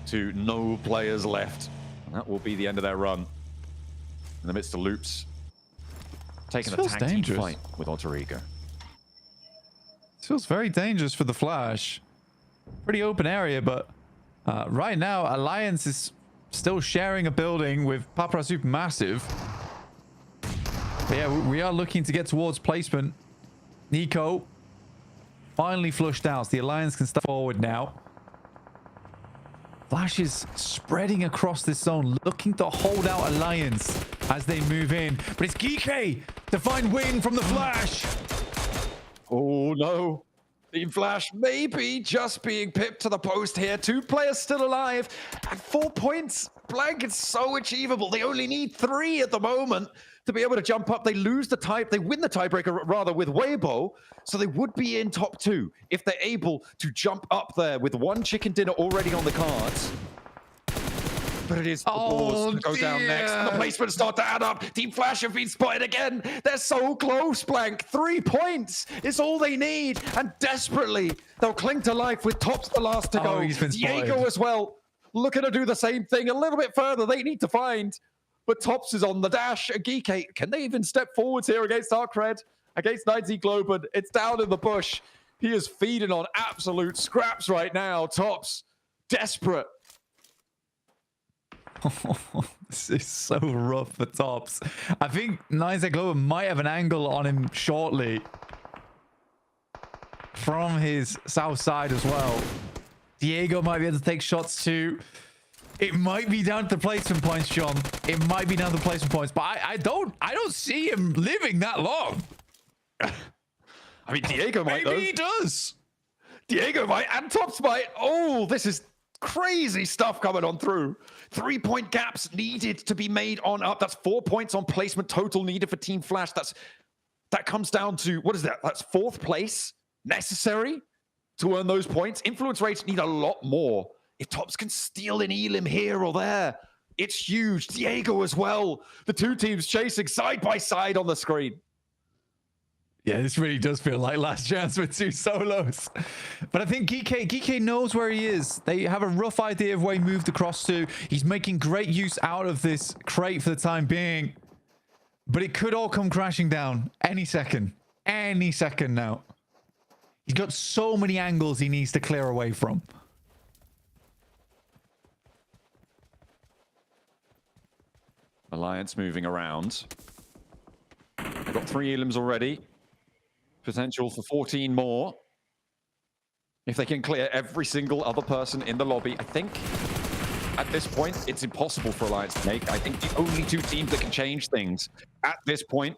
to no players left. And that will be the end of their run. In the midst of Loops, taking a tag team fight with Alter Ego. This feels very dangerous for the Flash. Pretty open area, but right now, Alliance is still sharing a building with Papra Supermassive. But yeah, we are looking to get towards placement. Nico finally flushed out. The Alliance can step forward now. Flash is spreading across this zone, looking to hold out Alliance as they move in. But it's Geeky to find win from the Flash. Oh, no. Team Flash maybe just being pipped to the post here. 2 players still alive. At 4 points, Blank, it's so achievable. They only need 3 at the moment to be able to jump up. They lose the they win the tiebreaker rather with Weibo, so they would be in top 2 if they're able to jump up there with 1 chicken dinner already on the cards. But it is the balls to go down next. And the placements start to add up. Team Flash have been spotted again. They're so close, Blank. 3 points is all they need. And desperately, they'll cling to life with Tops the last to go. Diego as well, looking to do the same thing. A little bit further, they need to find. But Tops is on the dash. Geeky, can they even step forwards here against Arcred? Against 9Z Globan? It's down in the bush. He is feeding on absolute scraps right now. Tops, desperate. This is so rough for Tops. I think 9Z Globan might have an angle on him shortly from his south side as well. Diego might be able to take shots too. It might be down to the placement points, John. It might be down to the placement points, but I don't see him living that long. I mean, Diego might. Maybe he does. Diego might, and Tops might. Oh, this is crazy stuff coming on through. 3-point gaps needed to be made on up. That's 4 points on placement total needed for Team Flash. That comes down to, what is that? That's 4th place necessary to earn those points. Influence rates need a lot more. If Tops can steal an Elim here or there, it's huge. Diego as well. The 2 teams chasing side by side on the screen. Yeah, this really does feel like last chance with 2 solos. But I think Geeky knows where he is. They have a rough idea of where he moved across to. He's making great use out of this crate for the time being. But it could all come crashing down any second. Any second now. He's got so many angles he needs to clear away from. Alliance moving around. They've got 3 Elims already. Potential for 14 more. If they can clear every single other person in the lobby. I think at this point, it's impossible for Alliance to make. I think the only 2 teams that can change things at this point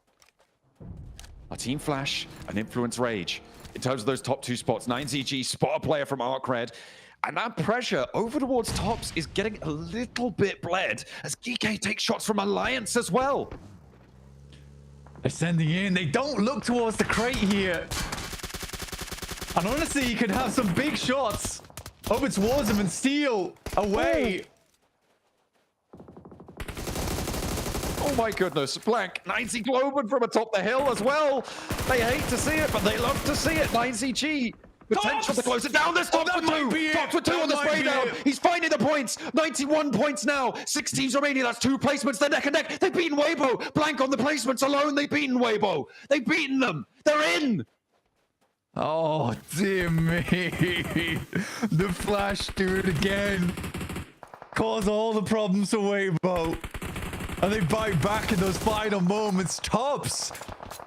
are Team Flash and Influence Rage. In terms of those top 2 spots, 9ZG spot a player from Arcred. And that pressure over towards Tops is getting a little bit bled as Geeky takes shots from Alliance as well. They're sending in. They don't look towards the crate here. And honestly, you could have some big shots over towards them and steal away. Oh my goodness, Blank. 9Z Globan from atop the hill as well. They hate to see it, but they love to see it. 9ZG. Potential to close it down. There's Tops with 2. Tops with 2 on the spray down. He's finding the points. 91 points now. 6 teams remaining. That's 2 placements. They're neck and neck. They've beaten Weibo. Blank on the placements alone. They've beaten Weibo. They've beaten them. They're in. Oh, dear me. The Flash do it again. Cause all the problems to Weibo. And they bite back in those final moments. Tops.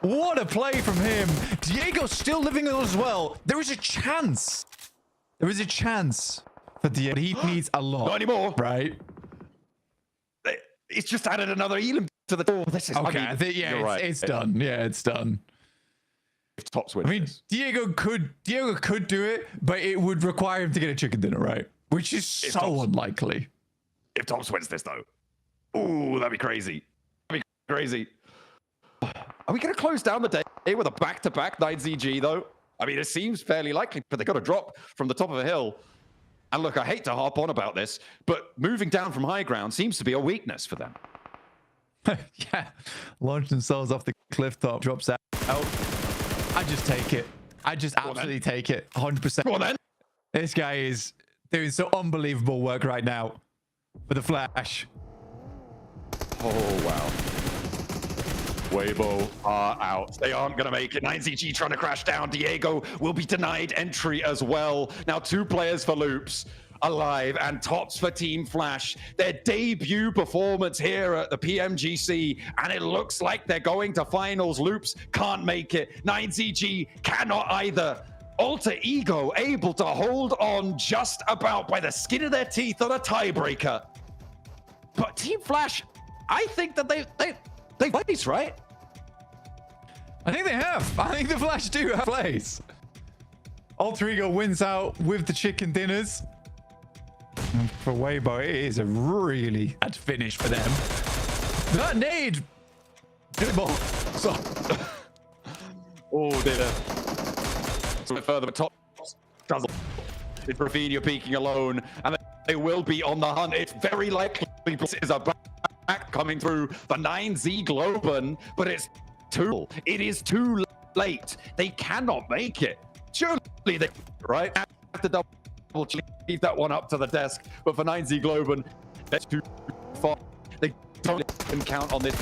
What a play from him. Diego's still living on as well. There is a chance. There is a chance for Diego. He needs a lot. Not anymore. Right? It's just added another Elam to the door. This is okay. I mean, I think, yeah, you're right. it's done. Yeah, it's done. If Tops wins, I mean, Diego could do it, but it would require him to get a chicken dinner, right? Which is so unlikely. If Tops wins this, though, ooh, that'd be crazy. That'd be crazy. Are we going to close down the day with a back-to-back 9ZG, though? I mean, it seems fairly likely, but they got to drop from the top of a hill. And look, I hate to harp on about this, but moving down from high ground seems to be a weakness for them. Yeah, launch themselves off the cliff top, drops out. I just take it. I just absolutely take it. 100%. Go on, then. This guy is doing so unbelievable work right now for the Flash. Oh, wow. Weibo are out. They aren't going to make it. 9ZG trying to crash down. Diego will be denied entry as well. Now 2 players for Loops alive and Tops for Team Flash. Their debut performance here at the PMGC, and it looks like they're going to finals. Loops can't make it. 9ZG cannot either. Alter Ego able to hold on just about by the skin of their teeth on a tiebreaker. But Team Flash, I think that they place, right? I think they have. I think the Flash do have plays. Alter Ego wins out with the chicken dinners. And for Weibo, it is a really bad finish for them. That nade. So. Oh dear. So further, but Tops does. It's Rafinha peeking alone, and they will be on the hunt. It's very likely this is a back coming through the 9Z Globen, but it is too late. They cannot make it. Surely they right have to double leave that one up to the desk, but for 9Z Globen, that's too far. They don't even count on this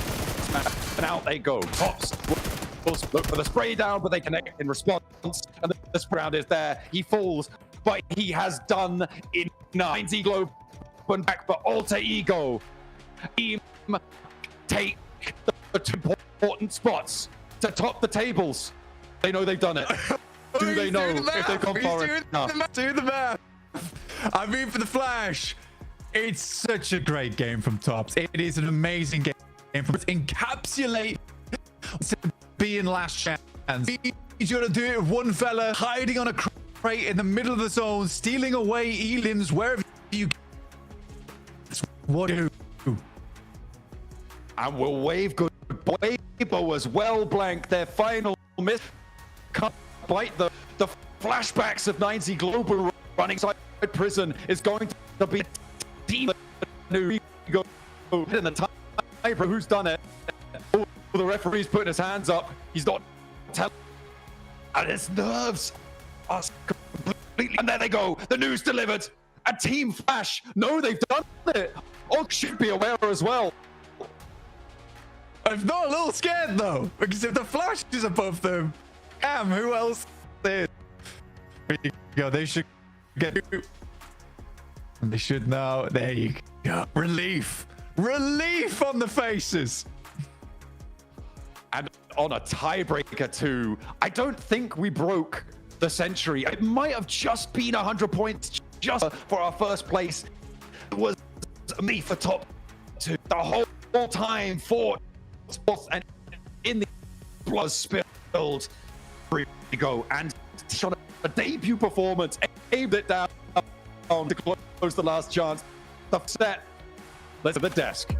match, and out they go. Tops will look for the spray down, but they connect in response, and the spray round is there. He falls, but he has done in 9Z Globen back for Alter Ego. Team take the 2 important spots to top the tables. They know they've done it. Do they know if they've gone far enough? Do the math. I mean, for the Flash, it's such a great game from Tops. It is an amazing game from encapsulate being last chance. He's gonna do it with one fella hiding on a crate in the middle of the zone, stealing away elims wherever you. What do? And we'll wave goodbye. Weibo as well blank their final miss. Can't bite the flashbacks of 9Z Global running inside prison is going to be a team new go in the time. Who's done it? Oh, the referee's putting his hands up. He's not telling, and his nerves are completely. And there they go. The news delivered. And Team Flash know they've done it. All should be aware as well. I'm not a little scared though, because if the Flash is above them, who else is? There you go. They should get. They should now. There you go. Relief on the faces. And on a tiebreaker too. I don't think we broke the century. It might have just been 100 points just for our first place. It was me for top 2 the whole time. Fought and in the blood spilled. Here we go, and shot a debut performance, aimed it down to close the last chance. The set. Let's at the desk.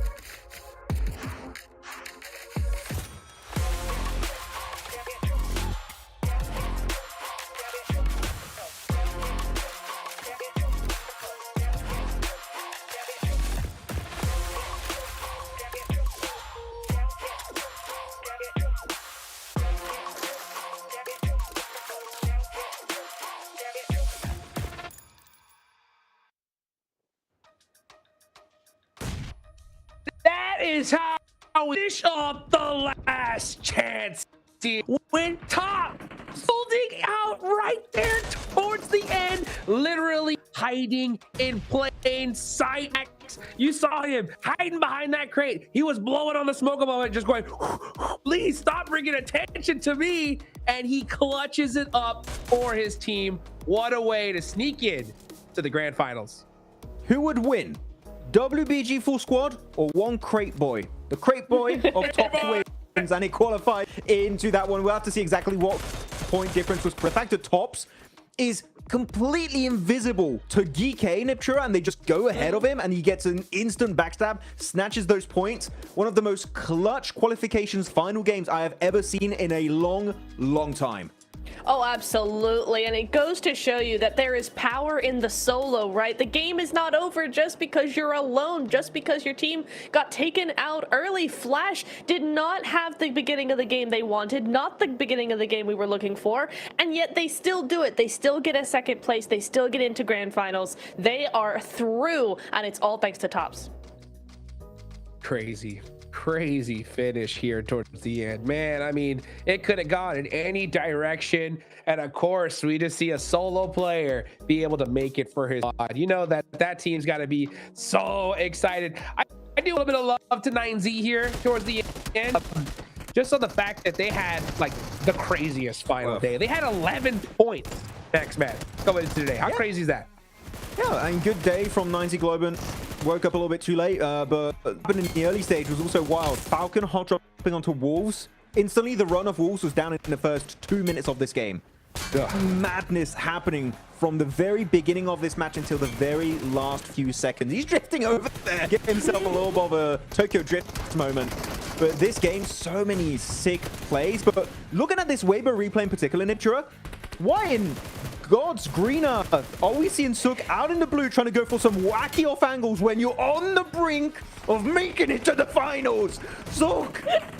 That is how we finish up the last chance. Went top, holding out right there towards the end, literally hiding in plain sight. Max, you saw him hiding behind that crate. He was blowing on the smoke a moment, just going, please stop bringing attention to me. And he clutches it up for his team. What a way to sneak in to the grand finals. Who would win? WBG full squad or one crate boy? The crate boy of top wins, and it qualified into that one. We'll have to see exactly what point difference was. The fact that Tops is completely invisible to GK Niptura, and they just go ahead of him, and he gets an instant backstab, snatches those points. One of the most clutch qualifications final games I have ever seen in a long time. Oh, absolutely. And it goes to show you that there is power in the solo, right? The game is not over just because you're alone, just because your team got taken out early. Flash did not have the beginning of the game they wanted, not the beginning of the game we were looking for, and yet they still do it. They still get a second place. They still get into grand finals. They are through, and it's all thanks to Tops. Crazy finish here towards the end, man. I mean, it could have gone in any direction, and of course we just see a solo player be able to make it for his squad. You know that team's got to be so excited. I do a little bit of love to 9Z here towards the end, just on the fact that they had like the craziest final day. They had 11 points next match coming into today. How crazy is that? Yeah, and good day from 9Z Globan. Woke up a little bit too late, but in the early stage was also wild. Falcon hot dropping onto Wolves. Instantly, the run of Wolves was down in the first 2 minutes of this game. Madness happening from the very beginning of this match until the very last few seconds. He's drifting over there, getting himself a little bit of a Tokyo Drift moment. But this game, so many sick plays. But looking at this Weber replay in particular, Niptura, why in God's green earth are we seeing Sook out in the blue trying to go for some wacky off angles when you're on the brink of making it to the finals? Sook,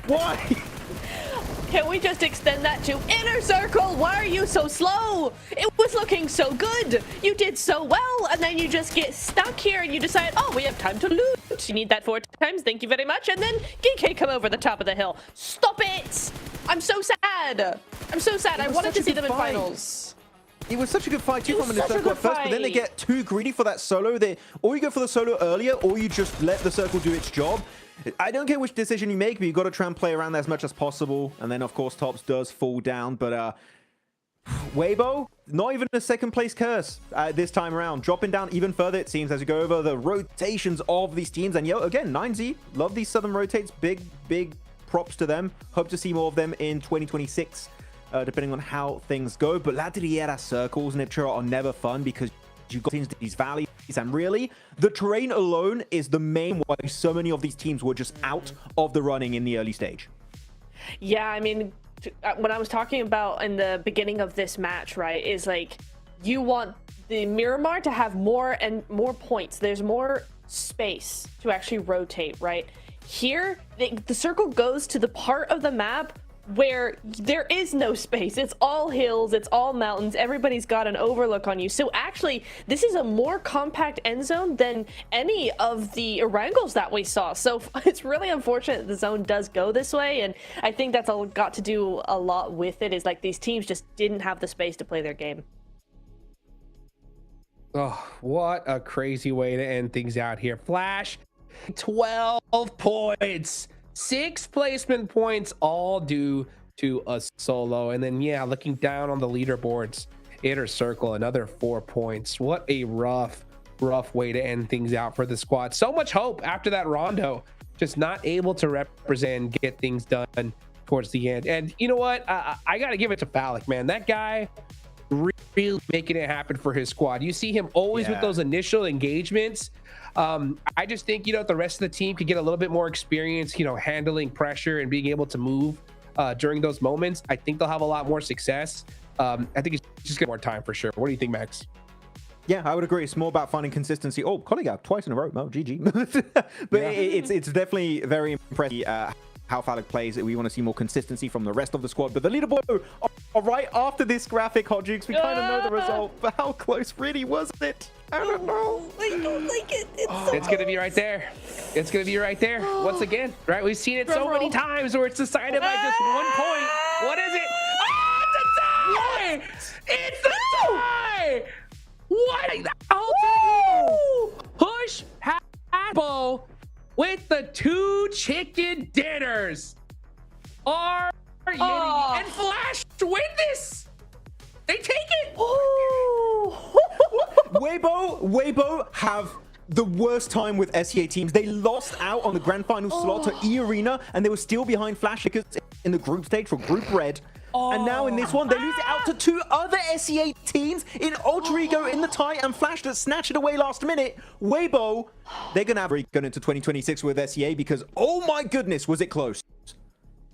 why? Can we just extend that to Inner Circle? Why are you so slow? It was looking so good. You did so well, and then you just get stuck here and you decide, oh, we have time to loot. You need that 4 times. Thank you very much. And then GK come over the top of the hill. Stop it. I'm so sad. I'm so sad. I wanted to see them in finals. It was such a good fight too from the circle at first, but then they get too greedy for that solo. Or you go for the solo earlier, or you just let the circle do its job. I don't care which decision you make, but you got to try and play around that as much as possible. And then, of course, Tops does fall down. But Weibo, not even a second place curse this time around. Dropping down even further, it seems, as you go over the rotations of these teams. And again, 9Z, love these southern rotates. Big props to them. Hope to see more of them in 2026. Depending on how things go. But La Triera circles, Niptura, are never fun because you got into these valleys, and really, the terrain alone is the main why so many of these teams were just out of the running in the early stage. Yeah, I mean, when I was talking about in the beginning of this match, right, is like, you want the Miramar to have more points. There's more space to actually rotate, right? Here, the circle goes to the part of the map where there is no space. It's all hills, it's all mountains, everybody's got an overlook on you. So actually, this is a more compact end zone than any of the Erangels that we saw. So it's really unfortunate the zone does go this way, and I think that's all got to do a lot with it, is like these teams just didn't have the space to play their game. Oh, what a crazy way to end things out here. Flash, 12 points. 6 placement points, all due to a solo. And then, yeah, looking down on the leaderboards, Inner Circle, another 4 points. What a rough way to end things out for the squad. So much hope after that Rondo, just not able to represent, get things done towards the end. And you know what? I got to give it to Phallic, man. That guy really making it happen for his squad. You see him always with those initial engagements. I just think, you know, the rest of the team could get a little bit more experience, you know, handling pressure and being able to move during those moments. I think they'll have a lot more success. I think it's just getting more time for sure. What do you think, Max? Yeah, I would agree. It's more about finding consistency. Oh, colleague out twice in a row. Oh, GG. But it's definitely very impressive how Phallic plays. We want to see more consistency from the rest of the squad. But the leaderboard, all right, after this graphic, Hot Jukes, we kind of know the result. But how close really was it? I don't know. I don't like it. It's going to be right there. It's going to be right there. Once again, right? We've seen it so many times where it's decided by just 1 point. What is it? Oh, it's a tie! It's a tie! What? Push Rambo with the 2 chicken dinners. Are you and Flash to win this? They take it. Weibo have the worst time with SEA teams. They lost out on the grand final slot to E-Arena, and they were still behind Flash because in the group stage for Group Red. And now in this one, they lose it out to 2 other SEA teams in Ultra Ego in the tie, and Flash that snatched it away last minute. Weibo, they're going to have going into 2026 with SEA because, oh my goodness, was it close.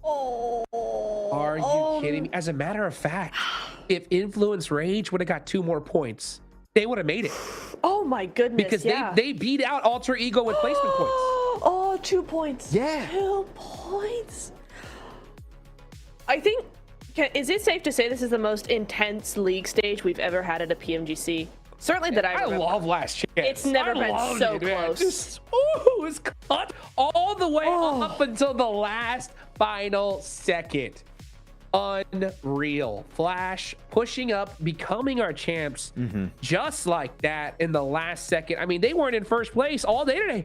Are you kidding me? As a matter of fact, if Influence Rage would have got 2 more points, they would have made it. Oh my goodness, because they beat out Alter Ego with placement points. Oh, 2 points. Yeah. 2 points. I think, is it safe to say this is the most intense league stage we've ever had at a PMGC? Certainly that I remember. love Last Chance. It's never been so close. Just, it's cut all the way up until the last final second. Unreal. Flash pushing up, becoming our champs just like that in the last second. I mean, they weren't in first place all day today.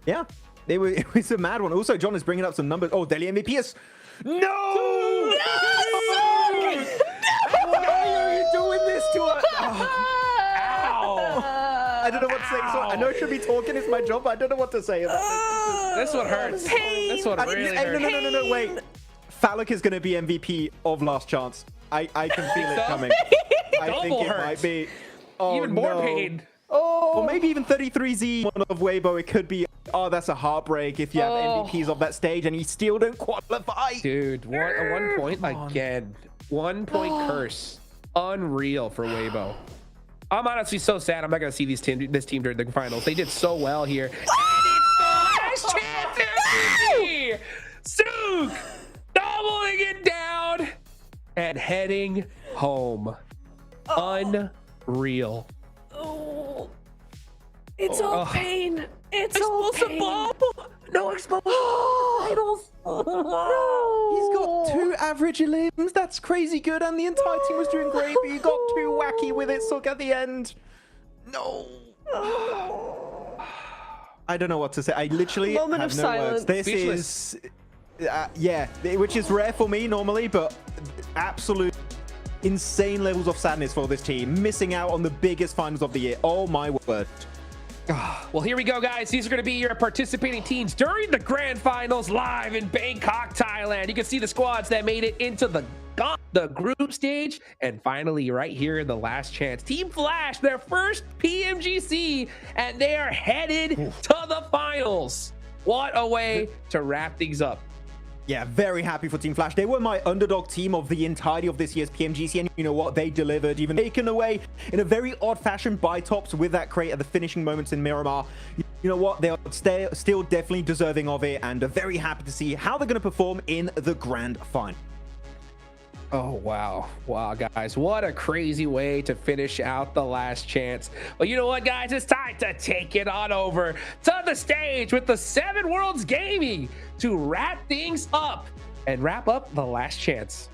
Yeah, it was a mad one. Also, John is bringing up some numbers. Oh, Delhi MVP is... No! Why are you doing this to us? Ow! I don't know what to say. So I know I should be talking. It's my job, but I don't know what to say about this. This one hurts. Pain. This one really hurts. No, wait. Phallic is going to be MVP of Last Chance. I can feel it coming. I think it might be. Oh, even more pain. Or maybe even 33Z one of Weibo. It could be. Oh, that's a heartbreak if you have MVPs of that stage and you still don't qualify. Dude, one point again. 1 point curse. Unreal for Weibo. I'm honestly so sad I'm not going to see this team during the finals. They did so well here. And it's the last chance MVP! Sook doubling it down and heading home. Unreal. Oh, it's all pain. It's all pain. No explosive titles. No. He's got 2 average limbs. That's crazy good. And the entire team was doing great, but he got too wacky with it, Sook, at the end. No. I don't know what to say. I literally Moment have of no silence. words. This is... yeah, which is rare for me normally, but absolute insane levels of sadness for this team. Missing out on the biggest finals of the year. Oh my word. Well, here we go, guys. These are going to be your participating teams during the grand finals live in Bangkok, Thailand. You can see the squads that made it into the group stage. And finally, right here in the last chance, Team Flash, their first PMGC, and they are headed to the finals. What a way to wrap things up. Yeah, very happy for Team Flash. They were my underdog team of the entirety of this year's PMGC, and you know what? They delivered, even taken away in a very odd fashion by Tops with that crate at the finishing moments in Miramar. You know what? They are still definitely deserving of it, and very happy to see how they're going to perform in the grand final. Oh, wow. Wow, guys. What a crazy way to finish out the last chance. Well, you know what, guys? It's time to take it on over to the stage with the 7 Worlds Gaming to wrap things up and wrap up the last chance.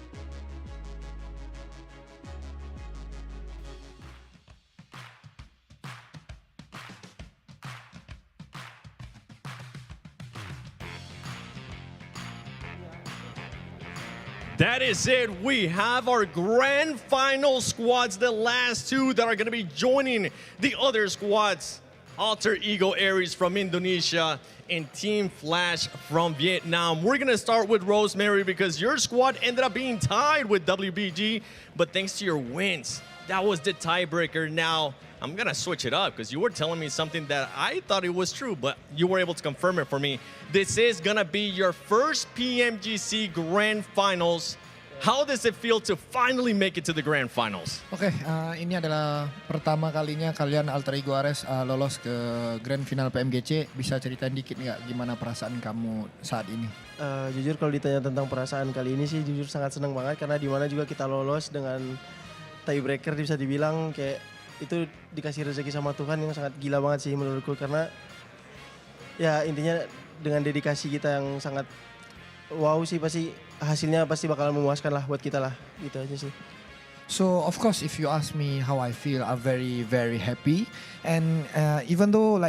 That is it. We have our grand final squads, the last 2 that are going to be joining the other squads. Alter Ego Aries from Indonesia and Team Flash from Vietnam. We're going to start with Rosemary because your squad ended up being tied with WBG, but thanks to your wins, that was the tiebreaker. Now, I'm going to switch it up because you were telling me something that I thought it was true, but you were able to confirm it for me. This is going to be your first PMGC Grand Finals. How does it feel to finally make it to the Grand Finals? Oke, ini adalah pertama kalinya kalian Alter Ego Ares lolos ke Grand Final PMGC. Bisa ceritain dikit nggak gimana perasaan kamu saat ini? Jujur kalau ditanya tentang perasaan kali ini sih jujur sangat senang banget karena di mana juga kita lolos dengan tiebreaker bisa dibilang kayak itu dikasih rezeki sama Tuhan yang sangat gila banget sih menurutku karena ya intinya dengan dedikasi kita yang sangat wow sih pasti hasilnya pasti bakal memuaskan lah buat kita lah gitu aja sih. So of course, if you ask me how I feel, I'm very, very happy. And even though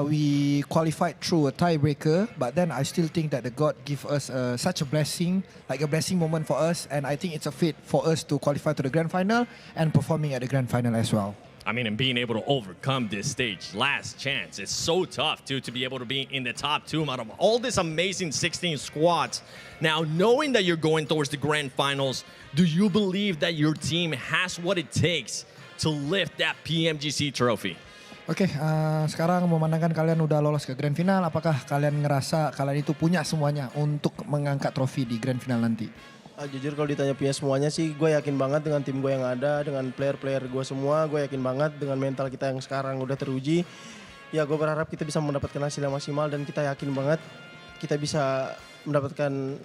we qualified through a tiebreaker, but then I still think that the God give us such a blessing, like a blessing moment for us. And I think it's a fit for us to qualify to the grand final and performing at the grand final as well. I mean, and being able to overcome this stage, last chance, it's so tough, too, to be able to be in the top 2 out of all this amazing 16 squads. Now, knowing that you're going towards the grand finals, do you believe that your team has what it takes to lift that PMGC trophy? Oke, sekarang memandangkan kalian udah lolos ke grand final, apakah kalian ngerasa kalian itu punya semuanya untuk mengangkat trofi di grand final nanti? Jujur kalau ditanya punya semuanya sih, gue yakin banget dengan tim gue yang ada, dengan player-player gue semua, gue yakin banget dengan mental kita yang sekarang udah teruji. Ya gue berharap kita bisa mendapatkan hasil yang maksimal dan kita yakin banget kita bisa mendapatkan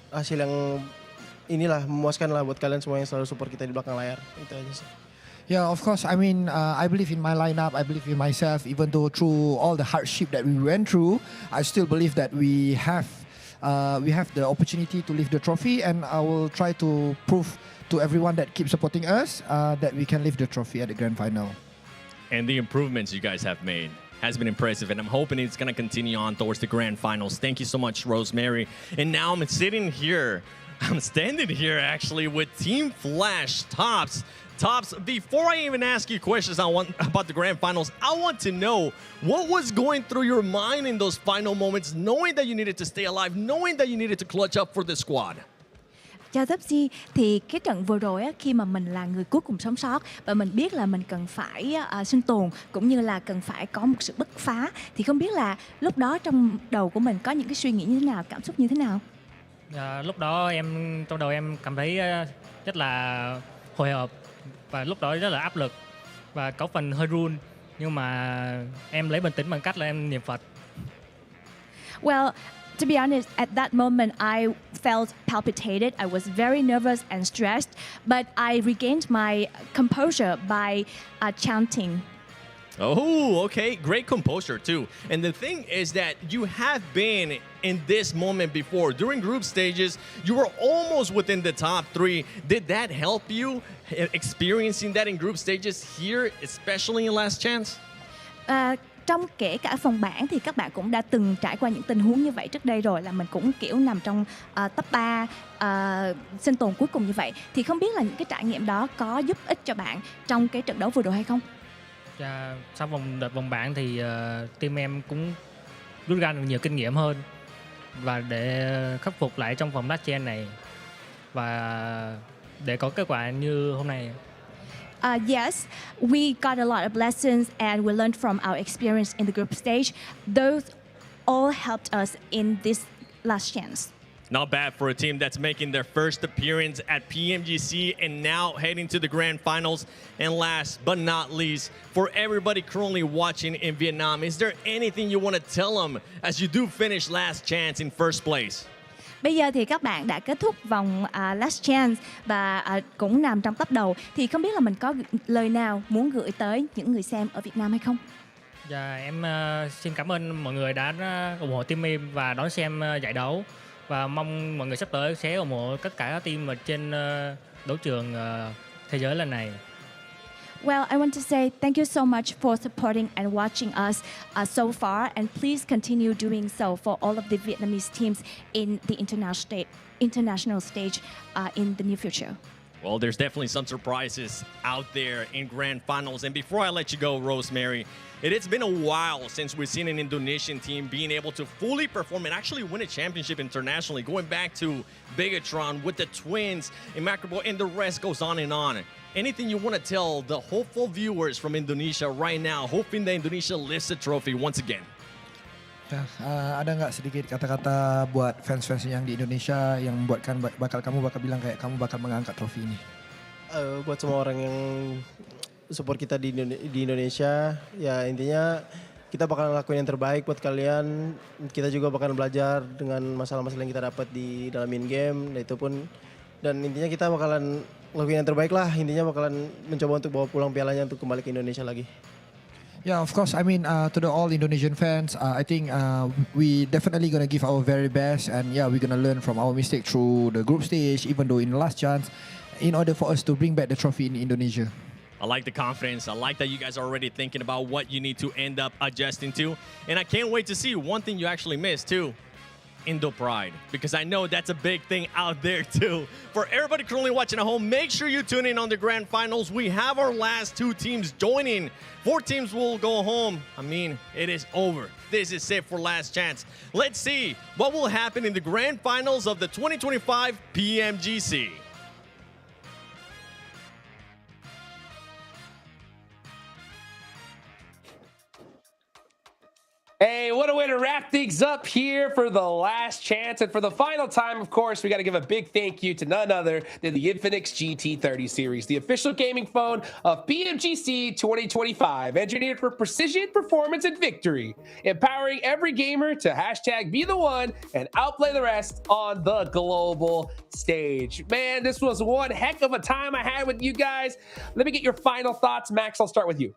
hasil yang inilah memuaskan lah buat kalian semua yang selalu support kita di belakang layar. Itu aja sih. Yeah, of course. I mean, I believe in my lineup. I believe in myself. Even though through all the hardship that we went through, I still believe that we have the opportunity to lift the trophy, and I will try to prove to everyone that keeps supporting us that we can lift the trophy at the grand final. And the improvements you guys have made has been impressive, and I'm hoping it's going to continue on towards the grand finals. Thank you so much, Rosemary. And now I'm standing here actually with Team Flash Tops. Tops, before I even ask you questions about the grand finals, I want to know what was going through your mind in those final moments, knowing that you needed to stay alive, knowing that you needed to clutch up for the squad. Chào Topsy, thì cái trận vừa rồi á, khi mà mình là người cuối cùng sống sót và mình biết là mình cần phải sinh tồn cũng như là cần phải có một sự bứt phá, thì không biết là lúc đó trong đầu của mình có những cái suy nghĩ như thế nào, cảm xúc như thế nào? Lúc đó trong đầu em cảm thấy rất là hồi hộp và lúc đó rất là áp lực và có phần hơi run, nhưng mà em lấy bình tĩnh bằng cách là em niệm Phật. Well, to be honest, at that moment I felt palpitated. I was very nervous and stressed, but I regained my composure by chanting. Oh, okay. Great composure, too. And the thing is that you have been in this moment before. During group stages, you were almost within the top 3. Did that help you experiencing that in group stages here, especially in Last Chance? Trong kể cả phòng bảng thì các bạn cũng đã từng trải qua những tình huống như vậy trước đây rồi, là mình cũng kiểu nằm trong top 3 sinh tồn cuối cùng như vậy. Thì không biết là những cái trải nghiệm đó có giúp ích cho bạn trong cái trận đấu vừa rồi hay không? Sau đợt vòng bảng thì team em cũng rút ra được nhiều kinh nghiệm hơn và để khắc phục lại trong vòng Last Chance này và để có kết quả như hôm nay. Yes, we got a lot of lessons and we learned from our experience in the group stage. Those all helped us in this Last Chance. Not bad for a team that's making their first appearance at PMGC and now heading to the grand finals. And last but not least, for everybody currently watching in Vietnam, is there anything you want to tell them as you do finish Last Chance in first place? Bây giờ thì các bạn đã kết thúc vòng Last Chance và cũng nằm trong top đầu. Thì không biết là mình có lời nào muốn gửi tới những người xem ở Việt Nam hay không? Em xin cảm ơn mọi người đã ủng hộ team em và đón xem giải đấu. Và mong mọi người sắp tới sẽ ủng hộ tất cả các team ở trên đấu trường thế giới lần này. Well, I want to say thank you so much for supporting and watching us so far, and please continue doing so for all of the Vietnamese teams in the international stage in the near future. Well, there's definitely some surprises out there in grand finals. And before I let you go, Rosemary, it's been a while since we've seen an Indonesian team being able to fully perform and actually win a championship internationally, going back to Bigatron with the Twins in Macrobo, and the rest goes on and on. Anything you want to tell the hopeful viewers from Indonesia right now, hoping that Indonesia lifts the trophy once again? Ada nggak sedikit kata-kata buat fans-fans yang di Indonesia yang membuatkan kamu bakal bilang kayak kamu bakal mengangkat trofi ini? Buat semua orang yang support kita di Indonesia, ya intinya kita bakal ngelakuin yang terbaik buat kalian. Kita juga bakal belajar dengan masalah-masalah yang kita dapat di dalam in-game, dan intinya kita bakalan ngelakuin yang terbaik lah. Intinya bakalan mencoba untuk bawa pulang pialanya untuk kembali ke Indonesia lagi. Yeah, of course. I mean, to the all Indonesian fans, I think we definitely gonna give our very best, and yeah, we're gonna learn from our mistake through the group stage, even though in the Last Chance. in order for us to bring back the trophy in Indonesia. I like the confidence. I like that you guys are already thinking about what you need to end up adjusting to. And I can't wait to see one thing you actually missed too. Indo Pride, because I know that's a big thing out there too. For everybody currently watching at home, make sure you tune in on the grand finals. We have our last 2 teams joining. 4 teams will go home. I mean, it is over. This is it for last chance. Let's see what will happen in the grand finals of the 2025 PMGC. Hey, what a way to wrap things up here for the last chance. And for the final time, of course, we got to give a big thank you to none other than the Infinix GT30 series, the official gaming phone of PMGC 2025, engineered for precision, performance, and victory, empowering every gamer to hashtag be the one and outplay the rest on the global stage. Man, this was one heck of a time I had with you guys. Let me get your final thoughts. Max, I'll start with you.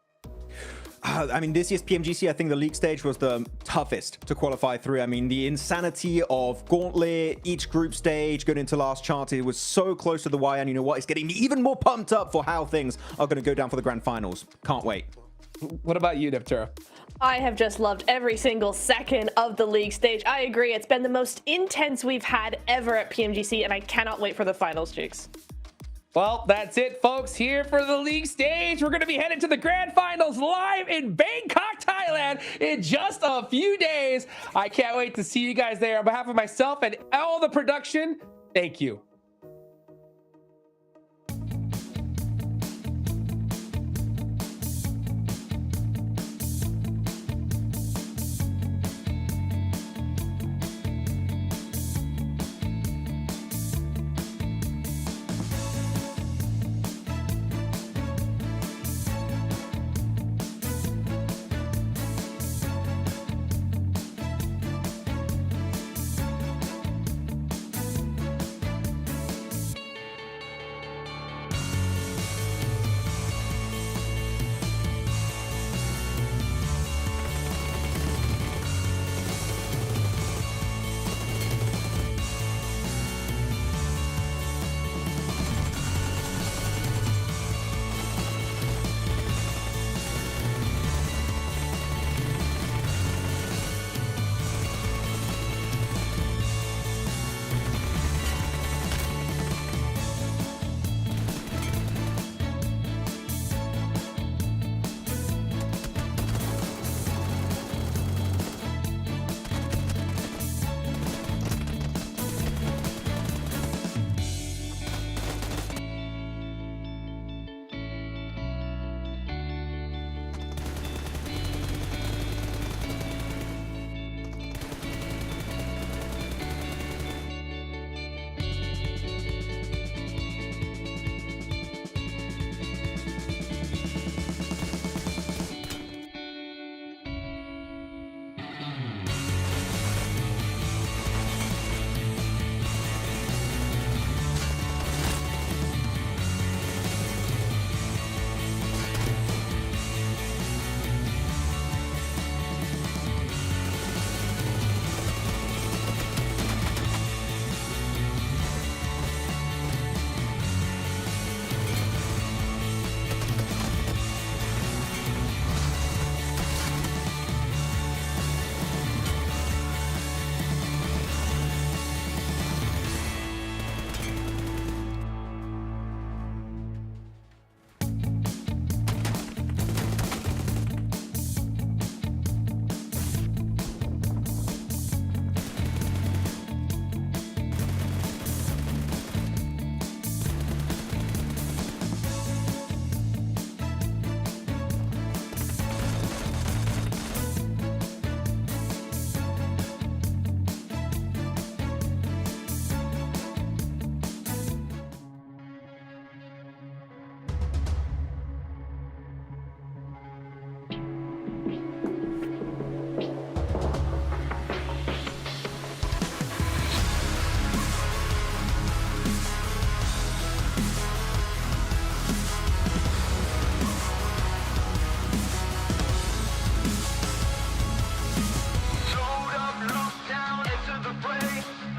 I mean, this year's PMGC, I think the league stage was the toughest to qualify through. I mean, the insanity of Gauntlet, each group stage, going into last chance, it was so close to the wire, and you know what? It's getting me even more pumped up for how things are going to go down for the grand finals. Can't wait. What about you, Neptura? I have just loved every single second of the league stage. I agree, it's been the most intense we've had ever at PMGC, and I cannot wait for the finals, Jukes. Well, that's it, folks, here for the league stage. We're going to be headed to the grand finals live in Bangkok, Thailand in just a few days. I can't wait to see you guys there. On behalf of myself and all the production, thank you.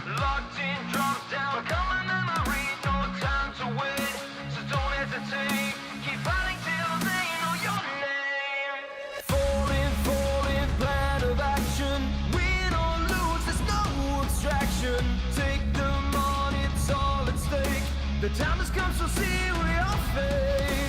Locked in, dropped down, become a memory, no time to wait. The time has come, so see we all fade.